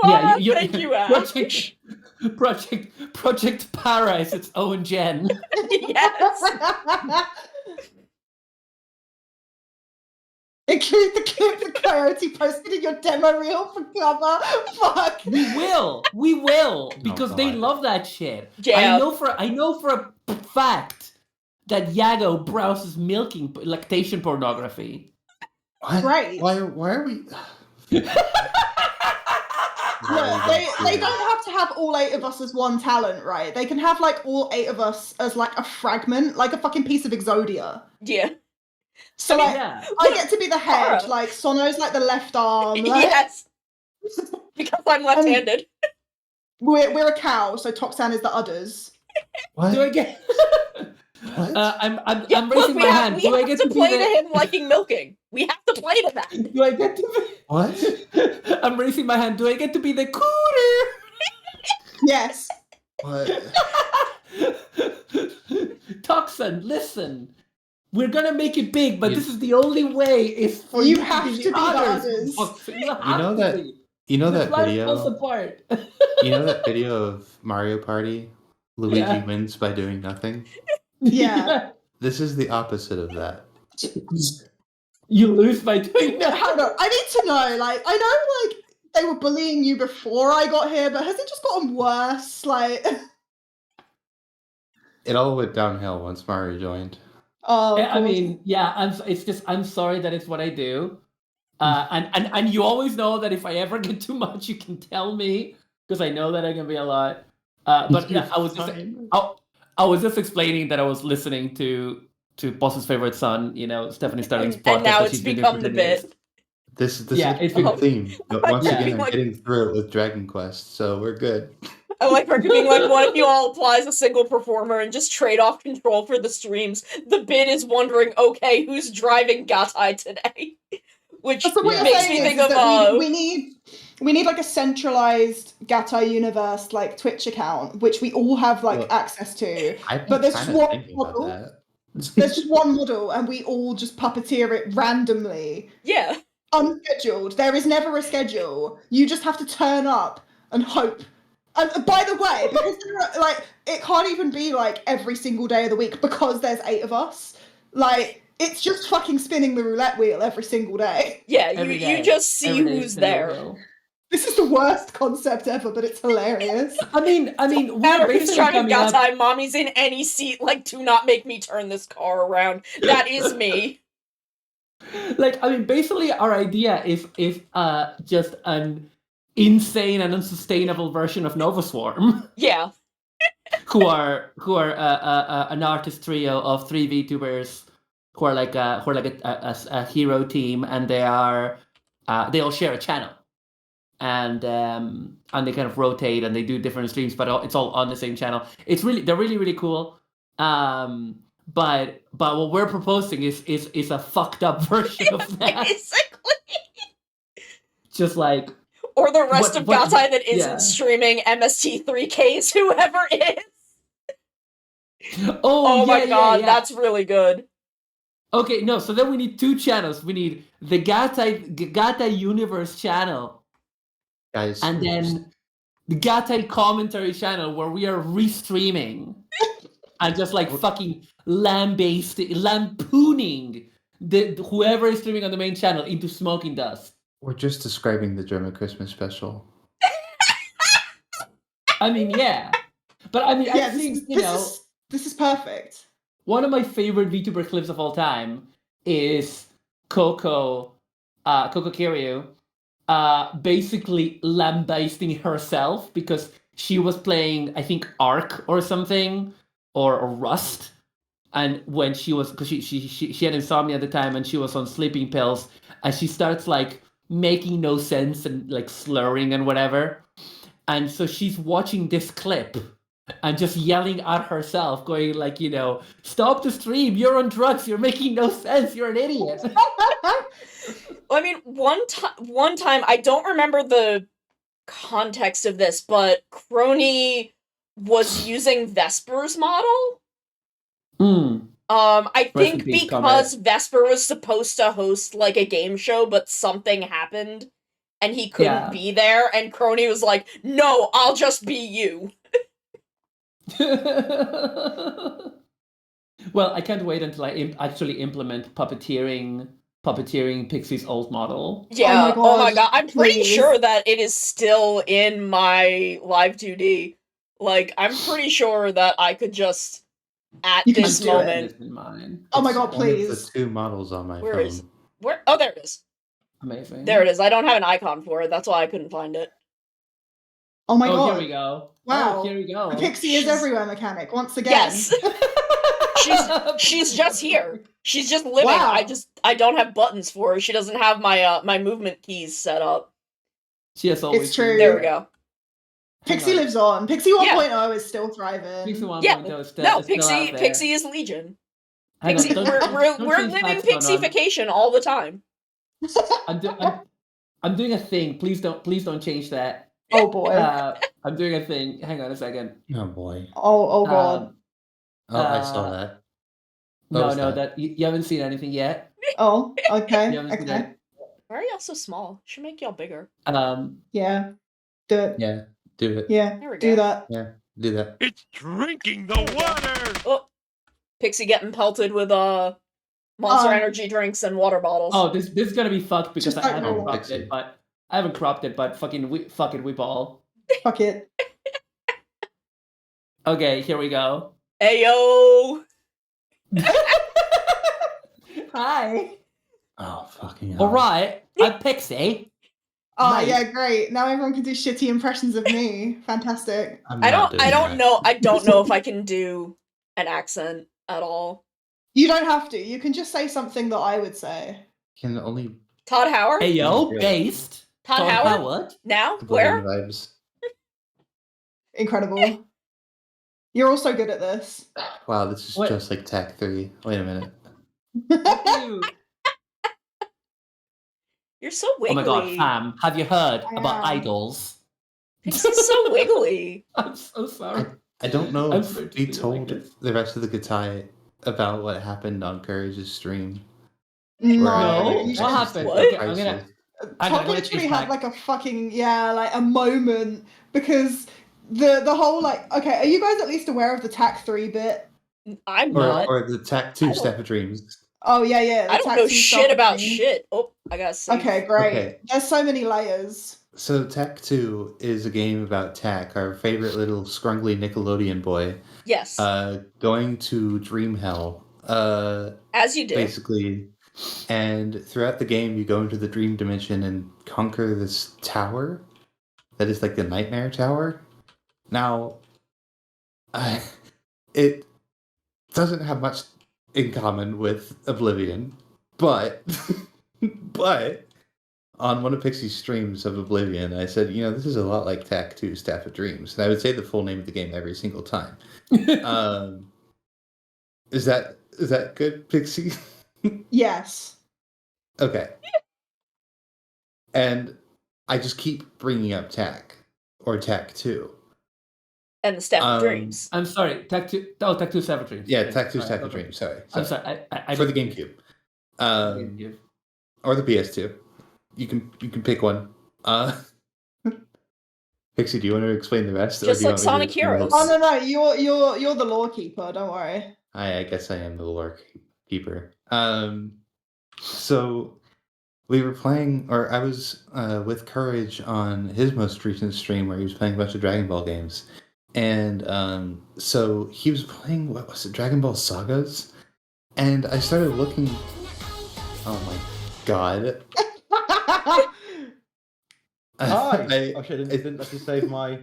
S9: Yeah,
S1: thank you, Ash.
S9: Project Para is its own gen.
S1: Yes.
S10: Include the clip the Coyote posted in your demo reel for cover. Fuck.
S9: We will, because they love that shit.
S1: Yeah.
S9: I know for a fact that Yago browses lactation pornography.
S8: What?
S10: Right.
S8: Why are we?
S10: Look, they don't have to have all 8 of us as one talent, right? They can have like all 8 of us as like a fragment, like a fucking piece of Exodia.
S1: Yeah.
S10: So I get to be the head, like Sono's like the left arm. Like,
S1: yes. Because I'm left-handed.
S10: We're a cow, so Toxan is the udders.
S8: What?
S9: Do I get? I'm raising my hand.
S1: We
S9: Do I
S1: have
S9: get
S1: to
S9: to
S1: play
S9: be
S1: to him liking milking. We have to play to that.
S9: Do I get to be?
S8: What?
S9: I'm raising my hand. Do I get to be the cooter?
S10: Yes.
S8: What?
S9: Toxin, listen. We're gonna make it big, but this is the only way. Is for
S10: You
S9: to
S10: have
S9: be
S10: to be the
S9: others.
S10: others.
S8: You know that
S9: Life
S8: video.
S9: falls apart.
S8: You know that video of Mario Party? Luigi
S9: Yeah.
S8: wins by doing nothing.
S10: Yeah.
S8: This is the opposite of that.
S9: You lose by doing nothing.
S10: Hold on. I need to know. Like, I know, like they were bullying you before I got here, but has it just gotten worse? Like,
S8: It all went downhill once Mario joined.
S10: oh,
S9: I mean, yeah. I'm sorry that it's what I do. And you always know that if I ever get too much, you can tell me because I know that I can be a lot. But yeah, I was just explaining that I was listening to Boss's favorite son, Stephanie Sterling's podcast.
S1: And now
S9: that
S1: it's
S9: she's been doing
S1: become
S9: for
S1: the
S9: 10 years.
S1: bit.
S8: This
S9: Yeah,
S8: is
S9: it's
S8: the
S9: been-
S8: theme. But once
S1: Yeah.
S8: again, I'm
S1: Like-
S8: getting through it with Dragon Quest, so we're good.
S1: I like her being like, what if you all apply as a single performer and just trade off control for the streams? The bid is wondering, okay, who's driving Gatai today? Which
S10: so what you're
S1: makes
S10: saying
S1: me
S10: is,
S1: think
S10: is
S1: of
S10: that we need like a centralized Gatai Universe like Twitch account, which we all have like access to. But there's just one model. There's just one model, and we all just puppeteer it randomly.
S1: Yeah.
S10: Unscheduled. There is never a schedule. You just have to turn up and hope. And by the way, because like it can't even be like every single day of the week because there's 8 of us. Like it's just fucking spinning the roulette wheel every single day.
S1: Yeah, you just see who's there.
S10: This is the worst concept ever, but it's hilarious.
S9: I mean,
S1: No matter who's driving Gatai, mommy's in any seat. Like, do not make me turn this car around. That is me.
S9: Basically, our idea is just an insane and unsustainable version of Nova Swarm.
S1: Yeah.
S9: who are an artist trio of 3 VTubers who are like a hero team, and they all share a channel, and they kind of rotate and they do different streams, but it's all on the same channel. They're really cool. But what we're proposing is a fucked up version of that.
S1: Basically.
S9: Just like.
S1: Or the rest of Gatai that isn't streaming MST3Ks, whoever is.
S9: Oh
S1: my god, that's really good.
S9: Okay, no, so then we need 2 channels. We need the Gatai Universe channel.
S8: Guys.
S9: And then the Gatai commentary channel where we are restreaming and just like fucking lampooning whoever is streaming on the main channel into smoking dust.
S8: We're just describing the German Christmas special.
S9: I mean, yeah. But I mean,
S10: yeah,
S9: I think,
S10: this is perfect.
S9: One of my favorite VTuber clips of all time is Coco Kiryu, basically lambasting herself because she was playing, I think, Ark or something, or Rust, And when she was, because she had insomnia at the time, and she was on sleeping pills, and she starts like making no sense and like slurring and whatever. And so she's watching this clip and just yelling at herself, going like, stop the stream, you're on drugs, you're making no sense, you're an idiot.
S1: I mean, one time, I don't remember the context of this, but Crony was using Vesper's model. I think because Vesper was supposed to host like a game show, but something happened and he couldn't be there, and Crony was like, "No, I'll just be you."
S9: Well, I can't wait until I actually implement puppeteering Pixie's old model.
S1: Yeah. Oh my god. I'm pretty sure that it is still in my Live 2D. Like, I'm pretty sure that I could just at this moment.
S10: Oh my god,
S8: One of
S10: please.
S8: the 2 models on my
S1: Where
S8: phone.
S1: is it? Where? Oh, there it is.
S9: Amazing.
S1: There it is. I don't have an icon for it. That's why I couldn't find it.
S10: Oh my god.
S9: Here we go.
S10: Wow.
S9: Oh, here we go.
S10: The Pixie is everywhere mechanic once again.
S1: Yes. she's just here. She's just living.
S10: Wow.
S1: I don't have buttons for her. She doesn't have my my movement keys set up.
S9: She has always.
S10: It's true.
S1: There we go.
S10: Pixie lives on. Pixie 1.0 is still thriving.
S9: Pixie 1.0
S1: Yeah.
S9: is still,
S1: No,
S9: is still out there.
S1: Pixie is Legion.
S9: Hang
S1: Pixie,
S9: on,
S1: we're
S9: don't
S1: living
S9: change that, hold on.
S1: Pixification all the time.
S9: I'm doing a thing. Please don't change that.
S10: Oh boy.
S9: I'm doing a thing. Hang on a second.
S8: Oh boy.
S10: Oh god.
S8: I saw that.
S9: No, that you haven't seen anything yet.
S10: Oh, okay.
S9: You haven't seen
S10: Okay.
S9: it.
S1: Why are y'all so small? Should make y'all bigger.
S10: Yeah. Do it.
S8: Yeah, do it.
S10: Yeah.
S1: There we
S10: Do
S1: go.
S10: that.
S8: Yeah, do that.
S3: It's drinking the water!
S1: Oh, Pixie getting pelted with Monster Energy drinks and water bottles.
S9: Oh, this is gonna be fucked because
S10: Just
S9: I haven't
S10: like
S9: cropped it, but fucking we ball.
S10: Fuck it.
S9: Okay, here we go.
S1: Ayo.
S10: Hi.
S8: Oh fucking hell.
S9: All right, I'm Pixie.
S10: Oh
S9: Mate.
S10: yeah, great. Now everyone can do shitty impressions of me. Fantastic.
S1: I don't know if I can do an accent at all.
S10: You don't have to. You can just say something that I would say.
S8: Can only
S1: Todd Howard?
S9: Hey yo,
S8: Yeah.
S9: based.
S1: Todd Howard? Now? Where?
S8: vibes.
S10: Incredible. You're also good at this.
S8: Wow, this is
S9: What?
S8: just like Tac 3. Wait a minute.
S9: Dude.
S1: You're so wiggly.
S9: Oh my god, fam, have you heard
S10: I
S9: about
S10: am.
S9: idols?
S1: Pixie's so wiggly.
S9: I'm so sorry.
S8: I don't know
S9: I'm
S8: if
S9: so
S8: we
S9: deeply like
S8: told
S9: this.
S8: the rest of the Gatai about what happened on Courage's stream.
S10: No.
S8: Where
S10: You
S9: what
S10: should-
S9: happened?
S1: What?
S9: Okay, I'm gonna
S10: Todd
S9: change
S10: literally had
S9: back.
S10: like a fucking like a moment because the whole like okay, are you guys at least aware of the TAC 3 bit?
S1: I'm not.
S8: Or the Tac 2 Step of Dreams.
S10: Oh yeah. the
S1: I don't
S10: TAC
S1: know
S10: 2
S1: shit
S10: stuff
S1: about
S10: thing.
S1: shit. Oh, I gotta see.
S10: Okay, great.
S8: Okay.
S10: There's so many layers.
S8: So Tac 2 is a game about Tac, our favorite little scrungly Nickelodeon boy,
S1: Yes.
S8: going to Dream Hell.
S1: As you do.
S8: Basically. And throughout the game, you go into the dream dimension and conquer this tower that is like the Nightmare Tower. Now, it doesn't have much in common with Oblivion, but on one of Pixie's streams of Oblivion, I said, this is a lot like Tac 2 Staff of Dreams. And I would say the full name of the game every single time. Is that good, Pixie?
S10: Yes.
S8: Okay. And I just keep bringing up Tac or Tac 2.
S1: And the Step of Dreams.
S9: I'm sorry, Tech 2. Oh, Tech 2 Step of Dreams.
S8: Yeah,
S9: Okay,
S8: Tac 2
S9: sorry,
S8: Staff of
S9: okay.
S8: Dreams. Sorry.
S9: I'm sorry. I
S8: For the
S9: didn't-
S8: GameCube.
S9: GameCube.
S8: Or the PS2. You can pick one. Pixie, do you want to explain the rest?
S1: Just
S8: do you
S1: like
S8: want me to
S1: Sonic
S8: explain
S1: Heroes.
S8: the-
S10: Oh no, you're the lore keeper. Don't worry.
S8: I guess I am the lore keeper. So we were playing, or I was with Courage on his most recent stream where he was playing a bunch of Dragon Ball games. And so he was playing, what was it, Dragon Ball Sagas? And I started looking, oh my god.
S5: Hi.
S8: I
S5: Oh shit! I didn't actually save my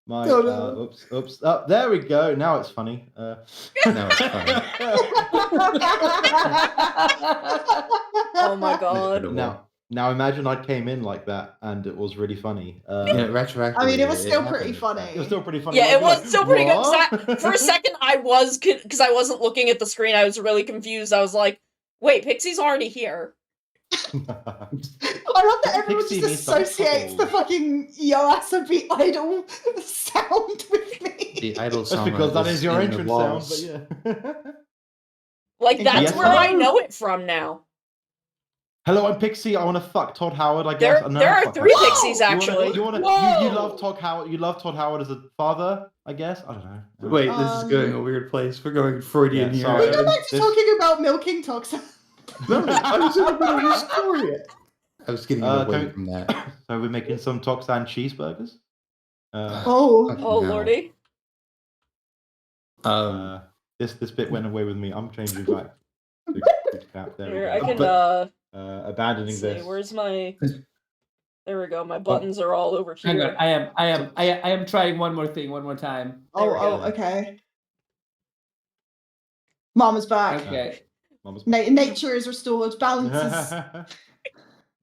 S5: My
S8: Oh, no.
S5: oops. Oh, there we go. Now it's funny.
S8: Now it's funny.
S1: Oh my god.
S5: Now imagine I came in like that and it was really funny.
S8: Retroactively.
S10: I mean, it was still pretty
S8: happened.
S10: funny.
S5: It was still pretty funny.
S1: Yeah,
S5: I'd
S1: it
S5: be
S1: was
S5: like,
S1: still pretty good.
S5: "What?"
S1: For a second, I was because I wasn't looking at the screen. I was really confused. I was like, "Wait, Pixie's already here."
S10: I love that everyone
S5: Pixie
S10: just
S5: means double
S10: associates the
S5: trouble.
S10: fucking Yoasobi idol sound with me.
S8: The idol
S5: That's
S8: song
S5: because that
S8: was
S5: is your
S8: in the
S5: entrance sound, but
S8: walls.
S5: yeah.
S1: Like that's
S10: Yes,
S1: where I
S10: hello.
S1: know it from now.
S5: Hello, I'm Pixie. I want to fuck Todd Howard, I guess.
S1: There are
S5: Fuck
S1: 3
S5: Howard.
S1: Pixies actually.
S5: You
S10: Whoa!
S5: love Todd Howard. You love Todd Howard as a father, I guess. I don't know.
S8: Wait, this is going a weird place. We're going Freudian
S5: Yeah,
S8: here.
S5: sorry.
S10: We go back to
S5: This-
S10: talking about milking toxin.
S8: No, I was in the middle of the story. I was getting away from that.
S5: So we're making some Toxan cheeseburgers.
S10: Oh.
S1: Oh
S8: No.
S1: lordy.
S5: This bit went away with me. I'm changing back. to cap. There we
S1: Here,
S5: go.
S1: I can
S5: Abandoning
S1: let's see,
S5: this.
S1: where's my There we go. My buttons are all over
S9: Hang
S1: here.
S9: on, I am trying one more thing, one more time.
S10: Okay. Mama's back.
S9: Okay.
S10: Nature is restored. Balance is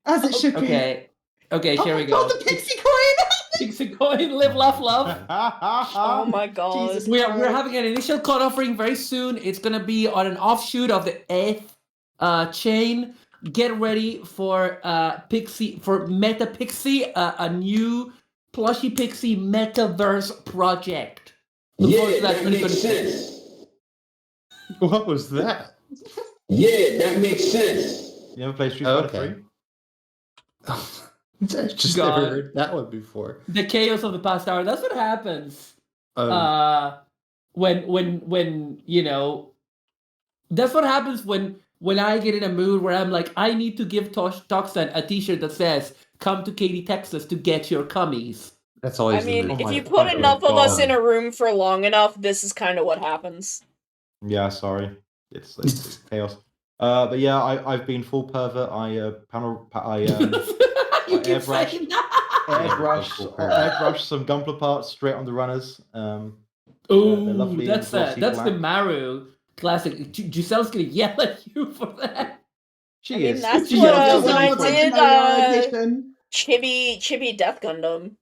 S10: as it should be.
S9: Okay, here we
S10: Oh,
S9: go.
S10: the pixie coin!
S9: Pixie coin, live, laugh, love.
S1: Oh my god.
S10: Jesus
S9: We're
S10: Christ.
S9: having an initial cut offering very soon. It's gonna be on an offshoot of the 8th chain. Get ready for Pixie for Meta Pixie, a new plushy Pixie metaverse project. Look forward to that
S11: makes sense.
S8: What was that?
S11: Yeah, that makes sense.
S5: You ever play Street Fighter
S8: Okay.
S5: 3?
S8: I've just
S9: God.
S8: never heard that one before.
S9: The chaos of the past hour. That's what happens. When you know, that's what happens when I get in a mood where I'm like, I need to give Toxan a t-shirt that says, come to Katy, Texas to get your cummies.
S8: That's always
S1: I mean,
S8: the mood.
S1: if you put enough of us in a room for long enough, this is kind of what happens.
S5: Yeah, sorry. It's chaos. But yeah, I've been full pervert. I
S9: You keep saying that.
S5: airbrush some Gunpla parts straight on the runners.
S9: Ooh, that's
S5: glossy
S9: the
S5: black.
S9: Maru classic. Giselle's gonna yell at you for that.
S5: She
S1: I mean,
S5: is.
S1: that's
S5: She
S1: what
S5: is.
S1: when I
S10: Someone wants to
S1: did
S10: know your addition.
S1: Chibi Death Gundam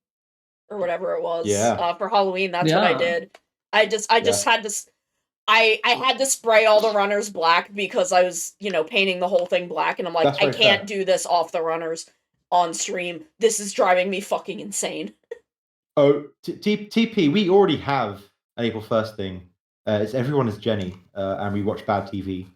S1: or whatever it was.
S5: Yeah.
S1: For Halloween, that's what I
S9: Yeah.
S1: did. I just had to. I had to spray all the runners black because I was, painting the whole thing black, and I'm like,
S5: That's
S1: I
S5: very
S1: can't
S5: fair.
S1: do this off the runners on stream. This is driving me fucking insane.
S5: Oh, TP, we already have an April 1st thing. It's Everyone is Jenny, and we watch bad TV.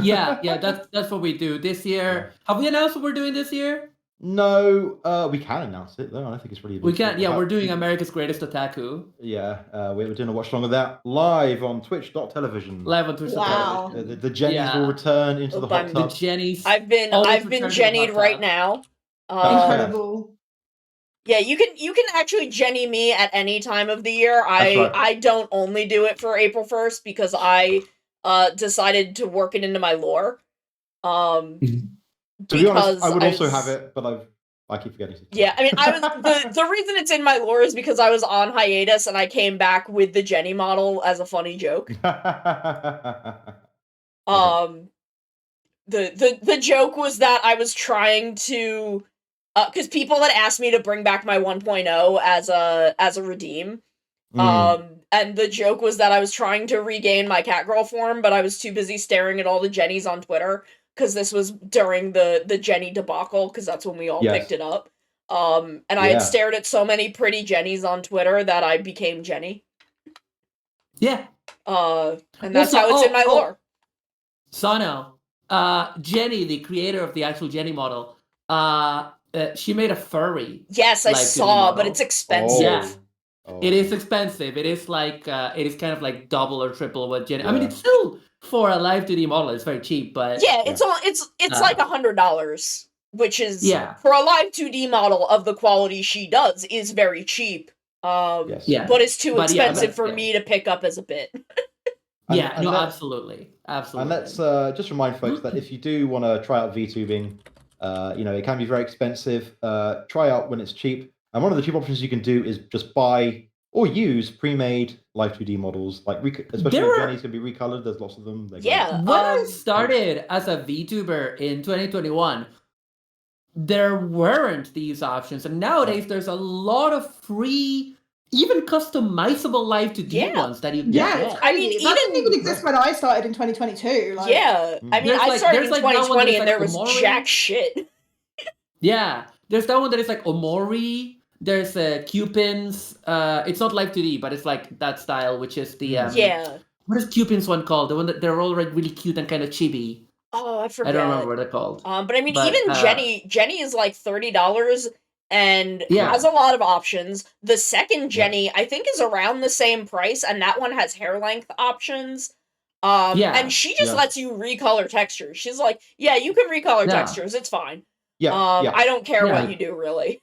S9: Yeah, that's what we do this year. Have we announced what we're doing this year?
S5: No, we can announce it though. I don't think it's really. A big
S9: We can't.
S5: deal.
S9: Yeah, we're doing America's Greatest Otaku
S5: Yeah, we're doing a watch along of that live on Twitch.television.
S9: live on Twitch.
S10: Wow.
S5: The Jennies
S9: Yeah.
S5: will return into the hot
S1: The
S9: The
S5: tub.
S9: Jennies.
S1: I've been
S9: Always return to the
S1: Jennied
S9: hot
S1: right
S9: tub.
S1: now.
S10: Incredible.
S1: Yeah, you can actually Jenny me at any time of the year.
S5: right.
S1: I don't only do it for April 1st because I decided to work it into my lore.
S5: To be honest,
S1: because
S5: I would also
S1: was-
S5: have it, but I keep forgetting.
S1: Yeah, I mean, I was the reason it's in my lore is because I was on hiatus and I came back with the Jenny model as a funny joke. The joke was that I was trying to, because people had asked me to bring back my 1.0 as a redeem. And the joke was that I was trying to regain my Catgirl form, but I was too busy staring at all the Jennies on Twitter, because this was during the Jenny debacle, because that's when we all picked it up. And I had stared at so many pretty Jennies on Twitter that I became Jenny.
S9: Yeah.
S1: And that's how it's in my lore.
S9: Sano, Jenny, the creator of the actual Jenny model, she made a furry.
S1: Yes, I
S9: like,
S1: saw, but
S9: model.
S1: it's expensive.
S9: Yeah. It is expensive. It is like it is kind of like double or triple what Jenny. I mean, it's still for a live 2D model. It's very cheap, but
S1: yeah, it's like $100, which is for a live 2D model of the quality she does is very cheap. But it's too expensive for me to pick up as a bit.
S9: Absolutely.
S5: And let's just remind folks that if you do want to try out VTubing, it can be very expensive. Try out when it's cheap. And one of the cheap options you can do is just buy or use pre-made Live 2D models, like especially
S9: There
S5: if
S9: were-
S5: Jenny's gonna be recolored. There's lots of them. They're great.
S1: Yeah.
S9: When I started as a VTuber in 2021, there weren't these options, and nowadays there's a lot of free, even customizable Live 2D
S1: Yeah.
S9: ones that you can
S10: Yeah,
S9: get.
S10: it's crazy.
S1: I mean,
S10: that didn't
S1: even-
S10: even exist when I started in 2022. Like,
S1: Yeah. I mean,
S9: There's
S1: I
S9: like-
S1: started
S9: there's
S1: in
S9: like that one
S1: 2020
S9: that's
S1: and
S9: like
S1: there was
S9: Omori.
S1: jack shit.
S9: Yeah, there's that one that is like Omori. There's Cupins. It's not Live 2D, but it's like that style, which is the
S1: Yeah.
S9: What is Cupins one called? The one that they're all like really cute and kind of chibi.
S1: Oh, I forget.
S9: I don't remember what they're called.
S1: But I mean,
S9: But,
S1: even Jenny is like $30 and
S9: Yeah.
S1: has a lot of options. The second Jenny, I think, is around the same price, and that one has hair length options.
S9: Yeah.
S1: And she just
S5: Yeah.
S1: lets you recolor textures. She's like, yeah, you can recolor
S9: Yeah.
S1: textures. It's fine.
S5: Yeah, yeah.
S1: I don't care
S9: Yeah.
S1: what you do, really.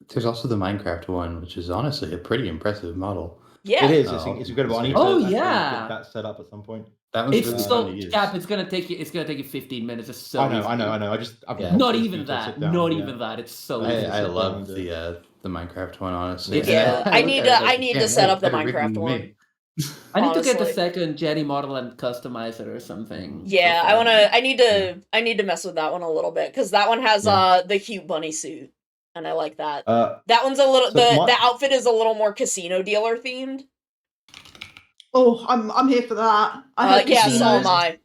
S8: There's also the Minecraft one, which is honestly a pretty impressive model.
S1: Yeah.
S5: It is.
S8: Oh,
S5: It's incredible. I need
S9: Oh,
S5: to actually
S9: yeah.
S5: get that set up at some point.
S8: That one's
S9: It's
S8: really
S9: so
S8: fun to use.
S9: Cap. It's gonna take you 15 minutes. It's so.
S5: I know.
S9: easy.
S5: I know. I've
S8: Yeah.
S9: Not
S5: just
S9: even
S5: need to
S9: that.
S5: sit down,
S9: Not
S5: yeah.
S9: even that. It's so.
S5: I-
S9: easy.
S8: I
S5: sit down
S8: love
S5: and do
S8: the Minecraft one, honestly.
S5: Yeah.
S8: And
S1: Yeah, I
S8: looked
S1: need
S8: at
S1: to-
S8: it,
S1: I need to
S8: "Damn,
S1: set up the
S8: better written
S1: Minecraft
S8: than
S1: one."
S8: me."
S9: I need to get the
S1: honestly.
S9: second Jenny model and customize it or something.
S1: Yeah,
S9: for fun.
S1: I need to mess with that one a little bit, because that one has
S5: Yeah.
S1: the cute bunny suit. And I like that.
S5: Uh,
S1: That one's a little
S5: so
S1: the outfit is a little more casino dealer themed.
S10: oh, I'm here for that. I heard
S1: Yeah, so
S10: casinos.
S1: am I.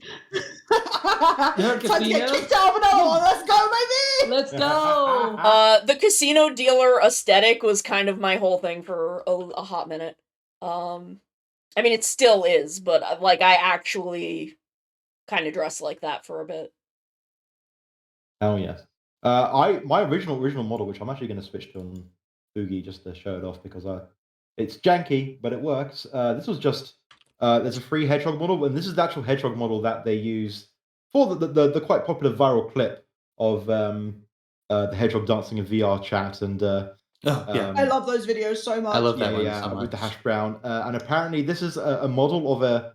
S9: You heard
S10: Time to get
S9: casinos?
S10: kicked out of another one. Let's go, baby.
S9: Let's go.
S1: The casino dealer aesthetic was kind of my whole thing for a hot minute. I mean, it still is, but like I actually kind of dress like that for a bit.
S5: Oh yes. My original model, which I'm actually going to switch to on Boogie just to show it off because it's janky, but it works. This was just there's a free hedgehog model, and this is the actual hedgehog model that they use for the quite popular viral clip of the hedgehog dancing in VR chat and.
S10: I love those videos so much.
S8: I love that one so
S5: with the
S8: much.
S5: hash brown, and apparently this is a model of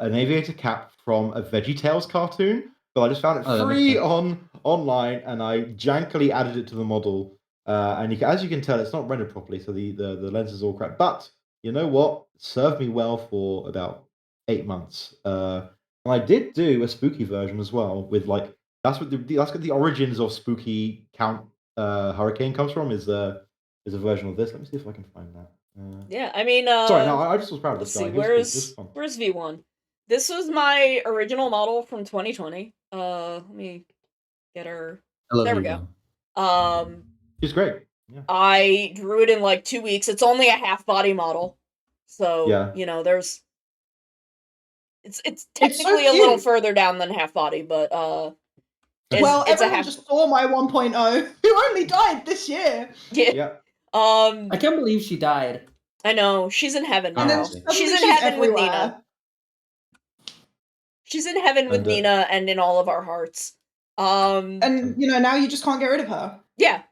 S5: an aviator cap from a VeggieTales cartoon. But I just found it
S8: Oh, that makes
S5: free
S8: sense.
S5: online, and I jankily added it to the model. And as you can tell, it's not rendered properly, so the lens is all crap. But you know what? It served me well for about 8 months. And I did do a spooky version as well with like that's what the origins of spooky Count Hurricane comes from is a version of this. Let me see if I can find that.
S1: Yeah, I mean,
S5: Sorry, no, I just was proud of
S1: let's
S5: this guy.
S1: see,
S5: He was cool. This was fun.
S1: where's V1? This was my original model from 2020. Let me get her.
S8: I love
S1: There we
S8: you,
S1: go.
S8: man.
S5: He's great. Yeah.
S1: I drew it in like 2 weeks. It's only a half body model, so
S5: Yeah.
S1: you know, there's. It's
S10: so
S1: technically a little
S10: cute.
S1: further down than half body, but
S10: Well,
S1: it's a
S10: everyone
S1: half.
S10: just saw my 1.0, who only died this year.
S1: Yeah.
S5: Yeah.
S9: I can't believe she died.
S1: I know she's in heaven
S10: And then
S1: now.
S10: suddenly
S1: She's in
S10: she's
S1: heaven with
S10: everywhere.
S1: Nina. She's in heaven with
S5: And,
S1: Nina and in all of our hearts.
S10: And you know, now you just can't get rid of her.
S1: Yeah.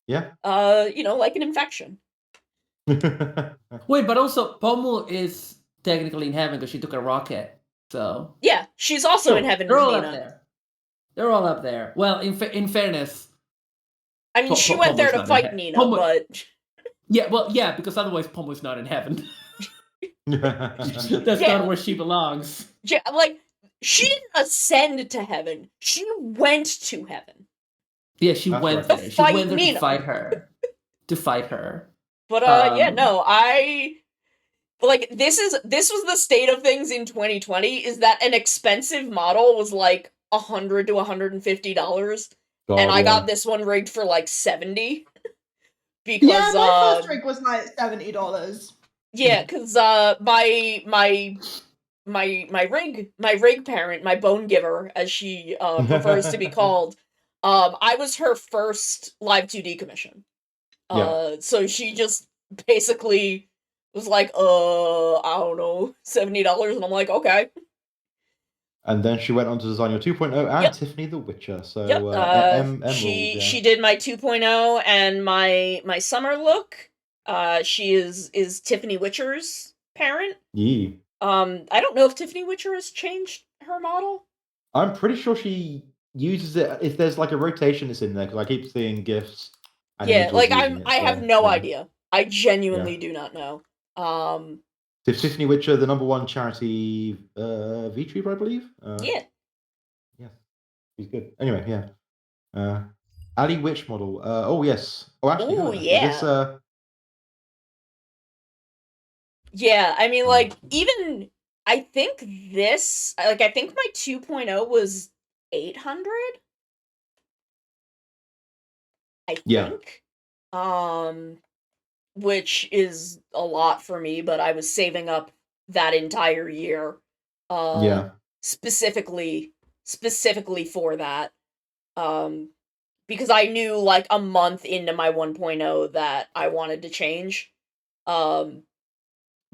S5: Yeah.
S1: You know, like an infection.
S9: Wait, but also Pomu is technically in heaven because she took a rocket. So
S1: Yeah, she's also in heaven
S9: they're
S1: with
S9: all
S1: Nina.
S9: up there. They're all up there. Well, in fairness,
S1: I mean, she went there
S9: Pomu's
S1: to
S9: not in
S1: fight
S9: heaven.
S1: Nina,
S9: Pomu-
S1: but
S9: yeah, because otherwise Pomu's not in heaven. That's
S1: Yeah.
S9: not where she belongs.
S1: yeah, like she didn't ascend to heaven. She went to heaven.
S9: Yeah, she
S5: That's
S9: went
S5: right.
S9: there.
S1: To
S9: She
S1: fight
S9: went there
S1: Nina.
S9: to fight her. To fight her.
S1: But yeah,
S9: Um,
S1: no, like this was the state of things in 2020 is that an expensive model was like $100 to $150, and I got this one rigged for like $70 because
S10: Yeah, my first rig was like $70.
S1: yeah, because my rig parent, my bone giver, as she prefers to be called, I was her first live 2D commission. So she just basically was like, I don't know, $70, and I'm like, okay.
S5: And then she went on to design your 2.0 and Tiffany the Witcher. So
S1: Yep. She did my 2.0 and my summer look. She is Tiffany Witcher's parent.
S5: Yeah.
S1: I don't know if Tiffany Witcher has changed her model.
S5: I'm pretty sure she uses it if there's like a rotation. It's in there because I keep seeing gifs. and
S1: Yeah,
S5: images
S1: like
S5: using it,
S1: I have
S5: so,
S1: no
S5: yeah.
S1: idea. I genuinely do not know.
S5: So Tiffany Witcher, the #1 charity VTuber, I believe.
S1: Yeah.
S5: Yes, he's good. Anyway, yeah. Ali Witch model. Oh yes. Oh, actually,
S1: Ooh,
S5: is
S1: yeah.
S5: this
S1: Yeah, I mean, like, even I think this, like, I think my 2.0 was 800. I
S5: Yeah.
S1: think. Which is a lot for me, but I was saving up that entire year.
S5: Yeah.
S1: Specifically for that. Because I knew like a month into my 1.0 that I wanted to change.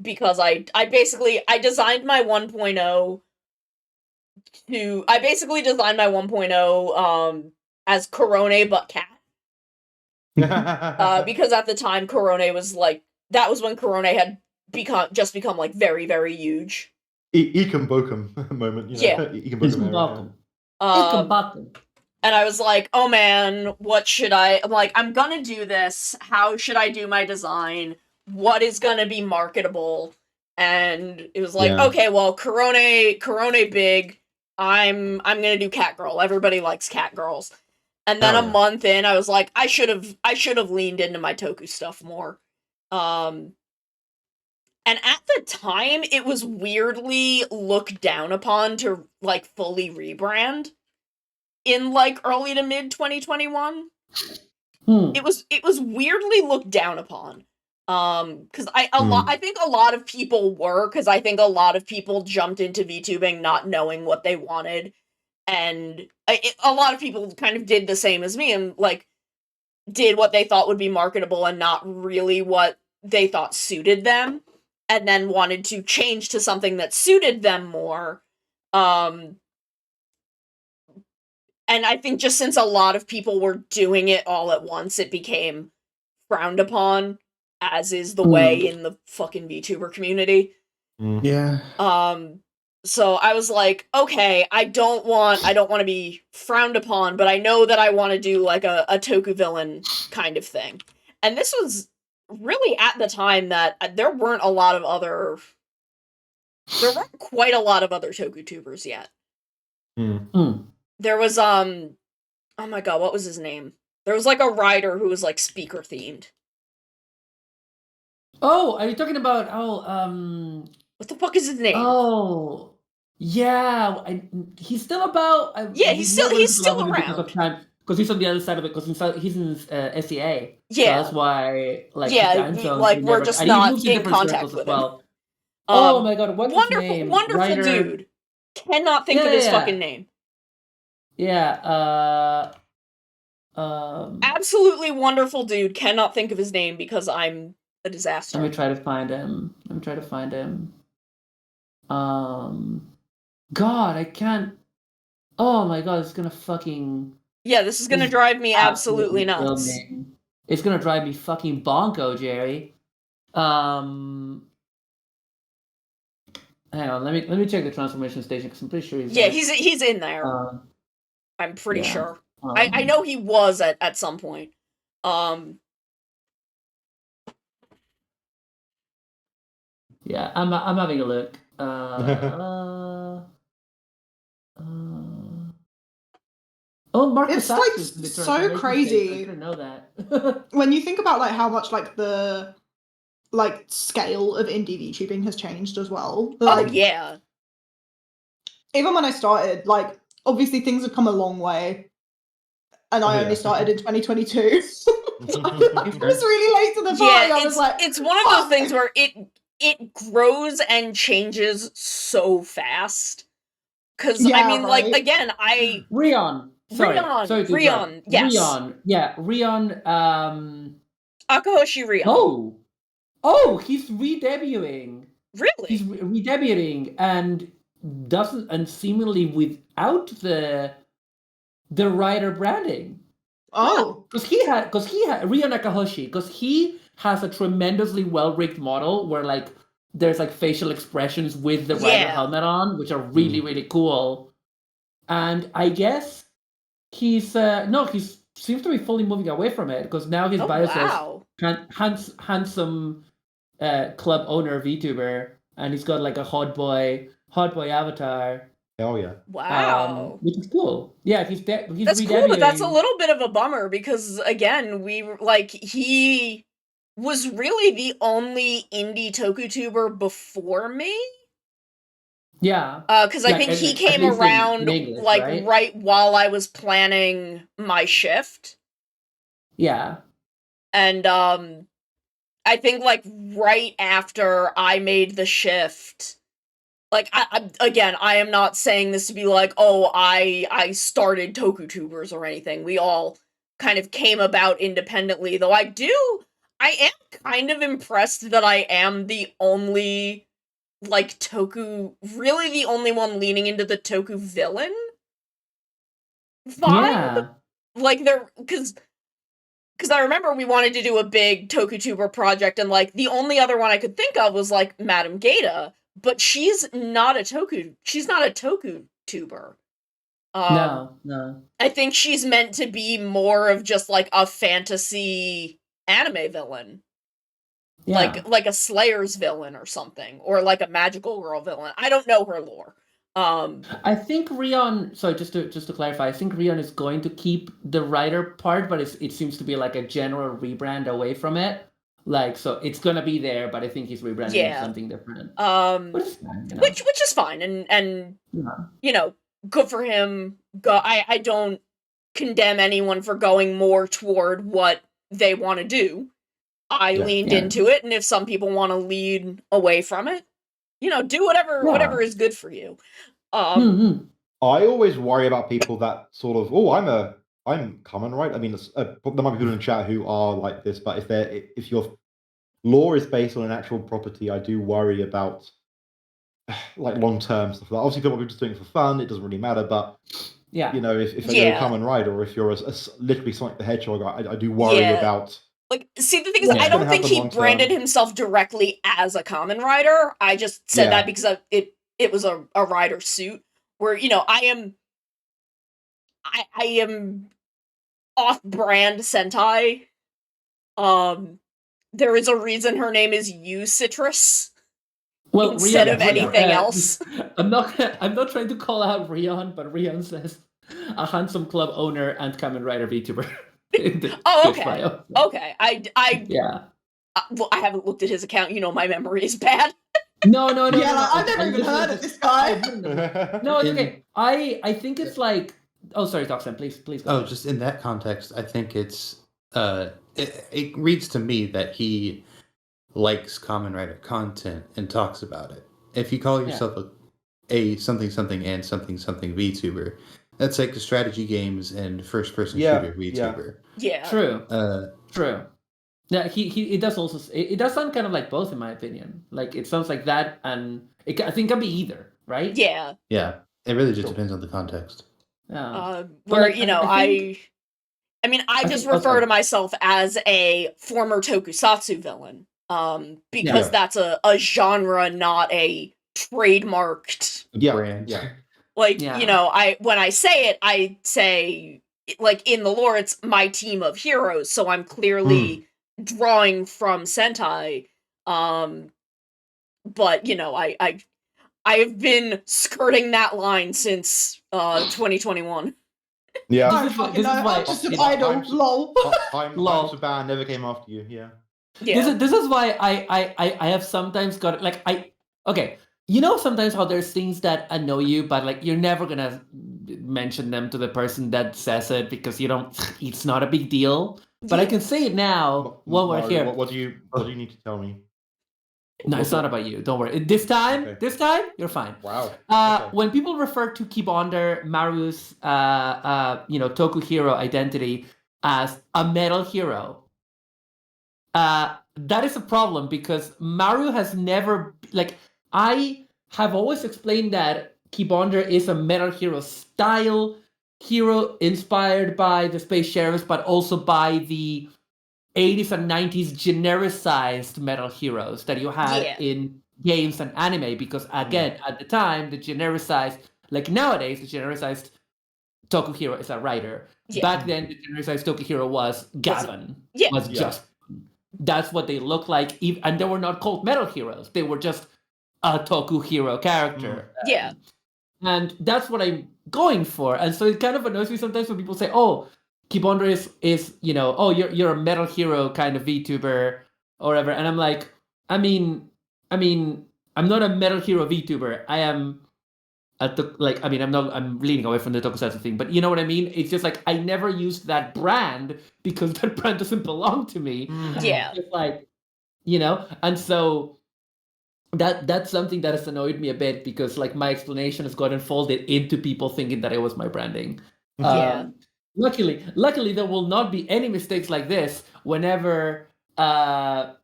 S1: Because I basically I designed my 1.0 to I basically designed my 1.0 as Corone but cat. Because at the time Corone was like that was when Corone had become like very, very huge.
S5: Ecom Bokum moment, you know.
S1: Yeah.
S5: Ecom Bokum era.
S1: And I was like, oh man, what should I'm like, I'm gonna do this. How should I do my design? What is gonna be marketable? And it was like,
S5: Yeah.
S1: okay, well, Corone big. I'm gonna do cat girl. Everybody likes cat girls. And then
S5: Oh,
S1: a
S5: yeah.
S1: month in, I was like, I should have leaned into my Toku stuff more. And at the time, it was weirdly looked down upon to like fully rebrand in like early to mid 2021. It was weirdly looked down upon. Cuz I think a lot of people were cuz I think a lot of people jumped into VTubing not knowing what they wanted, and a lot of people kind of did the same as me and like did what they thought would be marketable and not really what they thought suited them, and then wanted to change to something that suited them more. And I think just since a lot of people were doing it all at once, it became frowned upon, as is the way in the fucking VTuber community.
S8: Yeah.
S1: So I was like, okay, I don't want to be frowned upon, but I know that I want to do like a Toku villain kind of thing. And this was really at the time that there weren't quite a lot of other Toku tubers yet. There was oh my god, what was his name? There was like a writer who was like speaker themed.
S9: Oh, are you talking about
S1: what the fuck is his name?
S9: Oh, yeah, he's still about.
S1: He's still around
S9: because he's on the other side of it. Because he's in SEA.
S1: Yeah,
S9: so that's why like
S1: we're just not in contact with him.
S9: Well. Oh my god, what's his name?
S1: Wonderful
S9: Writer...
S1: dude. Cannot think of his fucking name.
S9: Yeah.
S1: Absolutely wonderful dude. Cannot think of his name because I'm a disaster.
S9: Let me try to find him. God, I can't. Oh my god, it's gonna fucking.
S1: Yeah, this is gonna drive me absolutely nuts.
S9: It's gonna drive me fucking bonko, Jerry. Hang on, let me check the transformation station because I'm pretty sure
S1: he's in there. I'm pretty sure. I know he was at some point.
S9: Yeah, I'm having a look. Oh, Marcus,
S10: it's like so crazy.
S9: I didn't know that.
S10: When you think about like how much like the like scale of indie VTubing has changed as well. Like,
S1: oh yeah.
S10: Even when I started, like obviously things have come a long way, and I only started in 2022. I was really late to the party. I was like,
S1: it's one of those things where it grows and changes so fast. Because I mean, like again,
S9: Rion. Sorry,
S1: Rion. Yes.
S9: Rion. Yeah, Rion.
S1: Akahoshi Rion.
S9: Oh, he's re-debuting.
S1: Really?
S9: He's re-debuting and seemingly without the writer branding.
S10: Oh,
S9: because he had Rion Akahoshi, because he has a tremendously well-rigged model where like there's like facial expressions with the writer helmet on, which are really really cool. And I guess he's seems to be fully moving away from it because now his
S1: Oh,
S9: bio
S1: wow.
S9: says handsome club owner VTuber, and he's got like a hot boy avatar.
S5: Hell yeah.
S1: Wow.
S9: Which is cool. Yeah, he's
S1: That's
S9: redebuting.
S1: cool, but that's a little bit of a bummer because again, he was really the only indie TokuTuber before me.
S9: Yeah.
S1: Because I
S9: Yeah,
S1: think
S9: at-
S1: he
S9: at
S1: came
S9: least in
S1: around
S9: English,
S1: like
S9: right?
S1: right while I was planning my shift.
S9: Yeah.
S1: And I think like right after I made the shift, like I am not saying this to be like, oh, I started TokuTubers or anything. We all kind of came about independently, though I am kind of impressed that I am the only like really the only one leaning into the Toku villain vibe.
S9: Yeah.
S1: Like because I remember we wanted to do a big TokuTuber project, and like the only other one I could think of was like Madame Gata, but she's not a TokuTuber.
S9: No.
S1: I think she's meant to be more of just like a fantasy anime villain.
S9: Yeah.
S1: Like a Slayer's villain or something, or like a magical girl villain. I don't know her lore.
S9: I think Rion. So just to clarify, I think Rion is going to keep the writer part, but it seems to be like a general rebrand away from it. Like, so it's gonna be there, but I think he's rebranding into something different. Which is fine, you know?
S1: which is fine, and you know, good for him. I don't condemn anyone for going more toward what they want to do. I leaned into it, and if some people want to lead away from it, you know, do whatever is good for you.
S5: I always worry about people that sort of, I'm common, right? I mean, there might be people in the chat who are like this, but if your lore is based on an actual property, I do worry about like long-term stuff. Like, obviously, people are just doing it for fun. It doesn't really matter, but
S9: yeah,
S5: you know, if you're a common rider, or if you're literally Sonic the Hedgehog, I do worry about.
S1: Like, see, the thing is, I don't think he branded himself directly as a common rider. I just said that because it was a rider suit where, you know, I am off-brand Sentai. There is a reason her name is U Citrus.
S9: Well,
S1: instead of anything else.
S9: I'm not trying to call out Rion, but Rion says a handsome club owner and common rider VTuber.
S1: Okay. Okay.
S9: Yeah.
S1: Well, I haven't looked at his account. You know, my memory is bad.
S9: No.
S10: Yeah, I've never even heard of this guy.
S9: No, it's okay. I think it's like. Oh, sorry, Toxin. Please. Go
S8: ahead. Just in that context, I think it's. It reads to me that he likes Kamen Rider content and talks about it. If you call yourself a something and something VTuber, that's like the strategy games and first person shooter VTuber.
S1: Yeah.
S9: True. True. Yeah, it does also. It does sound kind of like both, in my opinion. Like it sounds like that, and I think it can be either, right?
S1: Yeah.
S8: Yeah. It really just depends on the context.
S9: Yeah.
S1: Where like, you know, I just refer to myself as a former tokusatsu villain. Because that's a genre, not a trademarked
S8: brand. Yeah.
S1: Like, you know, when I say it, I say like in the lore it's my team of heroes, so I'm clearly drawing from Sentai. But you know, I have been skirting that line since 2021.
S5: Yeah.
S10: I'm just an idol. Lol.
S5: Lol. Band never came after you. Yeah.
S1: Yeah.
S9: This is why I have sometimes got like okay. You know sometimes how there's things that annoy you, but like you're never gonna mention them to the person that says it because you don't. It's not a big deal. But I can say it now while we're here.
S5: What do you need to tell me?
S9: No, it's not about you. Don't worry. This time, you're fine.
S5: Wow.
S9: When people refer to Kibonder Maru's Toku hero identity as a metal hero, that is a problem because Maru has never I have always explained that Kibonder is a metal hero style hero inspired by the Space Sheriffs, but also by the 80s and 90s genericized metal heroes that you had in games and anime, because again, at the time, the genericized, like nowadays, the genericized Tokuhiro is a writer.
S1: Yeah.
S9: Back then, the genericized Tokuhiro was Gavin.
S1: Yeah.
S9: Was
S5: Yeah.
S9: just that's what they looked like, and they were not called metal heroes. They were just a Tokuhiro character.
S1: Yeah.
S9: And that's what I'm going for. And so it kind of annoys me sometimes when people say, "Oh, Kibonder is oh you're a metal hero kind of VTuber or whatever," and I'm like, I mean, I'm not a metal hero VTuber. I am I'm leaning away from the tokusatsu thing, but you know what I mean? It's just like I never used that brand because that brand doesn't belong to me.
S1: Yeah.
S9: It's like, and so that's something that has annoyed me a bit because like my explanation has gotten folded into people thinking that it was my branding.
S1: Yeah.
S9: Luckily, there will not be any mistakes like this whenever the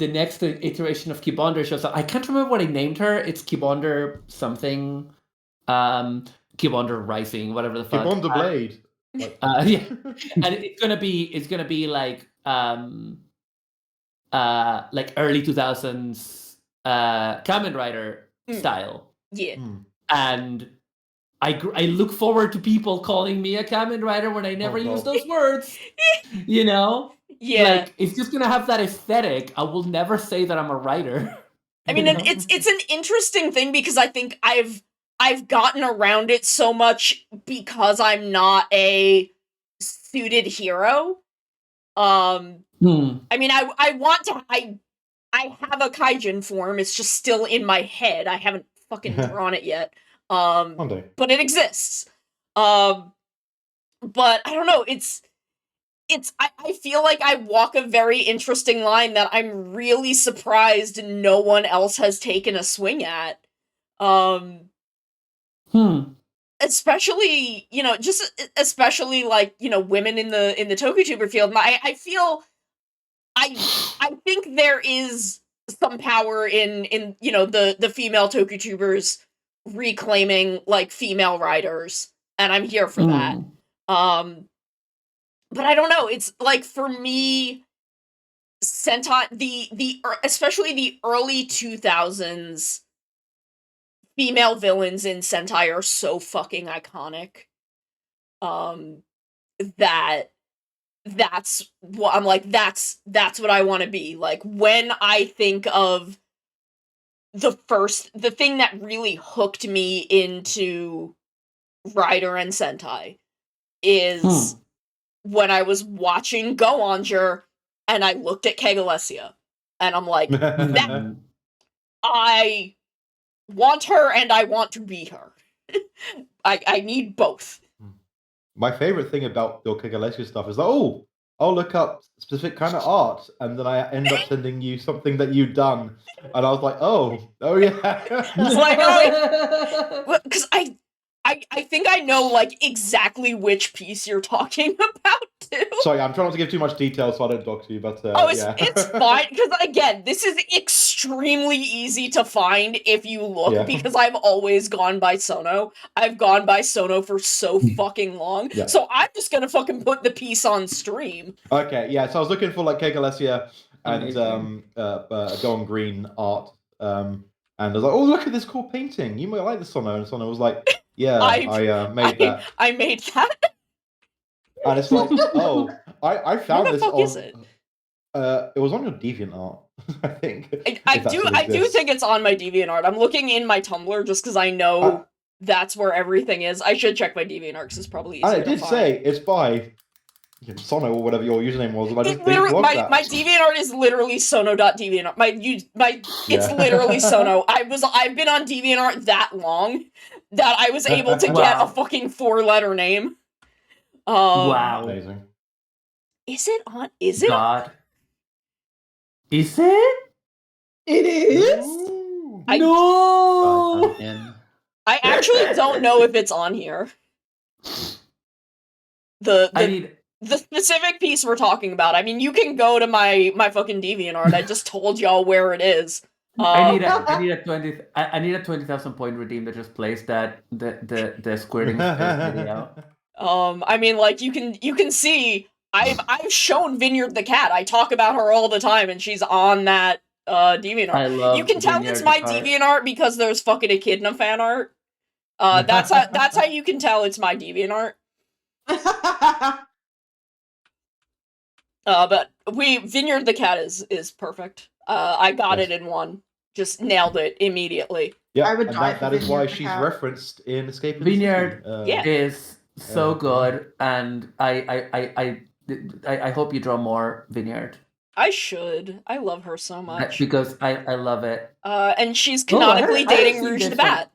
S9: next iteration of Kibonder shows up. I can't remember what I named her. It's Kibonder something, Kibonder Rising, whatever the fuck.
S5: Kibonder Blade.
S9: Yeah, and it's gonna be like early 2000s Kamen Rider style.
S1: Yeah.
S9: And I look forward to people calling me a Kamen Rider when I never use those words.
S1: Yeah.
S9: Like it's just gonna have that aesthetic. I will never say that I'm a writer.
S1: I mean, it's an interesting thing because I think I've gotten around it so much because I'm not a suited hero. I mean, I have a kaijin form. It's just still in my head. I haven't fucking drawn it yet. But it exists. But I don't know. I feel like I walk a very interesting line that I'm really surprised no one else has taken a swing at. Especially, especially like, women in the TokuTuber field. I think there is some power in the female TokuTubers reclaiming like female writers, and I'm here for that. But I don't know, it's like for me, Sentai, especially the early 2000s female villains in Sentai are so fucking iconic. That's what I'm like, that's what I want to be. Like, when I think of the thing that really hooked me into Rider and Sentai is when I was watching Go Onger and I looked at Kegalesia and I'm like, that I want her and I want to be her. I need both.
S5: My favorite thing about your Kegalesia stuff is like, I'll look up specific kind of art, and then I end up sending you something that you've done, and I was like, oh yeah.
S1: It's like, because I think I know like exactly which piece you're talking about too.
S5: Sorry, I'm trying not to give too much detail so I don't dox you, but
S1: it's fine, because again, this is extremely easy to find if you look, because I've always gone by Sono. I've gone by Sono for so fucking long, so I'm just gonna fucking put the piece on stream.
S5: Okay, yeah, so I was looking for like Kegalesia and Don Green art, and I was like, oh, look at this cool painting, you might like this, Sono, and Sono was like, yeah, I made that.
S1: I made that.
S5: And it's like, I found this on...
S1: is it?
S5: It was on your DeviantArt, I think.
S1: I do think it's on my DeviantArt. I'm looking in my Tumblr just because I know that's where everything is. I should check my DeviantArt because it's probably easier
S5: and it did
S1: to
S5: say it's by Sono or whatever your username was. And I just
S1: my DeviantArt is literally sono.deviantart. It's literally Sono. I've been on DeviantArt that long that I was able to get a fucking 4-letter name.
S9: Wow.
S5: Amazing.
S1: Is it on? Is it?
S9: God. Is it?
S10: It is?
S9: No!
S1: I actually don't know if it's on here. The specific piece we're talking about. I mean, you can go to my fucking DeviantArt. I just told y'all where it is.
S9: I need a 20,000 point redeem that just plays that the squirting video.
S1: I mean, like, you can see I've shown Vineyard the cat. I talk about her all the time, and she's on that DeviantArt.
S9: I love
S1: You can tell
S9: Vineyard
S1: it's my
S9: the cat.
S1: DeviantArt because there's fucking Echidna fan art. That's how you can tell it's my DeviantArt. But Vineyard the Cat is perfect. I got
S5: Yes.
S1: it in one. Just nailed it immediately.
S5: Yeah,
S10: I would
S5: and
S10: die for
S5: that is why
S10: Vineyard the
S5: she's
S10: Cat.
S5: referenced in Escape in the
S9: Vineyard
S5: City.
S1: Yeah.
S9: is so
S5: yeah.
S9: good, and I hope you draw more Vineyard.
S1: I should. I love her so much.
S9: Because I love it.
S1: And she's
S9: Oh, I
S1: canonically
S9: hadn't- I hadn't
S1: dating
S9: seen
S1: Rouge the
S9: this one.
S1: Bat.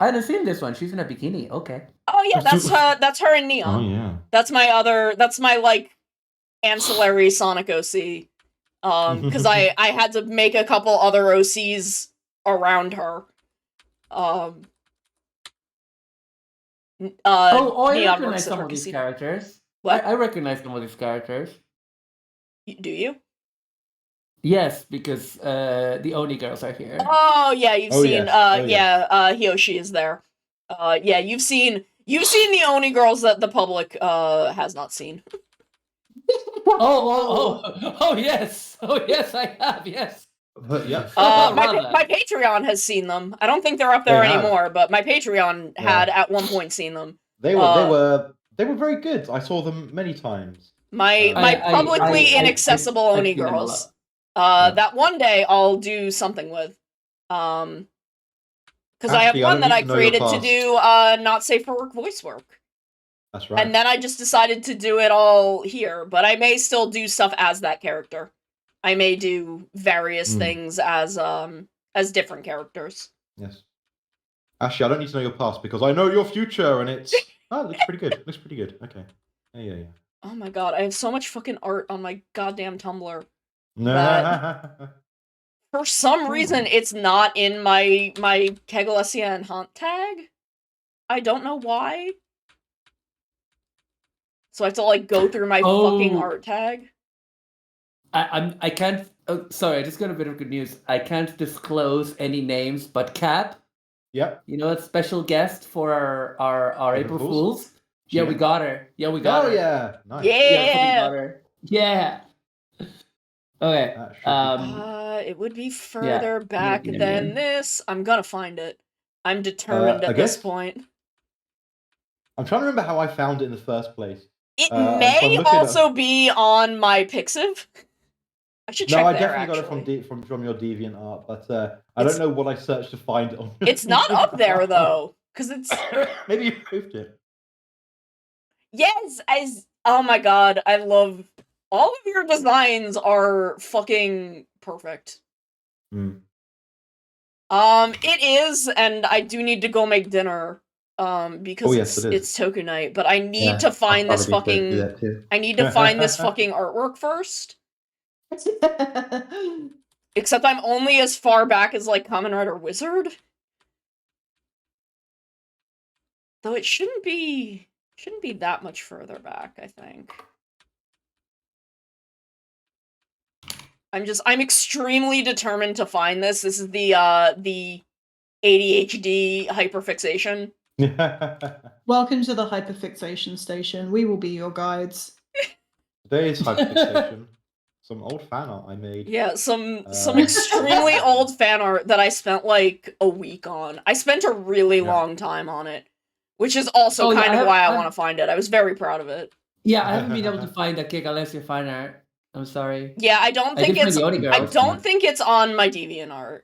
S9: I hadn't seen this one. She's in a bikini. Okay.
S1: Oh yeah, that's her in Neon.
S5: Oh yeah.
S1: That's my like ancillary Sonic OC. Because I had to make a couple other OCs around her.
S9: I
S1: Neon
S9: recognize
S1: works at
S9: some
S1: her
S9: of these
S1: casino.
S9: characters.
S1: What?
S9: I recognize some of these characters.
S1: Do you?
S9: Yes, because the Oni girls are here.
S1: Oh yeah, you've
S5: Oh,
S1: seen.
S5: yes.
S1: Hiyoshi is there. Yeah, you've seen the Oni girls that the public has not seen.
S9: Oh yes, I have, yes.
S5: But yeah.
S1: My Patreon has seen them. I don't think they're up there
S5: They have.
S1: anymore, but my Patreon had at one point seen them.
S5: They were very good. I saw them many times.
S1: My publicly inaccessible Oni
S9: I've seen them a
S1: girls.
S9: lot.
S1: That one day I'll do something with. Because I have
S5: Actually,
S1: one
S5: don't
S1: that I
S5: need to know your
S1: created to
S5: past.
S1: do not safe for work voice work.
S5: That's right.
S1: And then I just decided to do it all here, but I may still do stuff as that character. I may do various things as different characters.
S5: Yes. Actually, I don't need to know your past because I know your future, and it looks pretty good. Looks pretty good. Okay. Yeah.
S1: Oh my god, I have so much fucking art on my goddamn Tumblr. For some reason, it's not in my Kegalesia and Haunt tag. I don't know why. So I have to like go through my fucking art tag.
S9: I can't. Oh, sorry, I just got a bit of good news. I can't disclose any names, but Cap.
S5: Yep.
S9: You know, a special guest for our April Fools. Yeah, we got her. Yeah, we got her.
S5: Oh yeah. Nice.
S1: Yeah.
S9: We got her. Yeah. Okay.
S1: It would be further back than this. I'm gonna find it. I'm determined
S5: I
S1: at this
S5: guess-
S1: point.
S5: I'm trying to remember how I found it in the first place.
S1: It
S5: so I'm
S1: may
S5: looking
S1: also be on my Pixiv. I should check
S5: No, I
S1: there,
S5: definitely
S1: actually.
S5: got it from your Deviant art, but I don't know what I searched to find it on.
S1: It's not up there though, because it's
S5: Maybe you moved it.
S1: yes. Oh my god, I love all of your designs are fucking perfect. It is, and I do need to go make dinner. Because it's Toku night, but I need to find this fucking. I need to find this fucking artwork first. Except I'm only as far back as like Kamen Rider Wizard. Though it shouldn't be that much further back, I think. I'm extremely determined to find this. This is the ADHD hyperfixation.
S10: Welcome to the hyperfixation station. We will be your guides.
S5: Today's hyperfixation. Some old fan art I made.
S1: Yeah, some extremely old fan art that I spent like a week on. I spent a really long time on it, which is also why I want to find it. I was very proud of it.
S9: Yeah, I haven't been able to find that Kegalesia fan art. I'm sorry.
S1: Yeah, I don't think it's on my DeviantArt.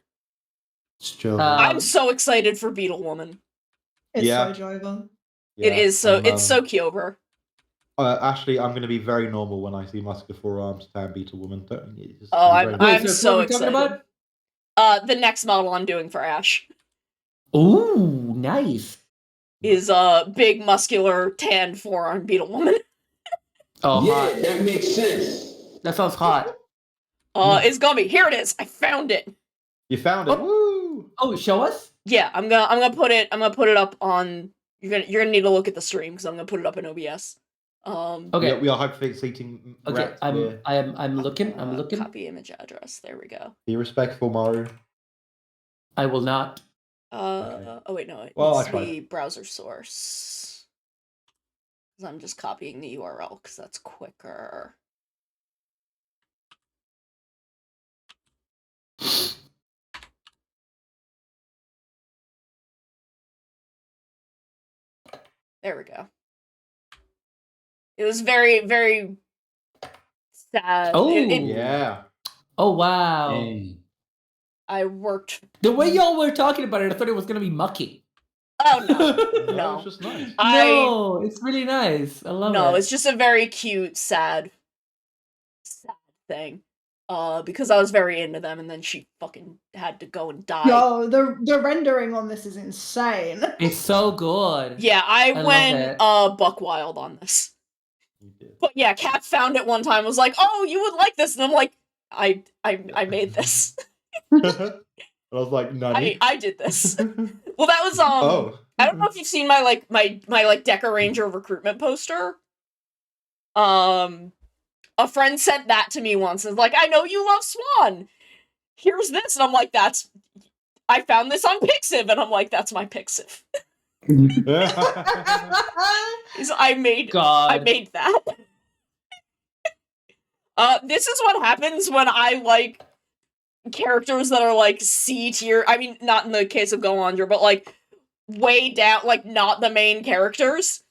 S1: I'm so excited for Beetle Woman.
S10: It's so Jover.
S1: It is so it's so Kyover.
S5: Ashley, I'm going to be very normal when I see muscular forearms, tan Beetle Woman.
S1: I'm so excited. The next model I'm doing for Ash.
S9: Ooh, nice.
S1: Is big muscular tan forearm Beetle Woman.
S11: Oh, yeah, hot. That makes sense.
S9: That sounds hot.
S1: It's gonna be. Here it is. I found it.
S5: You found it. Woo!
S9: Oh, show us.
S1: Yeah, I'm gonna put it up on. You're gonna need to look at the stream because I'm gonna put it up in OBS.
S5: Okay. We are hyperfixating.
S9: Okay, I'm looking. I'm looking.
S1: Copy image address. There we go.
S5: Be respectful, Maru.
S9: I will not.
S1: Oh wait, no. It
S5: Well,
S1: needs to be browser source. Because I'm just copying the URL because that's quicker. There we go. It was very, very sad.
S9: Oh.
S5: Yeah.
S9: Oh wow.
S8: Dang.
S1: I worked.
S9: The way y'all were talking about it, I thought it was gonna be mucky.
S1: Oh no,
S5: No,
S1: no.
S5: it's just nice.
S9: No, it's really nice. I love
S1: No,
S9: it.
S1: it's just a very cute, sad thing. Because I was very into them, and then she fucking had to go and die.
S10: Yo, the rendering on this is insane.
S9: It's so good.
S1: Yeah, I
S9: love
S1: went
S9: it.
S1: buck wild on this. But yeah, Kat found it one time, was like, "Oh, you would like this," and I'm like, "I made this.
S5: I was like, nutty.
S1: I did this." Well, that was
S5: Oh.
S1: I don't know if you've seen my Deca Ranger recruitment poster. A friend sent that to me once and was like, "I know you love Swan. Here's this," and I'm like, I found this on Pixiv, and I'm like, "That's my Pixiv." I made that. This is what happens when I like characters that are like C tier. I mean, not in the case of Goandra, but like way down, like not the main characters.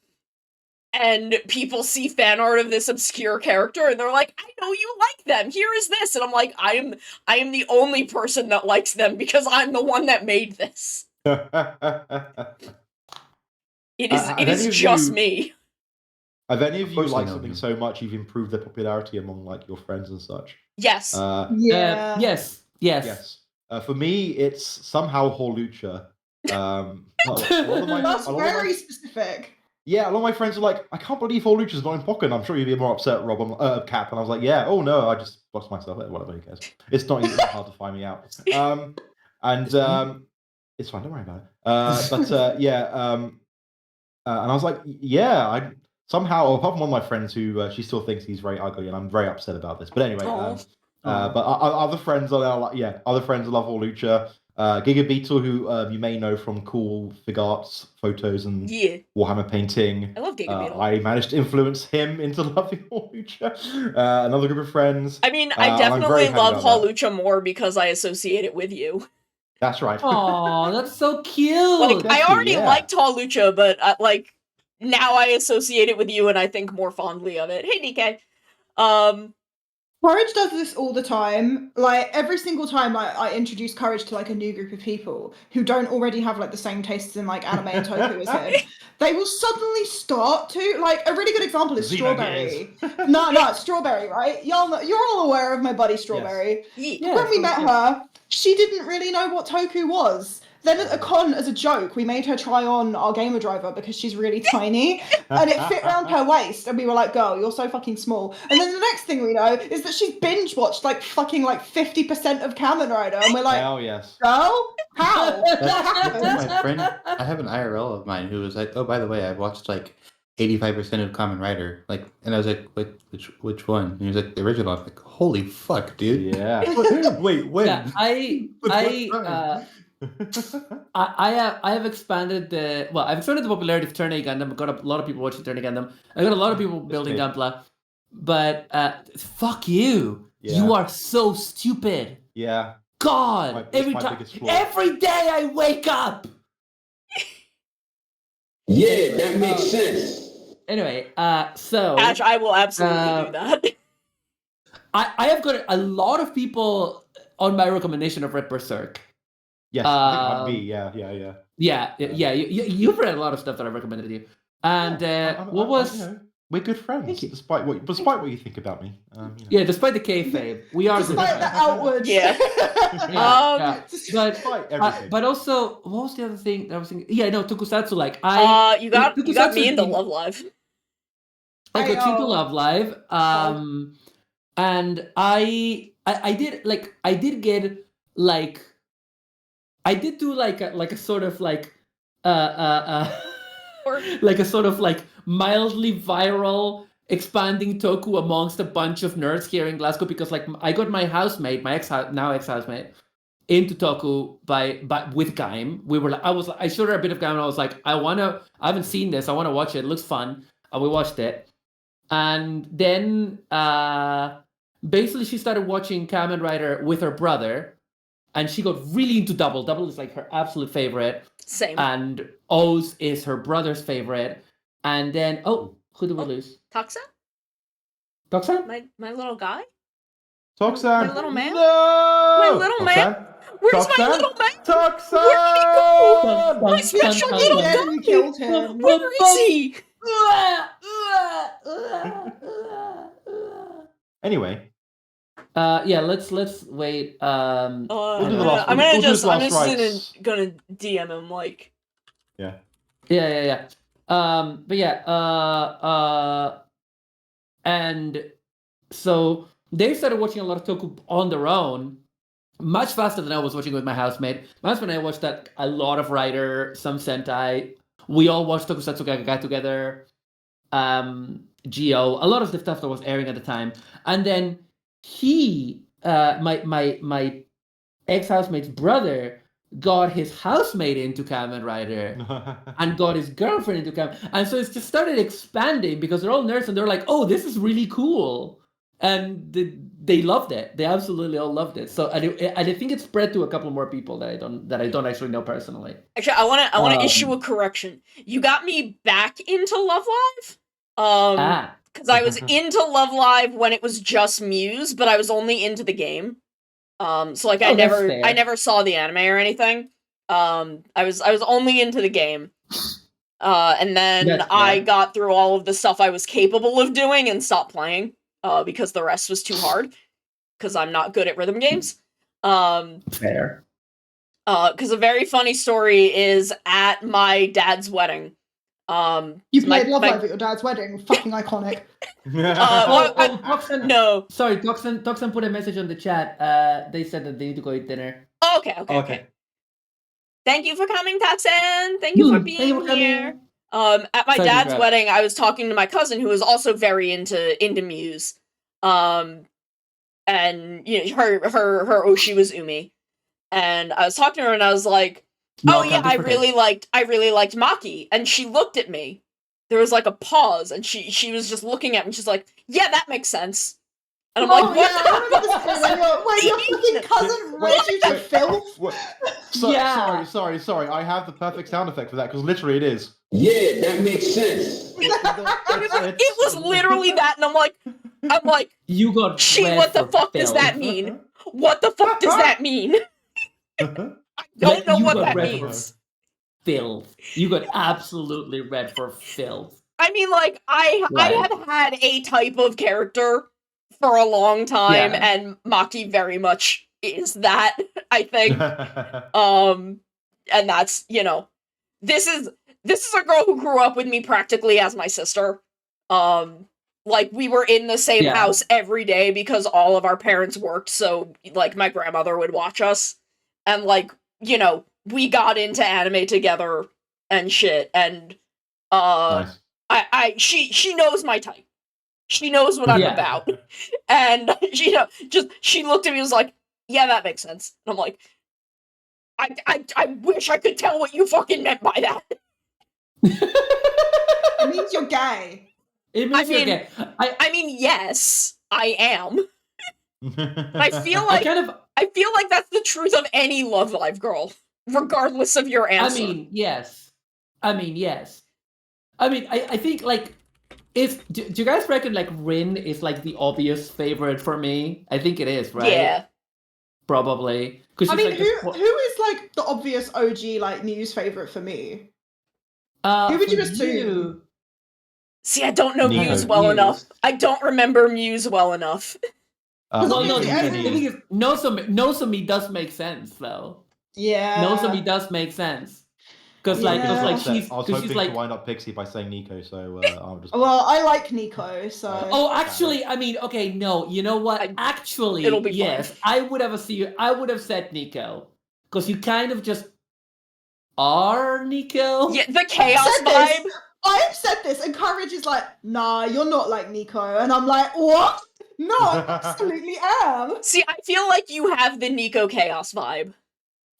S1: And people see fan art of this obscure character, and they're like, "I know you like them. Here is this," and I'm like, I am the only person that likes them because I'm the one that made this. It is just me.
S5: Have any of you
S8: course I
S5: liked
S8: know
S5: something
S8: him.
S5: so much you've improved their popularity among like your friends and such?
S1: Yes.
S10: Yeah.
S9: Yes.
S5: Yes. For me, it's somehow Horlucha.
S10: That's very specific.
S5: Yeah, a lot of my friends are like, "I can't believe Horlucha's not in Pocket." I'm sure you'd be more upset, Rob, Cap. And I was like, "Yeah, oh no, I just lost myself. Whatever, who cares? It's not even hard to find me out." It's fine, don't worry about it. And I was like, "Yeah, I somehow." Apart from one of my friends who she still thinks he's very ugly, and I'm very upset about this. But anyway, but other friends are now like, other friends love Horlucha. Giga Beetle, who you may know from cool fig arts photos and Warhammer painting.
S1: I love Giga Beetle.
S5: I managed to influence him into loving Horlucha. Another group of friends.
S1: I mean, I definitely love Horlucha more because I associate it with you.
S5: That's right.
S9: Aw, that's so cute.
S1: Like, I already liked Horlucha, but like now I associate it with you, and I think more fondly of it. Hey, DK.
S10: Courage does this all the time. Like every single time I introduce Courage to like a new group of people who don't already have like the same tastes in like anime and Toku as him, they will suddenly start to like a really good example is Strawberry. No, Strawberry, right? You're all aware of my buddy Strawberry.
S1: Yes.
S10: When we met her, she didn't really know what Toku was. Then at a con, as a joke, we made her try on our gamer driver because she's really tiny, and it fit around her waist, and we were like, "Girl, you're so fucking small." And then the next thing we know is that she's binge watched like fucking like 50% of Kamen Rider, and we're like,
S5: "Hell yes,
S10: girl, how? What happened?"
S8: My friend, I have an IRL of mine who was like, "Oh, by the way, I watched like 85% of Kamen Rider." Like, and I was like, "Wait, which one?" And he was like, "The original." I was like, "Holy fuck, dude!"
S5: Yeah.
S8: Wait, when?
S9: Yeah, I have expanded I've expanded the popularity of Turn A Gundam. I've got a lot of people watching Turn A Gundam. I've got a lot of people building Gunpla. But fuck you.
S5: Yeah.
S9: You are so stupid.
S5: Yeah.
S9: God, every day I wake up.
S11: Yeah, that makes sense.
S9: Anyway, so
S1: Ash, I will absolutely do that.
S9: I have got a lot of people on my recommendation of Red Berserk.
S5: Yes, I think it might be.
S9: Yeah. You've read a lot of stuff that I recommended to you. And
S5: we're good friends, despite what you think about me.
S9: Yeah, despite the kayfabe, we are.
S10: Despite the outward.
S1: Yeah.
S9: But also, what was the other thing that I was thinking? Yeah, no, Tokusatsu. Like
S1: you got me into Love Live.
S9: I got you into Love Live. And I did do like a sort of like like a sort of like mildly viral expanding Toku amongst a bunch of nerds here in Glasgow, because like I got my housemate, my ex-housemate, into Toku with Gaim. I showed her a bit of Gaim and I was like, I haven't seen this, I want to watch it looks fun. And we watched it. And then basically she started watching Kamen Rider with her brother, and she got really into Double. Double is like her absolute favorite.
S1: Same.
S9: And O's is her brother's favorite. And then, who did we lose?
S1: Toxa?
S9: Toxan?
S1: My little guy?
S5: Toxan!
S1: My little man?
S5: No!
S1: My little man?
S5: Toxan?
S1: Where's my
S5: Toxan?
S1: little man?
S5: Toxan!
S1: Where did he go? My special
S9: Toxan.
S1: little
S10: Dead, we
S1: guy!
S10: killed him.
S1: Where is he?
S5: Anyway,
S9: yeah, let's wait.
S5: We'll do the
S1: I'm
S5: last-
S1: gonna
S5: we'll do
S1: just
S5: the
S1: I'm
S5: last
S1: just
S5: rites.
S1: gonna DM him like
S5: yeah.
S9: Yeah. But yeah, and so they started watching a lot of Toku on their own, much faster than I was watching with my housemate. My husband and I watched that a lot of Rider, some Sentai. We all watched Tokusatsu Gaga together. Geo, a lot of the stuff that was airing at the time, and then he, my ex-housemate's brother, got his housemate into Kamen Rider and got his girlfriend into Kamen, and so it's just started expanding because they're all nerds and they're like, oh, this is really cool, and they loved it. They absolutely all loved it. So and I think it spread to a couple more people that I don't actually know personally.
S1: actually I wanna issue a correction. You got me back into Love Live. Because I was into Love Live when it was just Muse, but I was only into the game. So like I never saw the anime or anything. I was only into the game. And then I got through all of the stuff I was capable of doing and stopped playing. Because the rest was too hard. Because I'm not good at rhythm games.
S9: Fair.
S1: Because a very funny story is at my dad's wedding.
S10: You played Love Live at your dad's wedding. Fucking iconic.
S9: Toxan,
S1: no.
S9: Sorry, Toxan put a message on the chat. They said that they need to go eat dinner.
S1: Oh, okay. Thank you for coming, Toxan. Thank you for being here. At my dad's wedding, I was talking to my cousin who was also very into Muse. And you know, her Oshi was Umi. And I was talking to her and I was like, oh yeah, I really liked Maki, and she looked at me. There was like a pause, and she was just looking at me. She's like, "Yeah, that makes sense." And I'm like, "What?"
S10: Wait, your fucking cousin raised you to filth?
S5: Sorry. I have the perfect sound effect for that because literally it is.
S11: Yeah, that makes sense.
S1: It was literally that, and I'm like,
S9: you got.
S1: What the fuck does that mean? What the fuck does that mean? Don't know what that means.
S9: Filth. You got absolutely red for filth.
S1: I mean, like, I have had a type of character for a long time, and Maki very much is that, I think. And that's, you know, this is a girl who grew up with me practically as my sister. Like, we were in the same house every day because all of our parents worked, so, like, my grandmother would watch us. And, like, you know, we got into anime together and shit, and nice. She knows my type. She knows what I'm about. And she looked at me and was like, yeah, that makes sense. And I'm like, I wish I could tell what you fucking meant by that.
S10: It means you're gay.
S9: It means you're gay.
S1: I mean, yes, I am. I feel like that's the truth of any Love Live girl, regardless of your answer.
S9: I mean, yes. I think, like, do you guys reckon, like, Rin is, like, the obvious favorite for me? I think it is, right?
S1: Yeah.
S9: Probably.
S10: I mean, who is, like, the obvious OG, like, Muse favorite for me? Who would you assume?
S1: See, I don't know Muse well enough. I don't remember Muse well enough.
S9: Well, no, the thing is, Nozomi does make sense, though.
S10: Yeah.
S9: Nozomi does make sense. Because, like, she's...
S5: I was hoping to wind up Pixie by saying Nico, so I'll just...
S10: Well, I like Nico, so...
S9: Oh, actually, I mean, okay, no, you know what? Actually,
S1: it'll be
S9: yes,
S1: fine.
S9: I would have said Nico. Because you kind of just are Nico.
S1: Yeah, the chaos vibe.
S10: I have said this, and Courage is like, nah, you're not like Nico. And I'm like, what? No, I absolutely am.
S1: See, I feel like you have the Nico chaos vibe.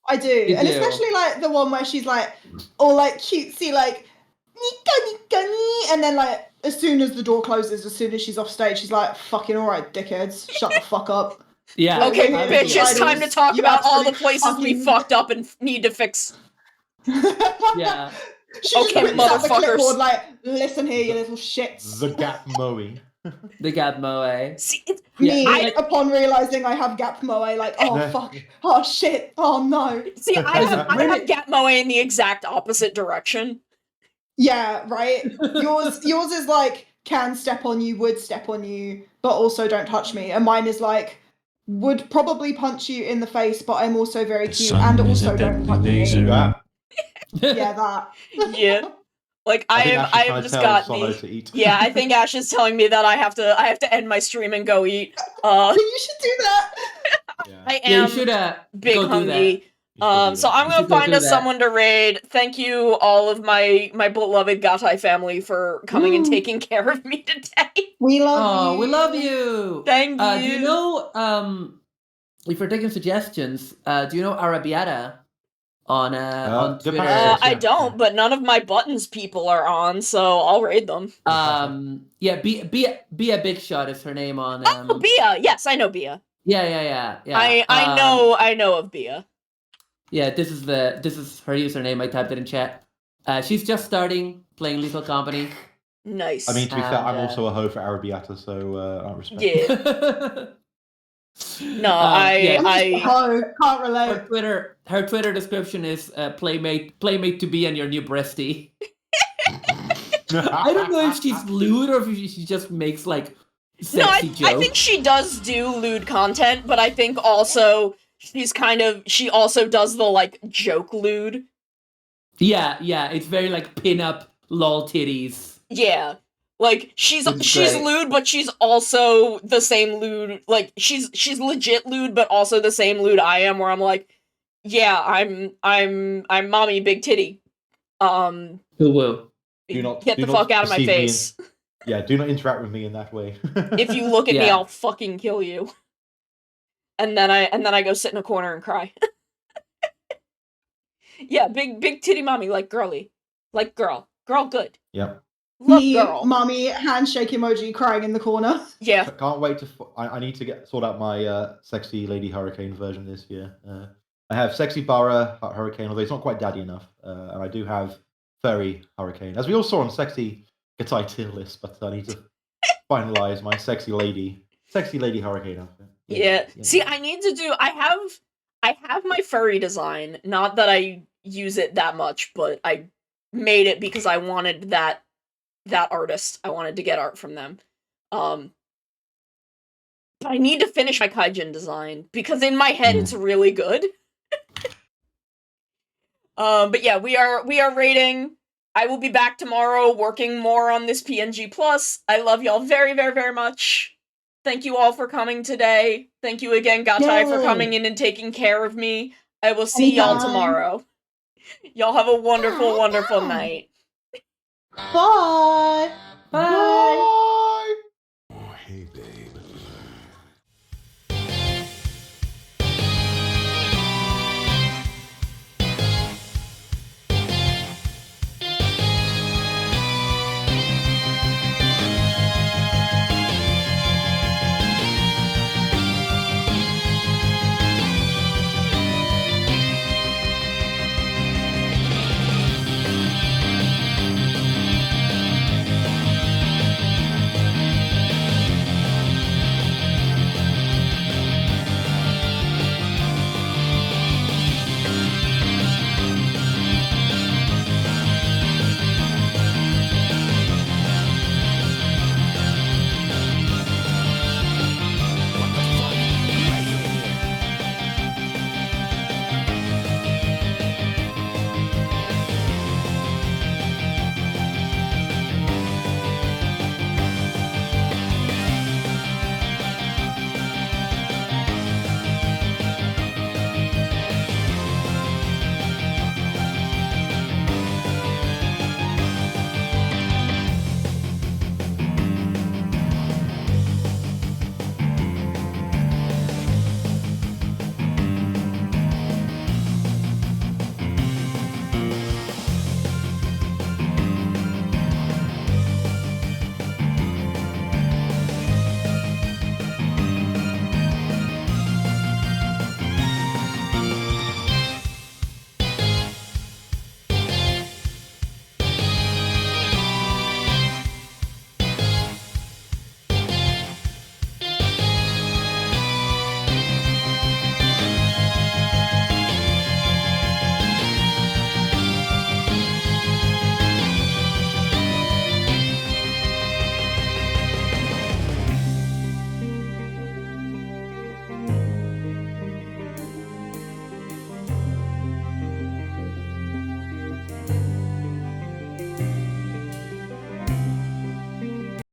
S10: I do. And especially like the one where she's like all like cutesy, like Nico, and then like as soon as the door closes, as soon as she's off stage, she's like, fucking alright, dickheads, shut the fuck up.
S9: Yeah.
S1: Okay, bitch, it's time to talk about all the places we fucked up and need to fix.
S9: Yeah.
S10: She just
S1: Okay,
S10: whips out the
S1: motherfuckers.
S10: clipboard like, listen here, you little shits.
S5: The gap mowing.
S9: The Gap Moe.
S1: See, it's,
S10: Me,
S1: I-
S10: upon realizing I have gap moe, like, oh fuck, oh shit, oh no.
S1: see, I
S9: Listen,
S1: have
S9: really-
S1: Gap Moe in the exact opposite direction.
S10: Yeah, right. Yours is like, can step on you, would step on you, but also don't touch me. And mine is like, would probably punch you in the face, but I'm also very
S3: The
S10: cute
S3: sun
S10: and
S3: is
S10: also
S3: a
S10: don't
S3: deadly
S10: touch me.
S3: laser.
S5: Yeah.
S10: Yeah, that.
S1: Yeah. Like I
S5: think
S1: have
S5: Ash is
S1: I
S5: trying
S1: have
S5: to
S1: just
S5: tell
S1: got
S5: Sono
S1: the
S5: to eat.
S1: Yeah, I think Ash is telling me that I have to end my stream and go eat.
S10: You should do that.
S5: Yeah.
S1: I
S9: Yeah, you
S1: am
S9: should
S1: big
S9: go do
S1: hungry.
S9: that.
S1: So I'm
S9: You
S1: gonna
S9: should go
S1: find
S9: do
S1: us
S9: that.
S1: someone to raid. Thank you, all of my beloved Gatai family, for coming and
S9: Woo.
S1: taking care of me today.
S10: We love
S9: Oh,
S10: you.
S9: we love you.
S1: Thank you.
S9: Do you know? If you're taking suggestions, do you know Arabiata on
S5: the
S9: Twitter?
S5: Paris
S1: I
S5: yeah.
S1: don't, but none of my buttons people are on, so I'll raid them.
S9: Yeah, be a big shot is her name on.
S1: Oh, Bia. Yes, I know Bia.
S9: Yeah.
S1: I know of Bia.
S9: Yeah, this is her username. I typed it in chat. She's just starting playing Lethal Company.
S1: Nice.
S5: I mean, to be fair, I'm
S9: And,
S5: also a hoe for Arabiata, so I respect.
S1: Yeah. No,
S9: yeah,
S10: I'm just a hoe, can't relate.
S9: her Twitter description is playmate to be and your new breastie. I don't know if she's lewd or if she just makes like sexy
S1: I
S9: jokes.
S1: think she does do lewd content, but I think also she also does the like joke lewd.
S9: Yeah, it's very like pin up lol titties.
S1: Yeah. Like she's
S9: Which is great.
S1: lewd, but she's also the same lewd. Like she's legit lewd, but also the same lewd I am. Where I'm like, yeah, I'm mommy big titty.
S9: Woo woo.
S1: Get the fuck out of my face.
S5: Yeah, do not interact with me in that way.
S1: If you look at me,
S9: Yeah.
S1: I'll fucking kill you. And then I go sit in a corner and cry. Yeah, big titty mommy, like girly, like girl good.
S5: Yep.
S1: Love
S10: Me,
S1: girl.
S10: mommy, handshake emoji, crying in the corner.
S1: Yeah.
S5: Can't wait to. I need to sort out my sexy lady hurricane version this year. I have sexy Bara hurricane, although it's not quite daddy enough, and I do have furry hurricane, as we all saw on sexy Gatai tier list. But I need to finalize my sexy lady hurricane outfit.
S1: Yeah. See, I need to do. I have my furry design. Not that I use it that much, but I made it because I wanted that artist. I wanted to get art from them. But I need to finish my kaijin design because in my head it's really good. But yeah, we are rating. I will be back tomorrow working more on this PNG Plus. I love y'all very, very, very much. Thank you all for coming today. Thank you again, Gatai, for
S10: Yay.
S1: coming in and taking care of me. I will see y'all
S10: Anytime.
S1: tomorrow. Y'all have a wonderful, wonderful night.
S10: Bye.